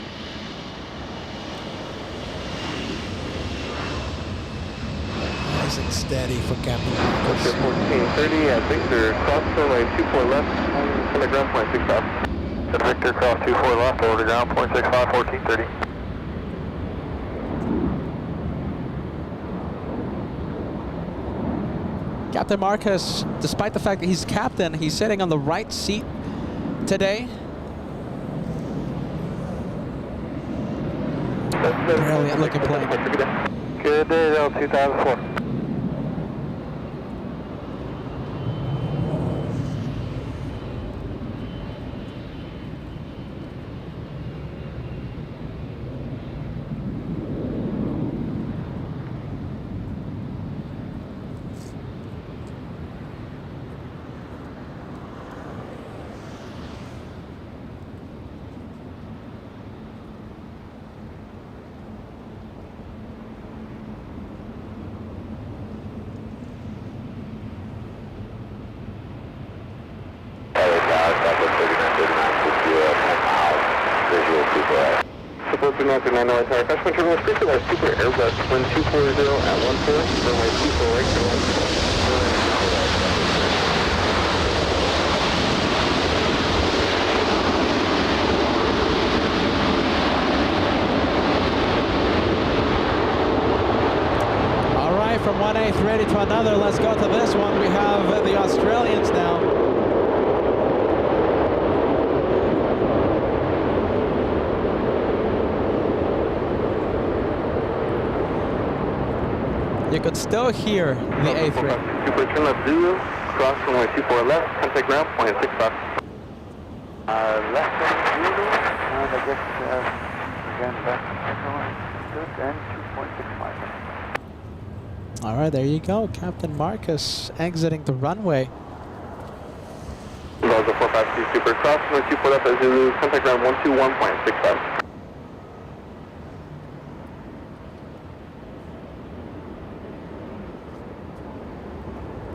Nice and steady for Captain Marcos. 1430 at Victor, cross runway 24 left, on the ground point 65. At Victor, cross 24 left, over the ground point 65, 1430. Captain Marcos, despite the fact that he's captain, he's sitting on the right seat today. Brilliant looking plane. Good day, L 2004. Supposed to not deny no entire fast control. Please our Super Airbus 1240 at 14, runway 24 right to 1. All right, from one A380 to another, let's go to this one. We have the Australians now. You could still hear the A380. Super turn left Zulu, cross runway 24 left, contact ground point 65. Left Zulu, and I guess again back good and 2.65. All right, there you go. Captain Marcos exiting the runway. Bravo 452 Super, cross runway 24 left at Zulu, contact ground 121.65.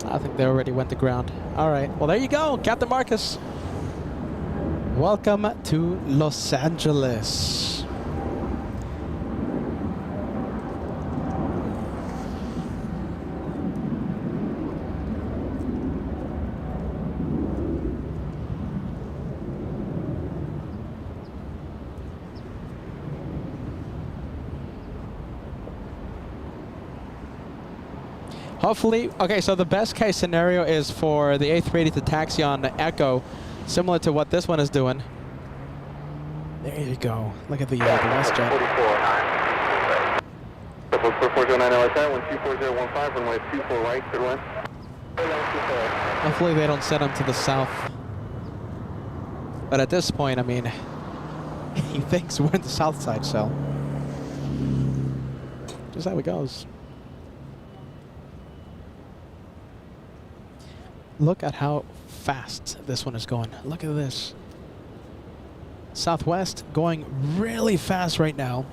I think they already went to ground. All right, well, there you go, Captain Marcos. Welcome to Los Angeles. Hopefully, okay, so the best case scenario is for the A380 to taxi on Echo, similar to what this one is doing. There you go. Look at the WestJet. 4409 runway 24 right, clear line. Hopefully they don't send him to the south. But at this point, I mean, he thinks we're in the south side, so. Just how it goes. Look at how fast this one is going. Look at this. Southwest going really fast right now.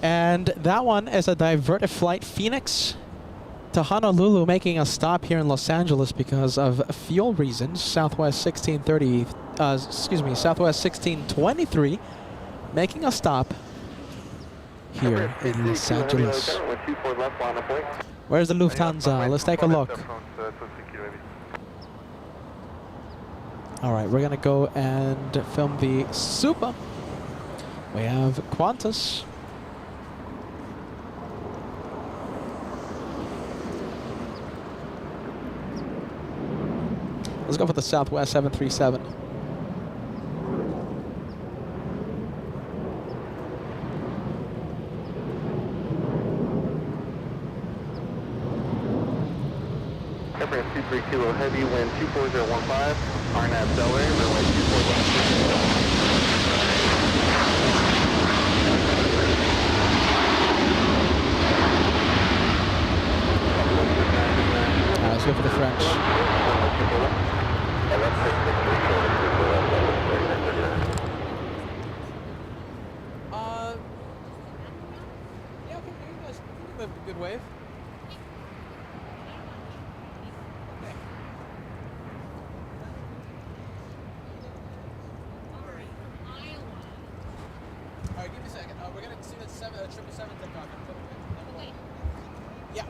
And that one is a diverted flight, Phoenix to Honolulu, making a stop here in Los Angeles because of fuel reasons. Southwest 1630, Southwest 1623, making a stop here in Los Angeles. Where's the Lufthansa? Let's take a look. All right, we're gonna go and film the Super. We have Qantas. Let's go for the Southwest 737. Airplane 23 Kilo Heavy, wind 24015, RNAV Delray, runway 24 left. Let's go for the French. Yeah, okay, you guys have a good wave. All right, give me a second. We're gonna see the 777 takeoff. Okay. Yeah.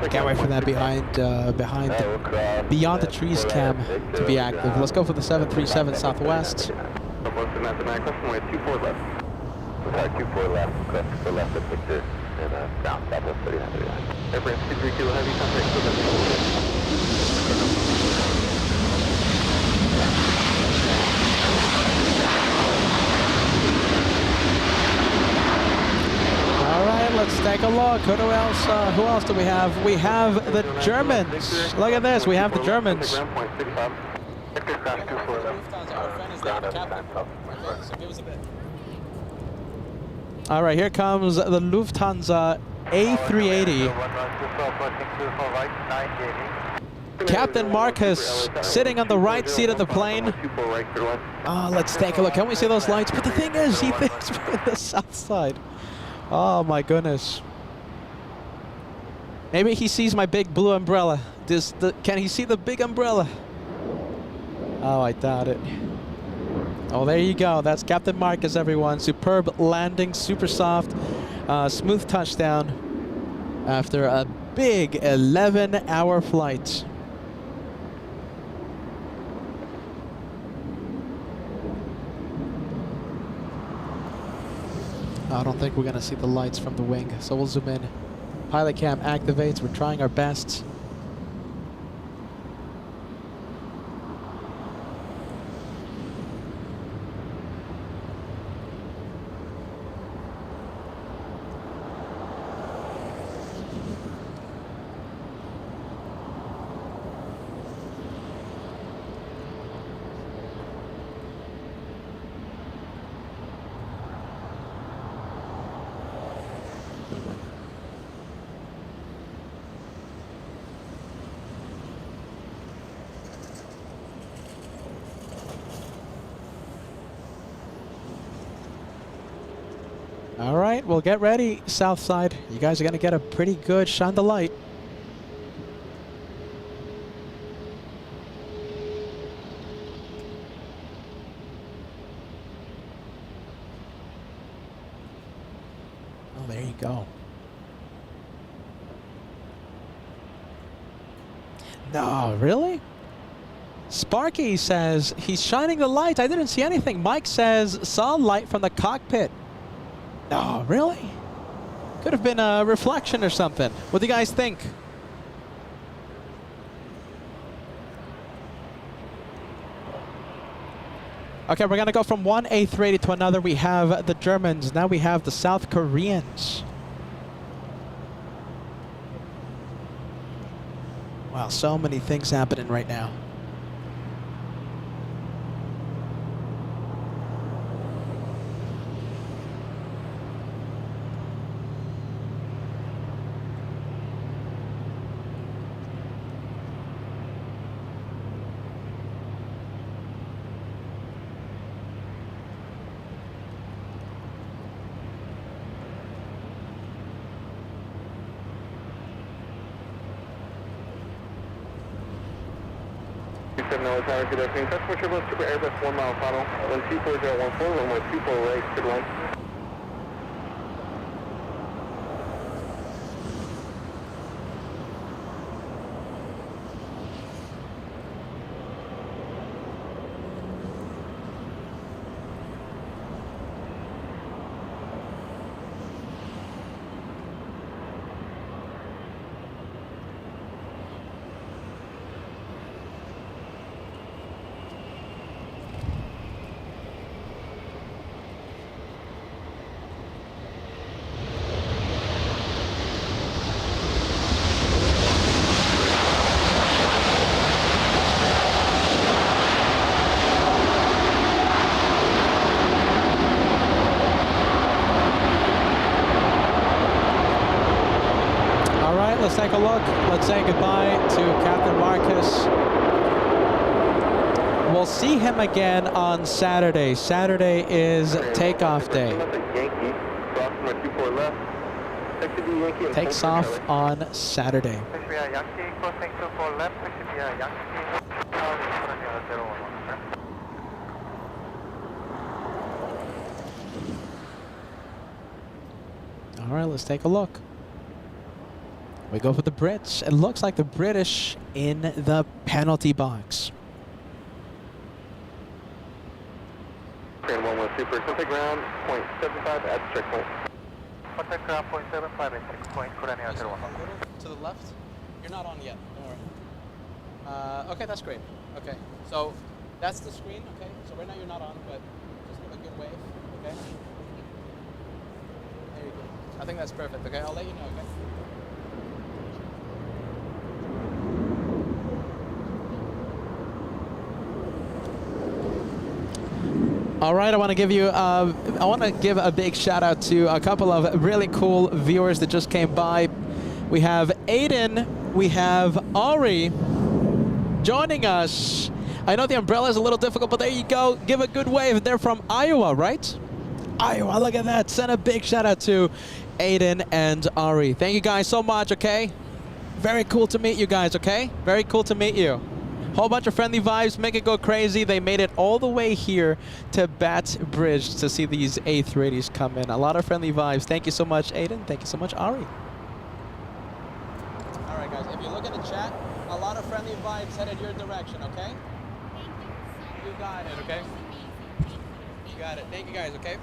Can't wait for that beyond the trees cam to be active. Let's go for the 737 Southwest. 24 left. 24 left, crest for left at Victor, and down Southwest 3939. Airplane 23 Kilo Heavy, contact All right, let's take a look. Who else do we have? We have the Germans. Look at this. We have the Germans. All right, here comes the Lufthansa A380. Captain Marcus sitting on the right seat of the plane. Oh, let's take a look. Can we see those lights? But the thing is, he thinks we're on the south side. Oh my goodness. Maybe he sees my big blue umbrella. Can he see the big umbrella? Oh, I doubt it. Oh, there you go. That's Captain Marcus, everyone. Superb landing, super soft, smooth touchdown after a big 11-hour flight. I don't think we're going to see the lights from the wing, so we'll zoom in. Pilot cam activates. We're trying our best. All right, well, get ready, south side. You guys are going to get a pretty good shine the light. Oh, there you go. No, really? Sparky says he's shining the light. I didn't see anything. Mike says saw light from the cockpit. No, really? Could have been a reflection or something. What do you guys think? Okay, we're gonna go from one A380 to another. We have the Germans. Now we have the South Koreans. Wow, so many things happening right now. Customer Triple Super Airbus 1 mile final, 124.014, runway 24 right, good line. Let's take a look. Let's say goodbye to Captain Marcus. We'll see him again on Saturday. Saturday is takeoff day. Takes off on Saturday. All right, let's take a look. We go for the Brits. It looks like the British in the penalty box. Crane 11 Super, contact ground, 0.75 at checkpoint. Contact ground, 0.75 at checkpoint, Courtney 01. To the left? You're not on yet, don't worry. Okay, that's great. Okay, so that's the screen, okay? So right now you're not on, but just give a good wave, okay? There you go. I think that's perfect, okay? I'll let you know, okay? All right, I want to give a big shout out to a couple of really cool viewers that just came by. We have Aiden, we have Ari joining us. I know the umbrella is a little difficult, but there you go. Give a good wave. They're from Iowa, right? Iowa, look at that. Send a big shout out to Aiden and Ari. Thank you guys so much, okay? Very cool to meet you guys, okay? Very cool to meet you. Whole bunch of friendly vibes, make it go crazy. They made it all the way here to Bat Bridge to see these A380s come in. A lot of friendly vibes. Thank you so much, Aiden. Thank you so much, Ari. All right, guys, if you look at the chat, a lot of friendly vibes headed your direction, okay? You got it, okay? You got it. Thank you, guys, okay?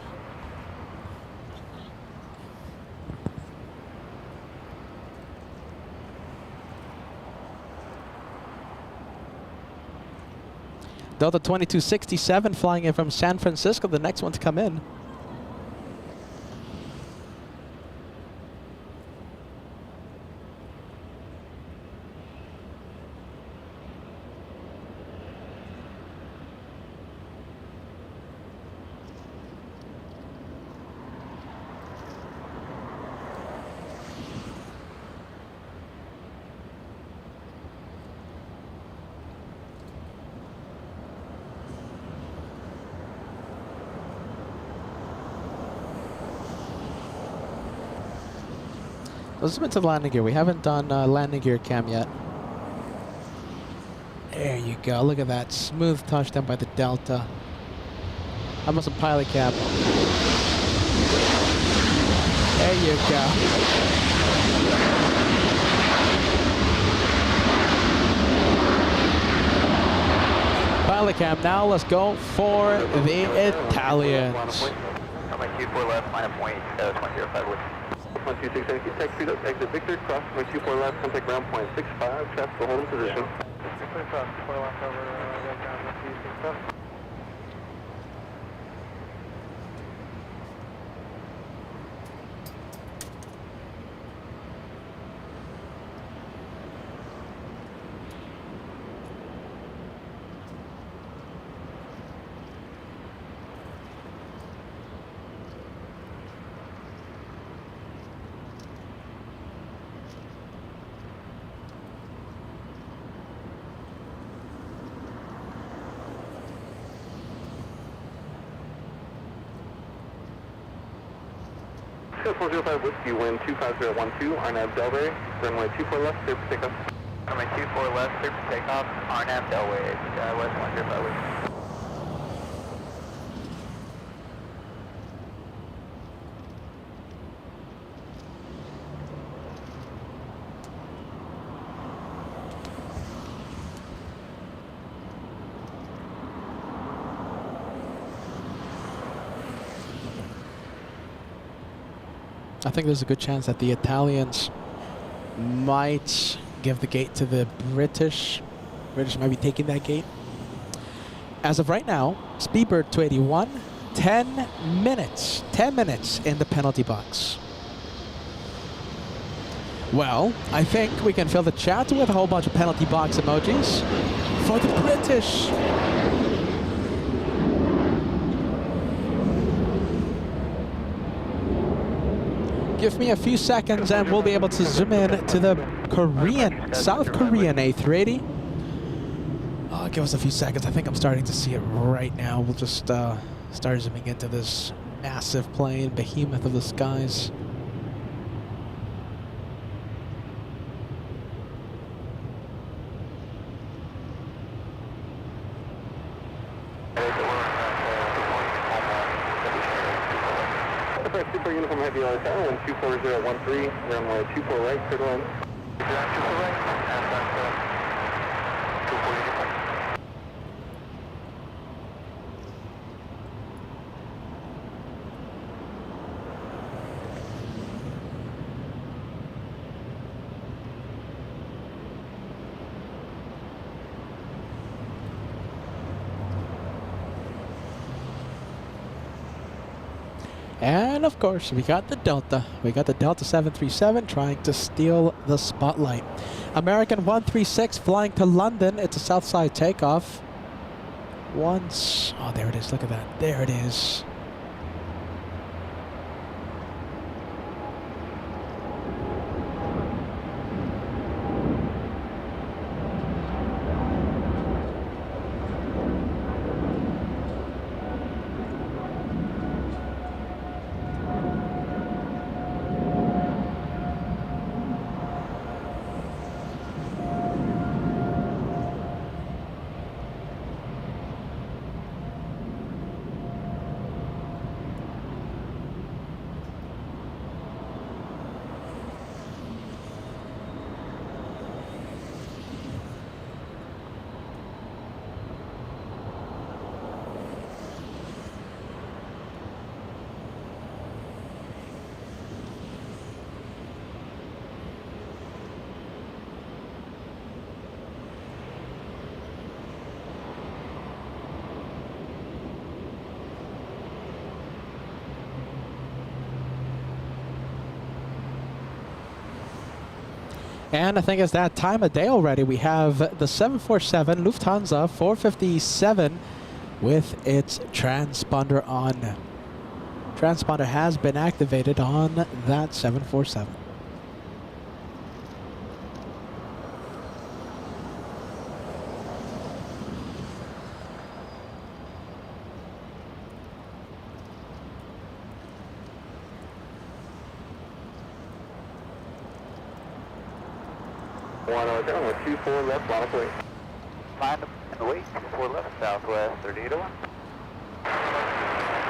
Delta 2267 flying in from San Francisco, the next one to come in. Let's move to the landing gear. We haven't done landing gear cam yet. There you go. Look at that. Smooth touchdown by the Delta. Almost a pilot cam. There you go. Telecam now. Let's go for the Italians. Runway 24 left, line of point 105 with. 126, taxi up, exit Victor, cross runway 24 left, contact ground point 65, traffic will hold in position. Cross 24 left over, right down 127. Sales 405 Whiskey, wind 25012, RNAV Delray, runway 24 left, clear for takeoff. Runway 24 left, clear for takeoff. RNAV Delway, West 105 with. I think there's a good chance that the Italians might give the gate to the British. British might be taking that gate. As of right now, Speedbird 281, 10 minutes in the penalty box. Well, I think we can fill the chat with a whole bunch of penalty box emojis for the British. Give me a few seconds and we'll be able to zoom in to the South Korean A380. Give us a few seconds. I think I'm starting to see it right now. We'll just start zooming into this massive plane, behemoth of the skies. Super uniform heavy LSL, 12413, runway 24 right, clear to land. 24 right, and 24 uniform. And of course, we got the Delta. We got the Delta 737 trying to steal the spotlight. American 136 flying to London. It's a Southside takeoff. Oh, there it is. Look at that. There it is. And I think it's that time of day already. We have the 747 Lufthansa 457 with its transponder on. Transponder has been activated on that 747. Down with 24 left, line of wait. Line and wait, 24 left, Southwest 3801.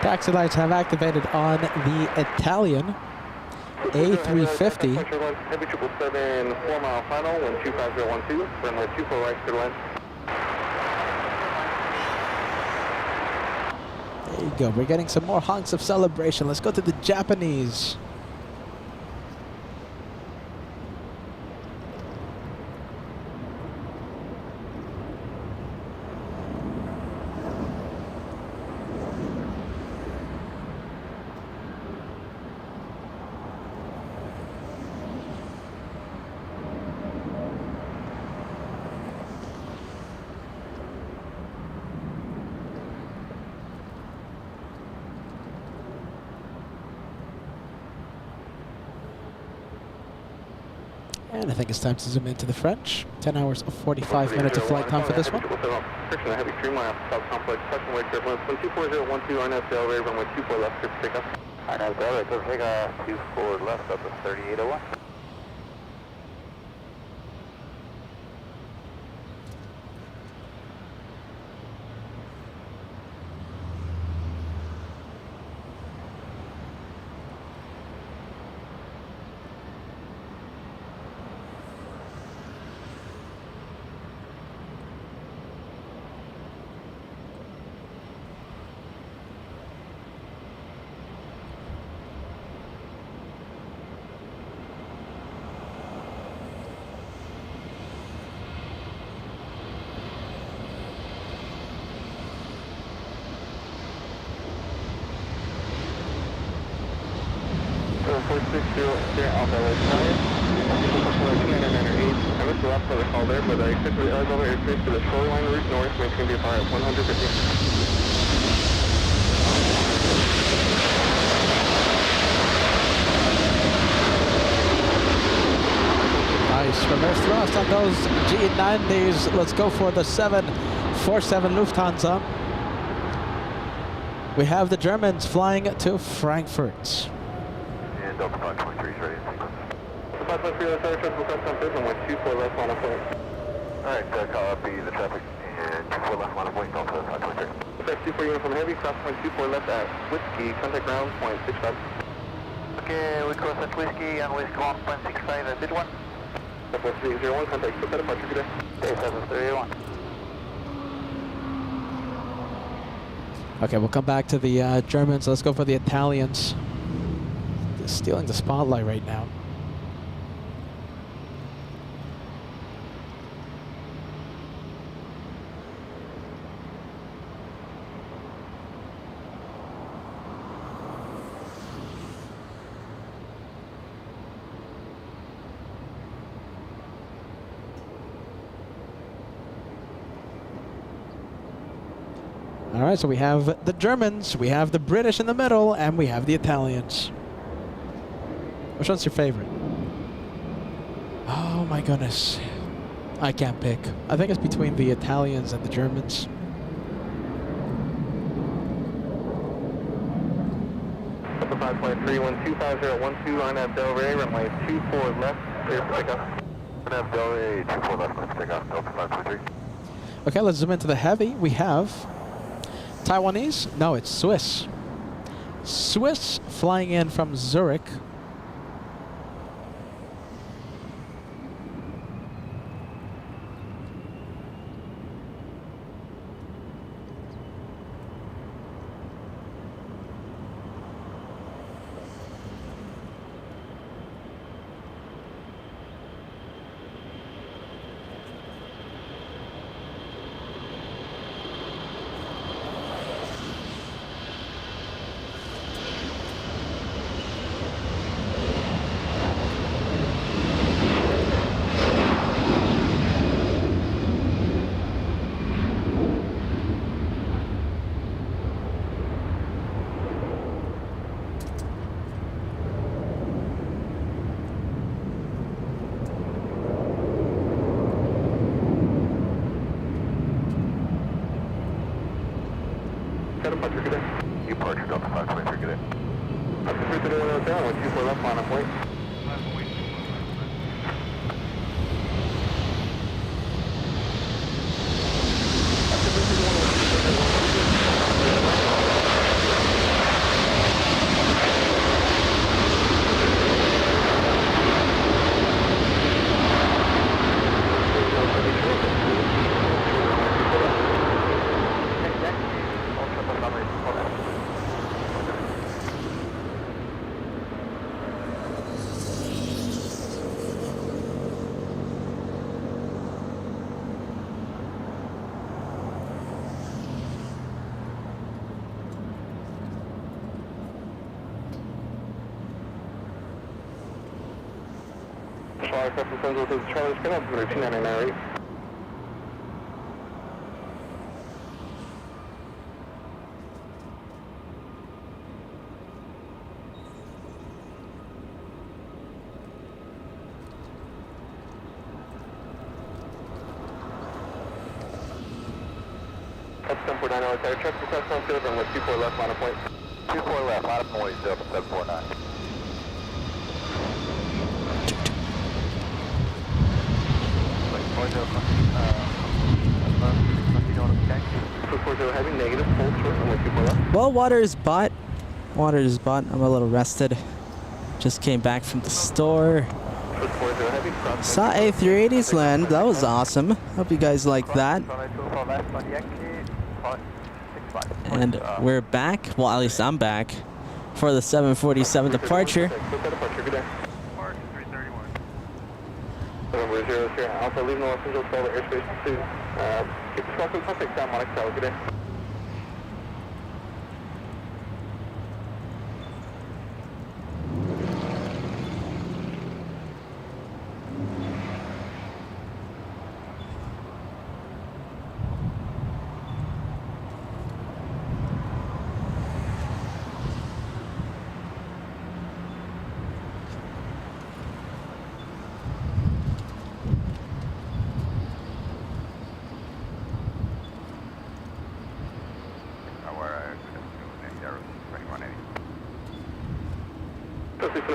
Taxi lights have activated on the Italian A350. Heavy 777, 4 mile final, 12512, runway 24 right, clear to land. There you go. We're getting some more honks of celebration. Let's go to the Japanese. And I think it's time to zoom into the French. 10 hours of 45 minutes of flight time for this one. Heavy Dreamliner, South Complex, touching way turbulence, 124012, RNAV Delray, runway 24 left, clear for takeoff. RNAV Delray, clear for takeoff, 24 left, up to 3801. Alpha Italian. I missed the last part of the call there, but I expect the level airspace to the shoreline route north, maintain the fire at 150. Nice reverse thrust on those G90s. Let's go for the 747 Lufthansa. We have the Germans flying to Frankfurt. And Delta 523 is ready to sequence. The 523 left side, triple cross on Brisbane, 24 left on a point. Alright, copy the traffic and 24 left line of point, Delta 523. Effect 24 uniform heavy, cross point 24 left at Whiskey, contact ground, point 65. Okay, we cross at Whiskey and Whiskey 1.65 at bid 1. Southwest 301, contact for departure today. Okay, 731. Okay, we'll come back to the Germans. Let's go for the Italians. They're stealing the spotlight right now. All right, so we have the Germans, we have the British in the middle, and we have the Italians. Which one's your favorite? Oh my goodness. I can't pick. I think it's between the Italians and the Germans. Delta 5.3125012 on at Delray, runway 24 left, clear for takeoff. RNAV Delray, 24 left, clear for takeoff, Delta 523. Okay, let's zoom into the heavy. We have Taiwanese? No, it's Swiss. Swiss flying in from Zurich. Departure today. Departure, Delta 523, good day. Up to 331 down, 24 left on a point. Charlie, Crescent Central to Charlie, spin up to 2998. That's 749 Air check for Crescent Field and with 24 left, line of point. 24 left, line of point, 749. Heavy, negative, full short, and with 24 left. Well, water is bought. Water is bought. I'm a little rested. Just came back from the store. Saw A380s land. That was awesome. Hope you guys like that. And we're back. Well, at least I'm back for the 747 departure. Alpha, leaving Los Angeles, airspace 2. Keep the welcome, contact down, Monarch Tower, good day.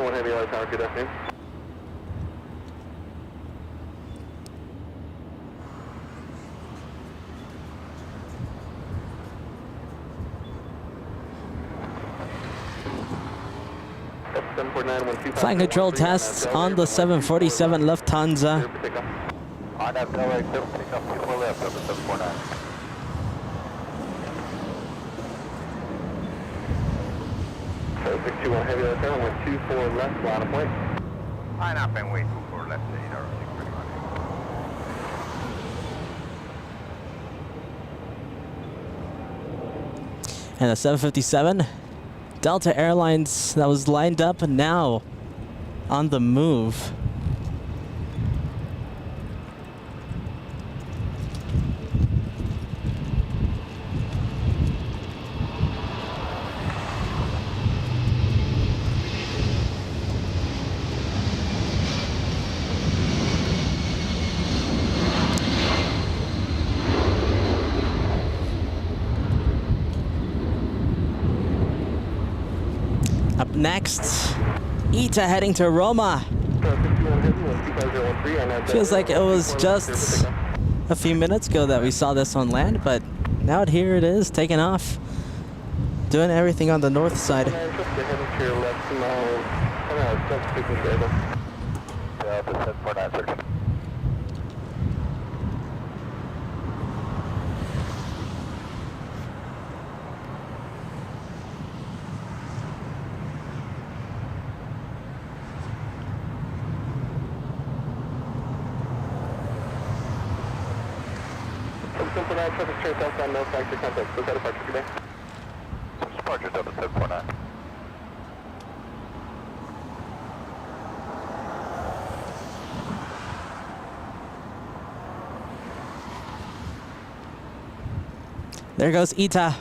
Heavy light tower, good afternoon. Flight control tests on the 747 Lufthansa. On that LAX, takeoff 24 left, over 749. So 621 heavy light tower, with 24 left, line of point. Line up and wait 24 left, 621. And the 757 Delta Airlines that was lined up and now on the move. Up next, ITA heading to Roma. Feels like it was just a few minutes ago that we saw this on land, but now here it is, taking off. Doing everything on the north side. Departure Delta 749. There goes ITA.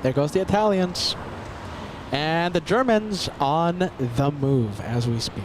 There goes the Italians. And the Germans on the move as we speak.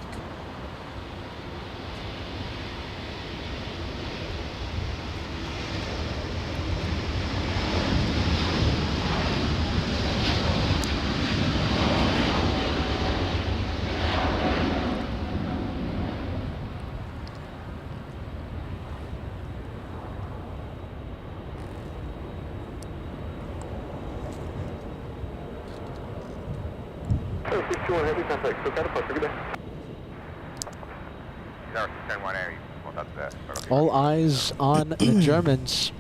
All eyes on the Germans.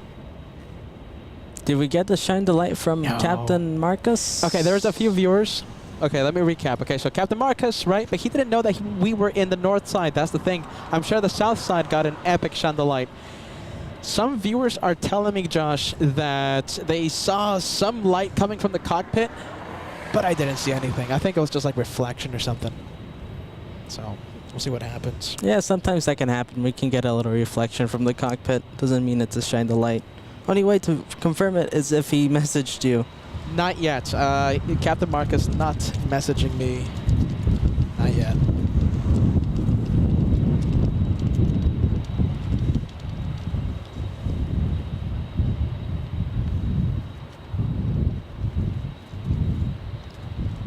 Did we get the shine the light from No. Captain Marcus? Okay, there's a few viewers. Okay, let me recap. Okay, so Captain Marcus, right? But he didn't know that we were in the north side. That's the thing. I'm sure the south side got an epic chandelight. Some viewers are telling me, Josh, that they saw some light coming from the cockpit but I didn't see anything. I think it was just like reflection or something. So we'll see what happens. Yeah, sometimes that can happen. We can get a little reflection from the cockpit. Doesn't mean it's a shine the light. Only way to confirm it is if he messaged you. Not yet. Captain Mark is not messaging me. Not yet.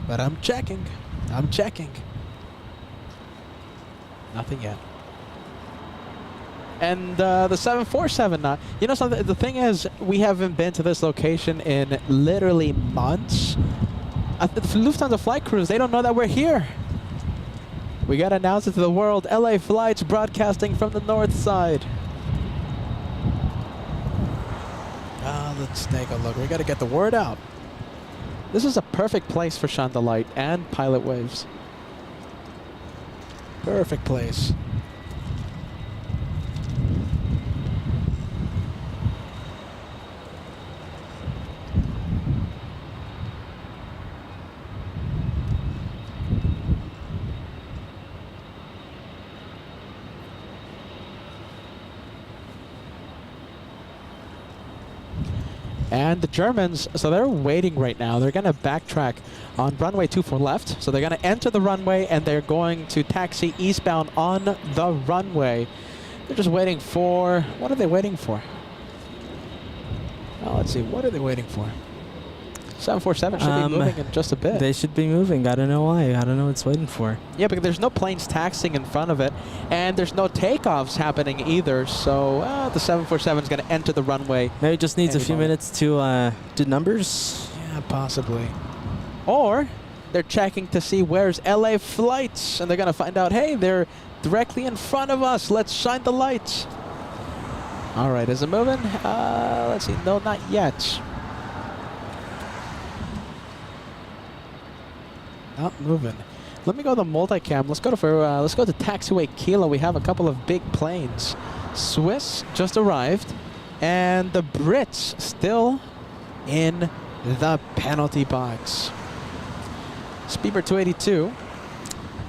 But I'm checking. I'm checking. Nothing yet. And the 747, you know something? The thing is, we haven't been to this location in literally months. The Lufthansa flight crews, they don't know that we're here. We gotta announce it to the world. LA flights broadcasting from the north side. Let's take a look. We gotta get the word out. This is a perfect place for shine the light and pilot waves. Perfect place. And the Germans, so they're waiting right now. They're going to backtrack on runway 24 left. So they're going to enter the runway and they're going to taxi eastbound on the runway. They're just waiting for, what are they waiting for? Oh, let's see, what are they waiting for? 747 should be moving in just a bit. They should be moving. I don't know why. I don't know what it's waiting for. Yeah, because there's no planes taxiing in front of it, and there's no takeoffs happening either. So the 747 is going to enter the runway. Maybe it just needs a few moment. minutes to do numbers. Yeah, possibly. Or they're checking to see where's LA flights, and they're going to find out, hey, they're directly in front of us. Let's shine the lights. All right, is it moving? Let's see. No, not yet. Not moving. Let me go to the multicam. Let's go to taxiway Kilo. We have a couple of big planes. Swiss just arrived, and the Brits still in the penalty box. Speedbird 282.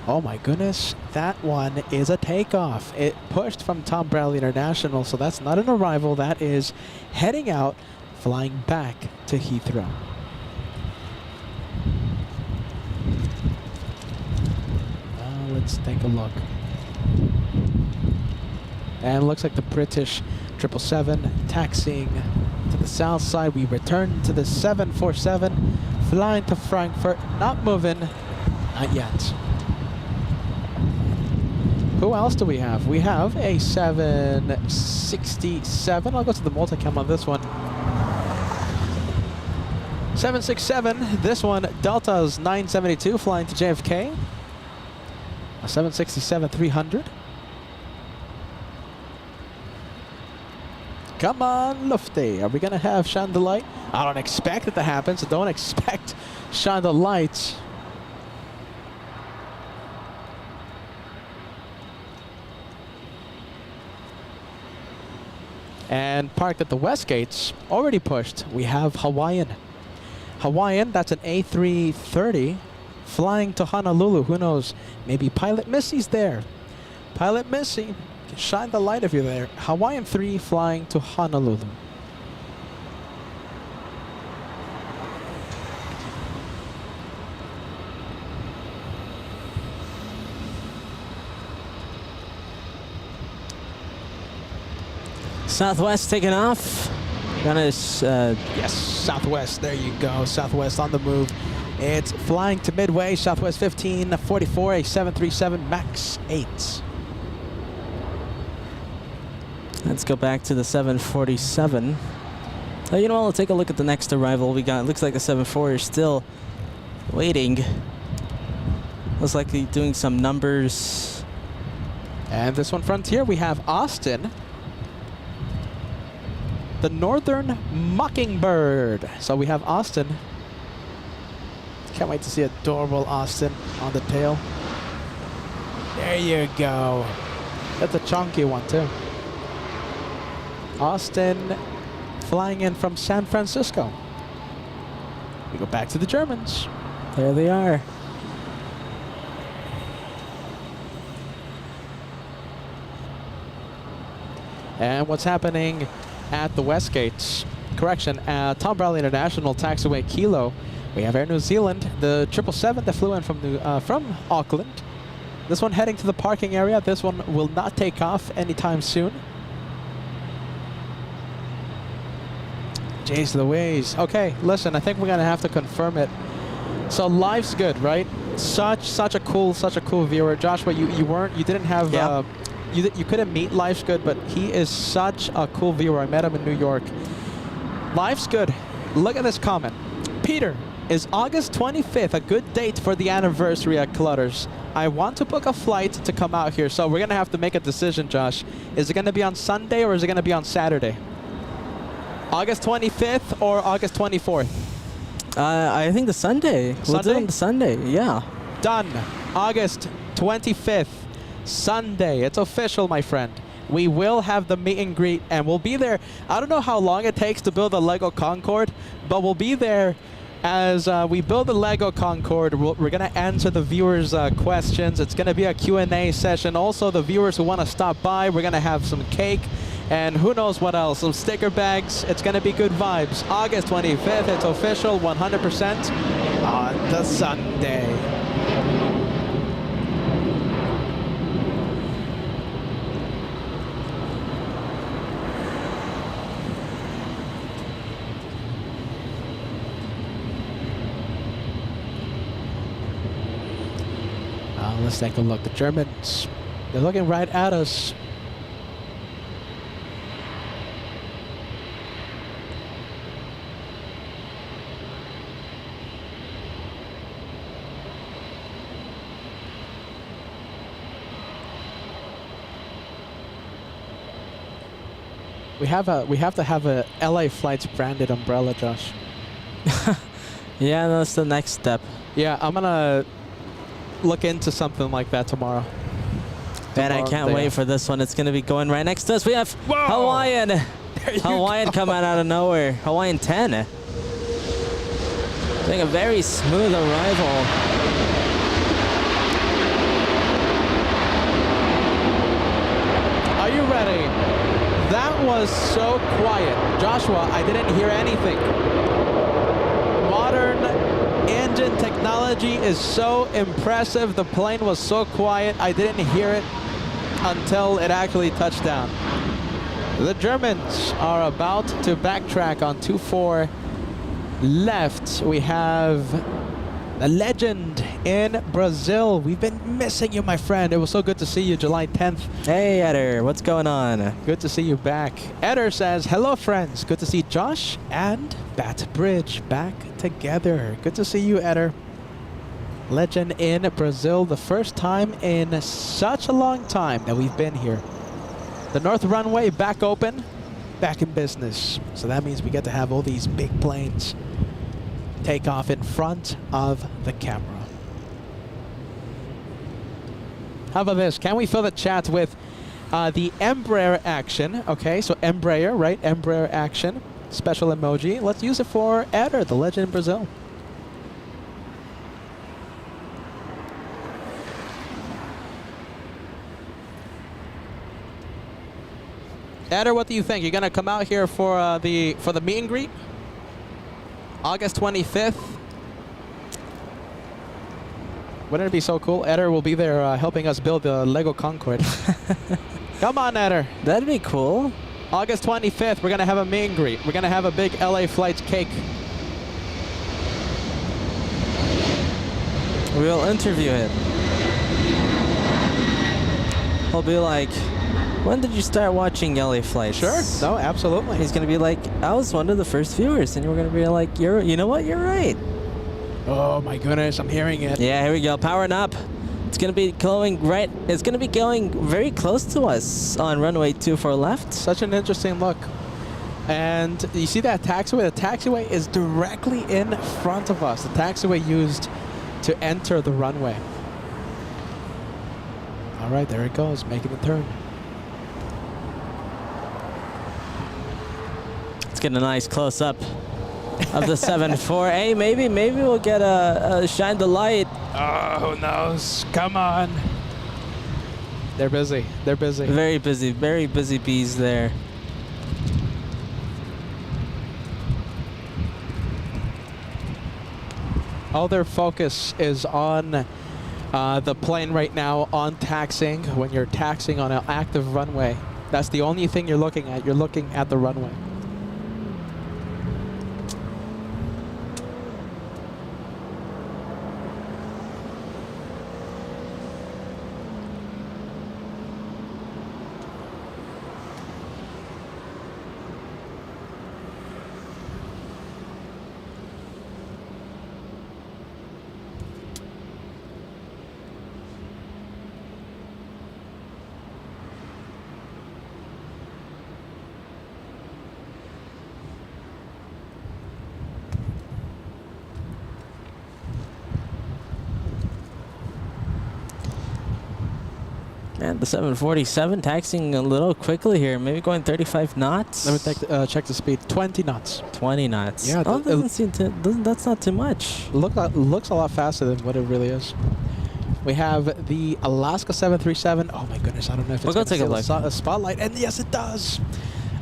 Oh my goodness, that one is a takeoff. It pushed from Tom Bradley International, so that's not an arrival. That is heading out, flying back to Heathrow. Let's take a look. And it looks like the British 777 taxiing to the south side. We return to the 747, flying to Frankfurt, not moving, not yet. Who else do we have? We have a 767. I'll go to the multicam on this one. 767, this one, Delta's 972, flying to JFK. A 767-300. Come on, Lufty. Are we going to have shine the light? I don't expect it to happen, so don't expect shine the lights. And parked at the west gates, already pushed, we have Hawaiian. Hawaiian, that's an A330 flying to Honolulu. Who knows? Maybe Pilot Missy's there. Pilot Missy, can shine the light if you're there. Hawaiian 3 flying to Honolulu. Southwest taking off. Yes, Southwest. There you go. Southwest on the move. It's flying to Midway. Southwest 1544, a 737 MAX 8. Let's go back to the 747. Oh, you know what? We'll take a look at the next arrival we got. It looks like the 74 is still waiting. Looks like he's doing some numbers. And this one, Frontier, we have Austin. The Northern Mockingbird. So we have Austin. Can't wait to see adorable Austin on the tail. There you go. That's a chunky one too. Austin flying in from San Francisco. We go back to the Germans. There they are. And what's happening at the West Gates? Correction, Tom Bradley International Taxiway Kilo. We have Air New Zealand, the 777 that flew in from Auckland. This one heading to the parking area. This one will not take off anytime soon. Jeez Louise. Okay, listen, I think we're gonna have to confirm it. So live's good, right? Such a cool viewer. Joshua, you didn't have Yeah. you couldn't meet Life's Good, but he is such a cool viewer. I met him in New York. Life's Good. Look at this comment. Peter, is August 25th a good date for the anniversary at Clutters? I want to book a flight to come out here, so we're gonna have to make a decision, Josh. Is it gonna be on Sunday or is it gonna be on Saturday? August 25th or August 24th? I think the Sunday. We'll do it on the Sunday, yeah. Done. August 25th, Sunday. It's official, my friend. We will have the meet and greet, and we'll be there. I don't know how long it takes to build a Lego Concorde, but we'll be there as we build the Lego Concorde. We're going to answer the viewers' questions. It's going to be a Q&A session. Also, the viewers who want to stop by, we're going to have some cake, and who knows what else, some sticker bags. It's going to be good vibes. August 25th, it's official, 100% on the Sunday. Let's take a look. The Germans, they're looking right at us. We have to have a LA Flights branded umbrella, Josh. Yeah, that's the next step. Yeah, I'm gonna look into something like that tomorrow. Man, I can't wait for this one. It's going to be going right next to us. We have Hawaiian. Hawaiian coming out of nowhere. Hawaiian 10. Doing a very smooth arrival. Are you ready? That was so quiet. Joshua, I didn't hear anything. Modern engine technology is so impressive. The plane was so quiet, I didn't hear it until it actually touched down. The Germans are about to backtrack on 24 left. We have the legend in Brazil. We've been missing you, my friend. It was so good to see you July 10th. Hey, Eder, what's going on? Good to see you back. Eder says, hello, friends. Good to see Josh and Bat Bridge back together. Good to see you, Eder. Legend in Brazil. The first time in such a long time that we've been here. The north runway back open, back in business. So that means we get to have all these big planes take off in front of the camera. How about this? Can we fill the chat with the Embraer action? Okay, so Embraer, right? Embraer action. Special emoji. Let's use it for Eder, the legend in Brazil. Eder, what do you think? You're gonna come out here for the meet and greet? August 25th. Wouldn't it be so cool? Eder will be there helping us build the Lego Concorde. Come on, Eder. That'd be cool. August 25th, we're going to have a meet and greet. We're going to have a big LA Flights cake. We'll interview him. He'll be like, when did you start watching LA Flights? Sure. No, absolutely. He's going to be like, I was one of the first viewers. And we're going to be like, you know what? You're right. Oh, my goodness. I'm hearing it. Yeah, here we go. Powering up. It's going to be going right. It's going to be going very close to us on runway 24 left. Such an interesting look. And you see that taxiway? The taxiway is directly in front of us. The taxiway used to enter the runway. All right, there it goes, making the turn. Let's get a nice close-up of the 7-4. Hey, maybe we'll get a shine the light. Oh, who knows? Come on. They're busy. They're busy. Very busy bees there. All their focus is on the plane right now, on taxiing. When you're taxiing on an active runway, that's the only thing you're looking at. You're looking at the runway. Man, the 747 taxiing a little quickly here. Maybe going 35 knots. Let me check the speed. 20 knots. 20 knots. Yeah, oh, that's not too much. Looks a lot faster than what it really is. We have the Alaska 737. Oh my goodness, I don't know if it's We'll go take a look. a spotlight, and yes, it does.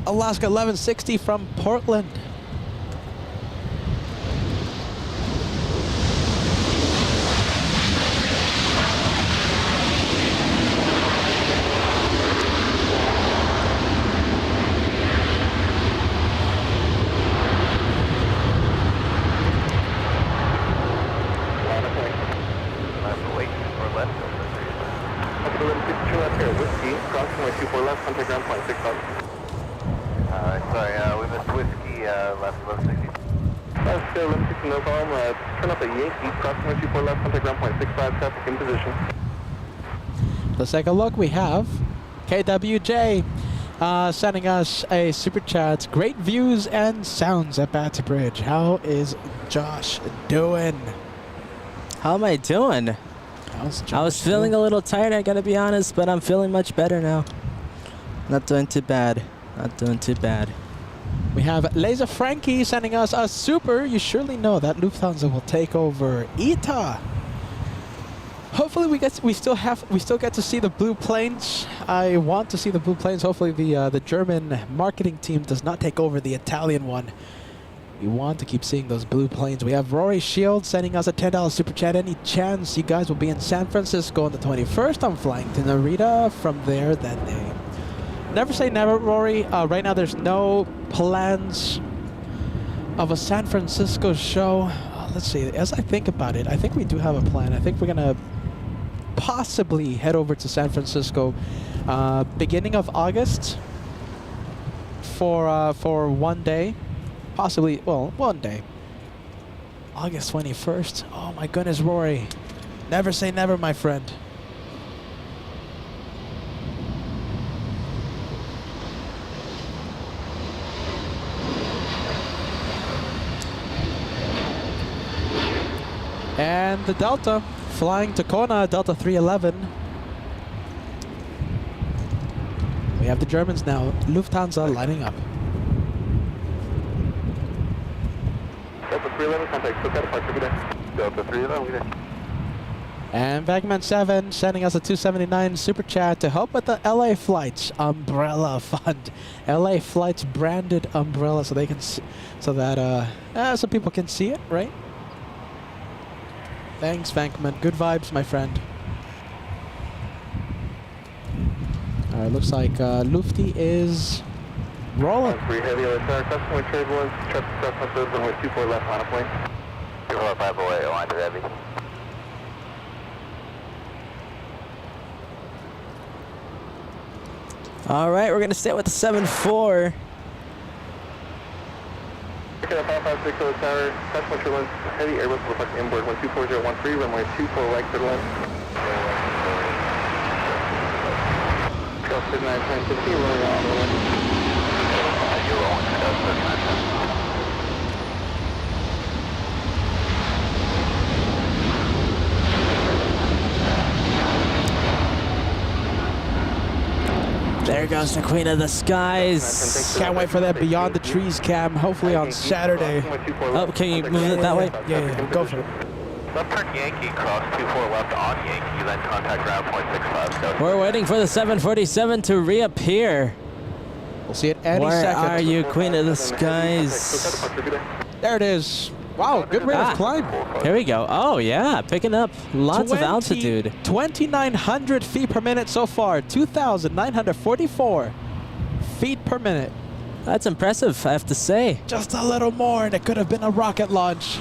Alaska 1160 from Portland. No problem. Turn up a Yankee, crossing 124 left, contact ground point 65, traffic in position. Let's take a look. We have KWJ sending us a super chat. Great views and sounds at Batter Bridge. How is Josh doing? How am I doing? How's Josh I was feeling doing? a little tired, I gotta be honest, but I'm feeling much better now. Not doing too bad. Not doing too bad. We have Laser Frankie sending us a super. You surely know that Lufthansa will take over ITA. Hopefully we still get to see the blue planes. I want to see the blue planes. Hopefully the German marketing team does not take over the Italian one. We want to keep seeing those blue planes. We have Rory Shield sending us a $10 super chat. Any chance you guys will be in San Francisco on the 21st? I'm flying to Narita from there that day. Never say never, Rory. Right now there's no plans of a San Francisco show. Let's see. As I think about it, I think we do have a plan. I think we're gonna possibly head over to San Francisco beginning of August for one day. Possibly, well, one day. August 21st. Oh my goodness, Rory. Never say never, my friend. And the Delta flying to Kona, Delta 311. We have the Germans now, Lufthansa lining up. Delta 311, contact Stuttgart, departure, good day. Delta 311, good day. And Bagman7 sending us a 279 super chat to help with the LA Flights Umbrella Fund. LA Flights branded umbrella, so they can, so people can see it, right? Thanks, Vankman. Good vibes, my friend. Alright, looks like Lufty is rolling. Free heavy LSR, customer turbulence, traffic cross on runway 24 left on a plane. 245 away, line to heavy. All right, we're gonna stay with the 7-4. Okay, 556 tower, customer turbulence, heavy Airbus will reflect inboard 124013, runway 24 right to the left. Cross 5950, rolling on the left. You're rolling, that's 5950. There There goes the Queen of the Skies. Can't wait for that Beyond the Trees cam, hopefully on Saturday. Oh, can you move it that way? Yeah, go for it. Left turn Yankee, cross 24 left on Yankee, then contact ground point 65. We're waiting for the 747 to reappear. We'll see it any Where second. are you, Queen of the Skies? There it is. Wow, good rate of climb. Here we go. Oh, yeah, picking up lots of altitude. 2,900 feet per minute so far. 2,944 feet per minute. That's impressive, I have to say. Just a little more and it could have been a rocket launch.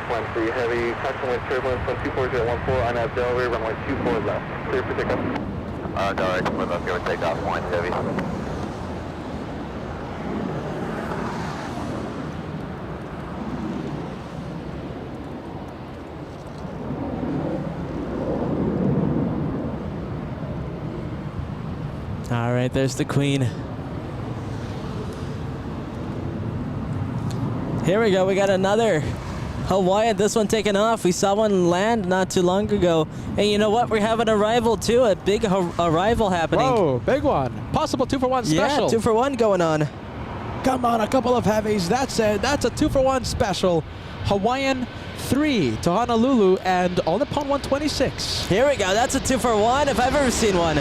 One three heavy, caution with turbulence, 124.014 on that Delray, runway 24 left. Clear for takeoff. Delray, come with us, give a takeoff, one heavy. All right, there's the Queen. Here we go, we got another Hawaiian, this one taking off. We saw one land not too long ago. And you know what? We have an arrival too, a big arrival happening. Whoa, big one. Possible 2-for-1 special. Yeah, 2-for-1 going on. Come on, a couple of heavies. That's it. That's a 2-for-1 special. Hawaiian 3 to Honolulu and all upon 126. Here we go. That's a 2-for-1 if I've ever seen one.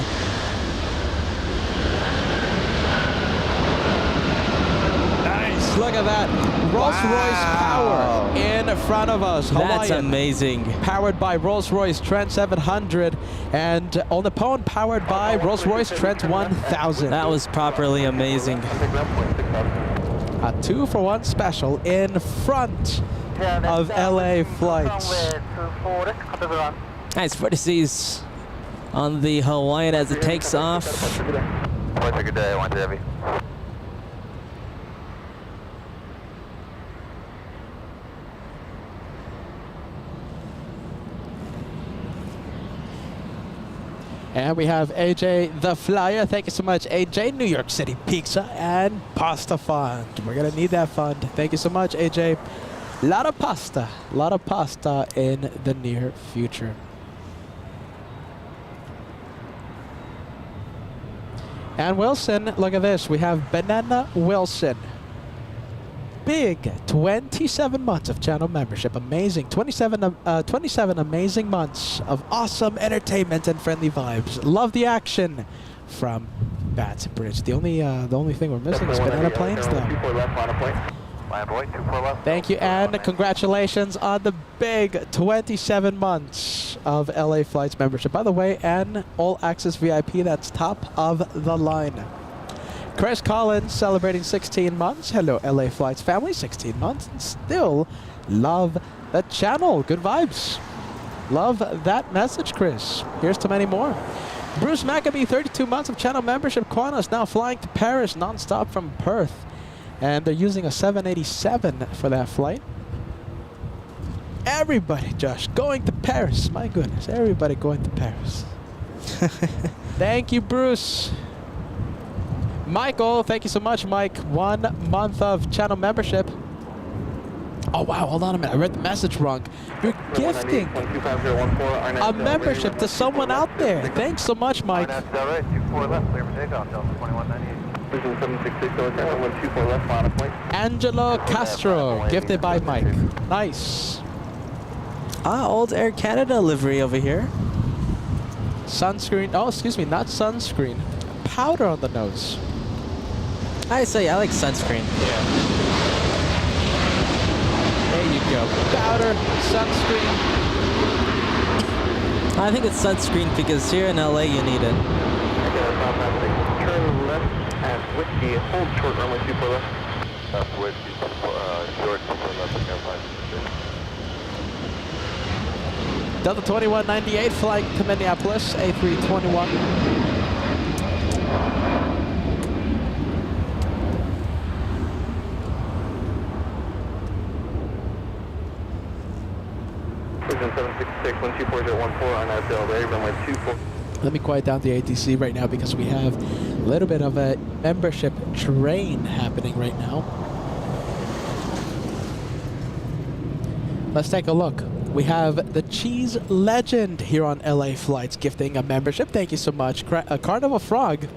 Nice. Look at that. Rolls-Royce power in front of us. That's Hawaiian, amazing. powered by Rolls-Royce Trent 700 and All Nippon powered by Rolls-Royce Trent 1000. That was properly amazing. A 2-for-1 special in front of LA flights. Nice vertices on the Hawaiian as it takes off. Have a good day, one heavy. And we have AJ the Flyer. Thank you so much, AJ. New York City Pizza and Pasta Fund. We're going to need that fund. Thank you so much, AJ. A lot of pasta in the near future. And Wilson, look at this. We have Banana Wilson. Big 27 months of channel membership. Amazing. 27 amazing months of awesome entertainment and friendly vibes. Love the action from Bats Bridge. The only thing we're missing is banana planes though. Thank you and congratulations on the big 27 months of LA Flights membership. By the way, and All Access VIP, that's top of the line. Chris Collins celebrating 16 months. Hello, LA Flights family. 16 months and still love the channel. Good vibes. Love that message, Chris. Here's to many more. Bruce Maccabee, 32 months of channel membership. Qantas now flying to Paris non-stop from Perth. And they're using a 787 for that flight. Everybody, Josh, going to Paris. My goodness, everybody going to Paris. Thank you, Bruce. Michael, thank you so much, Mike. 1 month of channel membership. Oh, wow, hold on a minute. I read the message wrong. You're gifting a membership to someone out there. Thanks so much, Mike. Angelo Castro, gifted by Mike. Nice. Ah, old Air Canada livery over here. Sunscreen. Oh, excuse me, not sunscreen. Powder on the nose. I say I like sunscreen. Yeah. There you go. Powder, sunscreen. I think it's sunscreen because here in LA you need it. Turn left at Whiskey, hold short runway 24 left. Whiskey, short 24 left, Delta 2198 flying to Minneapolis, A321. Vision 766, 124.014 on that Delray, runway 24. Let me quiet down the ATC right now because we have a little bit of a membership train happening right now. Let's take a look. We have the Cheese Legend here on LA Flights gifting a membership. Thank you so much. Carnival Frog.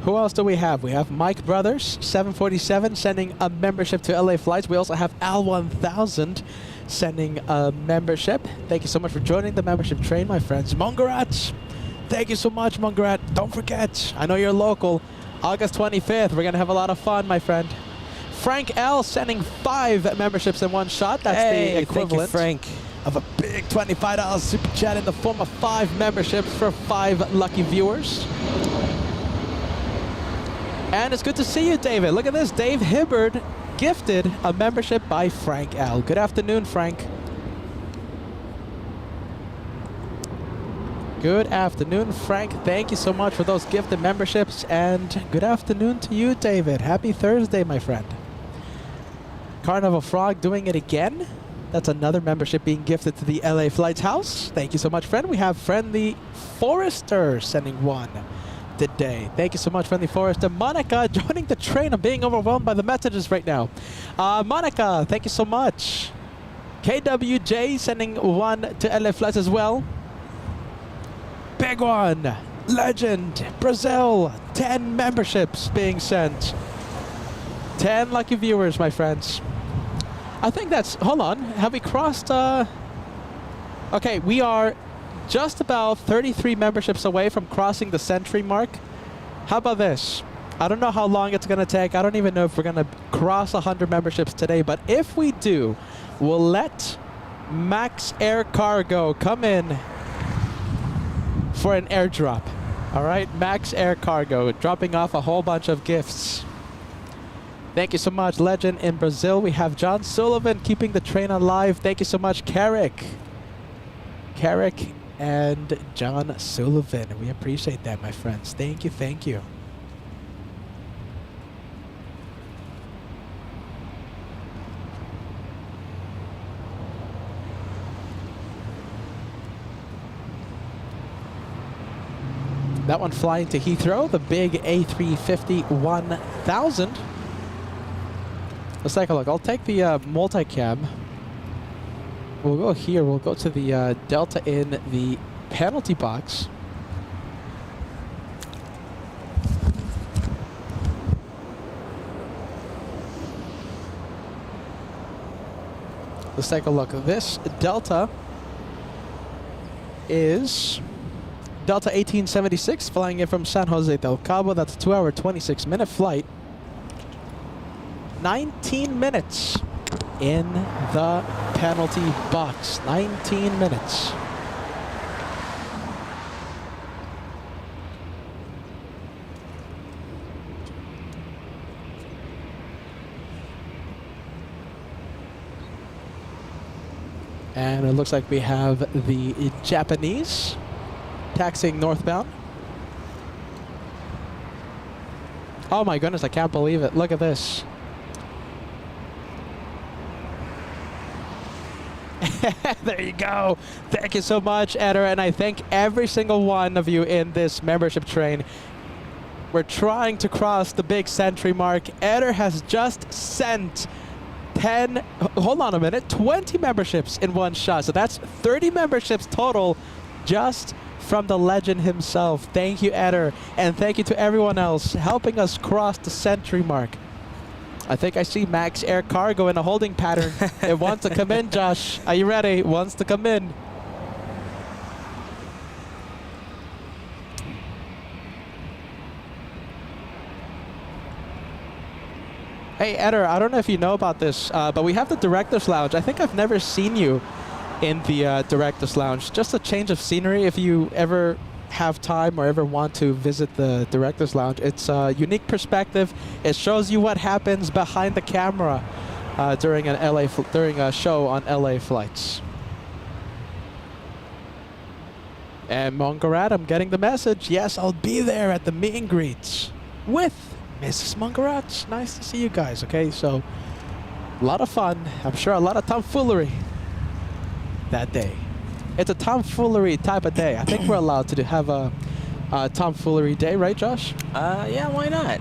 Who else do we have? We have Mike Brothers, 747, sending a membership to LA Flights. We also have Al1000 sending a membership. Thank you so much for joining the membership train, my friends. Mongarat, thank you so much, Mongarat. Don't forget, I know you're local. August 25th, we're going to have a lot of fun, my friend. Frank L sending 5 memberships in one shot. That's the equivalent thank you, Frank. of a big $25 super chat in the form of 5 memberships for 5 lucky viewers. And it's good to see you, David. Look at this. Dave Hibbard gifted a membership by Frank L. Good afternoon, Frank. Good afternoon, Frank. Thank you so much for those gifted memberships. And good afternoon to you, David. Happy Thursday, my friend. Carnival Frog doing it again. That's another membership being gifted to the LA Flights house. Thank you so much, friend. We have Friendly Forrester sending one today. Thank you so much, Friendly Forrester. Monica joining the train. I'm being overwhelmed by the messages right now. Monica, thank you so much. KWJ sending one to LA Flights as well. Big one. Legend. Brazil. 10 memberships being sent. 10 lucky viewers, my friends. I think that's... Hold on. Have we crossed... Okay, we are just about 33 memberships away from crossing the century mark. How about this? I don't know how long it's going to take. I don't even know if we're going to cross 100 memberships today. But if we do, we'll let Max Air Cargo come in for an airdrop. All right? Max Air Cargo dropping off a whole bunch of gifts. Thank you so much, Legend in Brazil. We have John Sullivan keeping the train alive. Thank you so much, Carrick. Carrick and John Sullivan. We appreciate that, my friends. Thank you, thank you. That one flying to Heathrow, the big A350 1000. Let's take a look. I'll take the multicam. We'll go here. We'll go to the Delta in the penalty box. Let's take a look. This Delta is Delta 1876 flying in from San Jose del Cabo. That's a 2-hour, 26-minute flight. 19 minutes in the penalty box. 19 minutes. And it looks like we have the Japanese taxiing northbound. Oh my goodness, I can't believe it. Look at this. There you go. Thank you so much, Eder, and I thank every single one of you in this membership train. We're trying to cross the big century mark. Eder has just sent 10, hold on a minute, 20 memberships in one shot. So that's 30 memberships total just from the legend himself. Thank you, Eder, and thank you to everyone else helping us cross the century mark. I think I see Max Air Cargo in a holding pattern. It wants to come in, Josh. Are you ready? It wants to come in. Hey, Eder, I don't know if you know about this, but we have the Director's Lounge. I think I've never seen you in the Director's Lounge. Just a change of scenery if you ever have time or ever want to visit the Director's Lounge. It's a unique perspective. It shows you what happens behind the camera during a show on LA Flights. And Mongarat, I'm getting the message. Yes, I'll be there at the meet and greets with Mrs. Mongarat. Nice to see you guys. Okay, so a lot of fun. I'm sure a lot of tomfoolery that day. It's a tomfoolery type of day. I think we're allowed to have a tomfoolery day, right, Josh? Yeah, why not?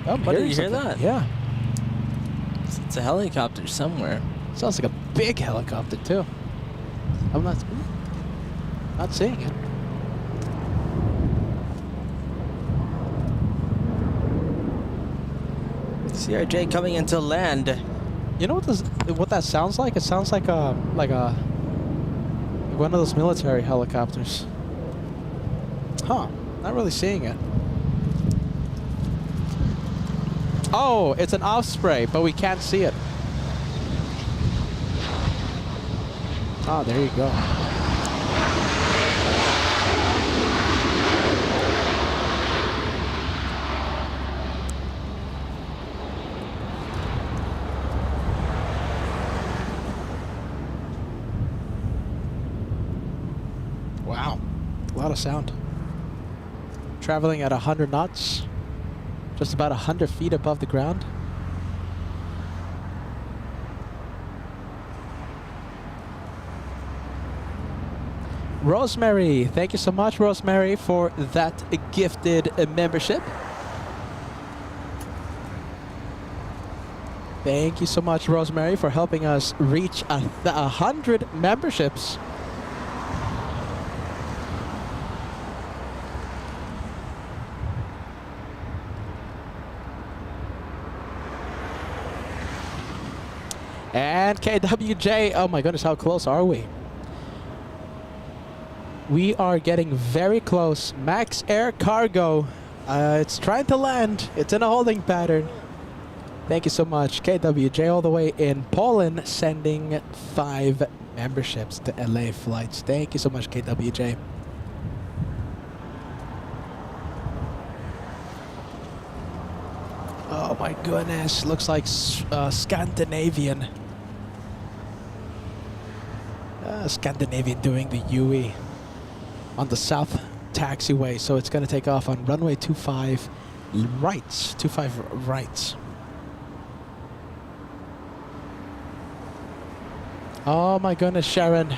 Oh, What did you hear that? Yeah. It's a helicopter somewhere. Sounds like a big helicopter too. I'm not seeing it. CRJ coming into land. You know what that sounds like? It sounds like a one of those military helicopters. Huh? Not really seeing it. Oh, it's an off spray, but we can't see it. Oh, there you go. Wow, a lot of sound. Traveling at 100 knots, just about 100 feet above the ground. Rosemary, thank you so much, Rosemary, for that gifted membership. Thank you so much, Rosemary, for helping us reach 100 memberships. And KWJ, oh my goodness, how close are we? We are getting very close. Max Air Cargo, it's trying to land. It's in a holding pattern. Thank you so much. KWJ all the way in Poland, sending 5 memberships to LA flights. Thank you so much, KWJ. Oh my goodness, looks like Scandinavian. Scandinavian doing the UE on the south taxiway, so it's going to take off on runway 25 right. 25 right. Oh my goodness, Sharon,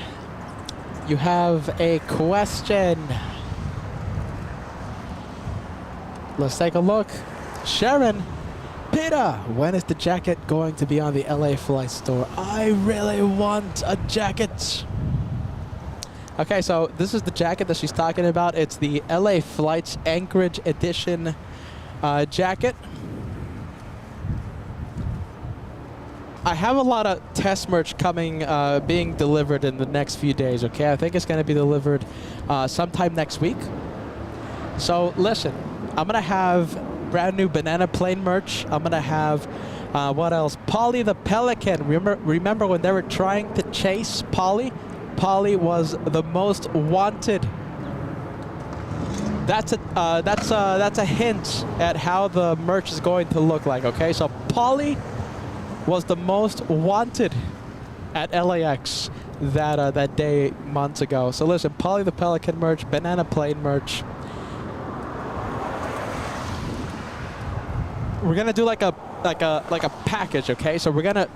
you have a question. Let's take a look. Sharon, Peter, when is the jacket going to be on the LA flight store? I really want a jacket. Okay, so this is the jacket that she's talking about. It's the LA Flights Anchorage Edition jacket. I have a lot of test merch coming, being delivered in the next few days, okay? I think it's going to be delivered sometime next week. So listen, I'm going to have brand new banana plane merch. I'm going to have, what else? Polly the Pelican. Remember when they were trying to chase Polly? Polly was the most wanted. That's a hint at how the merch is going to look like, okay? So Polly was the most wanted at LAX that day months ago. So listen, Polly the Pelican merch, banana plane merch. We're gonna do like a package, okay? So we're gonna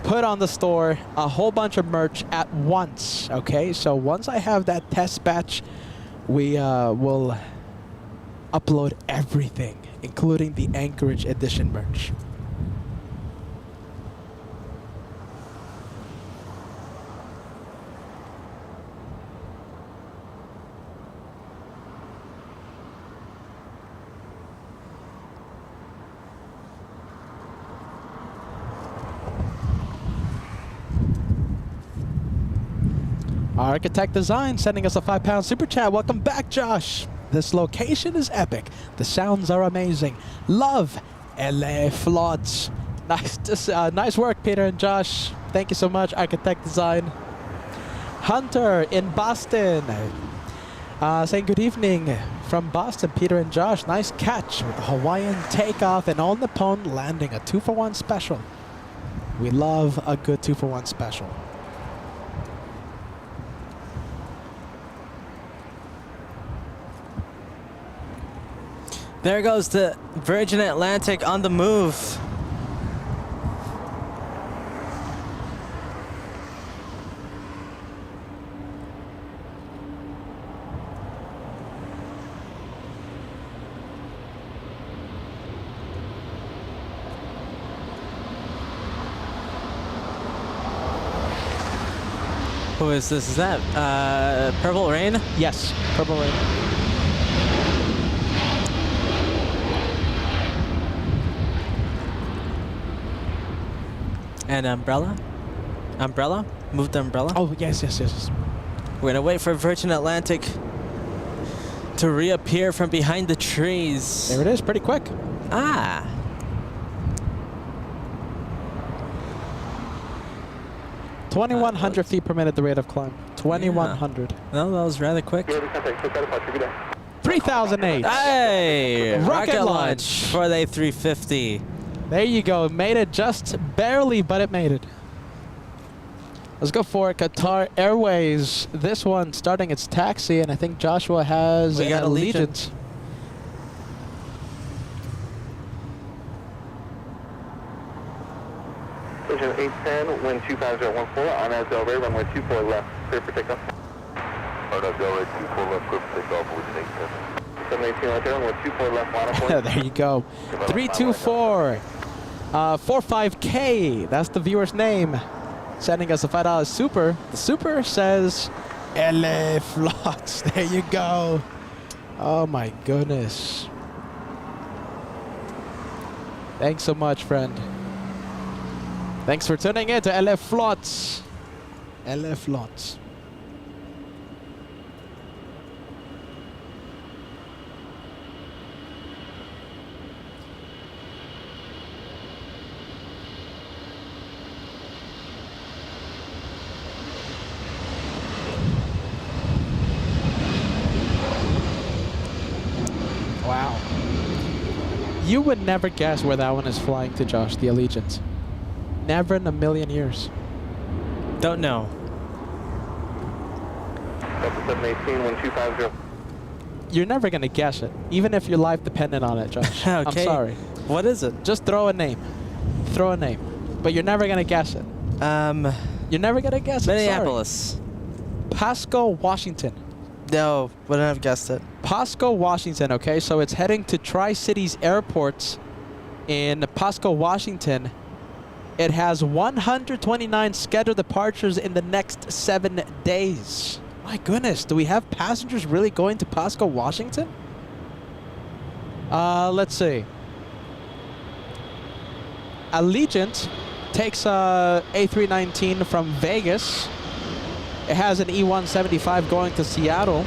put on the store a whole bunch of merch at once, okay? So once I have that test batch, we will upload everything, including the Anchorage Edition merch. Architect Design sending us a £5 super chat. Welcome back, Josh. This location is epic. The sounds are amazing. Love LA Flots. Nice work, Peter and Josh. Thank you so much, Architect Design. Hunter in Boston. Saying good evening from Boston, Peter and Josh. Nice catch with the Hawaiian takeoff and all Nippon landing. A 2-for-1 special. We love a good 2-for-1 special. There goes the Virgin Atlantic on the move. Who is this? Is that Purple Rain? Yes, Purple Rain. And Umbrella? Umbrella? Move the umbrella? Oh, yes, yes, yes. We're gonna wait for Virgin Atlantic to reappear from behind the trees. There it is, pretty quick. Ah. 2,100 feet per minute, the rate of climb. 2,100. Well, that was rather quick. 3,008. Hey! Rocket launch launch. for the A350. There you go. Made it just barely, but it made it. Let's go for Qatar Airways. This one starting its taxi, and I think Joshua has We got Allegiant. Vision 810, wind 25014, on Del Rey, runway 24 left, clear for takeoff. On Del Rey, 24 left, clear for takeoff, Vision 810. 718 right there, runway 24 left, line up point. There you go. 324. 45K. That's the viewer's name. Sending us a $5 super. The super says LA Flux. There you go. Oh my goodness. Thanks so much, friend. Thanks for tuning in to LA Flots. LA Flots. Wow. You would never guess where that one is flying to, Josh, the Allegiant. Never in a million years. Don't know. Delta 718, wind 250. You're never going to guess it, even if your life depended on it, Josh. Okay. I'm sorry. What is it? Just throw a name. Throw a name. But you're never going to guess it. You're never going to guess it. Minneapolis. Sorry. Pasco, Washington. No, wouldn't have guessed it. Pasco, Washington, okay? So it's heading to Tri-Cities Airport in Pasco, Washington. It has 129 scheduled departures in the next 7 days. My goodness, do we have passengers really going to Pasco, Washington? Let's see. Allegiant takes a A319 from Vegas. It has an E175 going to Seattle.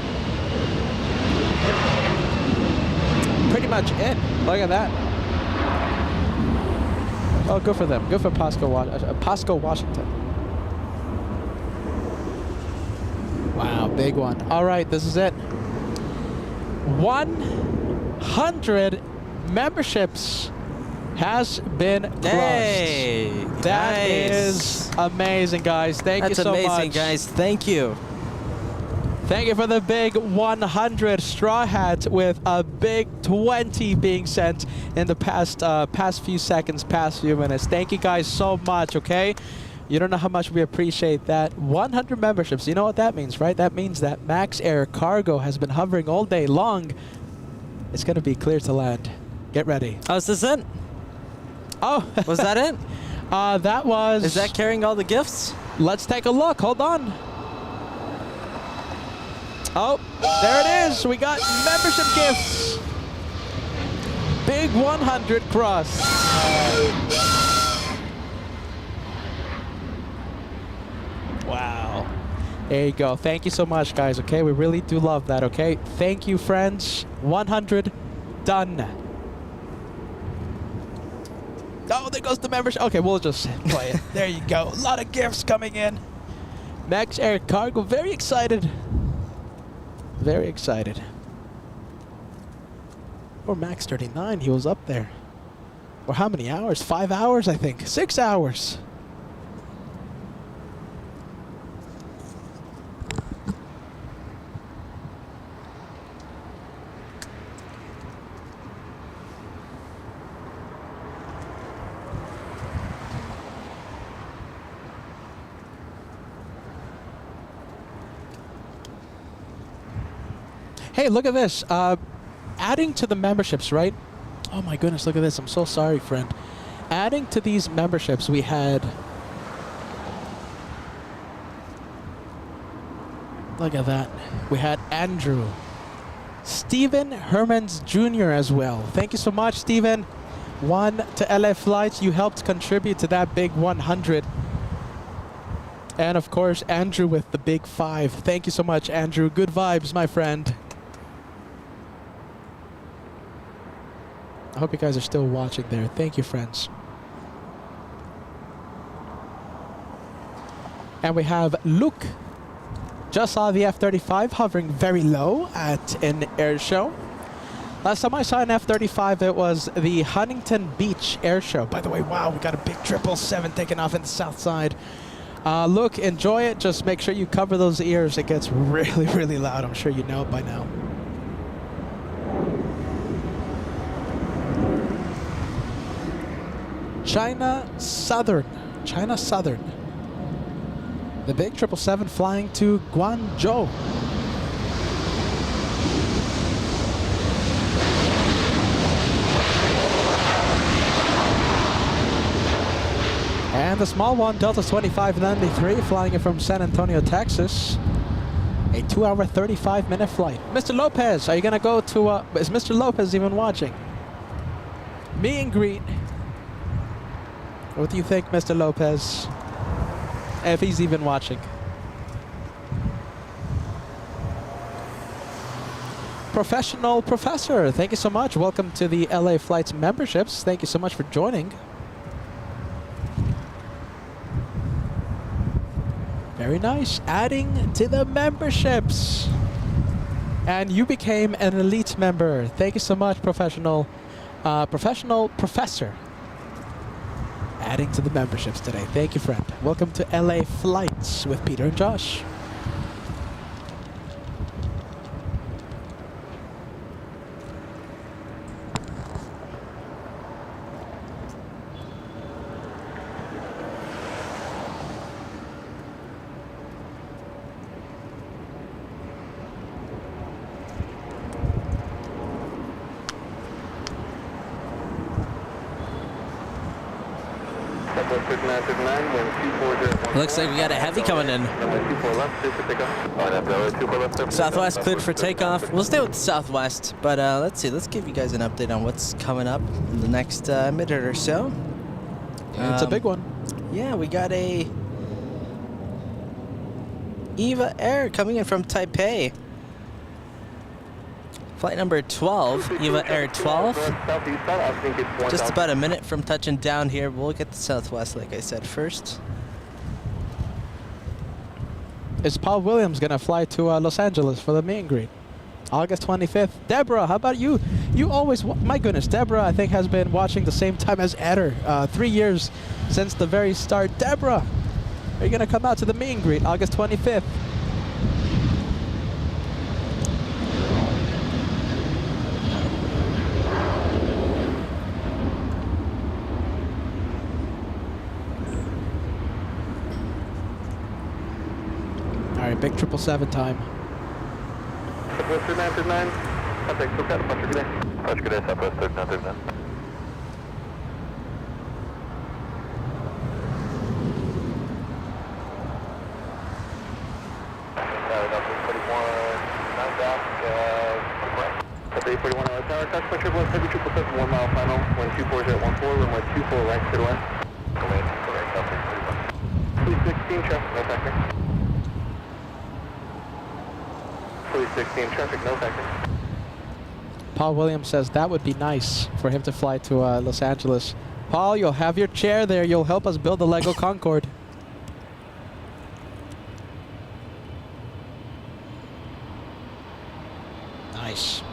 Pretty much it. Look at that. Oh, good for them. Good for Pasco, Pasco, Washington. Wow, big one. All right, this is it. 100 memberships has been crossed. Hey, That nice. is amazing, guys. Thank you That's so much. amazing, guys. Thank you. Thank you for the big 100 straw hat with a big 20 being sent in the past few seconds, past few minutes. Thank you guys so much, okay? You don't know how much we appreciate that. 100 memberships, you know what that means, right? That means that Max Air Cargo has been hovering all day long. It's going to be clear to land. Get ready. Oh, is this it? Oh. Was that it? That was... Is that carrying all the gifts? Let's take a look. Hold on. Oh, there it is. We got membership gifts. Big 100 cross. Wow. There you go. Thank you so much, guys. Okay, we really do love that. Okay, thank you, friends. 100 done. Oh, there goes the membership. Okay, we'll just play it. There you go. A lot of gifts coming in. Max Air Cargo, very excited. Very excited. Or Max 39, he was up there. Or how many hours? 5 hours, I think. 6 hours. Hey, look at this. Adding to the memberships, right? Oh my goodness, look at this. I'm so sorry, friend. Adding to these memberships, we had Look at that. We had Andrew. Stephen Hermans Jr. as well. Thank you so much, Stephen. 1 to LA Flights. You helped contribute to that big 100. And of course, Andrew with the big 5. Thank you so much, Andrew. Good vibes, my friend. I hope you guys are still watching there. Thank you, friends. And we have Luke. Just saw the F-35 hovering very low at an air show. Last time I saw an F-35, it was the Huntington Beach Air Show. By the way, wow, we got a big 777 taking off in the south side. Look, enjoy it. Just make sure you cover those ears. It gets really, really loud. I'm sure you know it by now. China Southern. China Southern. The big 777 flying to Guangzhou. And the small one, Delta 2593, flying in from San Antonio, Texas. A 2-hour, 35-minute flight. Mr. Lopez, are you going to go to... is Mr. Lopez even watching? Meet and greet. What do you think, Mr. Lopez? If he's even watching. Professional Professor, thank you so much. Welcome to the LA Flights memberships. Thank you so much for joining. Very nice. Adding to the memberships. And you became an elite member. Thank you so much, Professional Professor. Adding to the memberships today. Thank you, friend. Welcome to LA Flights with Peter and Josh. Looks like we got a heavy coming in. Southwest cleared for takeoff. We'll stay with the Southwest, but let's see. Let's give you guys an update on what's coming up in the next minute or so. It's a big one. Yeah, we got a EVA Air coming in from Taipei. Flight number 12, EVA Air 12. Just about a minute from touching down here. We'll get the Southwest, like I said, first. Is Paul Williams going to fly to Los Angeles for the meet and greet? August 25th. Deborah, how about you? You always... My goodness, Deborah, I think, has been watching the same time as Eder. 3 years since the very start. Deborah, are you going to come out to the meet and greet August 25th? Big 777 time. Southwest 3939. Contact SoCal, Punch good day. Punch good day, Southwest 3939. Update 41 hour tower, touch Punch 777, 1 mile final, 124.14, runway 24 right, clear to land. Correct, Southwest 31. 316, traffic, no factor. 316 traffic, no factor. Paul Williams says that would be nice for him to fly to Los Angeles. Paul, you'll have your chair there. You'll help us build the Lego Concorde. Nice.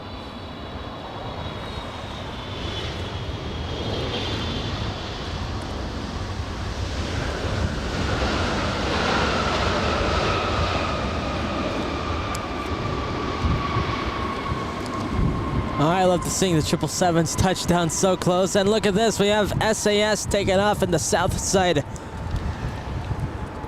Oh, I love to see the 777s touch down so close. And look at this, we have SAS taking off in the south side.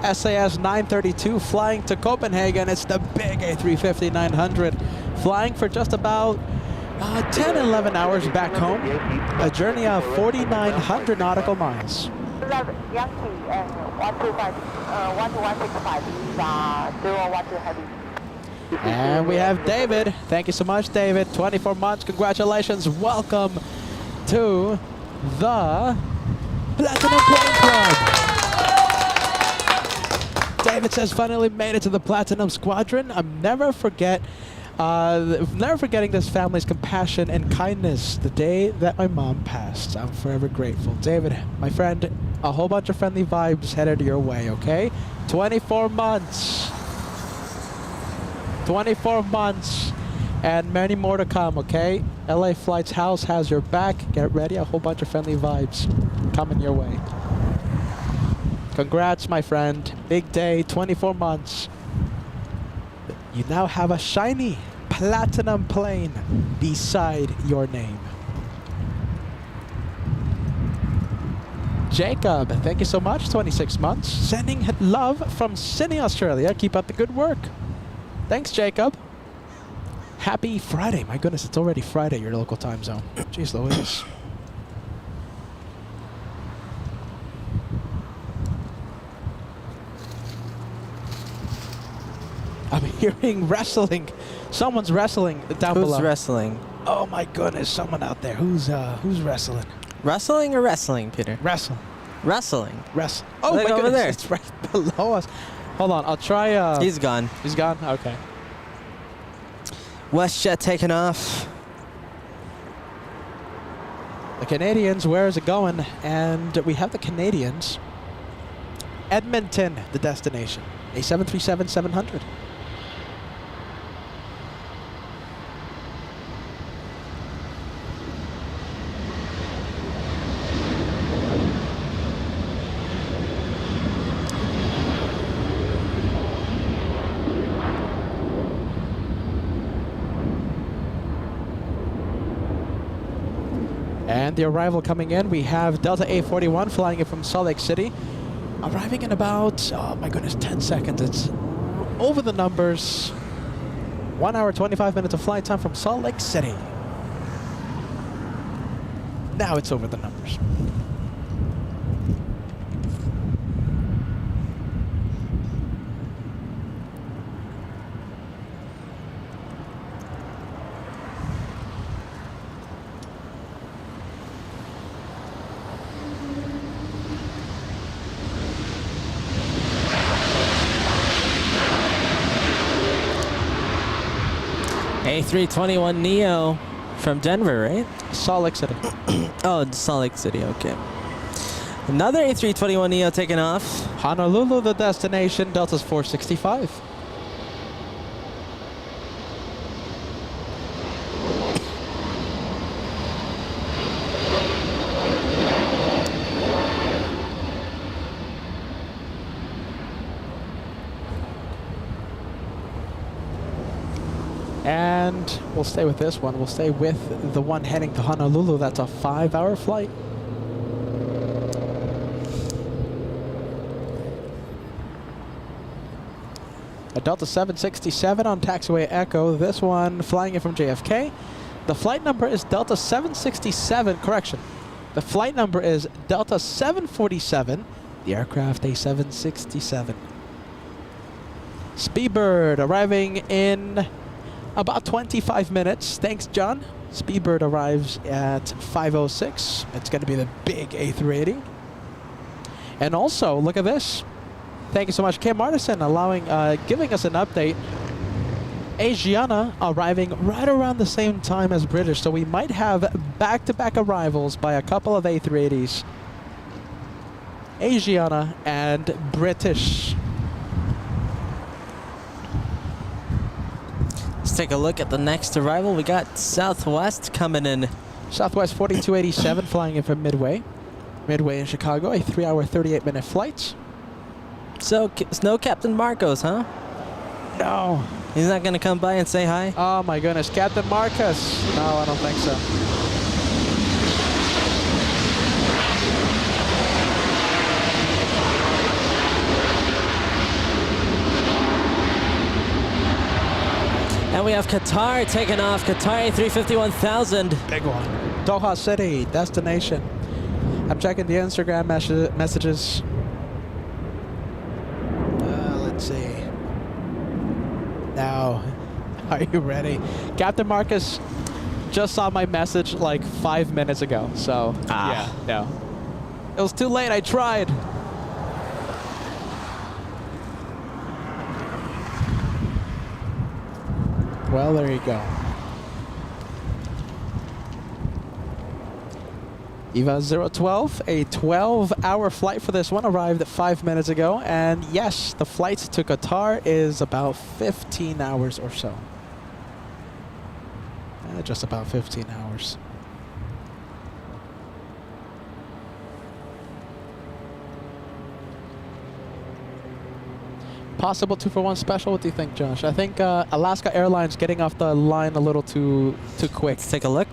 SAS 932 flying to Copenhagen. It's the big A350-900 flying for just about 10-11 hours back home. A journey of 4,900 nautical miles. Yankee and 125, 12165 is 012 heavy. And we have David. Thank you so much, David. 24 months. Congratulations. Welcome to the Platinum Plane Club. David says, finally made it to the Platinum Squadron. I'm never forgetting this family's compassion and kindness the day that my mom passed. I'm forever grateful. David, my friend, a whole bunch of friendly vibes headed your way, okay? 24 months. 24 months and many more to come, okay? LA Flights House has your back. Get ready, a whole bunch of friendly vibes coming your way. Congrats, my friend. Big day, 24 months. You now have a shiny platinum plane beside your name. Jacob, thank you so much, 26 months. Sending love from Sydney, Australia. Keep up the good work. Thanks, Jacob. Happy Friday. My goodness, it's already Friday, your local time zone. Jeez Louise. I'm hearing wrestling. Someone's wrestling down below. Who's wrestling? Oh my goodness, someone out there. Who's wrestling? Wrestling or wrestling, Peter? Wrestling. Wrestling. Wrestle. Oh Look my over goodness, there. it's right below us. Hold on, I'll try. He's gone. He's gone? Okay. WestJet taking off. The Canadians, where is it going? And we have the Canadians. Edmonton, the destination. A 737-700. And the arrival coming in, we have Delta A41 flying in from Salt Lake City. Arriving in about, oh my goodness, 10 seconds. It's over the numbers. 1 hour, 25 minutes of flight time from Salt Lake City. Now it's over the numbers. A321neo from Denver, right? Salt Lake City. Oh, Salt Lake City, okay. Another A321neo taking off. Honolulu, the destination. Delta's 465. And we'll stay with this one. We'll stay with the one heading to Honolulu. That's a 5-hour flight. A Delta 767 on taxiway Echo. This one flying in from JFK. The flight number is Delta 767. Correction. The flight number is Delta 747. The aircraft a 767. Speedbird arriving in about 25 minutes. Thanks, John. Speedbird arrives at 5:06. It's going to be the big A380. And also, look at this. Thank you so much, Kim Martison, giving us an update. Asiana arriving right around the same time as British, so we might have back-to-back arrivals by a couple of A380s. Asiana and British. Let's take a look at the next arrival. We got Southwest coming in. Southwest 4287 flying in from Midway. Midway in Chicago, a 3-hour, 38-minute flight. So, it's no Captain Marcos, huh? No. He's not going to come by and say hi? Oh my goodness, Captain Marcus. No, I don't think so. And we have Qatar taking off. Qatar A350-1000. Big one. Doha City, destination. I'm checking the Instagram messages. Let's see. Now, Are you ready? Captain Marcus just saw my message like 5 minutes ago, so yeah, no. It was too late, I tried. Well, there you go. EVA 012, a 12-hour flight for this one, arrived 5 minutes ago. And yes, the flight to Qatar is about 15 hours or so. Just about 15 hours. Possible 2-for-1 special. What do you think, Josh? I think Alaska Airlines getting off the line a little too quick. Let's take a look.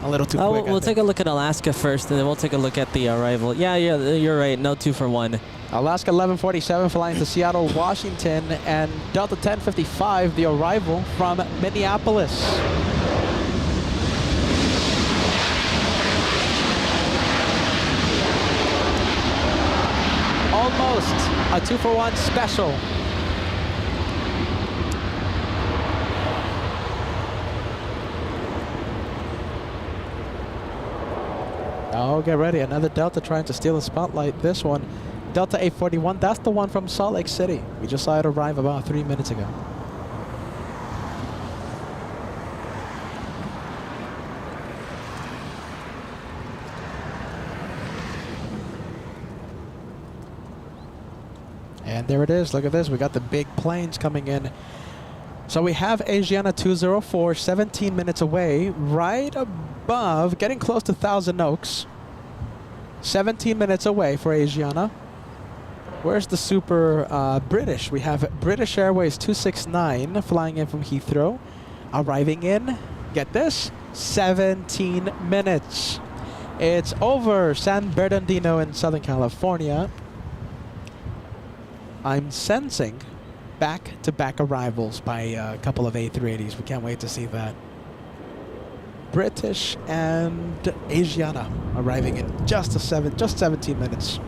A little too quick. We'll take a look at Alaska first, and then we'll take a look at the arrival. Yeah, you're right. No 2-for-1. Alaska 1147 flying to Seattle, Washington, and Delta 1055, the arrival from Minneapolis. Almost a 2-for-1 special. Oh, get ready. Another Delta trying to steal the spotlight. This one, Delta A41. That's the one from Salt Lake City. We just saw it arrive about 3 minutes ago. And there it is. Look at this. We got the big planes coming in. So we have Asiana 204, 17 minutes away, right above, getting close to Thousand Oaks. 17 minutes away for Asiana. Where's the super British? We have British Airways 269 flying in from Heathrow, arriving in, get this, 17 minutes. It's over San Bernardino in Southern California. I'm sensing back-to-back arrivals by a couple of A380s. We can't wait to see that. British and Asiana arriving in just 17 minutes.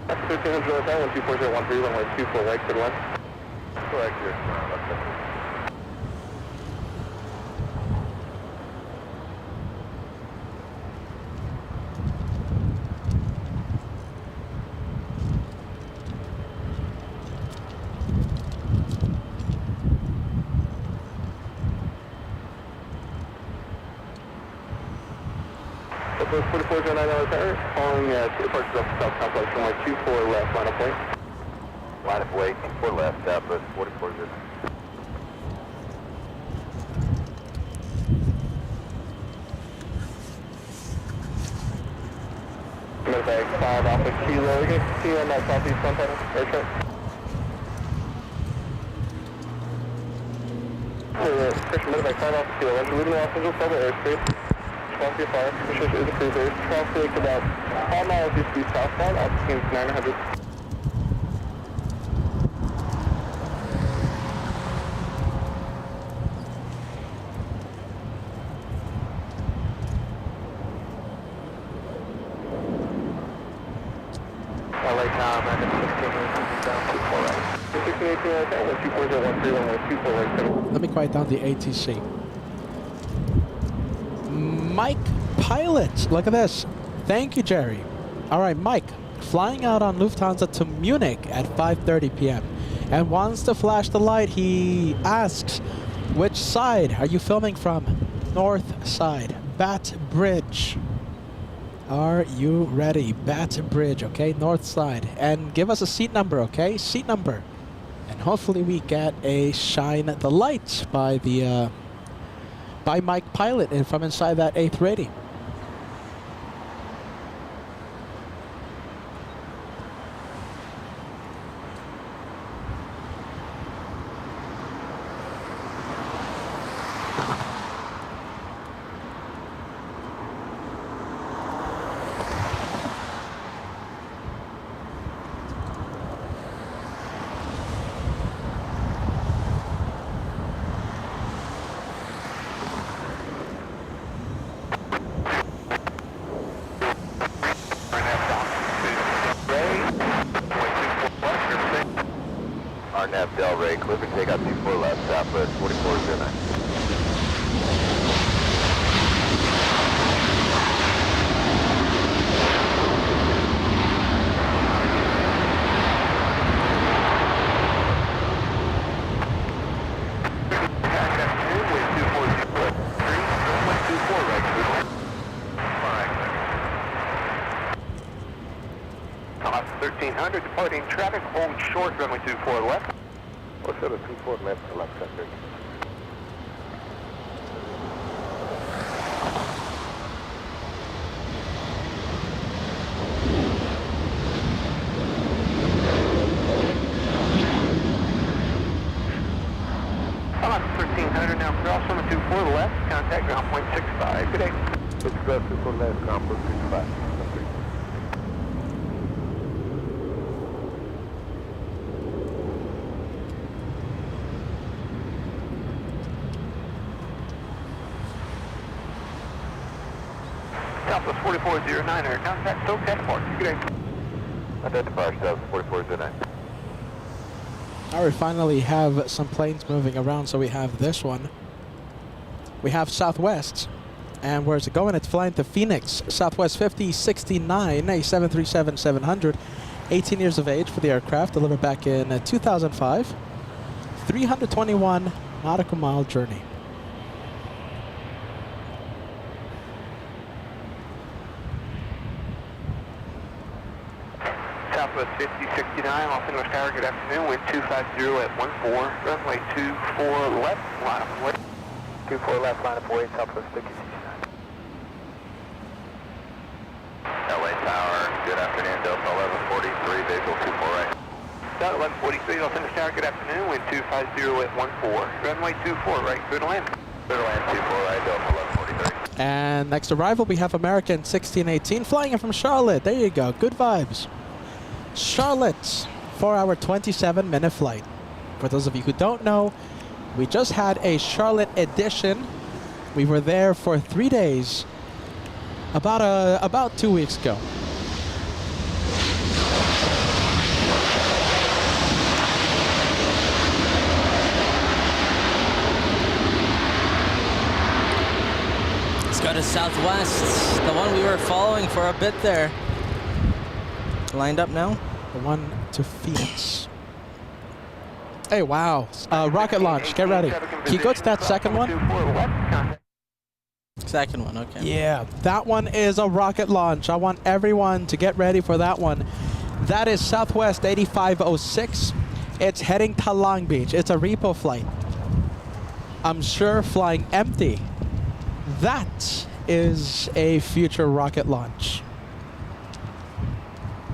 That's 1300 Hotel, 124.013, runway 24 right, good one. Correct, here. Southwest 4409 Tower, calling to departure of South Complex, runway 24 left, line of way. Line of way, 24 left, Southwest 44 good. Medevac 5 Alpha Kilo, you can see on that southeast front panel, air check. Christian Medevac 5 Alpha Kilo, once you're leaving Los Angeles, Delta airspace. Fire, Pacific is a cruiser. Traffic about 5 miles east to southbound, altitude 900. LA Tom, I'm at 1618, Let me quiet down the ATC. Mike Pilot, look at this. Thank you, Jerry. All right, Mike, flying out on Lufthansa to Munich at 5:30 p.m. and wants to flash the light. He asks, which side are you filming from? North side, Bat Bridge. Are you ready? Bat Bridge, okay, north side. And give us a seat number, okay? Seat number. And hopefully we get a shine the light by the by Mike Pilot and from inside that A380. RNAV Del Rey, clear for takeoff 24 left, Southwest 4409. Top 1300, departing traffic, hold short, runway 24 left. 4724 left to left center. Top 1300, now cross runway 24 left, contact ground point 65. Good day. Let's cross 24 left, ground point 65. Southwest 4409, air contact, SoCal Park. Good day. Identify yourself, 4409. Now we finally have some planes moving around, so we have this one. We have Southwest. And where's it going? It's flying to Phoenix. Southwest 5069, a 737-700. 18 years of age for the aircraft, delivered back in 2005. 321 nautical mile journey. Southwest 5069, Los Angeles Tower, good afternoon, wind 250 at 14, runway 24 left, line of way. 24 left, line of way, Southwest 5069. LA Tower, good afternoon, Delta 1143, visual 24 right. Delta 1143, Los Angeles Tower, good afternoon, wind 250 at 14, runway 24 right, clear to land. Clear to land 24 right, Delta 1143. And next arrival, we have American 1618 flying in from Charlotte. There you go, good vibes. Charlotte, 4-hour, 27-minute flight. For those of you who don't know, we just had a Charlotte edition. We were there for 3 days, about 2 weeks ago. Let's go to Southwest, the one we were following for a bit there. Lined up now? The one to Phoenix. Hey, wow. Rocket launch, get ready. Can you go to that second one? Second one, okay. Yeah, that one is a rocket launch. I want everyone to get ready for that one. That is Southwest 8506. It's heading to Long Beach. It's a repo flight. I'm sure flying empty. That is a future rocket launch.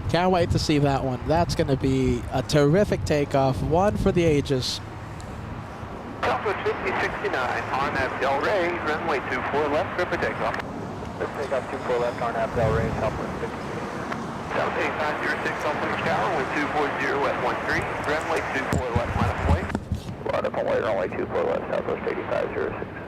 Can't wait to see that one. That's going to be a terrific takeoff, one for the ages. Southwest 5069, RNAV Del Rey, runway 24 left, clear for takeoff. Let's take off 24 left, RNAV Del Rey, Southwest 5069. South 8506, Los Angeles Tower, wind 240 at 13, runway 24 left, line of way. Line up on way, runway 24 left, Southwest 8506.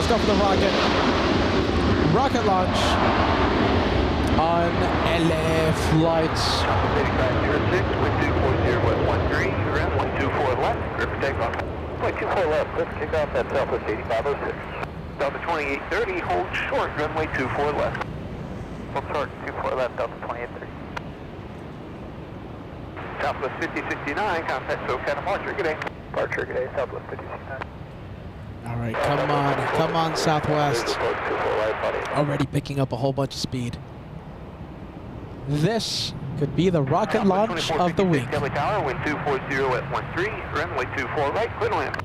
go for the rocket. Rocket launch on LA flights. 8506, wind 240 at 13, runway 24 left, clear for takeoff. Runway 24 left, clear for takeoff at Southwest 8506. Delta 2830, hold short, runway 24 left. Hold short, 24 left, Delta 2830. Southwest 5069, contact SoCal departure, good day. Departure, good day, Southwest 5069. All right, come on, Southwest. Already picking up a whole bunch of speed. This could be the rocket launch of the week. Delta Tower, wind 240 at 13, runway 24 right, clear to land.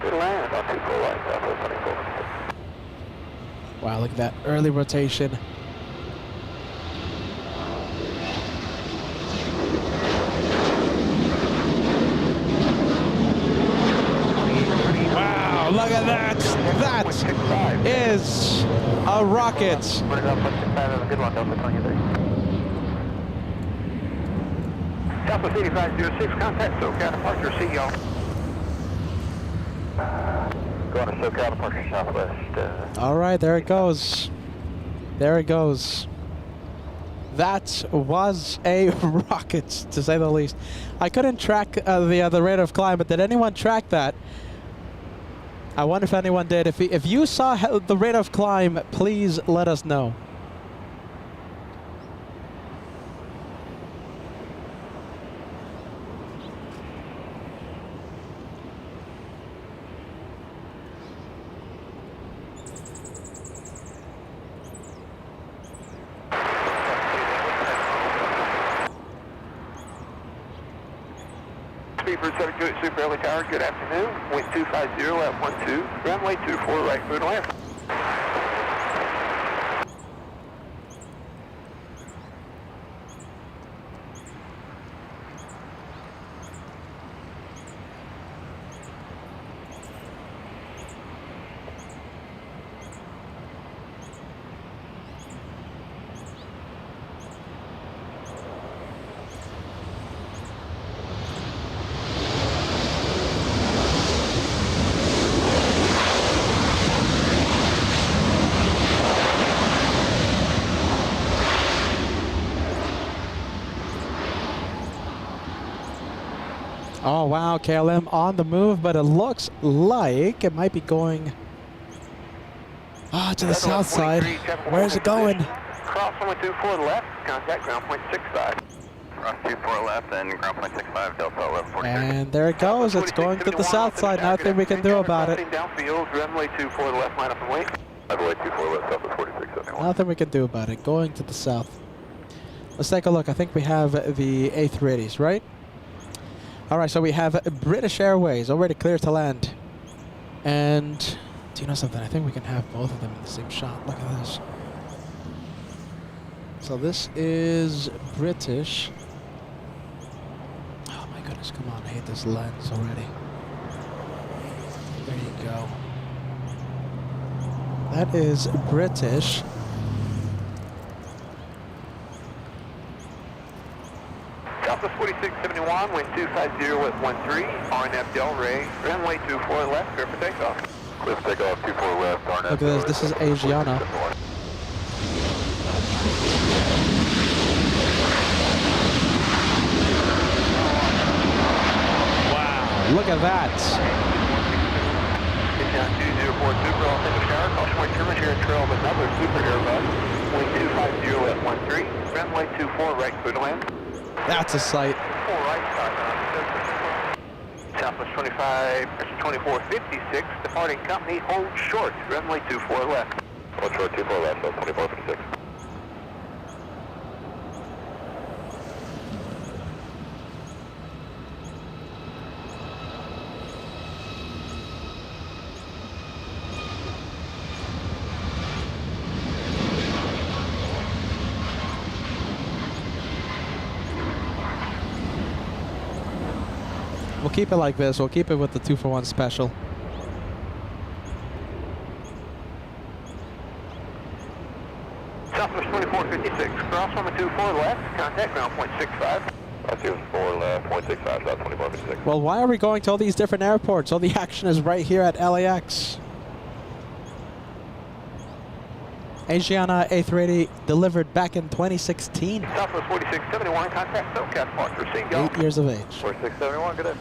Clear to land on 24 right, Southwest 24. Wow, look at that early rotation. Wow, look at that. That is a rocket. Put it up, put it back on a good one, Delta 23. Southwest 8506, contact SoCal departure, see y'all. Going to SoCal departure, Southwest. All right, there it goes. There it goes. That was a rocket, to say the least. I couldn't track the rate of climb, but did anyone track that? I wonder if anyone did. If you saw the rate of climb, please let us know. Speedbird 728 Super LA Tower, good afternoon. Wind 250 at 12, runway 24 right, clear to land. Oh wow, KLM on the move, but it looks like it might be going to the south side. Where's it going? Cross runway 24 left, contact ground point 65. Cross 24 left and ground point 65, Delta 1143. And there it goes. It's going to the south side. Nothing we can do about it. Downfield, runway 24 left, line up and wait. Runway 24 left, Southwest 4671. Nothing we can do about it. Going to the south. Let's take a look. I think we have the A380s, right? All right, so we have British Airways already clear to land. And do you know something? I think we can have both of them in the same shot. Look at this. So this is British. Oh my goodness, come on. I hate this lens already. There you go. That is British. Southwest 4671, wind 250 at 13, RNF Del Rey, runway 24 left, clear for takeoff. Clear for takeoff, 24 left, RNF. Look at this, this is Asiana. Wow, look at that. It's down 204 Super, I'll take a shower, caution my terminal here and trail of another Super Airbus, wind 250 at 13, runway 24 right, clear to land. That's a sight. Southwest 2456, departing company, hold short, runway 24 left. Hold short, 24 left, 2456. We'll keep it like this. We'll keep it with the 2-for-1 special. Southwest 2456, cross runway 24 left, contact ground point 65. 4 left, point 65, South 2456. Well, why are we going to all these different airports? All the action is right here at LAX. Asiana A380 delivered back in 2016. Southwest 4671, contact SoCal departure. See y'all. 8 years of age. 4671, good day.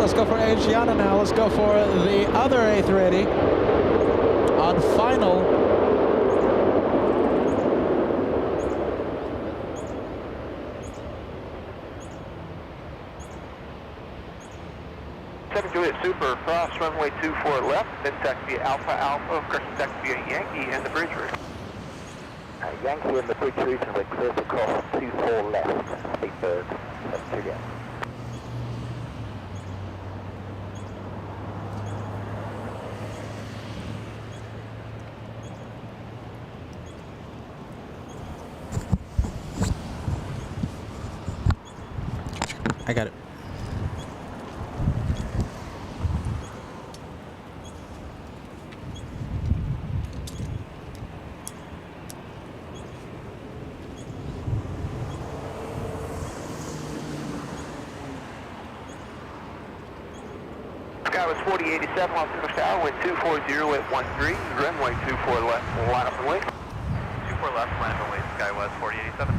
Let's go for Asiana now. Let's go for the other A380 on final. Juliet Super, cross runway 24 left, then taxi Alpha Alpha, correction taxi Yankee and the bridge route. Yankee in the bridge region, we're clear to cross 24 left, Big Bird, that's Juliet. I got it. Sky was 4087, Los Angeles Tower, wind 240 at 13, runway 24 left, line up and wait. 24 left, line up and wait, Sky was 4087.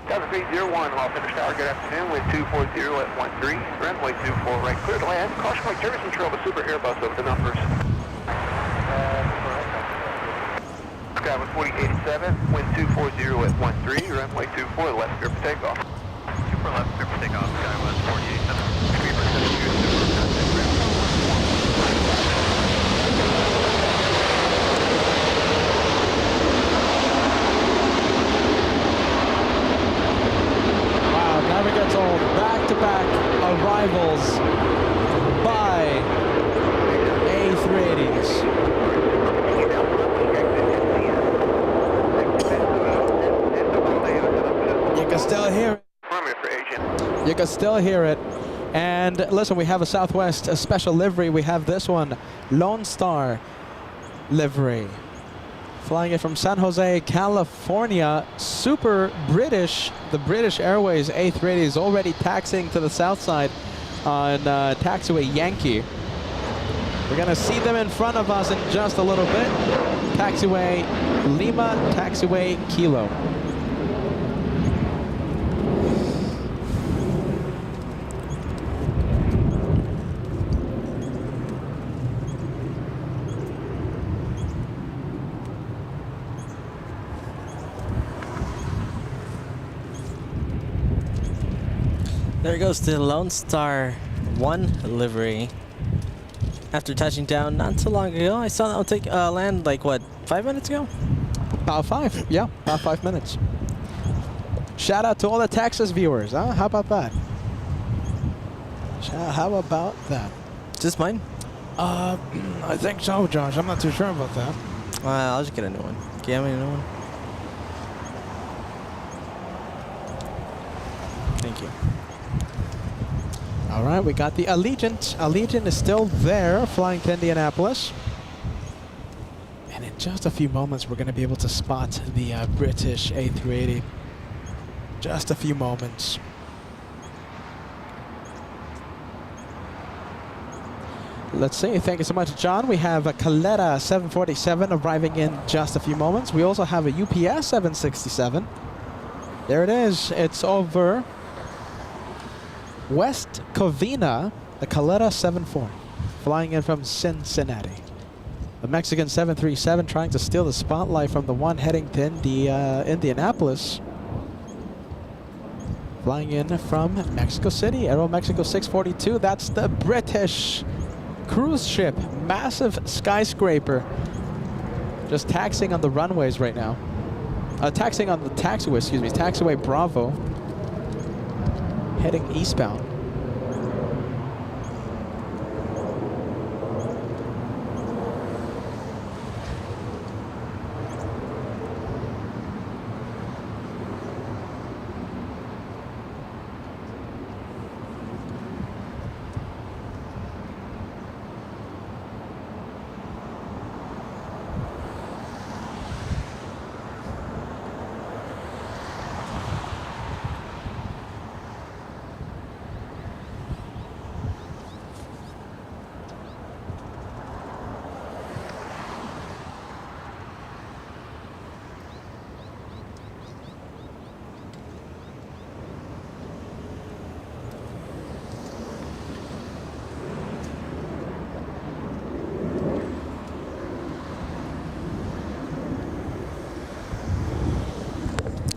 Tower 301, Los Angeles Tower, good afternoon, wind 240 at 13, runway 24 right, clear to land, caution like service control, but Super Airbus over the numbers. Sky was 4087, wind 240 at 13, runway 24 left, clear for takeoff. Super left, clear for takeoff, Sky was 4087. 3% of your Super, contact ground. Wow, never gets old. Back-to-back arrivals by A380s. You can still hear it. You can still hear it. And listen, we have a Southwest a special livery. We have this one, Lone Star livery. Flying it from San Jose, California. Super British. The British Airways A380 is already taxiing to the south side on taxiway Yankee. We're going to see them in front of us in just a little bit. Taxiway Lima, taxiway Kilo. There goes the Lone Star 1 livery. After touching down not too long ago, I saw that take land like what, 5 minutes ago? About 5, yeah, about 5 minutes. Shout out to all the Texas viewers, huh? How about that? How about that? Is this mine? I think so, Josh. I'm not too sure about that. I'll just get a new one. Can you have me a new one? Thank you. All right, we got the Allegiant. Allegiant is still there, flying to Indianapolis. And in just a few moments, we're going to be able to spot the British A380. Just a few moments. Let's see. Thank you so much, John. We have a Caletta 747 arriving in just a few moments. We also have a UPS 767. There it is. It's over West Covina, the Caletta 74, flying in from Cincinnati. The Mexican 737 trying to steal the spotlight from the one heading to Indianapolis. Flying in from Mexico City, Aeromexico 642. That's the British cruise ship, massive skyscraper. Just taxiing on the runways right now. Taxiing on the taxiway, excuse me, taxiway Bravo. Heading eastbound.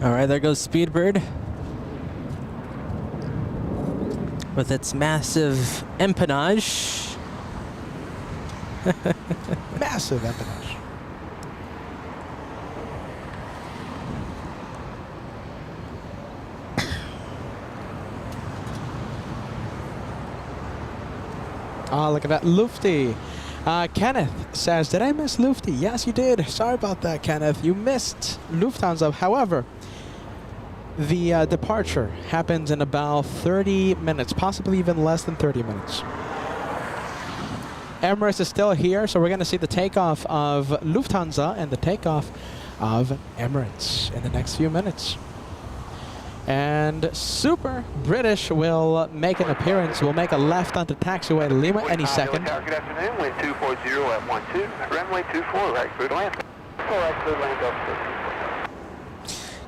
All right, there goes Speedbird with its massive empennage. Massive empennage. Ah, look at that, Lufty. Kenneth says, did I miss Lufty? Yes, you did. Sorry about that, Kenneth. You missed Lufthansa. However, the departure happens in about 30 minutes, possibly even less than 30 minutes. Emirates is still here, so we're going to see the takeoff of Lufthansa and the takeoff of Emirates in the next few minutes. And Super British will make an appearance. We'll make a left onto taxiway Lima any second. Good afternoon, wind 240 at 12, runway 24, right clear to land. Right clear to land,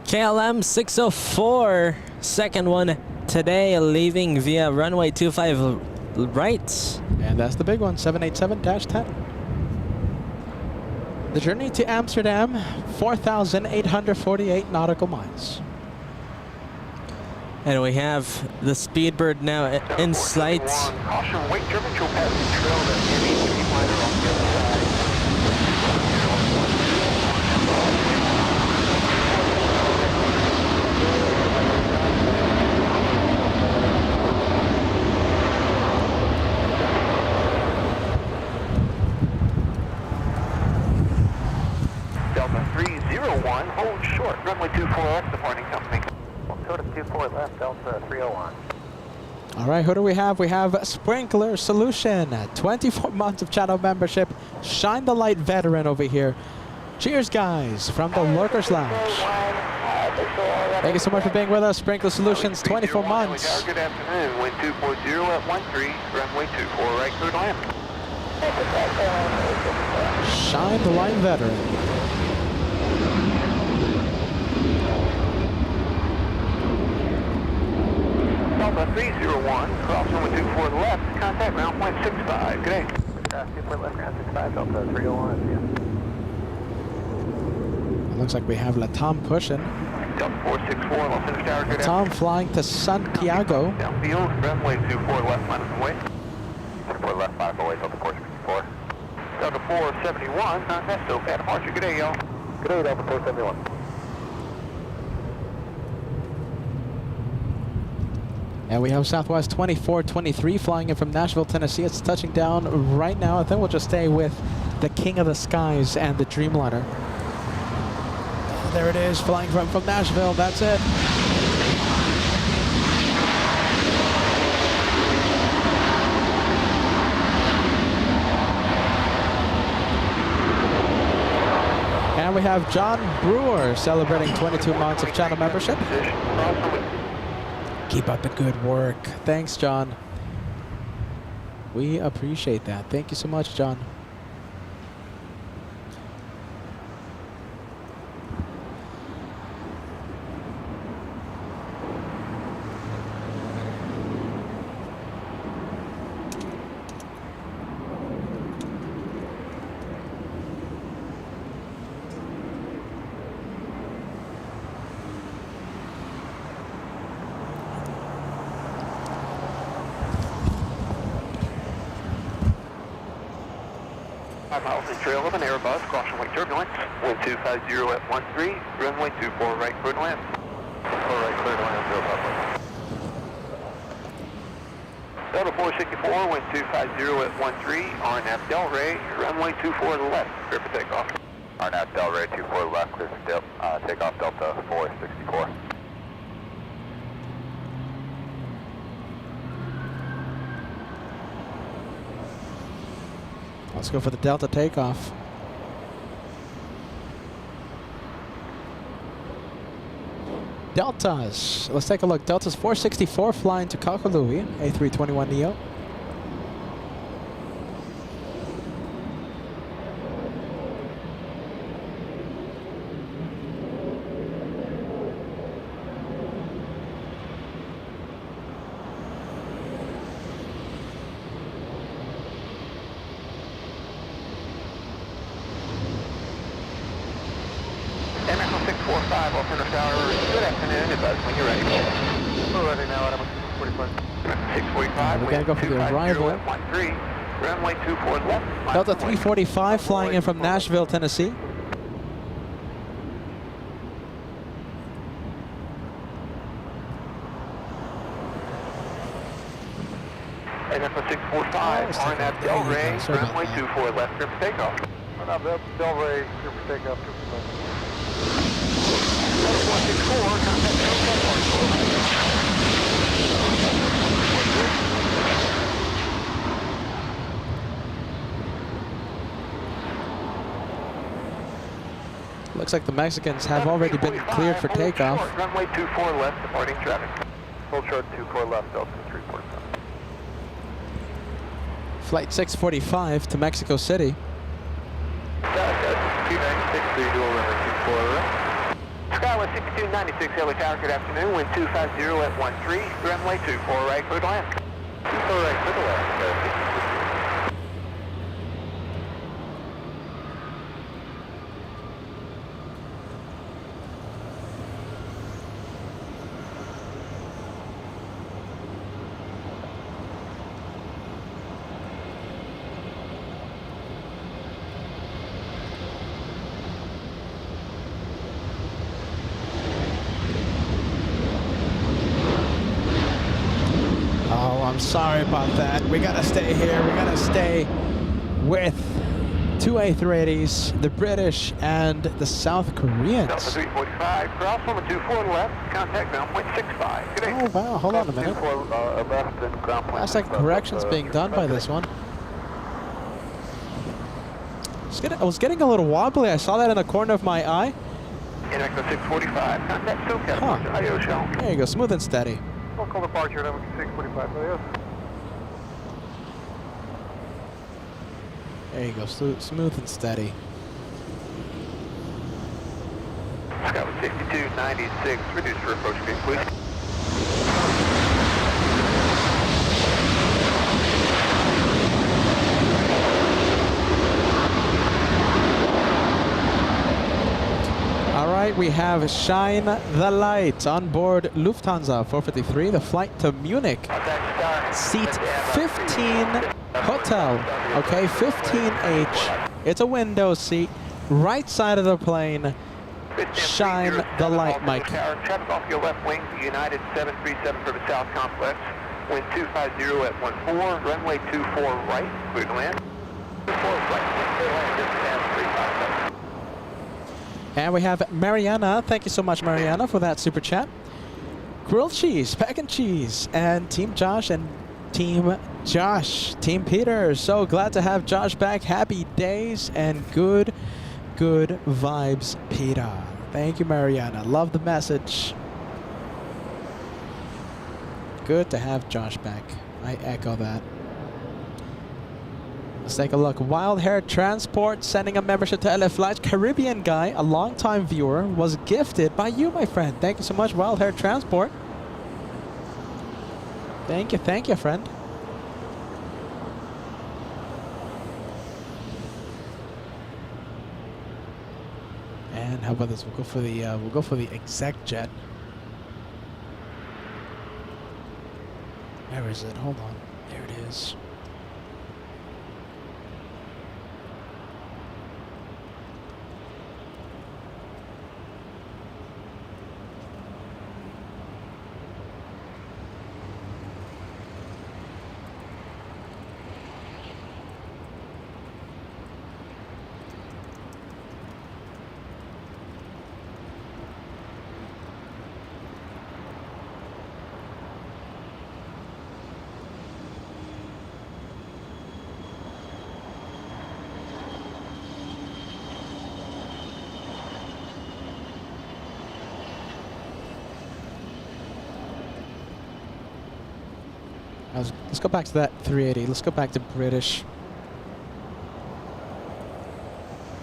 KLM 604, second one today, leaving via runway 25 right. And that's the big one, 787-10. The journey to Amsterdam, 4,848 nautical miles. And we have the Speedbird now in sight. Caution, wait, German show passing trail that any Dreamliner on the other side. Delta 301, hold short, runway 24 left, departing company. Go to 24 left, Delta 301. All right, who do we have? We have Sprinkler Solution, 24 months of channel membership. Shine the light veteran over here. Cheers, guys, from the Lurkers Lounge. Thank you so much for being with us, Sprinkler Solutions, 24 months. Good afternoon, wind 240 at 13, runway 24, right clear to land. Shine the light veteran. Delta 301, cross runway 24 left, contact ground point 65. Good day. 24 left, ground 65, Delta 301, It looks like we have Latam pushing. Delta 464, Los Angeles Tower, good Latam flying to Santiago. Downfield, runway 24 left, minus away. 24 left, 5 away, Delta 464. Delta 471, contact SoCal departure. Good day, y'all. Good day, Delta 471. And we have Southwest 2423 flying in from Nashville, Tennessee. It's touching down right now. I think we'll just stay with the King of the Skies and the Dreamliner. There it is, flying from Nashville. That's it. And we have John Brewer celebrating 22 months of channel membership. Keep up the good work. Thanks, John. We appreciate that. Thank you so much, John. Miles in trail of an Airbus, caution wing turbulence, wind 250 at 13, runway 24 right, clear to land. 4 right, clear to land, 0 Papa. Delta 464, wind 250 at 13, RNAV Delray, runway 24 to the left, clear for takeoff. RNAV Delray, 24 left, clear for takeoff, Delta 464. Let's go for the Delta takeoff. Deltas. Let's take a look. Delta's 464 flying to Kakalui, A321neo. Alternate tower, good afternoon, advise when you're ready. We're ready now, Adam, 45. 645, We're going to go for the arrival. Runway 24 left. Delta 345 flying in from Nashville, Tennessee. And then for 645, RNAV Delray, runway 24 left, clear for takeoff. RNAV Delray, clear for takeoff, 245. 164, contact Looks like the Mexicans have already been cleared for takeoff. Runway 24 left, departing traffic. Hold short 24 left, Delta 347. Flight 645 to Mexico City. 296, dual runway 24 left. Skyway 6296, LA Tower, good afternoon. Wind 250 at 13, runway 24 right, clear to land. 24 right, clear to land. I'm sorry about that. We gotta stay here. We gotta stay with two A380s, the British and the South Koreans. Delta 345, cross from a 24 left, contact ground point 65. Good day. Oh wow, hold on a minute. 24 left and ground point. Looks like corrections being done by this one. I was getting a little wobbly. I saw that in the corner of my eye. Echo 645, contact SoCal. Huh. There you go, smooth and steady. Local departure, number 645, yes. There you go, smooth and steady. Skyway 6296, reduce for approach speed, please. All right, we have Shine the Light on board Lufthansa 453, the flight to Munich. Seat 15 hotel, okay, 15H. It's a window seat, right side of the plane. Shine the light, Mike. Traffic off your left wing, United 737 for the South Complex. Wind 250 at 14, runway 24 right, clear to land. 24 right, clear to land, distance 357. And we have Mariana. Thank you so much, Mariana, for that super chat. Grilled cheese, mac and cheese, and Team Josh and Team Josh, Team Peter. So glad to have Josh back. Happy days and good Good vibes, Peter. Thank you, Mariana. Love the message. Good to have Josh back. I echo that. Let's take a look. Wild Hair Transport sending a membership to LA Flights. Caribbean guy, a longtime viewer, was gifted by you, my friend. Thank you so much, Wild Hair Transport. Thank you, friend. And how about this? We'll go for the exec jet. Where is it? Hold on. There it is. Let's go back to that 380. Let's go back to British.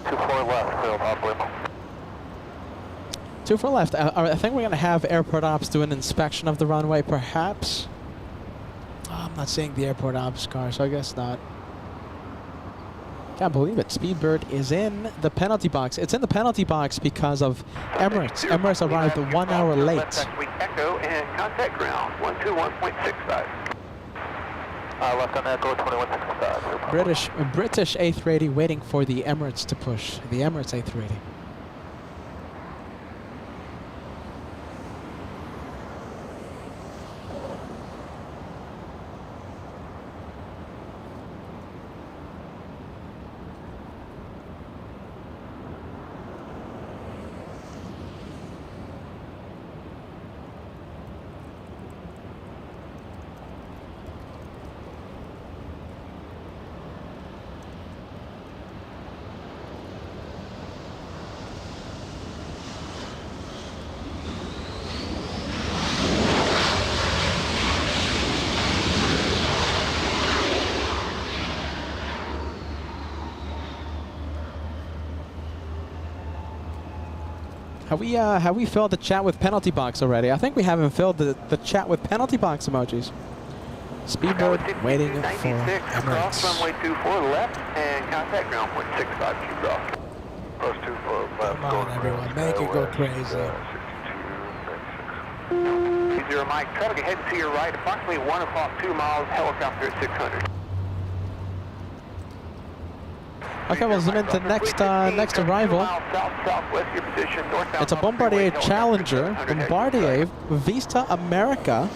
24 left, clear off limo. 24 left. I think we're going to have airport ops do an inspection of the runway, perhaps. Oh, I'm not seeing the airport ops car, so I guess not. Can't believe it. Speedbird is in the penalty box. It's in the penalty box because of Emirates. Emirates arrived 1 hour late. Echo and contact ground 121.65. Left on Echo 2165. British A380 waiting for the Emirates to push. The Emirates A380. Have we filled the chat with penalty box already? I think we haven't filled the chat with penalty box emojis. Speedboat waiting for Emirates. Cross runway 24 left and contact ground 165 Q cross. Cross 24 left. Come on, everyone, make it go crazy. 60 Mike, traffic ahead to your right, approximately 1 o'clock, 2 miles, helicopter at 600. Okay, we'll zoom into next arrival. It's a Bombardier Challenger, Bombardier Vista America.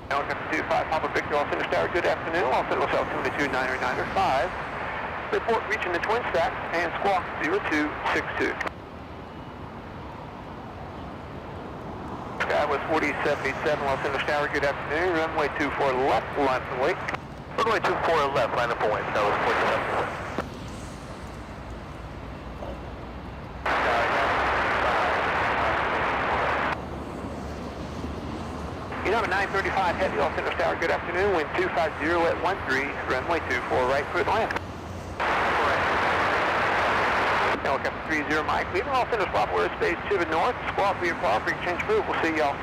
Helicopter 25, Papa Victor, Los Angeles Tower, good afternoon. Los Angeles altitude 2995. Report reaching the twin stack and squawk 0262. Skywest 4077, Los Angeles Tower, good afternoon. Runway 24 left, line for wait. Runway 24 left, line up for wait. Skywest 4077. You know, 935 heavy, Los Angeles Tower, good afternoon. Wind 250 at 13, runway 24 right for Atlanta. Helicopter 30 Mike, leaving Los Angeles Bravo airspace to the north. Squawk for your call for exchange crew. We'll see y'all.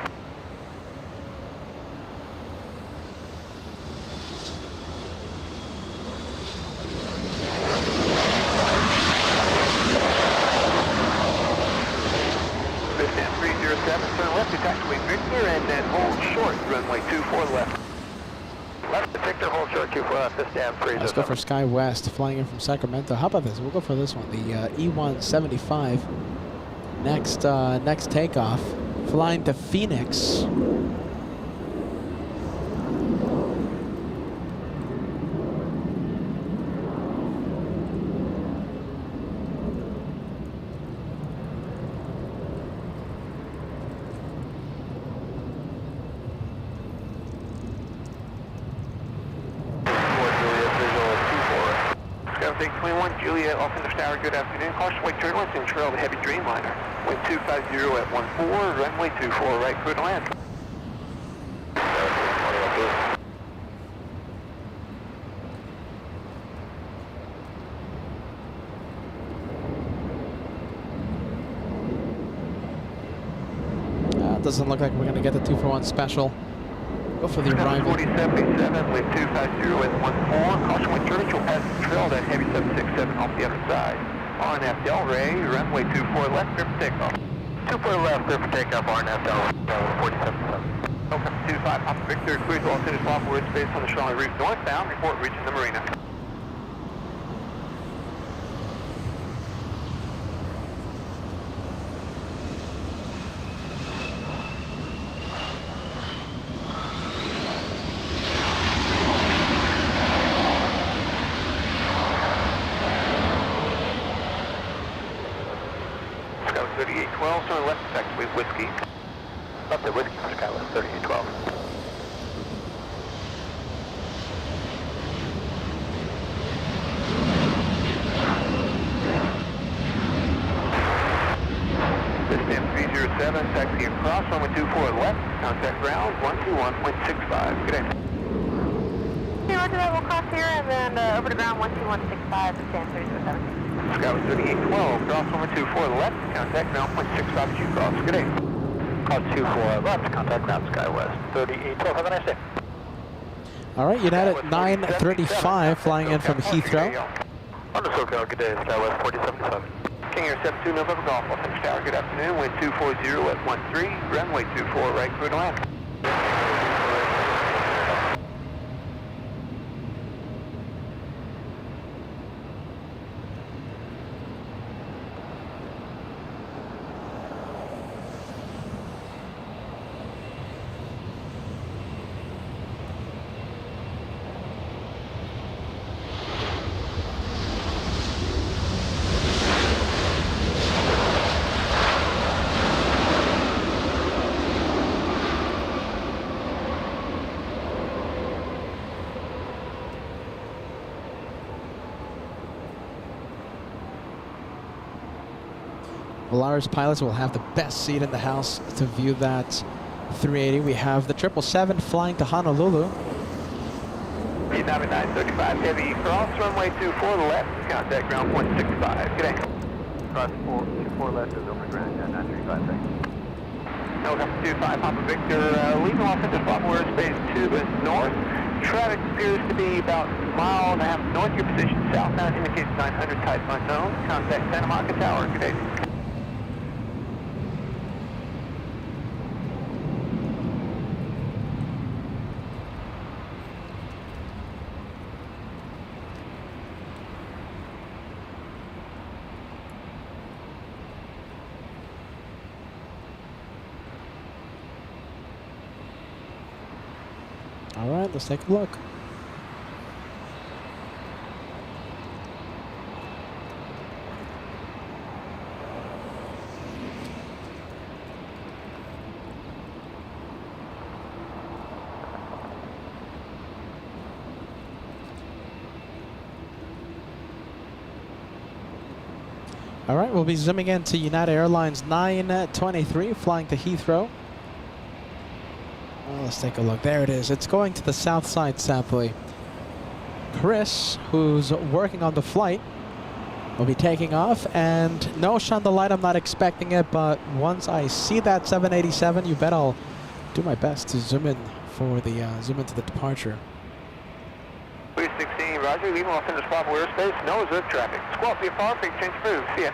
Stand 307, turn left to taxiway Victor, and then hold short, runway 24 left. Left to Victor, hold short 24 left, this stand 307. Let's go for Sky West, flying in from Sacramento. How about this? We'll go for this one, the E175. Next takeoff, flying to Phoenix. Scout 821, Juliet, Los Angeles Tower, good afternoon. Caution weight turbulence and trail the heavy Dreamliner. Wind 250 at 14, runway 24, right, clear to land. Doesn't look like we're going to get the 2-for-1 special. Go for the arrival. 4077, wind 250 at 14, caution wind turbulence, you'll pass the trail that heavy 767 off the other side. RNF Delray, runway 24 left, clear for takeoff. 24 left, clear for takeoff, RNF Delray, 4077. Open 25, Papa Victor, clear to Los Angeles Papa, we're space on the Charlotte route northbound, report reaching the marina. Skyline 3812, turn left, effectively whiskey. Up there, whiskey for Skyline 3812. System 307, taxi across, runway 24 left, contact ground 121.65. Good day. Okay, roger that, we'll cross here and then over to ground 12165, stand 307. Skyline 3812, cross runway 24 left, contact ground 0.65 Q cross. Good day. Cross 24 left, contact ground Sky West 3812. Have a nice day. All right, United 935 flying in from Heathrow. Understood, good day, Sky West 4077. King Air 72 November Golf, Los Angeles Tower, good afternoon, wind 240 at 13, runway 24, right, clear to land. Volaris pilots will have the best seat in the house to view that 380. We have the 777 flying to Honolulu. Vietnam 935 heavy cross, runway 24 left, contact ground 165. Good day. Cross 24 left is over ground 935, thanks. Welcome to 25 Papa Victor, leaving Los Angeles Papa, we're space 2 is north. Traffic appears to be about a mile and a half north of your position. Southbound indicates 900, type unknown. Contact Santa Monica Tower. Good day. All right, let's take a look. All right, we'll be zooming into United Airlines 923 flying to Heathrow. Well, let's take a look. There it is. It's going to the south side, sadly. Chris, who's working on the flight, will be taking off. And no, shine the light, I'm not expecting it, but once I see that 787, you bet I'll do my best to zoom in for the zoom into the departure. 316, roger, leaving Los Angeles Papa airspace, no reserve traffic. Squawk VFR, big change approved. See ya.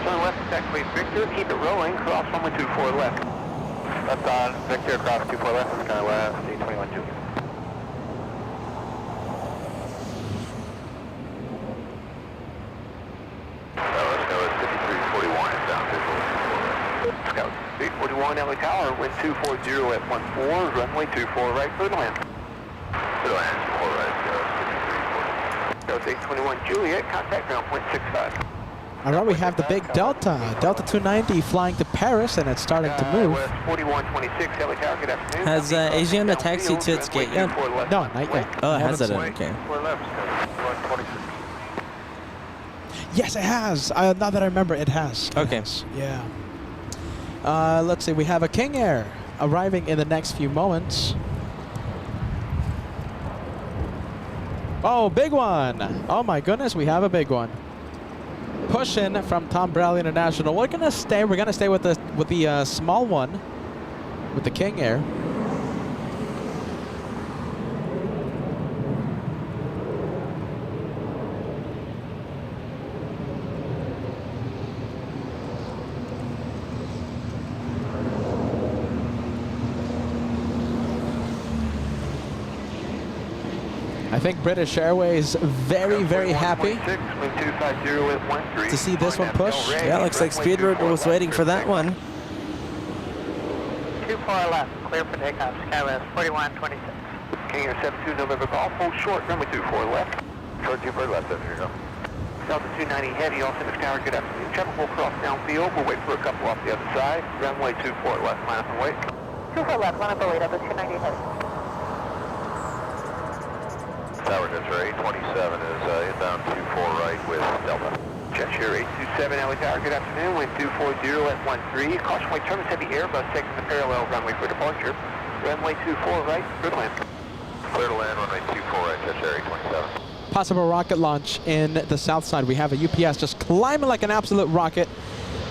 Turn left, taxiway Victor, keep it rolling, cross runway 24 left. Left on, Victor, cross 24 left, Sky West, 821 Juliet. 821 LA Tower, wind 240 at 14, runway 24 right for the land. For the land, 4 right, Delta 821 Juliet, contact ground point 65. All right, we have the big Delta 290 flying to Paris, and it's starting to move. West 4126 LA Tower, good afternoon. Has Asiana taxied to its gate yet? No, not yet. Oh, it has it. Haven't Okay. 4 left, 126. Yes, it has. Now that I remember, it has. It Okay. has. Yeah. Let's see. We have a King Air arriving in the next few moments. Oh, big one. Oh, my goodness. We have a big one. Pushing from Tom Bradley International. We're gonna stay with the small one, with the King Air. I think British Airways very, very happy to see this one push. Yeah, looks like Speedbird was waiting for that one. 24 left, clear for takeoff, Skywest 4126. King Air 72 November Golf, hold short, runway 24 left. Short 24 left, there you go. Delta 290 Heavy, all center tower, good afternoon. Traffic will cross downfield, we'll wait for a couple off the other side. Runway 24 left, line up and wait. 24 left, line up and wait, Delta 290 Heavy. Tower Desert 827 is inbound 24 right with Delta. Cheshire 827 LA Tower, good afternoon. Wind 240 at 13. Caution weight terminus heavy Airbus taking the parallel runway for departure. Runway 24 right, clear to land. Clear to land, runway 24 right, Cheshire 827. Possible rocket launch in the south side. We have a UPS just climbing like an absolute rocket.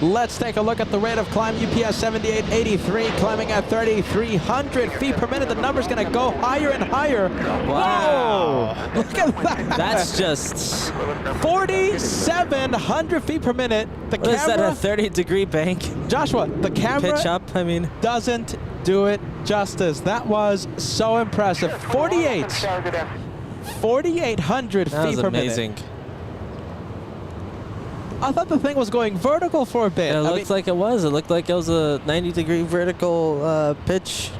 Let's take a look at the rate of climb. UPS 7883 climbing at 3,300 feet per minute. The number's going to go higher and higher. Wow. Whoa! Look at that. That's just... 4,700 feet per minute. The What is that, camera, a 30-degree bank? Joshua, the camera Pitch up, I mean. doesn't do it justice. That was so impressive. 4,800 That feet was per amazing. minute. I thought the thing was going vertical for a bit. It looked like it was. It looked like it was a 90-degree vertical pitch.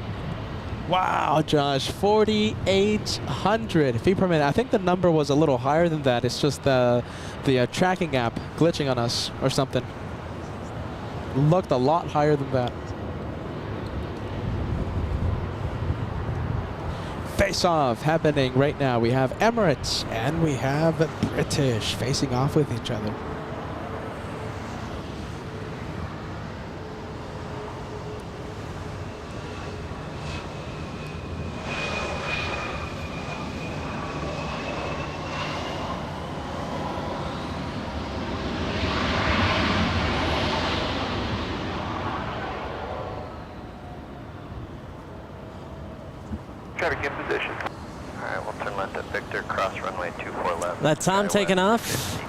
Wow, Josh, 4,800 feet per minute. I think the number was a little higher than that. It's just the tracking app glitching on us or something. Looked a lot higher than that. Face-off happening right now. We have Emirates and we have British facing off with each other. Traffic in position. Alright, we'll turn left at Victor, cross runway 24 left. That Tom taking off.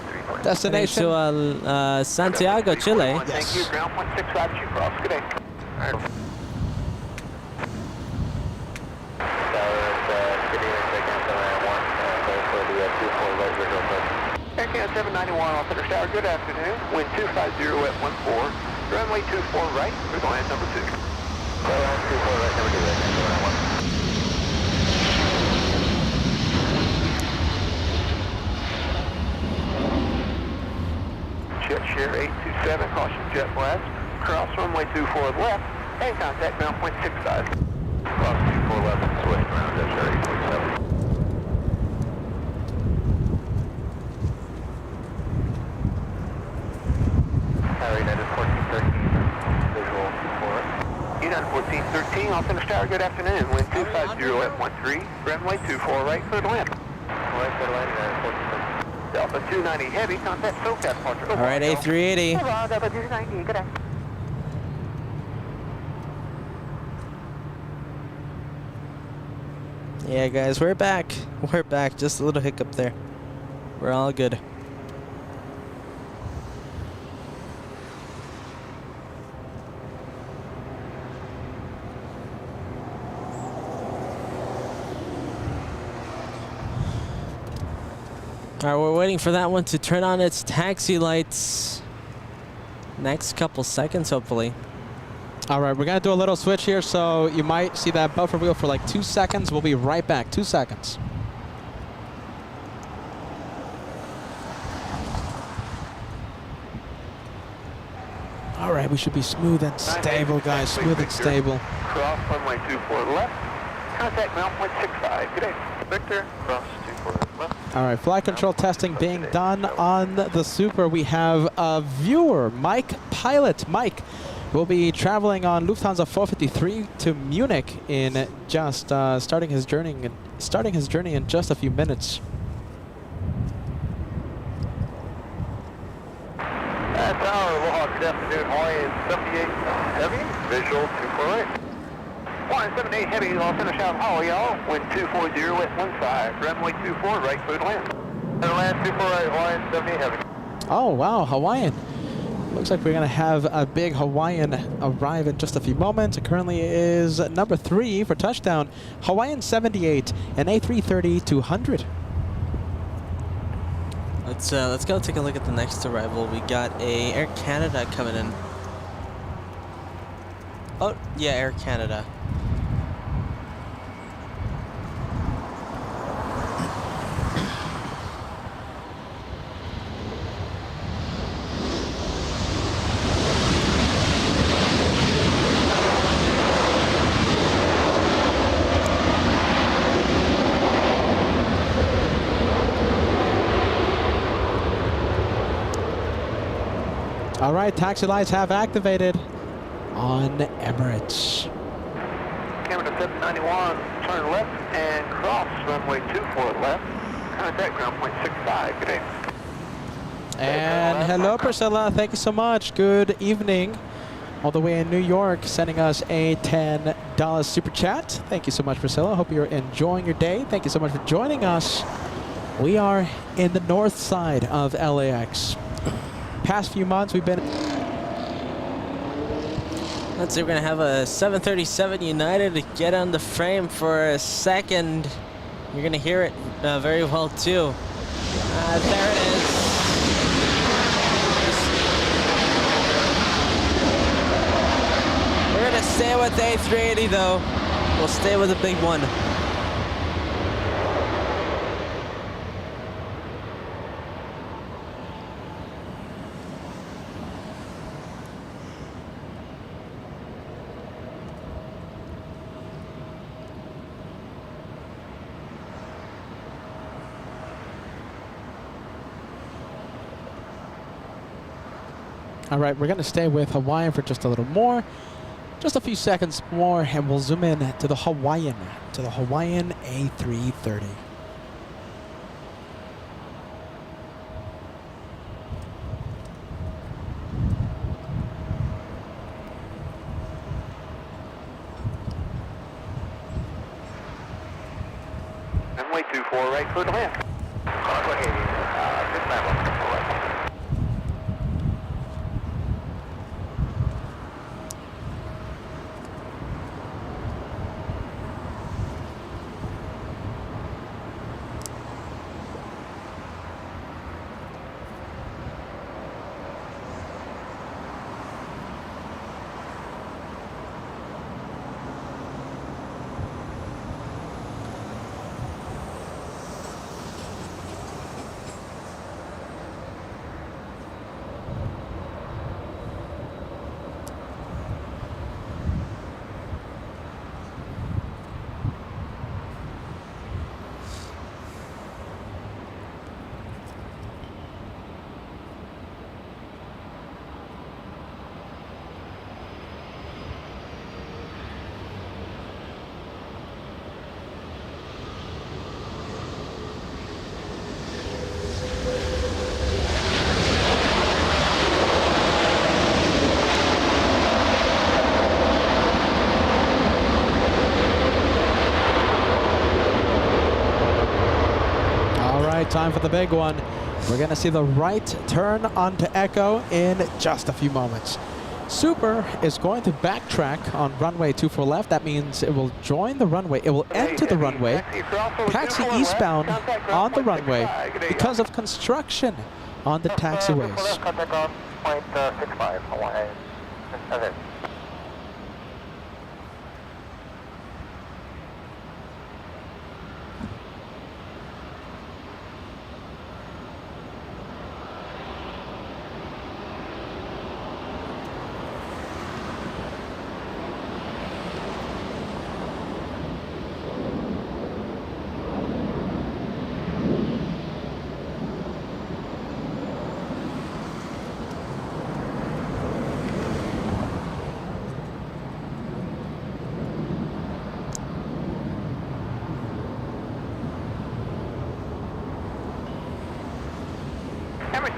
Destination. To Santiago, Chile. Yes. Thank you, ground 165, you cross. Good day. Alright. Air 791 off Center Tower, good afternoon. Wind 250 at 14. Runway 24 right, we're going at number 2. Runway 24 right, number 2, right, number 1. Jet Share 827, caution jet blast. Cross runway 24 left, and contact ground point 65. Cross 24 left, switch ground Jet Share 827. United 1413, visual 24. United 1413, all Center Tower, good afternoon. Wind 250 at 13, runway 24 right, clear to land. Right, clear to land, United 1413. Delta 290 Heavy, contact SoCal departure. All right, A380. Hello, Delta 290, good day. Yeah, guys, we're back. We're back. Just a little hiccup there. We're all good. All right, we're waiting for that one to turn on its taxi lights. Next couple seconds, hopefully. All right, we're going to do a little switch here, so you might see that buffer wheel for like 2 seconds. We'll be right back. 2 seconds. All right, we should be smooth and stable, guys. Smooth and stable. Cross runway 24 left. Contact ground point 65. Good day. Victor, cross 24 left. All right, flight control testing being done on the Super. We have a viewer, Mike Pilot. Mike will be traveling on Lufthansa 453 to Munich in just starting his journey in just a few minutes. Tower, Aloha, good afternoon. Hawaiian 78 Heavy. Visual 24 right. Hawaiian 78 Heavy, I'll finish out Hawaii, y'all. Wind 240 at 15. Runway 24 right, clear to land. And land 24 right, Hawaiian 78 Heavy. Oh, wow, Hawaiian. Looks like we're going to have a big Hawaiian arrive in just a few moments. It currently is number 3 for touchdown. Hawaiian 78 and A330-200. Let's go take a look at the next arrival. We got a Air Canada coming in. Oh, yeah, Air Canada. All right, taxi lights have activated on Emirates. Camera 791, turn left and cross runway 24 left. Contact ground point 65. Good day. And hello, Priscilla. Thank you so much. Good evening. All the way in New York, sending us a $10 super chat. Thank you so much, Priscilla. Hope you're enjoying your day. Thank you so much for joining us. We are in the north side of LAX. Past few months, we've been... Let's see, we're going to have a 737 United to get on the frame for a second. You're going to hear it very well, too. There it is. We're going to stay with the A380, though. We'll stay with the big one. All right, we're going to stay with Hawaiian for just a little more. Just a few seconds more, and we'll zoom in to the Hawaiian A330. Runway 24 right, clear to land. Runway 80, good level, 24 right. Time for the big one. We're going to see the right turn onto Echo in just a few moments. Super is going to backtrack on runway 24 left. That means it will join the runway. It will enter the runway, taxi eastbound on the runway because of construction on the taxiways.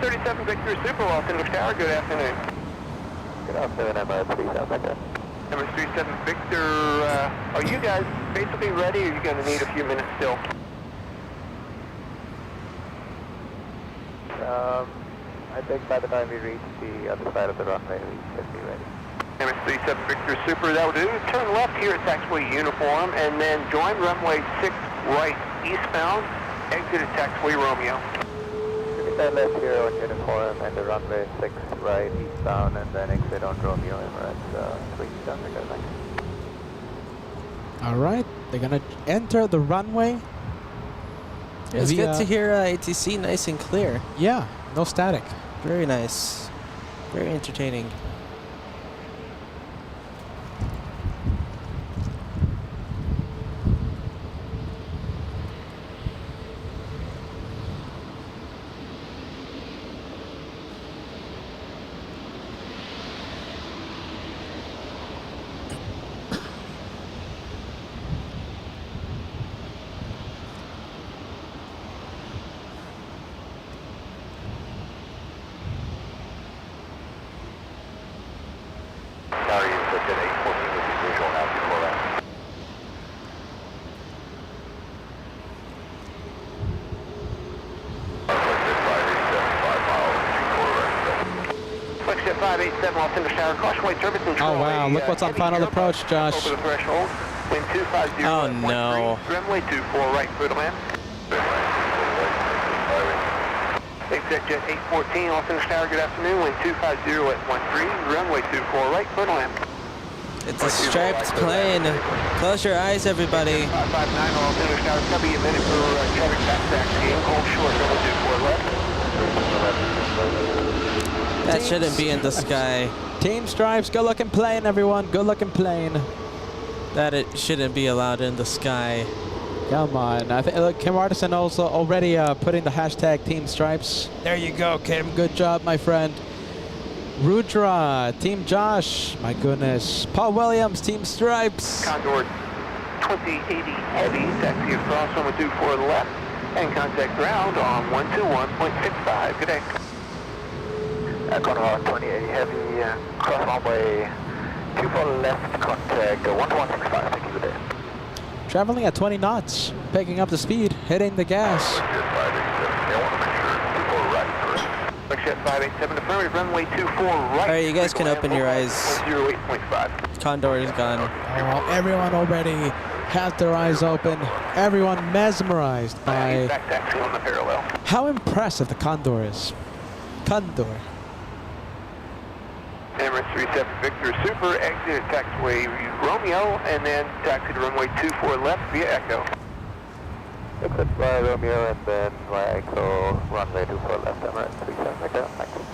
37 Victor Super, Los Angeles Tower, good afternoon. Good afternoon, I'm 37 Victor. Number 37 Victor, are you guys basically ready, or are you going to need a few minutes still? I think by the time we reach the other side of the runway, we should be ready. Number 37 Victor Super, that'll do. Turn left here at taxiway uniform, and then join runway 6 right eastbound, exit at taxiway Romeo. We turn left here on uniform and the runway 6 right eastbound, and then exit on Romeo Emirates 3 eastbound. All right, they're gonna enter the runway. It's good to hear ATC nice and clear. Yeah, no static. Very nice. Very entertaining. Los Angeles Tower, caution way turbulence control. Oh wow, look what's on final approach, Josh. Over the threshold. Wind 250. Oh no. Runway 24 right, clear to land. Exit jet 814, Los Angeles Tower, good afternoon. Wind 250 at 13. Runway 24 right, clear to land. It's a striped plane. Close your eyes, everybody. 559 Los Angeles Tower, it's going to be a minute for traffic back taxi. Hold short, runway 24 left. That shouldn't be in the sky. Team Stripes, good looking plane, everyone. Good looking plane. That it shouldn't be allowed in the sky. Come on. I think look, Kim Artisan also already putting the hashtag Team Stripes. There you go, Kim. Good job, my friend. Rudra, Team Josh. My goodness. Paul Williams, Team Stripes. Condor 2080 Heavy, taxi across on 24 left, and contact ground on 121.65. Good day. Condor 2080 Heavy, cross runway 24 left, contact 1165. Thank you, good day. Traveling at 20 knots, picking up the speed, hitting the gas. Jet 587 affirmative, runway 24 right. Alright, you guys can open your eyes. 08.5. Condor is gone. Oh, everyone already has their eyes open. Everyone mesmerized by Back taxi on the parallel. how impressive the Condor is. Condor. Emirates 37 Victor Super, exit at taxiway Romeo, and then taxi to runway 24 left via Echo. Exit via Romeo and then via Echo, runway 24 left, Emirates 37 Victor. Thank you.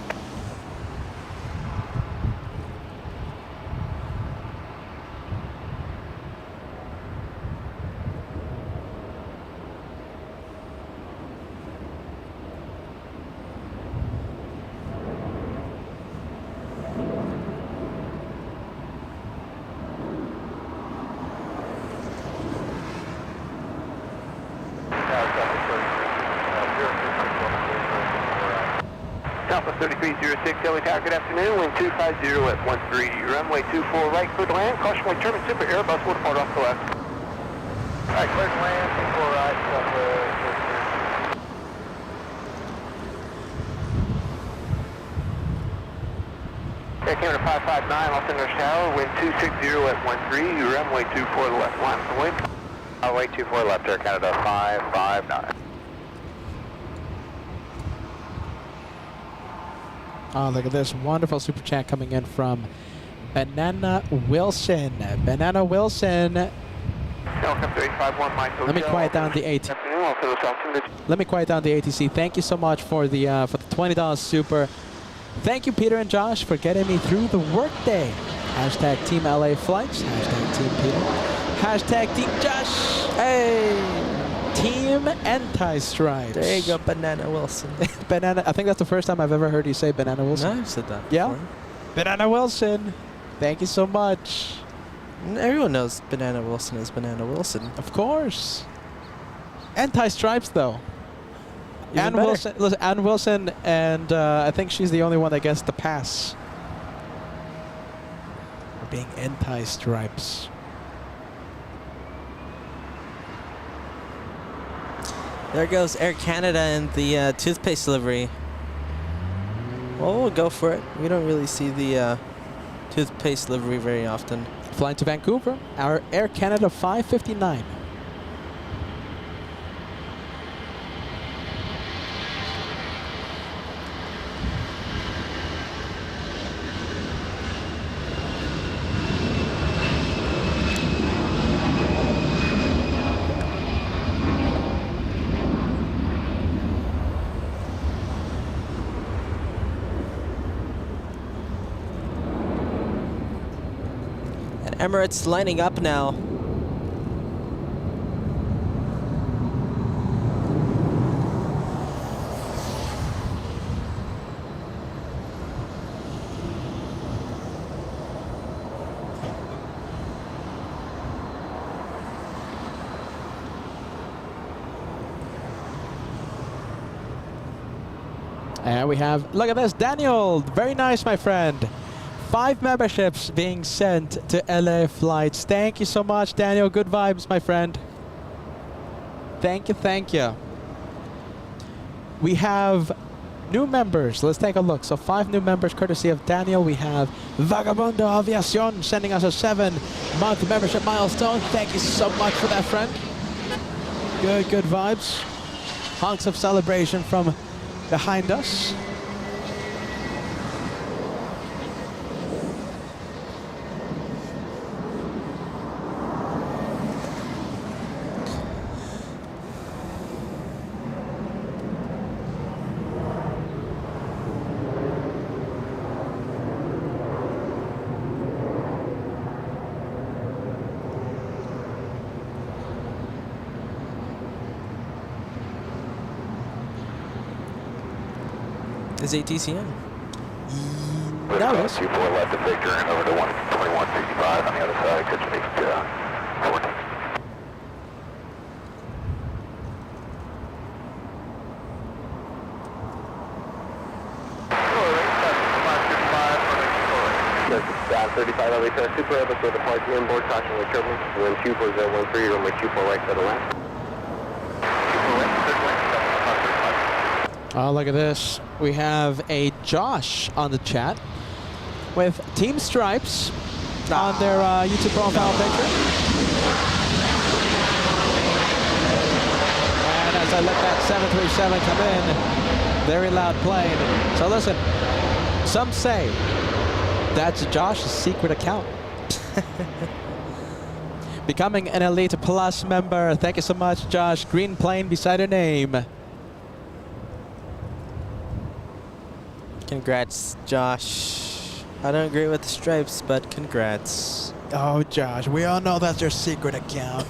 Southwest 3306, LA Tower, good afternoon. Wind 250 at 13. Runway 24 right, clear to land. Caution way turbine super Airbus will depart off the left. Alright, clear to land, 24 right, Air Canada 559, Los Angeles Tower, wind 260 at 13. Runway 24 left, line for wind. Runway 24 left, Air Canada 559. Oh, look at this wonderful super chat coming in from Banana Wilson. Banana Wilson. Let me quiet down the Let me quiet down the ATC. Thank you so much for the $20 super. Thank you, Peter and Josh, for getting me through the workday. Hashtag Team LA Flights. Hashtag Team Peter. Hashtag Team Josh. Hey. Team Anti-Stripes. There you go, Banana Wilson. Banana. I think that's the first time I've ever heard you say Banana Wilson. No, I've said that Yeah? before. Banana Wilson. Thank you so much. Everyone knows Banana Wilson is Banana Wilson. Of course. Anti-Stripes, though. Even Ann better. Wilson, listen, Ann Wilson, and I think she's the only one that gets the pass. For being anti-stripes. There goes Air Canada and the toothpaste livery. Well, we'll go for it. We don't really see the toothpaste livery very often. Flying to Vancouver, our Air Canada 559. Emirates lining up now. And we have, look at this, Daniel. Very nice, my friend. 5 memberships being sent to LA flights. Thank you so much, Daniel. Good vibes, my friend. Thank you, thank you. We have new members. Let's take a look. So 5 new members courtesy of Daniel. We have Vagabundo Aviacion sending us a 7-month membership milestone. Thank you so much for that, friend. Good vibes. Honks of celebration from behind us. Is ATCM? That was. 24 left to Victor and over to 12165 on the other side. Could you make 14? Down 35 LA Super Airbus with a party inboard, caution with turbulence, wind 24013, runway 24 right, set left. Oh, look at this. We have a Josh on the chat with Team Stripes on their YouTube profile picture. And as I let that 737 come in, very loud plane. So listen, some say that's Josh's secret account. Becoming an Elite Plus member. Thank you so much, Josh. Green plane beside her name. Congrats, Josh. I don't agree with the stripes, but congrats. Oh, Josh, we all know that's your secret account.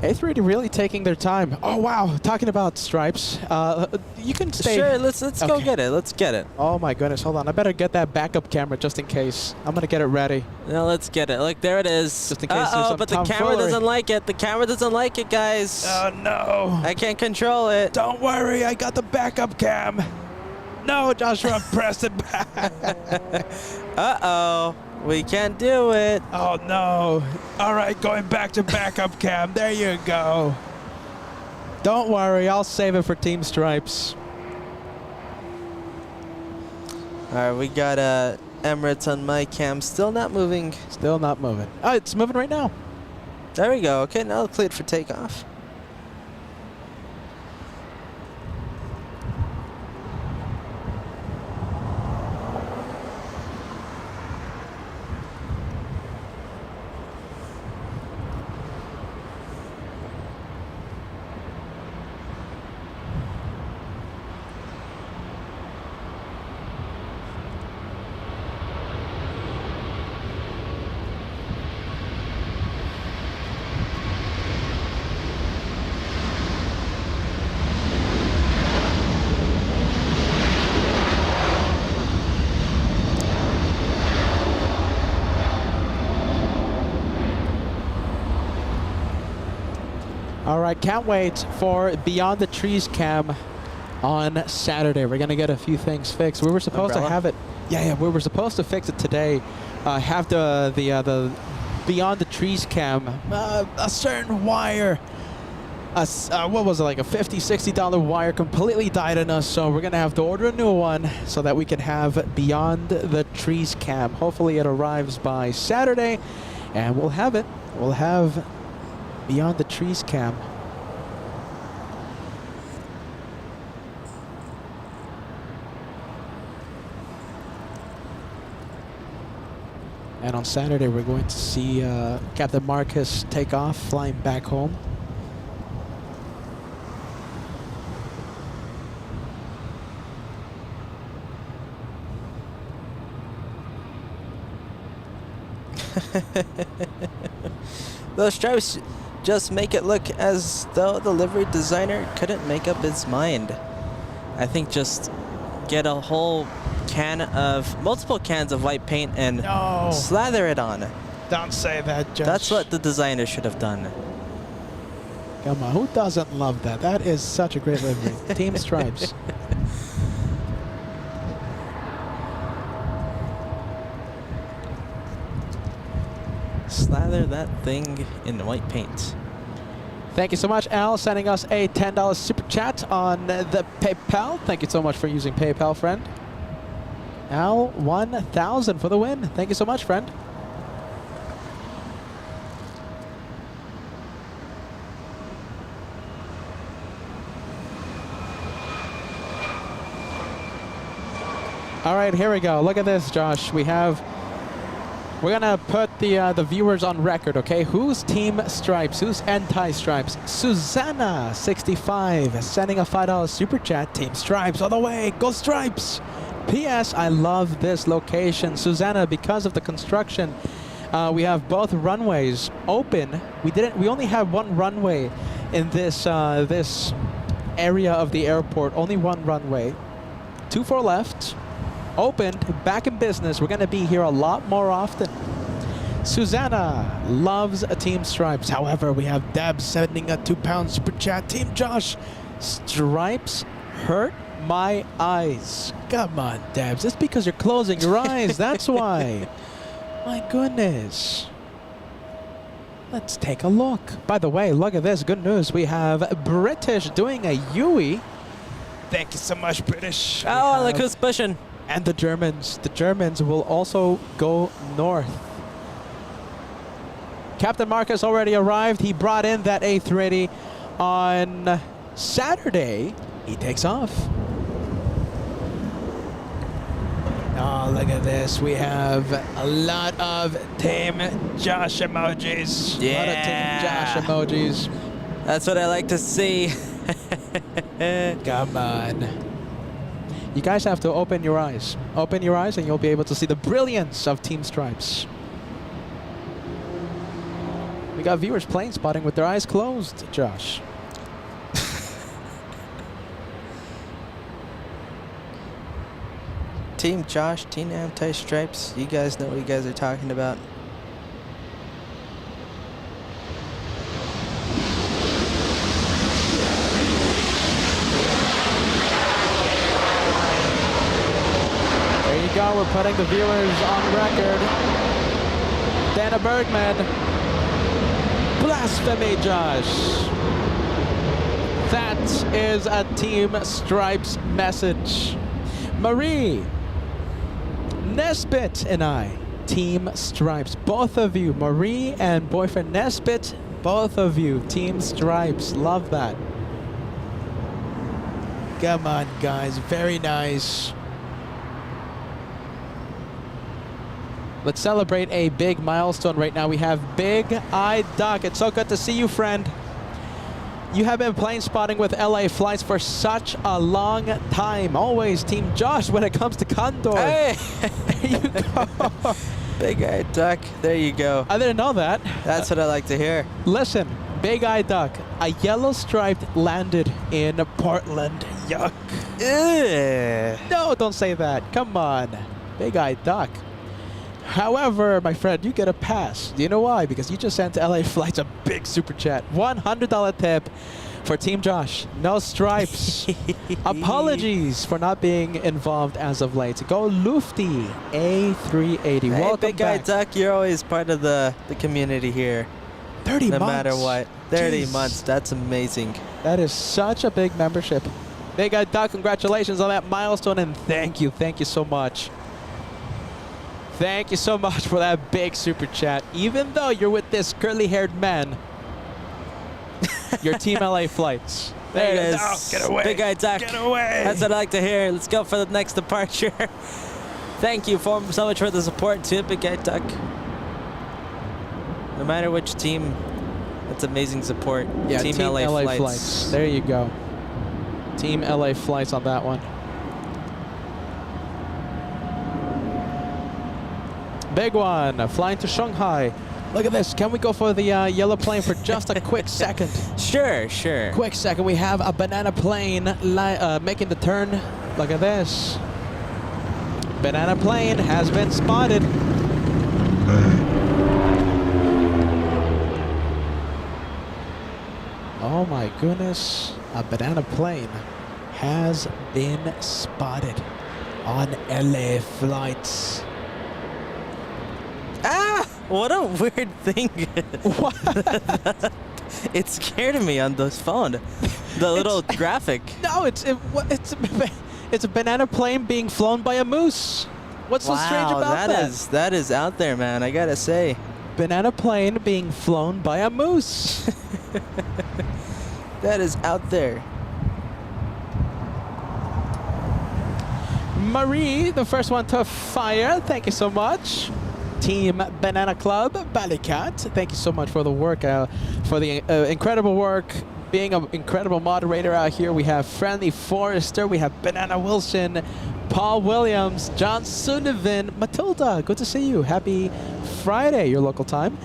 A380 really taking their time. Oh, wow. Talking about stripes. You can stay. Sure, let's go get it. Let's get it. Oh, my goodness. Hold on. I better get that backup camera just in case. I'm going to get it ready. Now let's get it. Look, there it is. Just in case there's some but the camera tomfoolery. doesn't like it. The camera doesn't like it, guys. Oh, no. I can't control it. Don't worry. I got the backup cam. No, Joshua, press it back. Uh-oh. We can't do it. Oh, no. All right, going back to backup cam. There you go. Don't worry. I'll save it for Team Stripes. All right, we got Emirates on my cam. Still not moving. Still not moving. Oh, it's moving right now. There we go. Okay, now cleared for takeoff. All right, can't wait for Beyond the Trees cam on Saturday. We're gonna get a few things fixed. We were supposed to have it. Yeah, we were supposed to fix it today. Have the Beyond the Trees cam. A certain wire. What was it, like a $50, $60 wire completely died on us, so we're gonna have to order a new one so that we can have Beyond the Trees cam. Hopefully it arrives by Saturday and we'll have it. We'll have Beyond the Trees cam. And on Saturday we're going to see Captain Marcus take off, flying back home. Those stripes just make it look as though the livery designer couldn't make up his mind. I think just get a whole multiple cans of white paint and slather it on. Don't say that, Josh. That's what the designer should have done. Come on, who doesn't love that? That is such a great livery. Team Stripes. Slather that thing in white paint. Thank you so much, Al, sending us a $10 super chat on the PayPal. Thank you so much for using PayPal, friend. Al, 1,000 for the win. Thank you so much, friend. All right, here we go. Look at this, Josh. We're gonna put the viewers on record, okay? Who's Team Stripes? Who's anti-Stripes? Susanna, 65, sending a $5 super chat. Team Stripes all the way. Go Stripes! P.S. I love this location, Susanna. Because of the construction, we have both runways open. We only have one runway in this this area of the airport. Only one runway. 24 left. Opened, back in business. We're going to be here a lot more often. Susanna loves a Team Stripes. However, we have Deb sending a £2 super chat. Team Josh, Stripes hurt my eyes. Come on, Debs. It's because you're closing your eyes. That's why. My goodness. Let's take a look. By the way, look at this. Good news. We have British doing a Yui. Thank you so much, British. Oh, look who's pushing. And the Germans. The Germans will also go north. Captain Marcus already arrived. He brought in that A380 on Saturday. He takes off. Oh, look at this. We have a lot of Team Josh emojis. Yeah. A lot of Team Josh emojis. That's what I like to see. Come on. You guys have to open your eyes. Open your eyes and you'll be able to see the brilliance of Team Stripes. We got viewers plane spotting with their eyes closed, Josh. Team Josh, Team Anti-Stripes. You guys know what you guys are talking about. We're putting the viewers on record. Dana Bergman. Blasphemy, Josh. That is a Team Stripes message. Marie Nesbitt and I, Team Stripes. Both of you, Marie and boyfriend Nesbitt, both of you, Team Stripes. Love that. Come on, guys. Very nice. Let's celebrate a big milestone right now. We have Big Eye Duck. It's so good to see you, friend. You have been plane spotting with LA flights for such a long time. Always Team Josh when it comes to Condor. Hey! There you go. Big Eye Duck. There you go. I didn't know that. That's what I like to hear. Listen, Big Eye Duck. A yellow striped landed in Portland. Yuck. Ugh. No, don't say that. Come on. Big Eye Duck. However, my friend, you get a pass. Do you know why? Because you just sent LA Flights a big super chat. $100 tip for Team Josh. No stripes. Apologies for not being involved as of late. Go Lufty A380. Hey, Welcome Big Guy back. Duck, you're always part of the community here. 30 no months. matter what. 30 Jeez. months, that's amazing. That is such a big membership. Big Guy Duck, congratulations on that milestone, and thank you so much. Thank you so much for that big super chat. Even though you're with this curly-haired man, your Team LA Flights. There it is. Oh, get away. Big Guy Duck. Get away. That's what I like to hear. Let's go for the next departure. Thank you so much for the support too, Big Guy Duck. No matter which team, that's amazing support. Yeah, Team LA Flights. There you go. Team LA Flights on that one. Big one, flying to Shanghai. Look at this. Can we go for the yellow plane for just a quick second? Sure, sure. Quick second. We have a banana plane making the turn. Look at this. Banana plane has been spotted. Oh my goodness. A banana plane has been spotted on LA Flights. Ah! What a weird thing. What? It scared me on this phone. The little graphic. No, it's a banana plane being flown by a moose. What's so strange about that? That is out there, man. I gotta say. Banana plane being flown by a moose. That is out there. Marie, the first one to fire. Thank you so much. Team Banana Club, Ballycat. Thank you so much for the work, for the incredible work, being an incredible moderator out here. We have Friendly Forrester, we have Banana Wilson, Paul Williams, John Sullivan, Matilda. Good to see you. Happy Friday, your local time.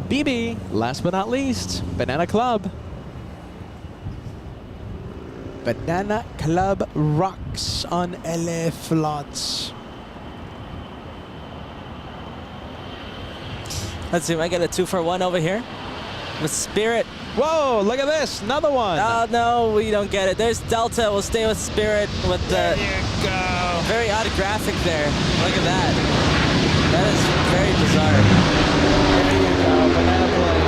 BB, last but not least, Banana Club. Banana Club rocks on LA Flights. Let's see, I got a 2-for-1 over here with Spirit. Whoa, look at this, another one. Oh, no, we don't get it. There's Delta. We'll stay with Spirit with the There you go. very odd graphic there. Look at that. That is very bizarre. There you go, banana plane.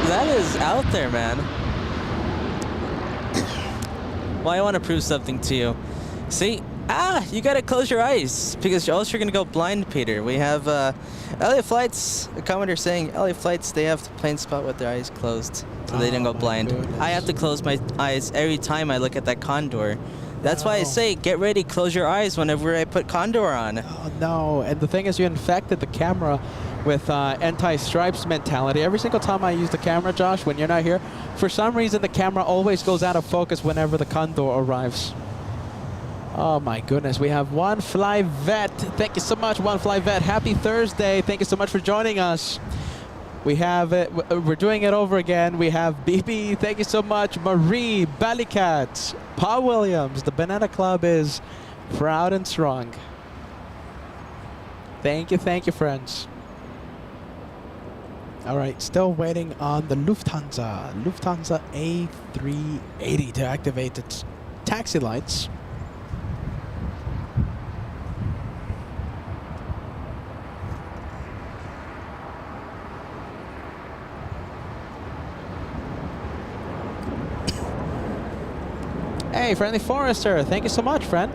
That is out there, man. Well, I want to prove something to you. See? You gotta close your eyes because else you're gonna go blind, Peter. We have LA Flights, a commenter saying LA Flights, they have the plane spot with their eyes closed so they don't go blind. Goodness. I have to close my eyes every time I look at that condor. That's why I say get ready, close your eyes whenever I put condor on. Oh no, and the thing is you infected the camera with anti-stripes mentality. Every single time I use the camera, Josh, when you're not here, for some reason the camera always goes out of focus whenever the condor arrives. Oh my goodness, we have One Fly Vet. Thank you so much, One Fly Vet. Happy Thursday. Thank you so much for joining us. We have it, we're doing it over again. We have BB, thank you so much. Marie, Ballycat, Paul Williams. The Banana Club is proud and strong. Thank you, friends. All right, still waiting on the Lufthansa A380 to activate its taxi lights. Hey, Friendly Forrester, thank you so much, friend.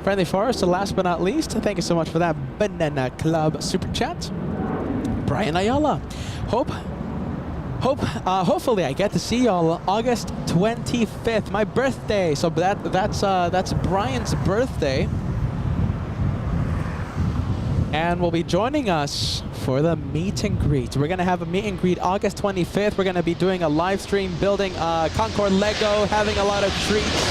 Friendly Forrester, last but not least, thank you so much for that Banana Club super chat. Brian Ayala, hopefully I get to see y'all August 25th, my birthday. So that's Brian's birthday, and will be joining us for the meet and greet. We're gonna have a meet and greet August 25th. We're gonna be doing a live stream, building Concorde Lego, having a lot of treats.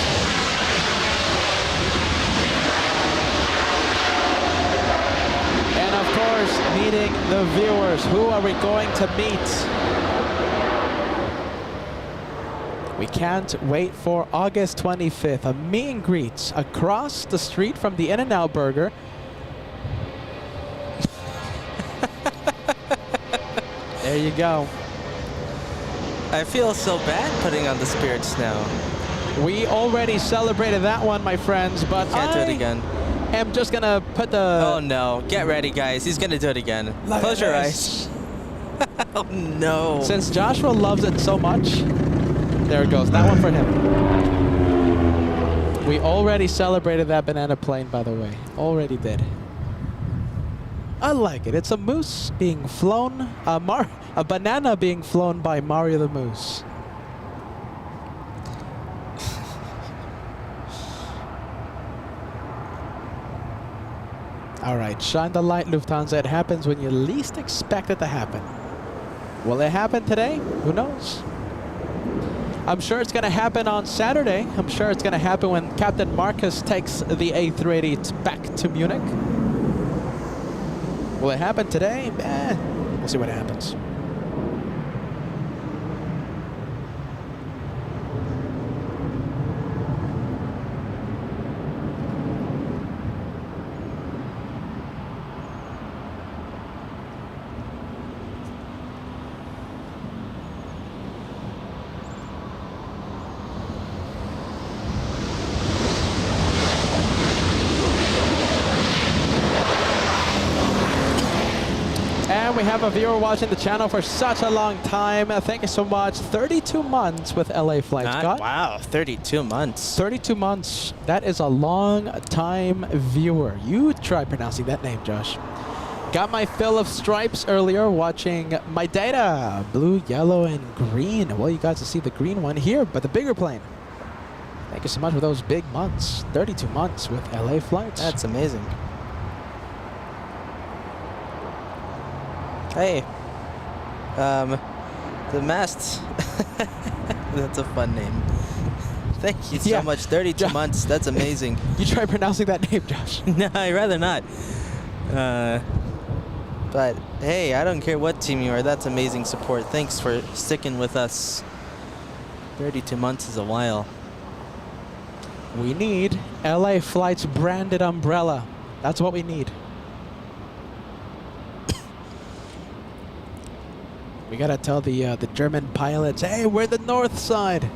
And of course, meeting the viewers. Who are we going to meet? We can't wait for August 25th. A meet and greet across the street from the In-N-Out Burger. There you go. I feel so bad putting on the spirits now. We already celebrated that one, my friends, but Can't do it again. I'm just gonna put the... Oh no, get ready guys, he's gonna do it again. Close your eyes. Oh no. Since Joshua loves it so much, there it goes. That one for him. We already celebrated that banana plane, by the way. Already did. I like it. It's a moose being flown, a banana being flown by Mario the Moose. All right, shine the light, Lufthansa. It happens when you least expect it to happen. Will it happen today? Who knows? I'm sure it's going to happen on Saturday. I'm sure it's going to happen when Captain Marcus takes the A380 back to Munich. Will it happen today? We'll see what happens. And we have a viewer watching the channel for such a long time. Thank you so much. 32 months with LA Flight, Scott. Wow, 32 months. 32 months. That is a long time viewer. You try pronouncing that name, Josh. Got my fill of stripes earlier watching my data. Blue, yellow, and green. Well, you got to see the green one here, but the bigger plane. Thank you so much for those big months. 32 months with LA Flights. That's amazing. Hey, the masts. That's a fun name. Thank you so much. 32 months. That's amazing. You try pronouncing that name, Josh. No, I'd rather not. But hey, I don't care what team you are. That's amazing support. Thanks for sticking with us. 32 months is a while. We need LA Flights branded umbrella. That's what we need. We gotta tell the German pilots, hey, we're the north side.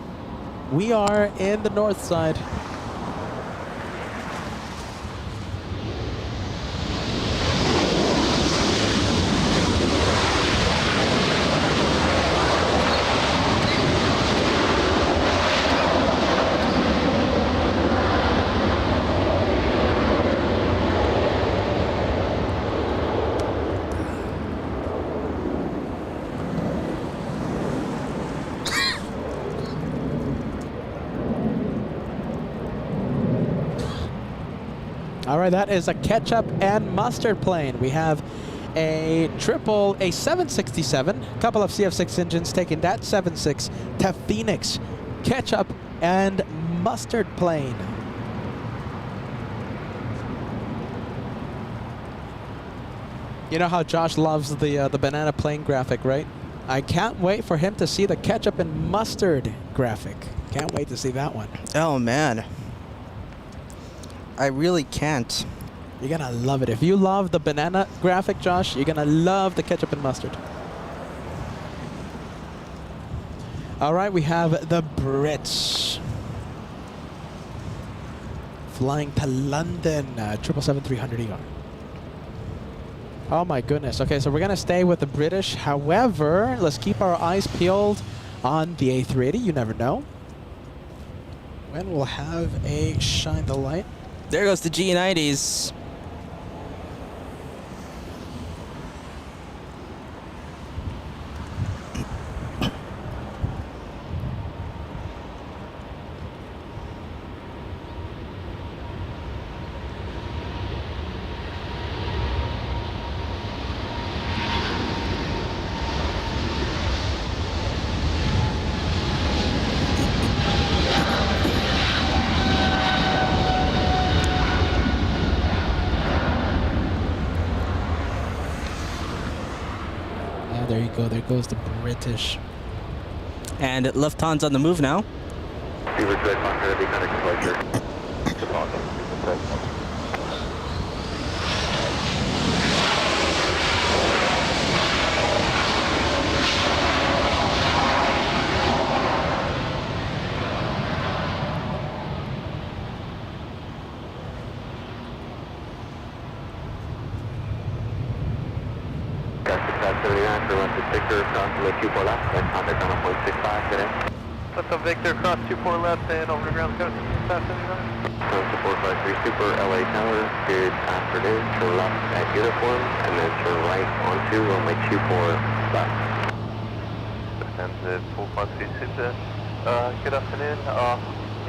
We are in the north side. All right, that is a ketchup and mustard plane. We have a 767, a couple of CF6 engines taking that 7.6 to Phoenix. Ketchup and mustard plane. You know how Josh loves the banana plane graphic, right? I can't wait for him to see the ketchup and mustard graphic. Can't wait to see that one. Oh man. I really can't. You're gonna love it. If you love the banana graphic, Josh, you're gonna love the ketchup and mustard. All right, we have the Brits flying to London, 777-300ER. Oh my goodness. Okay, so we're gonna stay with the British. However, let's keep our eyes peeled on the A380. You never know when we'll have a shine the light. There goes the G90s. There you go. There goes the British And Lufthansa on the move now. Beaver Red Monitor, be kind of closer. It's awesome. Victor across the 24 left and contact on 1.65 today. What's up, Victor? Cross 24 left and over the ground coast. Fast 79. So 453 Super LA Tower, good afternoon, turn left at uniform, and then turn right onto runway 24 left. And 453 Super, good afternoon,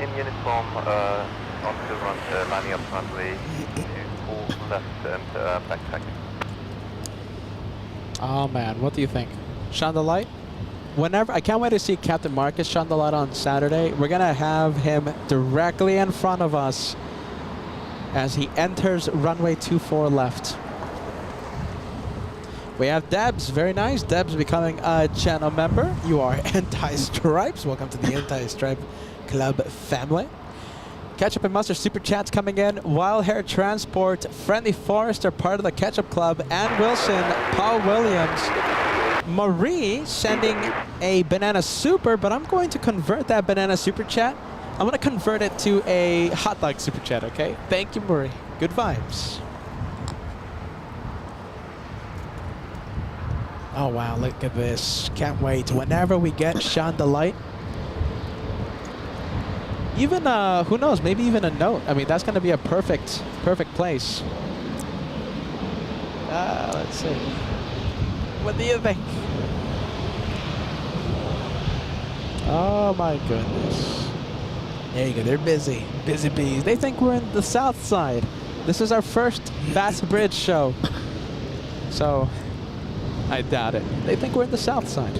in uniform, onto lining up runway 24 left and backtracking. Oh man, what do you think? Shine the light? Whenever, I can't wait to see Captain Marcus shine the light on Saturday. We're gonna have him directly in front of us as he enters runway 24 left. We have Debs, very nice. Debs becoming a channel member. You are Anti-Stripes. Welcome to the Anti-Stripe Club family. Ketchup and Mustard Super Chats coming in. Wild Hair Transport, Friendly Forester, part of the Ketchup Club. Ann Wilson, Paul Williams. Marie sending a Banana Super, but I'm going to convert that Banana Super Chat. I'm going to convert it to a Hot Dog Super Chat, okay? Thank you, Marie. Good vibes. Oh, wow, look at this. Can't wait. Whenever we get Shine the Light, even, who knows, maybe even a note. I mean, that's going to be a perfect place. Let's see. What do you think? Oh, my goodness. There you go. They're busy. Busy bees. They think we're in the south side. This is our first Bass Bridge show. So, I doubt it. They think we're in the south side.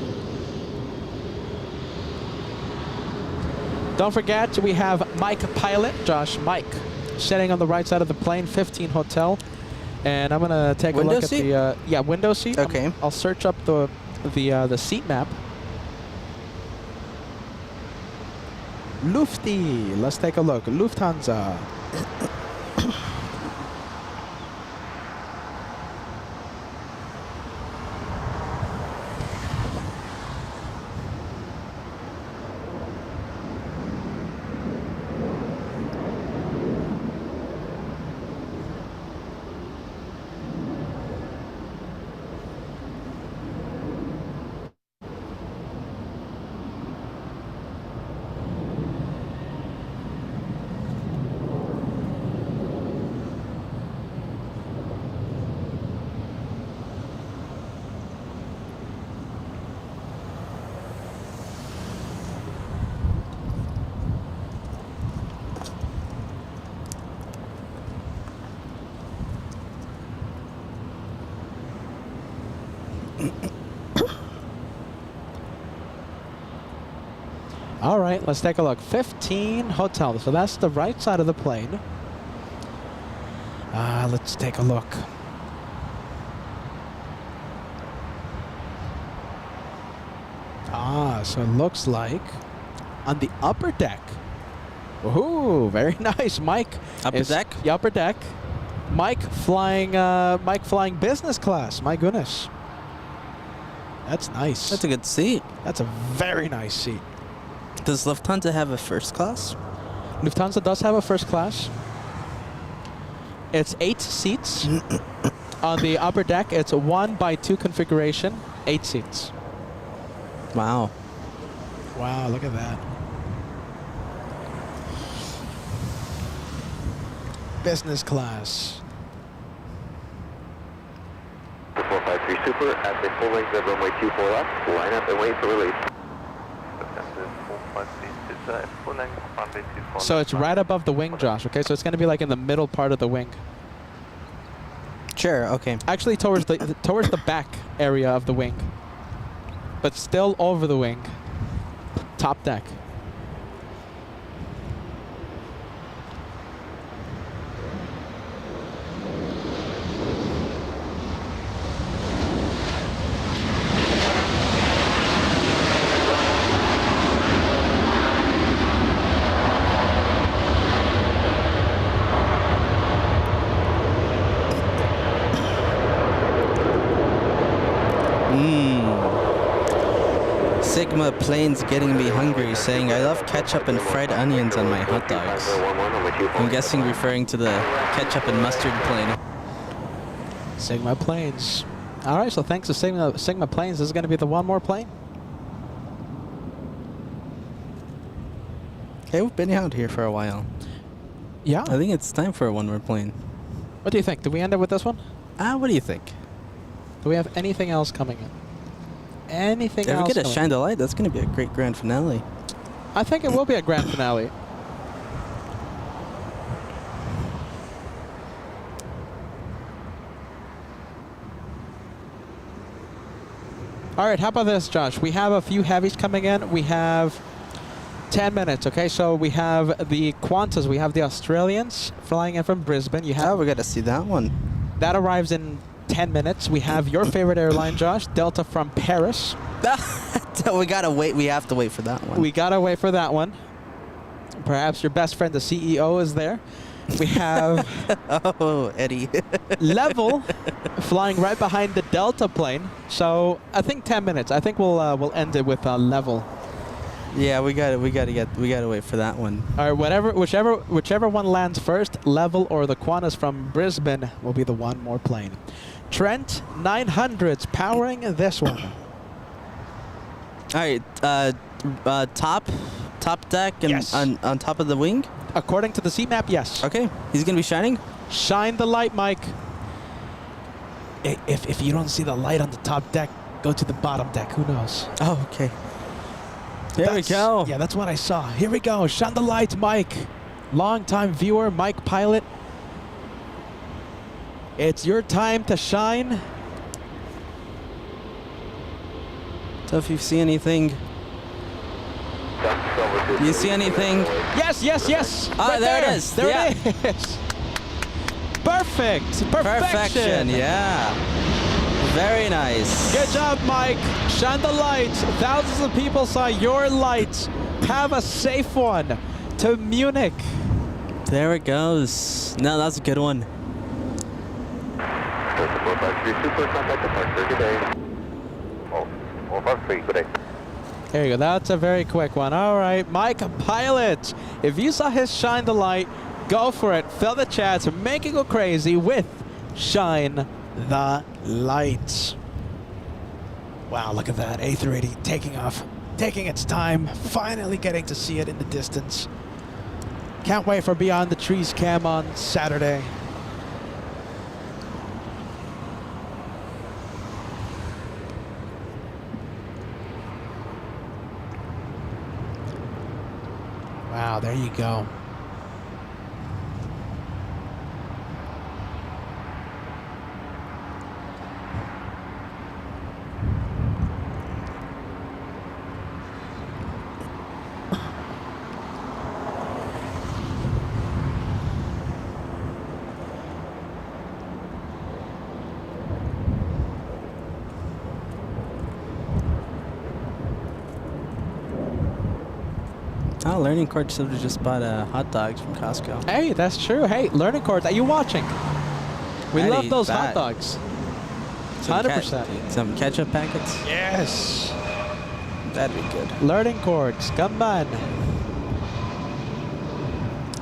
Don't forget, we have Mike Pilot, Josh Mike, sitting on the right side of the plane, 15 Hotel. And I'm gonna take Window a look seat? at the window seat. Okay. I'll search up the seat map. Lufty, let's take a look. Lufthansa. All right, let's take a look. 15 Hotel. So that's the right side of the plane. Let's take a look. So it looks like on the upper deck. Ooh, very nice, Mike. Upper deck? The upper deck. Mike flying business class. My goodness. That's nice. That's a good seat. That's a very nice seat. Does Lufthansa have a first class? Lufthansa does have a first class. It's 8 seats. On the upper deck, it's a 1x2 configuration, 8 seats. Wow. Wow, look at that. Business class. 453 Super at the full length of runway 24 left. Line up and wait for release. So it's right above the wing, Josh, okay? So it's going to be like in the middle part of the wing. Sure, okay. Actually towards the back area of the wing. But still over the wing. Top deck. Sigma Plane's getting me hungry, saying I love ketchup and fried onions on my hot dogs. I'm guessing referring to the ketchup and mustard plane. Sigma Planes. All right, so thanks to Sigma Planes, this is going to be the one more plane. Okay, we've been out here for a while. Yeah. I think it's time for one more plane. What do you think? Do we end up with this one? What do you think? Do we have anything else coming in? Anything else? If we get a coming shine the light, that's going to be a great grand finale. I think it will be a grand finale. All right, how about this, Josh? We have a few heavies coming in. We have 10 minutes, okay? So we have the Qantas, we have the Australians flying in from Brisbane. You have we got to see that one. that arrives in 10 minutes. We have your favorite airline, Josh, Delta from Paris. We got to wait. We have to wait for that one. We gotta wait for that one. Perhaps your best friend, the CEO, is there. We have oh, Eddie. Level flying right behind the Delta plane. So I think 10 minutes. I think we'll end it with Level. Yeah, we gotta wait for that one. All right, whichever one lands first, Level or the Qantas from Brisbane will be the one more plane. Trent 900s powering this one. All right, top deck and Yes. on top of the wing. According to the seat map, yes. Okay, he's gonna be shining. Shine the light, Mike. If you don't see the light on the top deck, go to the bottom deck. Who knows? Oh, okay. There we go. Yeah, that's what I saw. Here we go. Shine the light, Mike. Long-time viewer, Mike Pilot. It's your time to shine. So if you see anything, do you see anything? Yes, yes, yes. Ah, Right there it is. There Yeah. it is. Perfect. Perfection. Yeah. Very nice. Good job, Mike. Shine the light. Thousands of people saw your light. Have a safe one to Munich. There it goes. No, that's a good one. There you go. That's a very quick one. All right, Mike Pilot. If you saw his shine the light, go for it. Fill the chats. Make it go crazy with Shine the Light. Wow, look at that. A380 taking off, taking its time, finally getting to see it in the distance. Can't wait for Beyond the Trees cam on Saturday. Wow, there you go. Oh, Learning Court just bought hot dogs from Costco. Hey, that's true. Hey, Learning Court, are you watching? We I'd love eat those that. hot dogs. Some 100%. Some ketchup packets. Yes. That'd be good. Learning Courts, come on.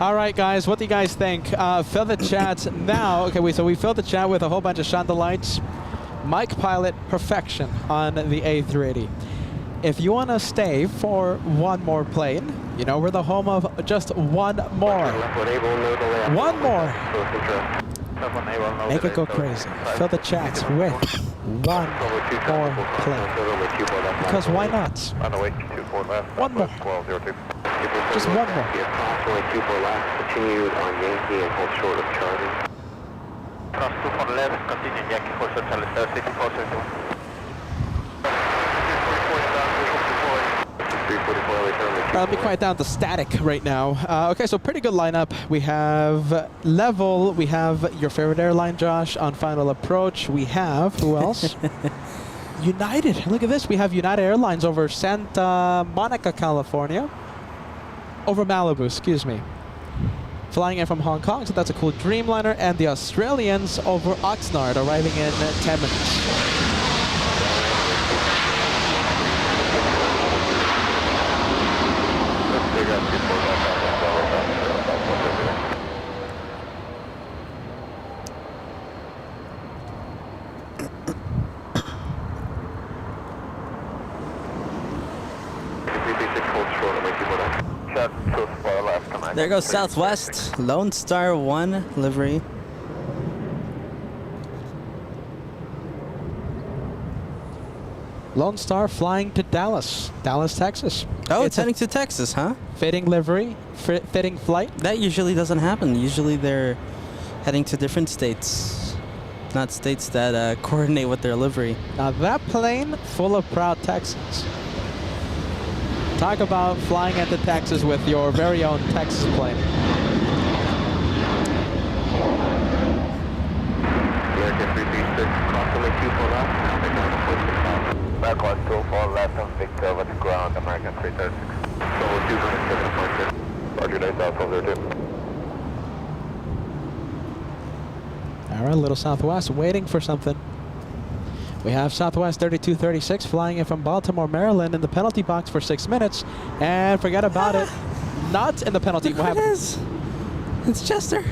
All right, guys, what do you guys think? Fill the chat now. Okay, so we filled the chat with a whole bunch of shine the lights. Mike Pilot, perfection on the A380. If you want to stay for one more plane, you know, we're the home of just one more. One more. Make it go crazy. Fill the chat with one more plane. Because why not? One more. Just one more. Continued on Yankee and hold short of Charlie. Cross 2 left, continue Yankee Horse Hotel, 6471. Let me quiet down the static right now. Okay, so pretty good lineup. We have Level. We have your favorite airline, Josh, on Final Approach. We have, who else? United. Look at this. We have United Airlines over Santa Monica, California. Over Malibu, excuse me. Flying in from Hong Kong, so that's a cool Dreamliner. And the Australians over Oxnard, arriving in 10 minutes. There goes Southwest, Lone Star 1 livery. Lone Star flying to Dallas, Texas. Oh, it's heading to Texas, huh? Fitting livery, fitting flight. That usually doesn't happen. Usually they're heading to different states, not states that coordinate with their livery. Now that plane full of proud Texans. Talk about flying into Texas with your very own Texas plane. American 336, approximately 24 left, now take on the 46 Backlog 24 left on Victor over the ground, American 336. So 207.6. Roger, day south 02. All right, little Southwest waiting for something. We have Southwest 3236 flying in from Baltimore, Maryland in the penalty box for 6 minutes. And forget about it. Not in the penalty. Look what it is. It's Chester.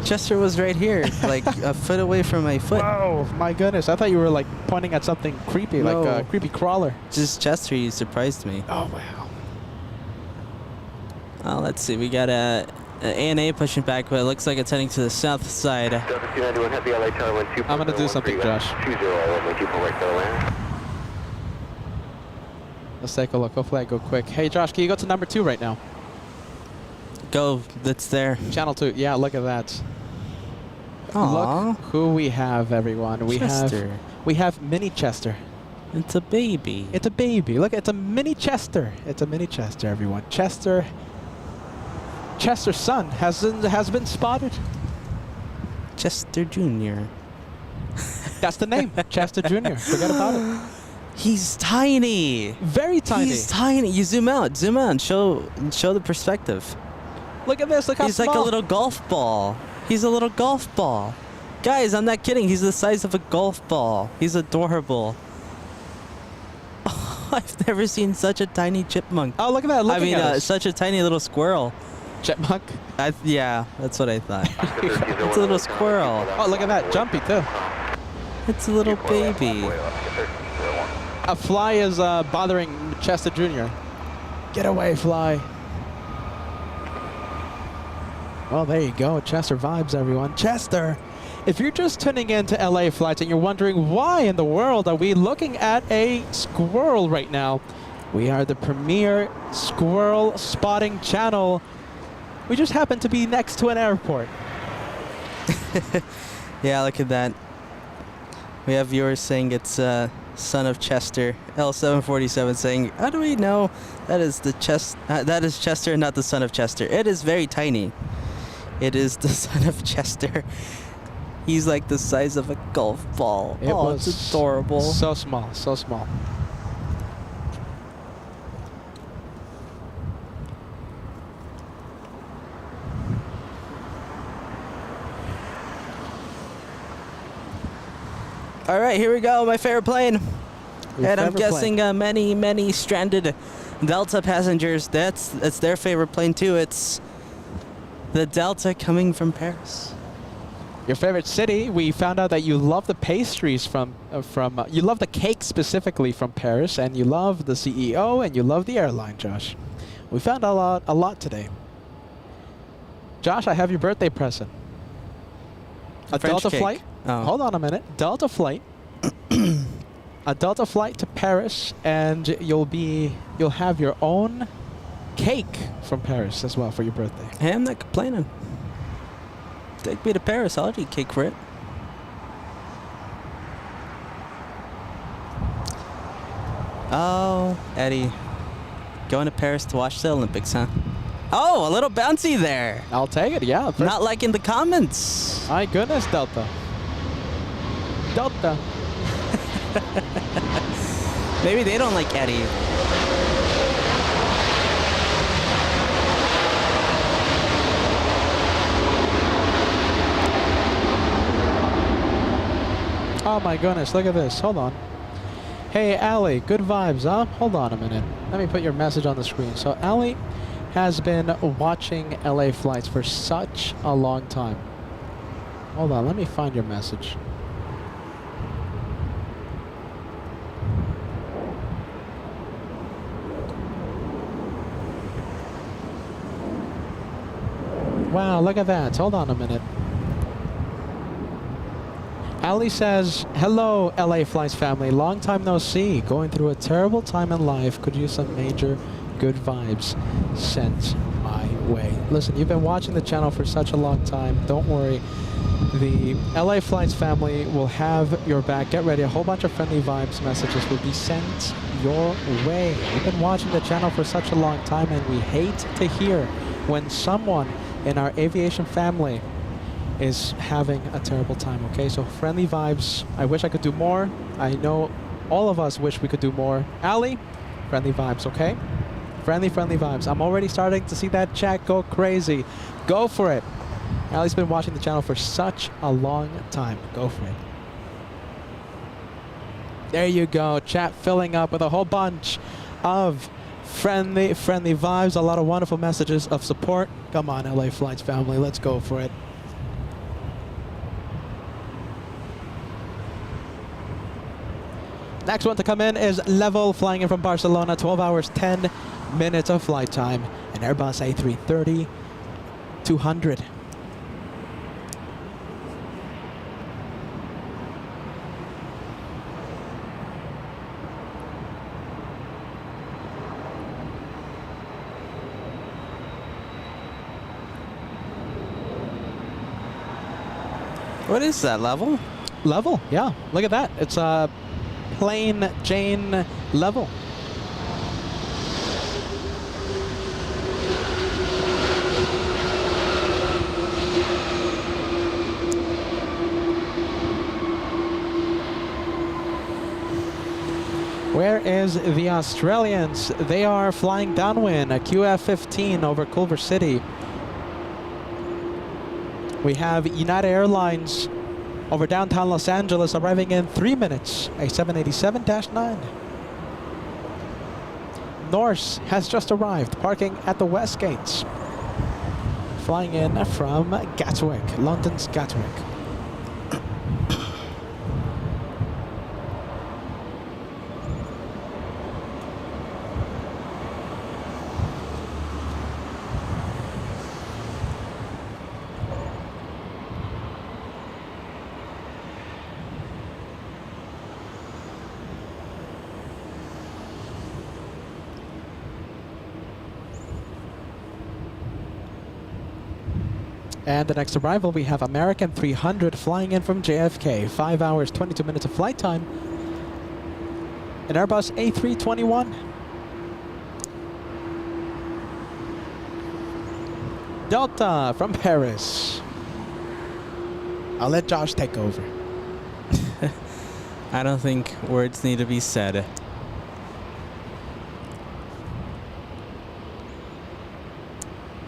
Chester was right here, like a foot away from my foot. Oh, my goodness. I thought you were like pointing at something creepy, No. like a creepy crawler. Just Chester, you surprised me. Oh, wow. Oh, let's see. We got a ANA pushing back, but it looks like it's heading to the south side. I'm going to do something, Josh. Let's take a look. Hopefully I go quick. Hey, Josh, can you go to number 2 right now? Go, that's there. Channel 2. Yeah, look at that. Aww. Look who we have, everyone. Chester. We have Mini Chester. It's a baby. It's a baby. Look, it's a mini Chester. It's a mini Chester, everyone. Chester's son has been spotted. Chester Jr. That's the name, Chester Jr. Forget about it. He's tiny. Very tiny. He's tiny. You zoom out. Zoom out. Show the perspective. Look at this. Look how He's small. like a little golf ball. He's a little golf ball. Guys, I'm not kidding. He's the size of a golf ball. He's adorable. I've never seen such a tiny chipmunk. Oh, look at that. Looking at us. Such a tiny little squirrel. Chipmunk. Yeah, that's what I thought. It's a little squirrel. Oh, look at that. Jumpy, too. It's a little baby. A fly is bothering Chester Jr. Get away, fly. Well, there you go. Chester vibes, everyone. Chester. If you're just tuning in to LA flights and you're wondering why in the world are we looking at a squirrel right now, we are the premier squirrel spotting channel. We just happen to be next to an airport. Yeah, look at that. We have viewers saying it's son of Chester. L747 saying, how do we know that is that is Chester, not the son of Chester? It is very tiny. It is the son of Chester. He's like the size of a golf ball. It's adorable. So small, so small. All right, here we go. My favorite plane. Your And I'm favorite guessing many stranded Delta passengers. It's their favorite plane too. It's the Delta coming from Paris. Your favorite city. We found out that you love the pastries you love the cake specifically from Paris, and you love the CEO, and you love the airline, Josh. We found out a lot today. Josh, I have your birthday present. A French Delta cake. flight. Oh. Hold on a minute. Delta flight. A Delta flight to Paris, and you'll have your own cake from Paris as well for your birthday. Hey, I'm not complaining. Take me to Paris. I'll eat cake for it. Oh, Eddie. Going to Paris to watch the Olympics, huh? Oh, a little bouncy there. I'll take it, yeah. Not like in the comments. My goodness, Delta. Delta. Maybe they don't like Eddie. Oh my goodness, look at this. Hold on. Hey, Allie, good vibes, huh? Hold on a minute. Let me put your message on the screen. So, Allie has been watching LA flights for such a long time. Hold on, let me find your message. Wow, look at that. Hold on a minute. Ali says, hello, LA Flights family. Long time no see. Going through a terrible time in life. Could use some major good vibes sent my way. Listen, you've been watching the channel for such a long time. Don't worry. The LA Flights family will have your back. Get ready. A whole bunch of friendly vibes messages will be sent your way. You've been watching the channel for such a long time, and we hate to hear when someone in our aviation family is having a terrible time, okay? So friendly vibes. I wish I could do more. I know all of us wish we could do more. Ali, friendly vibes, okay? Friendly vibes. I'm already starting to see that chat go crazy. Go for it. Ali's been watching the channel for such a long time. Go for it. There you go. Chat filling up with a whole bunch of friendly vibes. A lot of wonderful messages of support. Come on, LA Flights family. Let's go for it. Next one to come in is Level, flying in from Barcelona. 12 hours, 10 minutes of flight time. An Airbus A330 200. What is that, Level? Level, yeah. Look at that. It's a plain Jane Level. Where is the Australians? They are flying downwind, a QF-15 over Culver City. We have United Airlines over downtown Los Angeles, arriving in 3 minutes, a 787-9. Norse has just arrived, parking at the West Gates, flying in from Gatwick, London's Gatwick. And the next arrival, we have American 300 flying in from JFK. 5 hours, 22 minutes of flight time. An Airbus A321. Delta from Paris. I'll let Josh take over. I don't think words need to be said.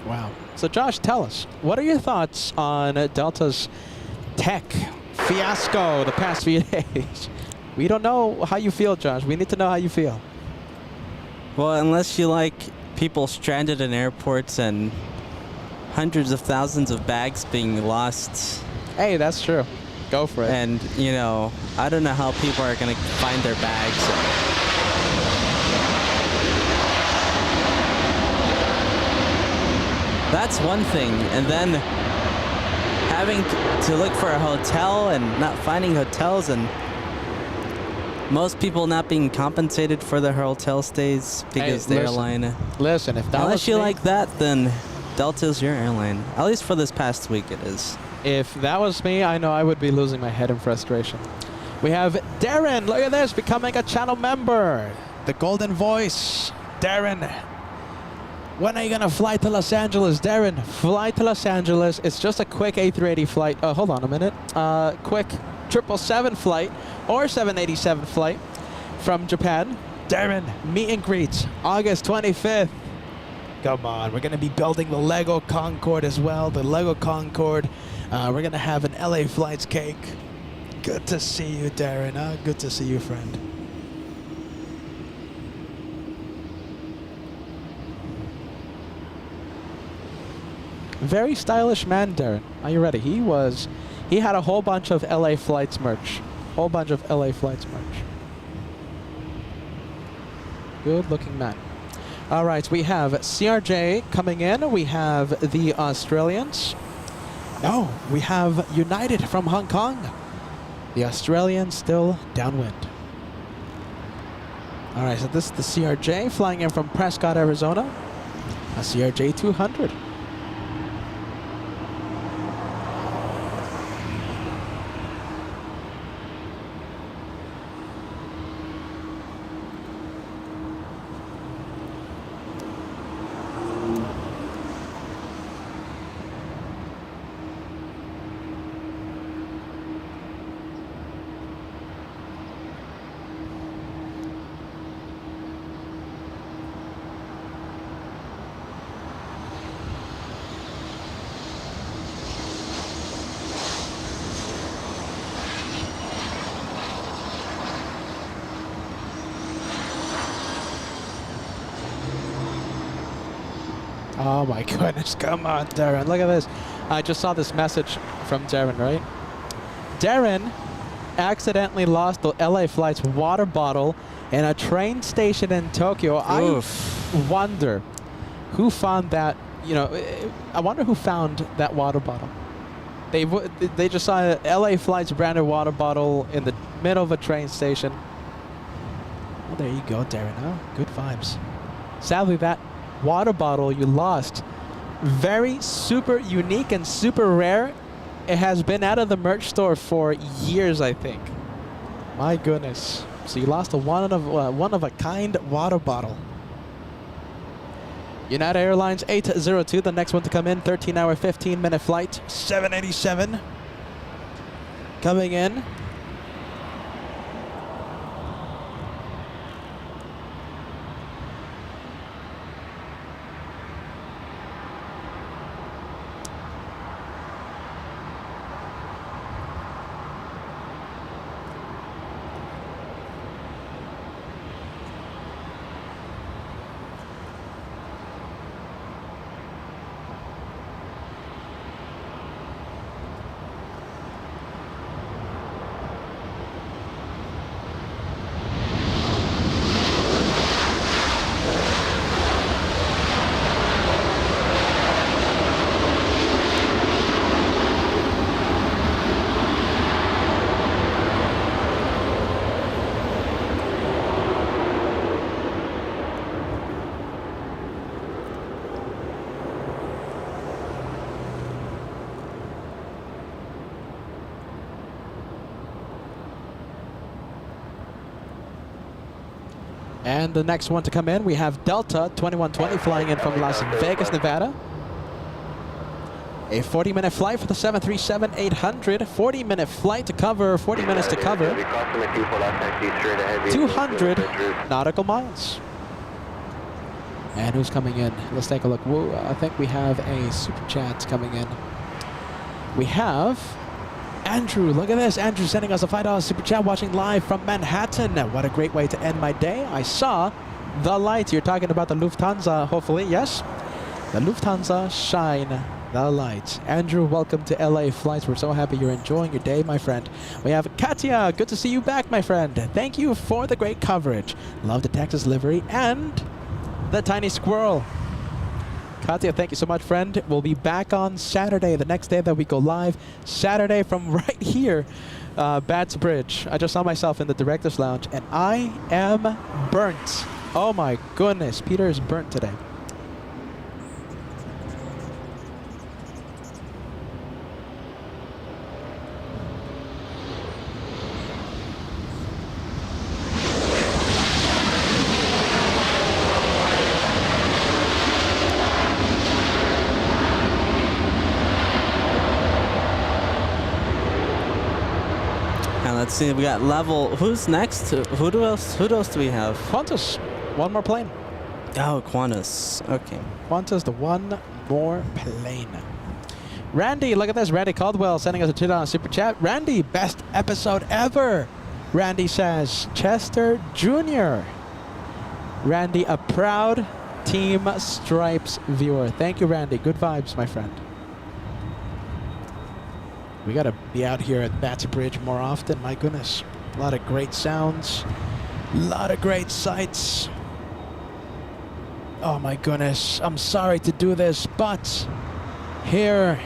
Wow. So Josh, tell us, what are your thoughts on Delta's tech fiasco the past few days? We don't know how you feel, Josh. We need to know how you feel. Well, unless you like people stranded in airports and hundreds of thousands of bags being lost. Hey, that's true. Go for it. And, you know, I don't know how people are going to find their bags. That's one thing, and then having to look for a hotel and not finding hotels, and most people not being compensated for their hotel stays because the airline. Listen, if that unless was you me, like that, then Delta's your airline. At least for this past week, it is. If that was me, I know I would be losing my head in frustration. We have Darren. Look at this, becoming a channel member. The golden voice, Darren. When are you gonna fly to Los Angeles, Darren? Fly to Los Angeles. It's just a quick A380 flight. Hold on a minute. Quick 777 flight or 787 flight from Japan. Darren, meet and greets, August 25th. Come on, we're gonna be building the Lego Concorde as well. The Lego Concorde. We're gonna have an LA Flights cake. Good to see you, Darren. Good to see you, friend. Very stylish man, Darren. Are you ready? He had a whole bunch of LA Flights merch. Whole bunch of LA Flights merch. Good looking man. All right, we have CRJ coming in. We have the Australians. No, we have United from Hong Kong. The Australians still downwind. All right, so this is the CRJ flying in from Prescott, Arizona. A CRJ 200. Oh my goodness, come on, Darren. Look at this. I just saw this message from Darren, right? Darren accidentally lost the LA Flight's water bottle in a train station in Tokyo. Oof. I wonder who found that, you know, I wonder who found that water bottle. They just saw an LA Flight's branded water bottle in the middle of a train station. Well, there you go, Darren. Huh? Good vibes. Sadly, that water bottle you lost, very super unique and super rare. It has been out of the merch store for years, I think. My goodness. So you lost a one of a kind water bottle. United Airlines 802, the next one to come in, 13-hour, 15-minute flight, 787 coming in. And the next one to come in, we have Delta 2120 flying in from Las Vegas, Nevada. A 40-minute flight for the 737-800. 40-minute flight to cover, 40 minutes to cover. 200 nautical miles. And who's coming in? Let's take a look. Whoa, I think we have a super chat coming in. We have Andrew. Look at this. Andrew sending us a $5 super chat, watching live from Manhattan. What a great way to end my day. I saw the lights. You're talking about the Lufthansa, hopefully. Yes. The Lufthansa shine the lights. Andrew, welcome to LA Flights. We're so happy you're enjoying your day, my friend. We have Katya. Good to see you back, my friend. Thank you for the great coverage. Love the Texas livery and the tiny squirrel. Katya, thank you so much, friend. We'll be back on Saturday, the next day that we go live. Saturday from right here, Bats Bridge. I just saw myself in the director's lounge, and I am burnt. Oh my goodness, Peter is burnt today. Let's see, we got level. Who's next? Who else do we have? Qantas, one more plane. Oh, Qantas. Okay. Qantas, the one more plane. Randy, look at this. Randy Caldwell sending us a $2 super chat. Randy, best episode ever. Randy says, Chester Jr. Randy, a proud Team Stripes viewer. Thank you, Randy. Good vibes, my friend. We got to be out here at Bats Bridge more often. My goodness. A lot of great sounds. A lot of great sights. Oh my goodness. I'm sorry to do this, but here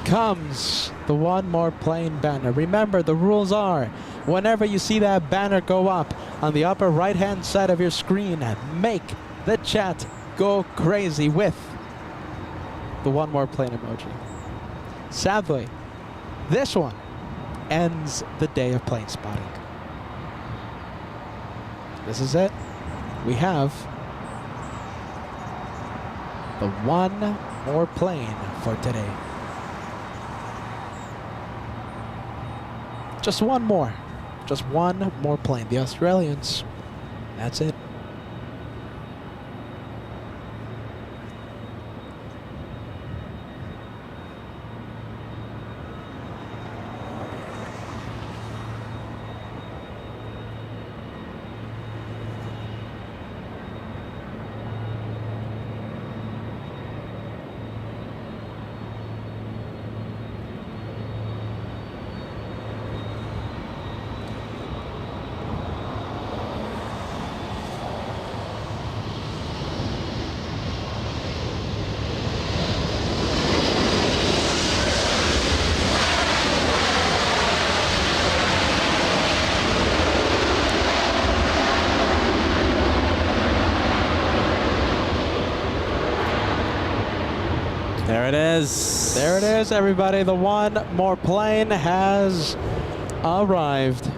comes the one more plane banner. Remember, the rules are whenever you see that banner go up on the upper right hand side of your screen, make the chat go crazy with the one more plane emoji. Sadly, this one ends the day of plane spotting. This is it. We have the one more plane for today. Just one more. Just one more plane. The Australians. That's it. There it is. There it is, everybody. The one more plane has arrived.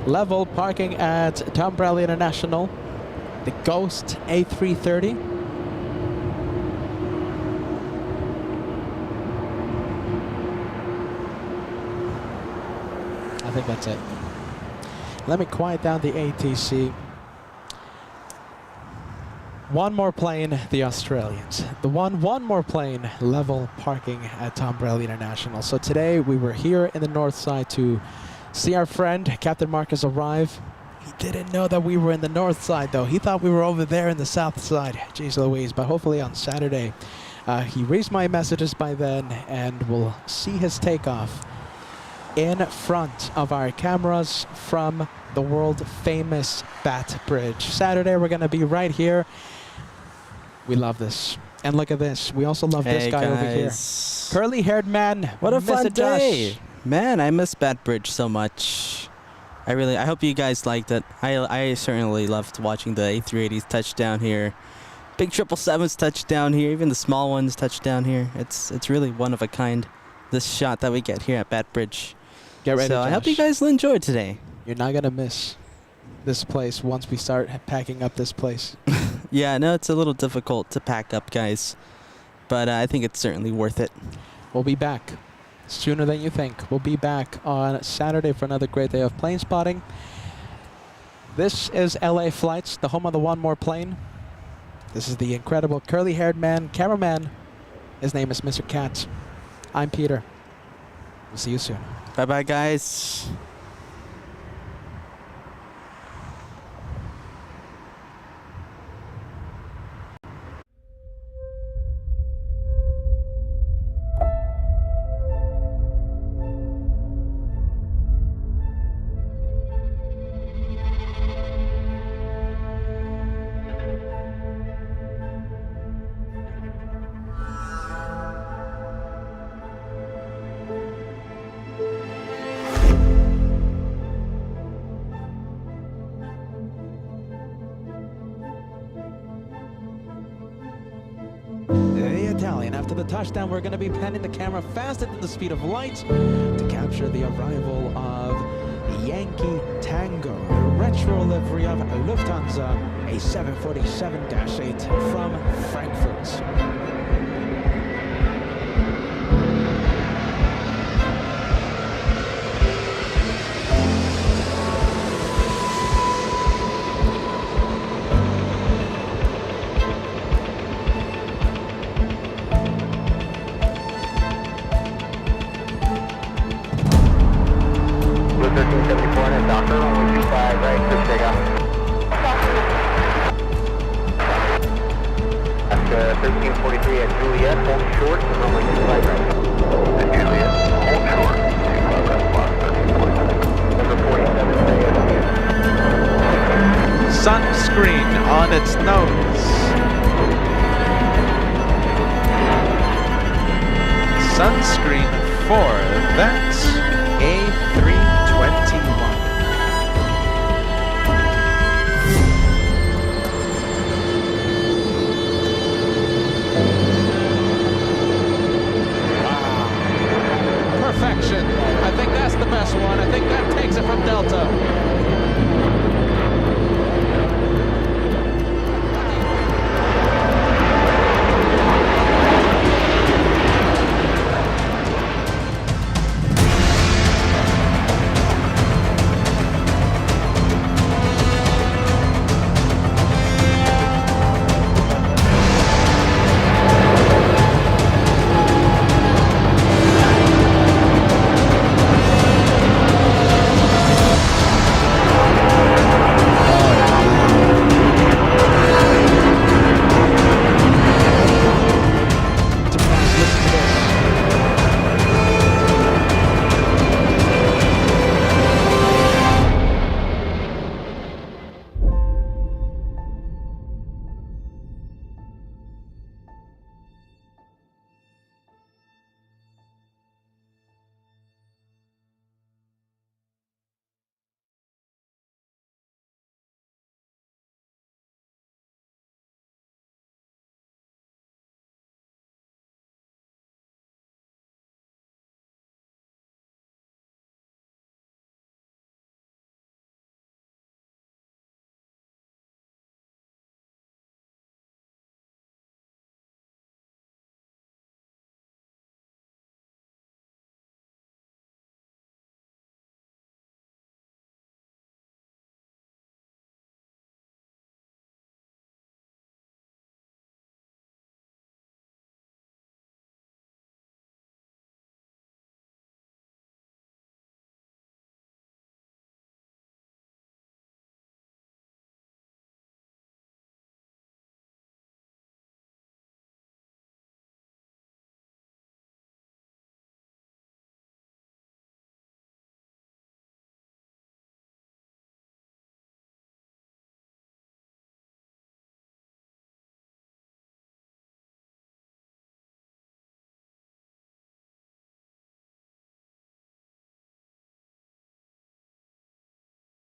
Level parking at Tom Bradley International. The Ghost A330. I think that's it. Let me quiet down the ATC. One more plane, the Australians. The one more plane, level parking at Tom Bradley International. So today we were here in the north side to see our friend, Captain Marcus, arrive. He didn't know that we were in the north side, though. He thought we were over there in the south side. Jeez Louise. But hopefully on Saturday, he reads my messages by then, and we'll see his takeoff in front of our cameras from the world-famous Bat Bridge. Saturday, we're going to be right here. We love this. And look at this. We also love this guy over here. Curly-haired man. What a fun message us. day. Man, I miss Bat Bridge so much. I hope you guys liked it. I certainly loved watching the A380s touch down here. Big 777s touch down here. Even the small ones touch down here. It's really one of a kind, this shot that we get here at Bat Bridge. Get ready, So Josh. I hope you guys will enjoy today. You're not going to miss this place once we start packing up this place. Yeah, I know it's a little difficult to pack up, guys. But I think it's certainly worth it. We'll be back sooner than you think. We'll be back on Saturday for another great day of plane spotting. This is LA Flights, the home of the one more plane. This is the incredible curly-haired man, cameraman. His name is Mr. Katz. I'm Peter. We'll see you soon. Bye-bye, guys. Italian. After the touchdown, we're going to be panning the camera faster than the speed of light to capture the arrival of Yankee Tango, the retro livery of Lufthansa, a 747-8 from Frankfurt. After 1343 at Juliet, hold short, and runway 25 right. At Juliet, hold short, 25 left, lost 13.9. Number 47, stay at Sunscreen on its nose. Sunscreen for that A321. Perfection. I think that's the best one. I think that takes it from Delta.